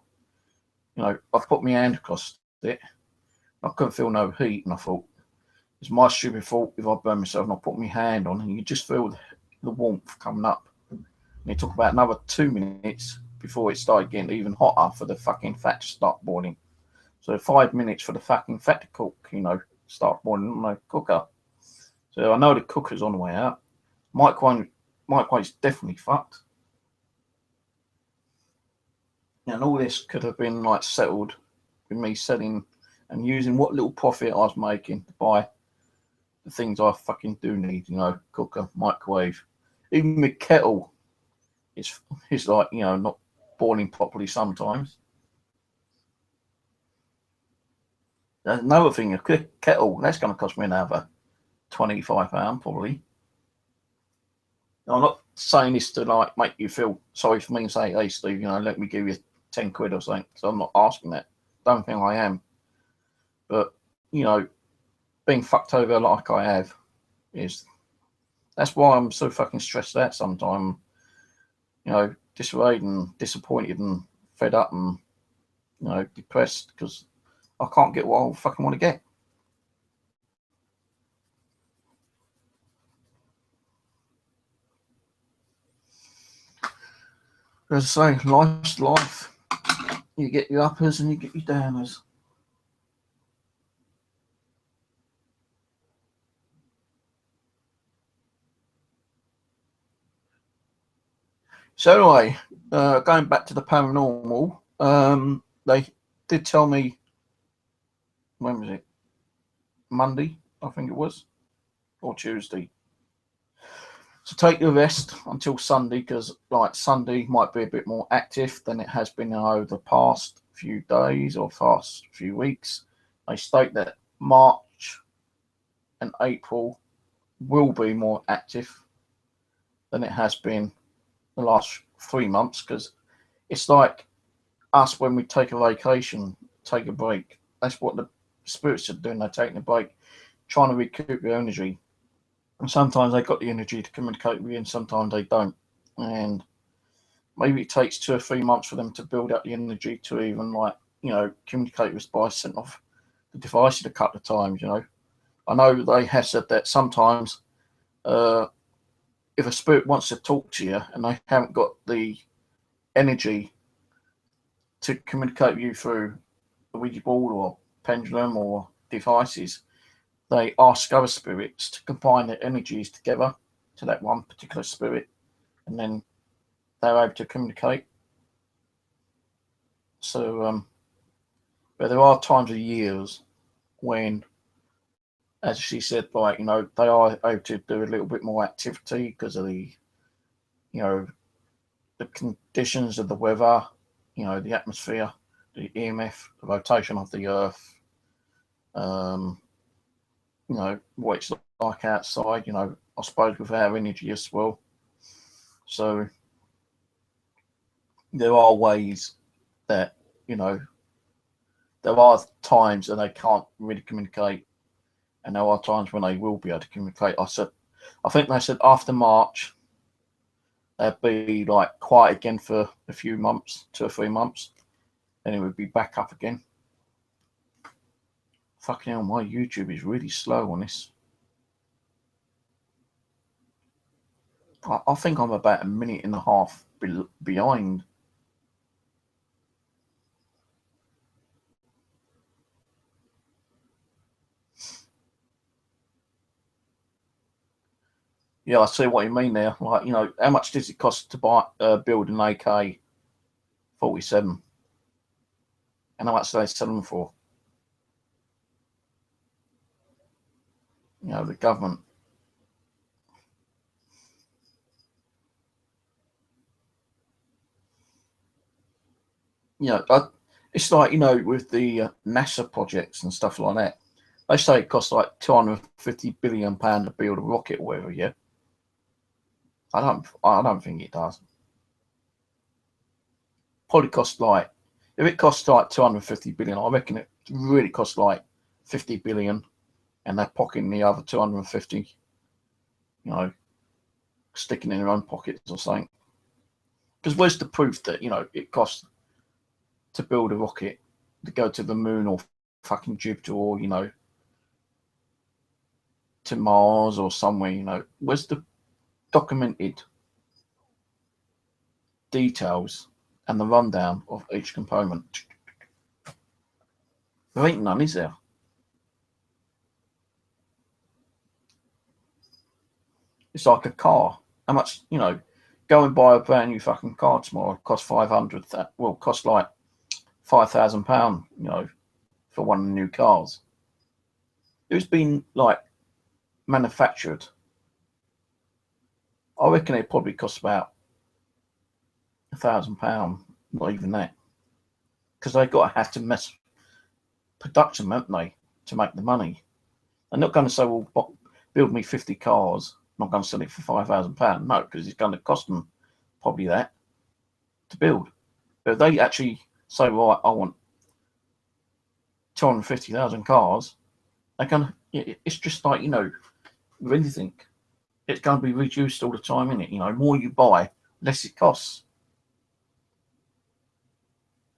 You know, I put my hand across it, I couldn't feel no heat, and I thought it's my stupid fault if I burn myself. And I put my hand on, and you just feel the warmth coming up. And it took about another 2 minutes before it started getting even hotter for the fucking fat to start boiling. So 5 minutes for the fucking fat to cook, you know, start boiling on the cooker. So I know the cooker's on the way out. Microwave's definitely fucked. And all this could have been like settled with me selling and using what little profit I was making to buy the things I fucking do need, you know, cooker, microwave. Even my kettle is like, you know, not boiling properly sometimes. There's another thing, a kettle, that's going to cost me another £25 probably. I'm not saying this to like make you feel sorry for me and say, hey Steve, you know, let me give you 10 quid or something. So I'm not asking that. Don't think I am. But, you know, being fucked over like I have that's why I'm so fucking stressed out sometimes. You know, disarrayed and disappointed and fed up and, you know, depressed because I can't get what I fucking want to get. As I say, life's life. You get your uppers and you get your downers. So anyway, going back to the paranormal, they did tell me, when was it? Monday, I think it was, or Tuesday. So take your rest until Sunday, because like Sunday might be a bit more active than it has been over the past few days or past few weeks. They state that March and April will be more active than it has been the last 3 months, because it's like us when we take a vacation, take a break. That's what the spirits are doing. They're taking a break, trying to recoup their energy. And sometimes they got the energy to communicate with you, and sometimes they don't. And maybe it takes 2 or 3 months for them to build up the energy to even, like, you know, communicate with us by sending off the devices a couple of times, you know. I know they have said that sometimes if a spirit wants to talk to you and they haven't got the energy to communicate with you through a Ouija board or pendulum or devices, they ask other spirits to combine their energies together to that one particular spirit, and then they're able to communicate. So, but there are times of years when, as she said, like, you know, they are able to do a little bit more activity because of the, you know, the conditions of the weather, you know, the atmosphere, the EMF, the rotation of the Earth, you know, what it's like outside, you know, I suppose with our energy as well. So there are ways that, you know, there are times that they can't really communicate, and there are times when they will be able to communicate. I think they said after March, they'd be like quiet again for a few months, 2 or 3 months, then it would be back up again. Fucking hell, my YouTube is really slow on this. I think I'm about a minute and a half behind. Yeah, I see what you mean there. Like, you know, how much does it cost to build an AK-47? And how much do they sell them for? You know, the government. You know, it's like, you know, with the NASA projects and stuff like that, they say it costs like £250 billion to build a rocket or whatever. Yeah, I don't think it does. Probably costs like, if it costs like 250 billion, I reckon it really costs like 50 billion, and they're pocketing the other 250. You know, sticking in their own pockets or something. Because where's the proof that, you know, it costs to build a rocket to go to the moon or fucking Jupiter, or, you know, to Mars or somewhere? You know, where's the documented details and the rundown of each component? There ain't none, is there? It's like a car. How much, you know, go and buy a brand new fucking car tomorrow, cost 500. Well, cost like £5,000, you know, for one of the new cars. It's been like manufactured. I reckon it probably costs about £1,000, not even that, because they've got to have to mess production, haven't they, to make the money. They're not going to say, well, build me 50 cars. I'm not going to sell it for £5,000. No, because it's going to cost them probably that to build. But if they actually say, right, I want 250,000 cars, they can. It's just like, you know, with anything, it's going to be reduced all the time, isn't it? You know, more you buy, less it costs.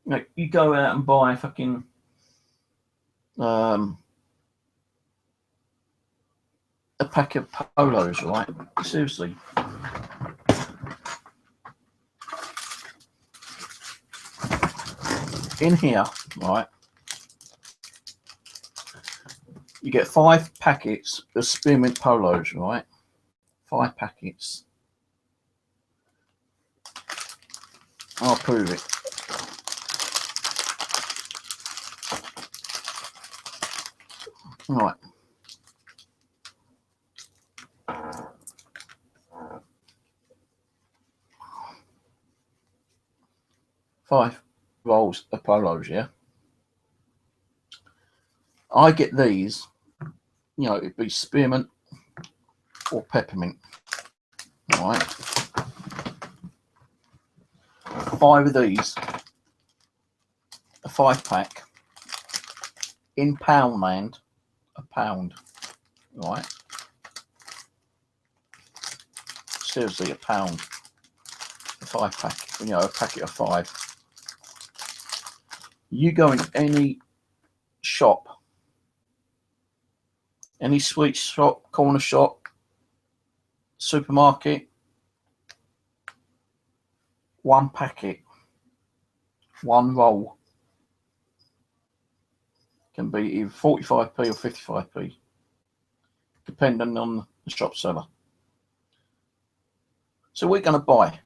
You know, you go out and buy a fucking a pack of polos, right? Seriously. In here, right, you get 5 packets of spearmint polos, right? 5 packets. I'll prove it. Right. Five rolls of polos, yeah. I get these, you know, it'd be spearmint or peppermint. All right. 5 of these, a 5-pack, in Poundland, a pound, right? Seriously, a pound, a 5-pack, you know, a packet of 5. You go in any shop, any sweet shop, corner shop, supermarket, 1 packet, 1 roll can be either 45p or 55p, depending on the shop seller. So we're going to buy.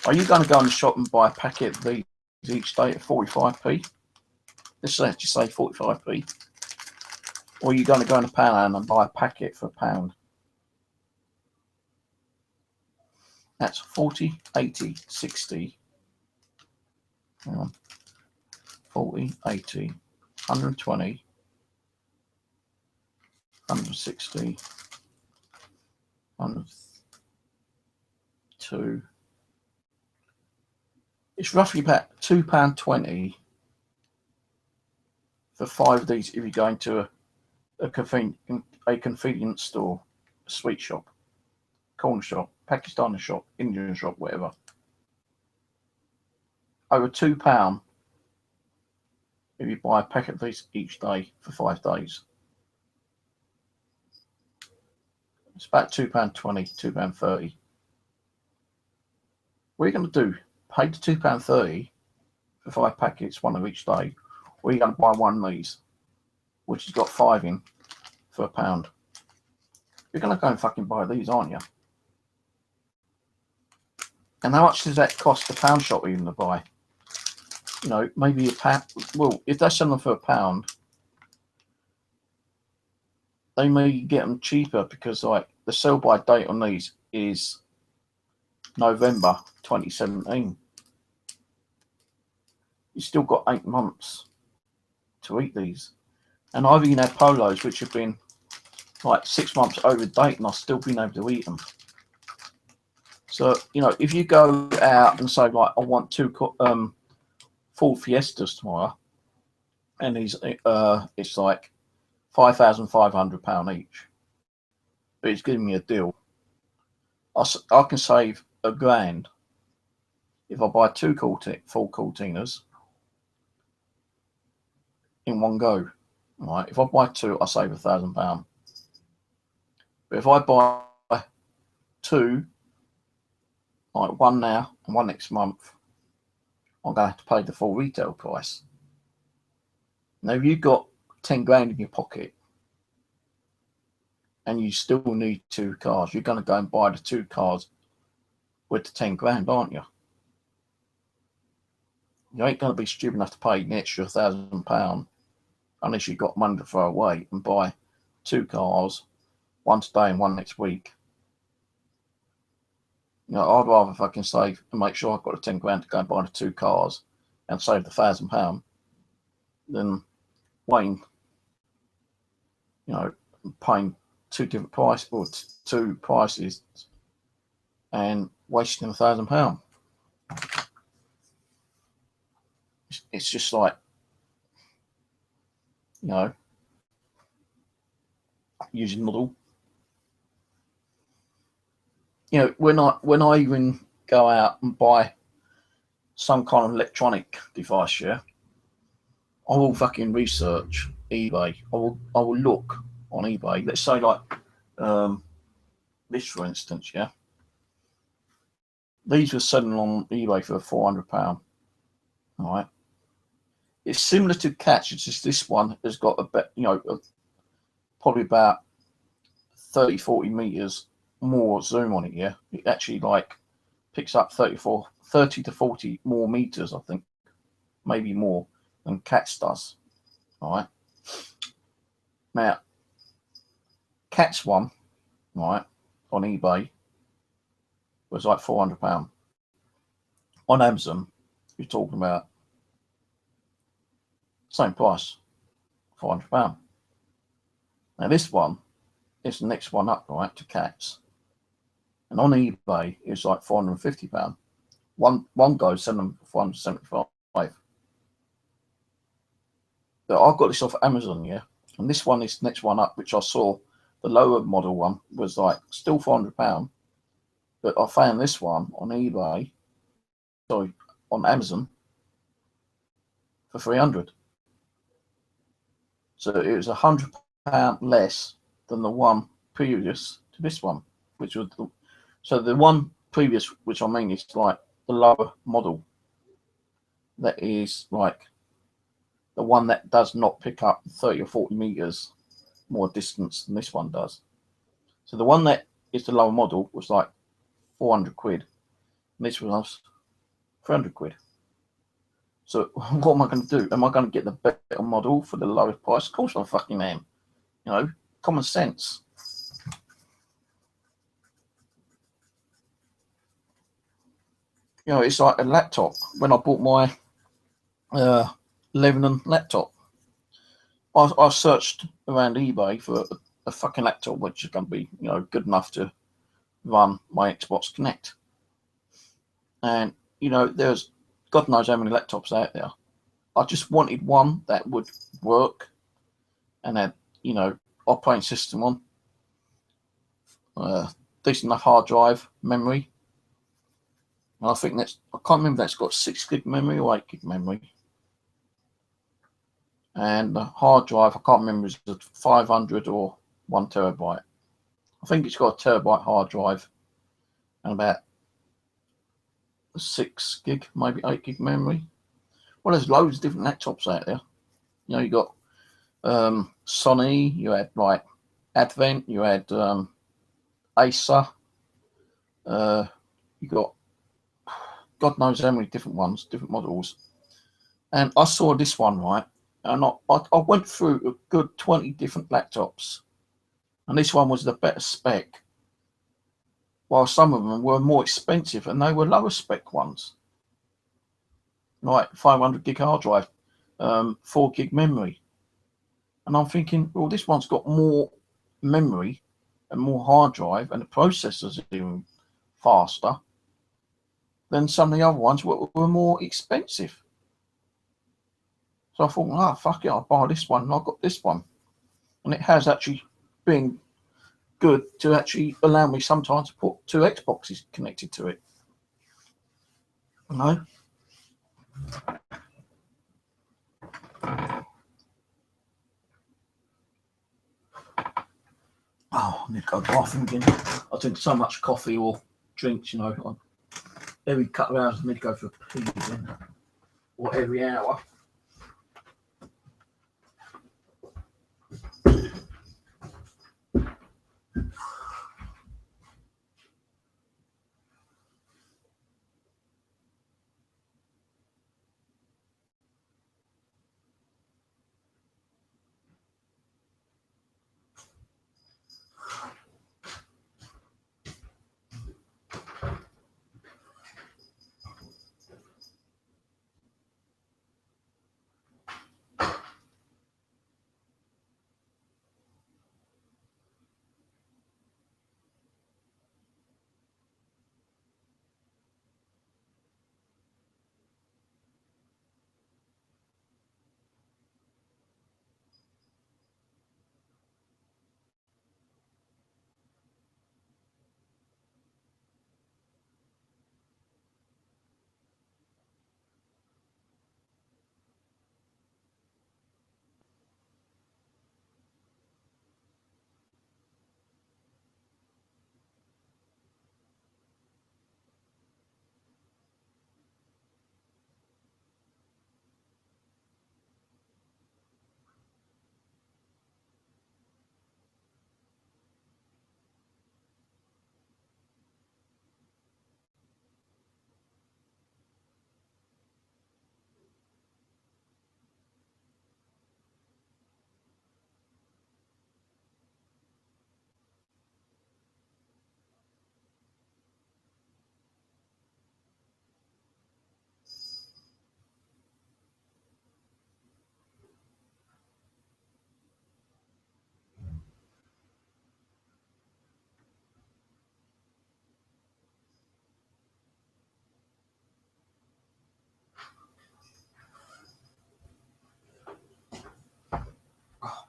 Are you going to go in the shop and buy a packet of these each day at 45p? Let's just say 45p. Or are you going to go in the Poundland and buy a packet for £1? That's 40, 80, 60. Hang on. 40, 80, 120, 160, 102. It's roughly about £2.20 for 5 of these if you're going to a convenience store, a sweet shop, corner shop, Pakistani shop, Indian shop, whatever. Over £2 if you buy a packet of these each day for 5 days. It's about £2.20, £2.30. What are you going to do? Pay the £2.30 for 5 packets, one of each day, or are you going to buy one of these, which has got 5 in, for £1? You're going to go and fucking buy these, aren't you? And how much does that cost the pound shop even to buy? You know, maybe £1. Well, if they sell them for £1, they may get them cheaper because, like, the sell-by date on these is November 2017. You've still got 8 months to eat these. And I've even had polos which have been like 6 months over date and I've still been able to eat them. So, you know, if you go out and say, like, I want 2 full Fiestas tomorrow, and it's like £5,500 each, but it's giving me a deal. I can save £1,000 if I buy 2 full Cortinas in one go. Right? If I buy 2, I save £1,000. But if I buy 2, like one now and one next month, I'm going to have to pay the full retail price. Now, if you've got 10 grand in your pocket and you still need 2 cars, you're going to go and buy the 2 cars with the 10 grand, aren't you? You ain't going to be stupid enough to pay an extra £1,000 unless you've got money to throw away and buy 2 cars, one today and one next week. You know, I'd rather fucking save and make sure I've got the 10 grand to go and buy the 2 cars and save the £1,000 than waiting, you know, paying 2 different prices or 2 prices and wasting £1,000. It's just like, you know, using model. You know, when I even go out and buy some kind of electronic device, yeah, I will fucking research eBay. I will look on eBay. Let's say, like, this for instance, yeah. These were selling on eBay for £400. All right. It's similar to Catch. It's just this one has got a bit, you know, probably about 30-40 meters more zoom on it. Yeah, it actually like picks up 30 to 40 more meters, I think, maybe more than Catch does. All right. Now, Catch one, right, on eBay was like £400. On Amazon, you're talking about same price, £400. Now this one is the next one up, right, to Cats. And on eBay, it's like £450. One guy selling them for £475. But I've got this off Amazon, yeah. And this one is the next one up, which I saw the lower model one was like still £400. But I found this one on eBay, sorry, on Amazon for £300. So it was £100 less than the one previous to this one, which was so the one previous, which I mean is like the lower model. That is like the one that does not pick up 30 or 40 meters more distance than this one does. So the one that is the lower model was like £400. And this was £300. So what am I going to do? Am I going to get the better model for the lowest price? Of course I fucking am. You know, common sense. You know, it's like a laptop. When I bought my Lebanon laptop, I searched around eBay for a fucking laptop which is going to be, you know, good enough to run my Xbox Connect. And, you know, there's God knows how many laptops out there. I just wanted one that would work and had, you know, operating system on, decent enough hard drive memory. And I think I can't remember if that's got 6 gig memory or 8 gig memory. And the hard drive, I can't remember, is it 500 or 1 terabyte. I think it's got a terabyte hard drive and about 6 gig, maybe 8 gig memory. Well, there's loads of different laptops out there. You know, you got Sony, you had like Advent, you had Acer, you got God knows how many different ones, different models. And I saw this one, right? And I went through a good 20 different laptops. And this one was the better spec. While some of them were more expensive and they were lower spec ones. Like 500 gig hard drive, 4 gig memory. And I'm thinking, well, this one's got more memory and more hard drive and the processors are even faster than some of the other ones were more expensive. So I thought, fuck it, I'll buy this one. And I got this one. And it has actually been good to actually allow me sometimes to put 2 Xboxes connected to it. You know? Oh, I need to go to the bathroom again. I drink so much coffee or drinks, you know. Every couple of hours I need to go for a pee again. Or every hour.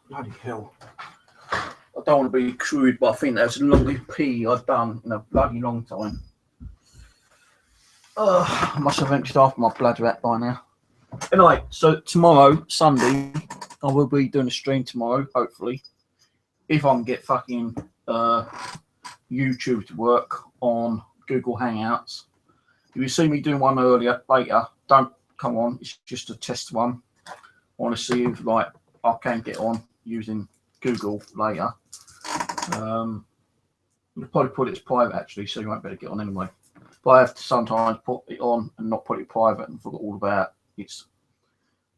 Bloody hell. I don't want to be crude, but I think that's the longest pee I've done in a bloody long time. I must have emptied half my bladder out by now. Anyway, so tomorrow, Sunday, I will be doing a stream tomorrow, hopefully. If I can get fucking YouTube to work on Google Hangouts. If you see me doing one later, don't come on. It's just a test one. I want to see if I can get on using Google later. I'll probably put it as private actually, so you won't be able to get on anyway. But I have to sometimes put it on and not put it private and forget all about it's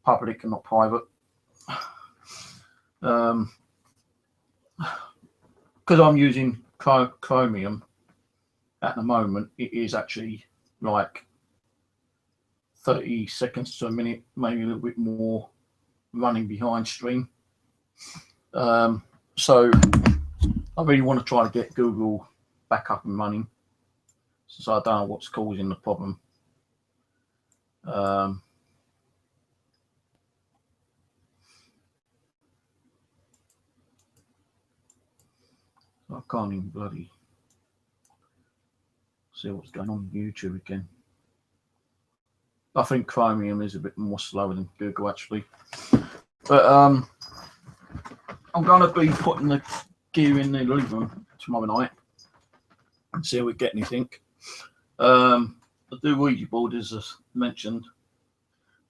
public and not private. Because I'm using Chromium at the moment, it is actually like 30 seconds to a minute, maybe a little bit more running behind stream. So I really want to try to get Google back up and running, so I don't know what's causing the problem. I can't even bloody see what's going on YouTube again. I think Chromium is a bit more slower than Google actually. But I'm going to be putting the gear in the living room tomorrow night and see if we get anything. The Ouija board, as I mentioned,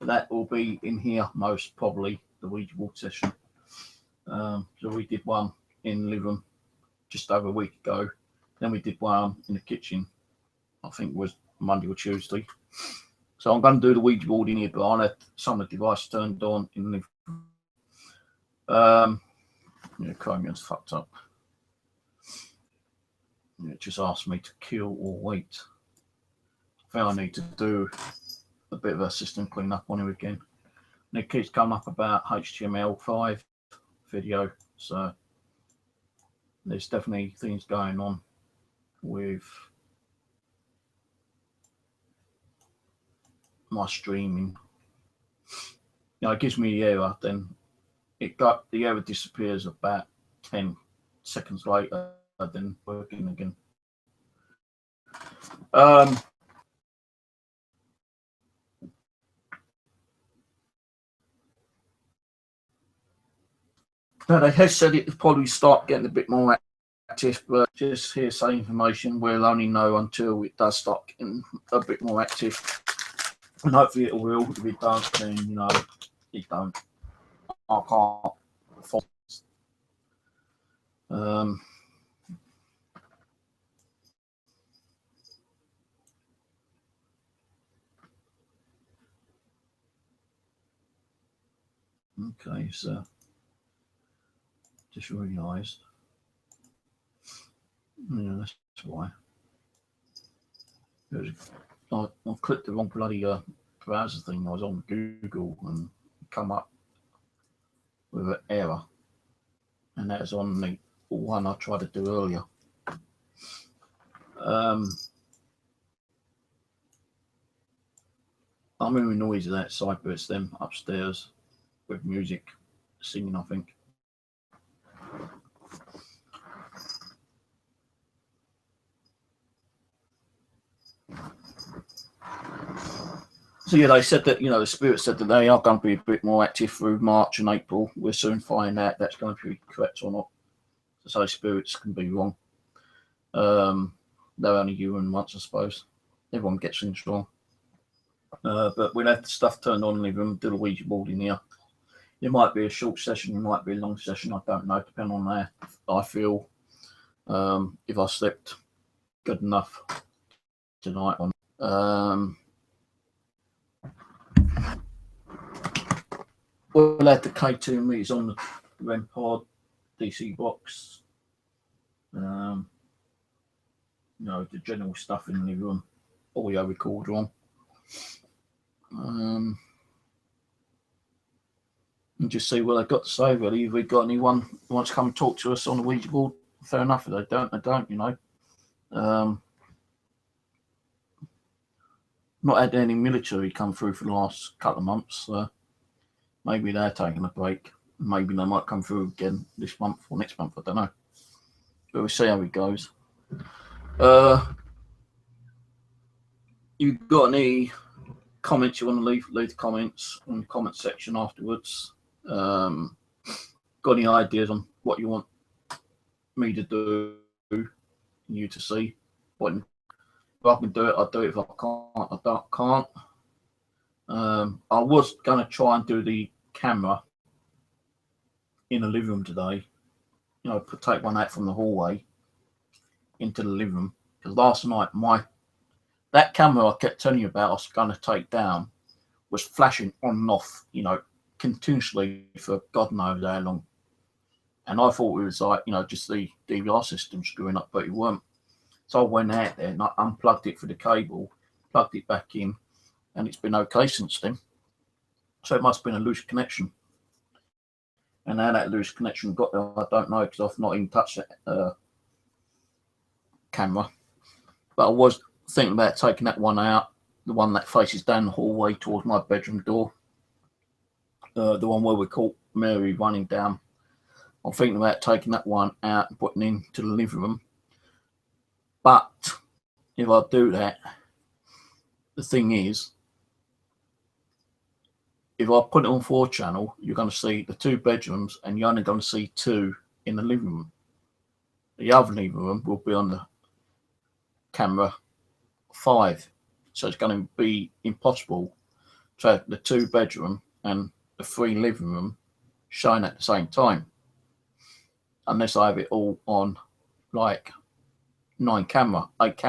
that will be in here most probably, the Ouija board session. So we did one in the living room just over a week ago. Then we did one in the kitchen, I think it was Monday or Tuesday. So I'm going to do the Ouija board in here, but I'll have some of the devices turned on in the living room. Yeah, Chromium's fucked up. It just asked me to kill or wait. I think I need to do a bit of a system cleanup on it again. And it keeps coming up about HTML5 video, so there's definitely things going on with my streaming. You know, it gives me the error, then the error disappears about 10 seconds later, then working again. Now they have said it will probably start getting a bit more active, but just hearsay information. We'll only know until it does start getting a bit more active, and hopefully it will. If it does, then you know it don't. I can't. Okay, so just realised. Yeah, that's why. I clicked the wrong bloody browser thing. I was on Google and come up with an error, and that was on the one I tried to do earlier. I'm hearing noises outside, but it's them upstairs with music singing, I think. So yeah, they said that, you know, the spirit said that they are going to be a bit more active through March and April. We'll soon find out that's going to be correct or not. So spirits can be wrong. They're only human once, I suppose. Everyone gets things wrong. But we'll have the stuff turned on in the room, do the Ouija board in here. It might be a short session, it might be a long session, I don't know, depending on how I feel. If I slept good enough tonight on. We'll have the K2 meters on the REM pod, DC box. You know, the general stuff in the room, audio recorder on. And just see what they've got to say, really. If we've got anyone who wants to come and talk to us on the Ouija board, fair enough. If they don't, you know. Not had any military come through for the last couple of months, so maybe they're taking a break. Maybe they might come through again this month or next month, I don't know. But we'll see how it goes. You've got any comments you want to leave the comments in the comment section afterwards. Got any ideas on what you want me to do, you to see? What, if I can do it, I'll do it. If I can't. I was going to try and do the camera in the living room today. You know, take one out from the hallway into the living room. Because last night, that camera I kept telling you about I was going to take down was flashing on and off, you know, continuously for God knows how long. And I thought it was like, you know, just the DVR system screwing up, but it weren't. So I went out there and I unplugged it for the cable, plugged it back in, and it's been okay since then. So it must have been a loose connection. And how that loose connection got there, I don't know, because I've not even touched that camera. But I was thinking about taking that one out, the one that faces down the hallway towards my bedroom door. The one where we caught Mary running down. I'm thinking about taking that one out and putting it into the living room. But if I do that, the thing is, if I put it on 4-channel, you're going to see the 2 bedrooms and you're only going to see 2 in the living room. The other living room will be on the camera 5. So it's going to be impossible to have the 2 bedroom and the 3 living room showing at the same time. Unless I have it all on like 8 camera. If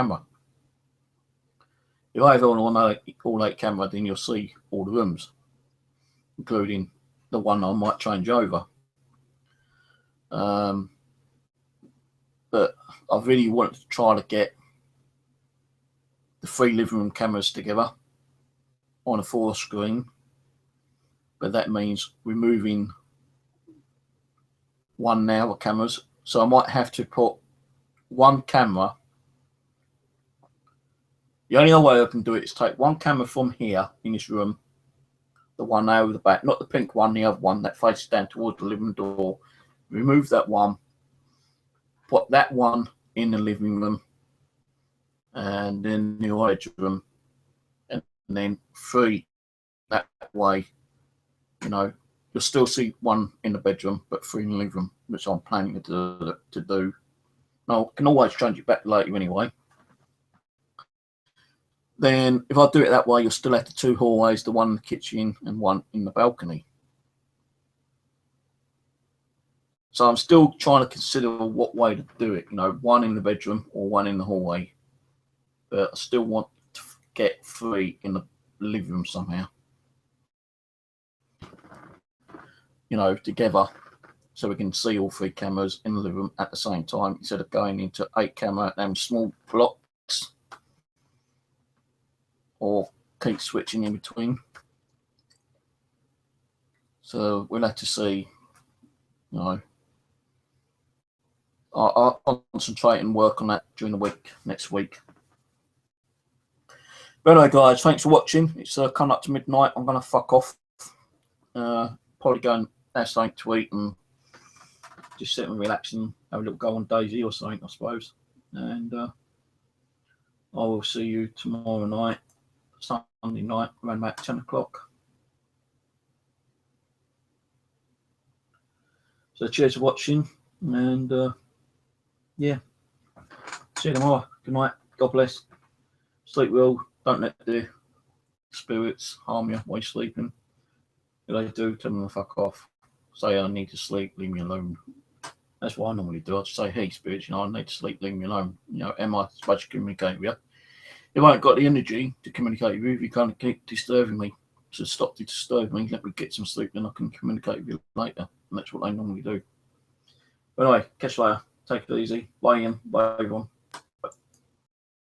I have it on all 8 camera, then you'll see all the rooms, including the one I might change over. But I really wanted to try to get the 3 living room cameras together on a 4 screen, but that means removing 1 now of cameras. So I might have to put 1 camera. The only other way I can do it is take 1 camera from here in this room, the one over the back, not the pink one, the other one that faces down towards the living door. Remove that one, put that one in the living room, and then the bedroom, and then 3 that way. You know, you'll still see 1 in the bedroom, but 3 in the living room, which I'm planning to do. Now, I can always change it back later anyway. Then, if I do it that way, you'll still have the 2 hallways, the one in the kitchen and 1 in the balcony. So I'm still trying to consider what way to do it. You know, 1 in the bedroom or 1 in the hallway. But I still want to get 3 in the living room somehow. You know, together, so we can see all 3 cameras in the living room at the same time, instead of going into 8 camera and small blocks, or keep switching in between. So we'll have to see. You know, I'll concentrate and work on that during the week, next week. But anyway, guys, thanks for watching. It's coming up to midnight. I'm going to fuck off. Probably go and have something to eat and just sit and relax and have a little go on Daisy or something, I suppose. And I will see you tomorrow night, Sunday night, around about 10 o'clock. So cheers for watching, and yeah, see you tomorrow. Good night. God bless. Sleep well. Don't let the spirits harm you while you're sleeping. If they do, tell them to fuck off. Say, I need to sleep, leave me alone. That's what I normally do. I just say, hey, spirits, you know, I need to sleep, leave me alone. You know, am I supposed to communicate with you? If I ain't got the energy to communicate with you, if you can't keep disturbing me, to stop to disturb me, let me get some sleep, then I can communicate with you later. And that's what they normally do. But anyway, catch you later. Take it easy. Bye, Ian. Bye, everyone.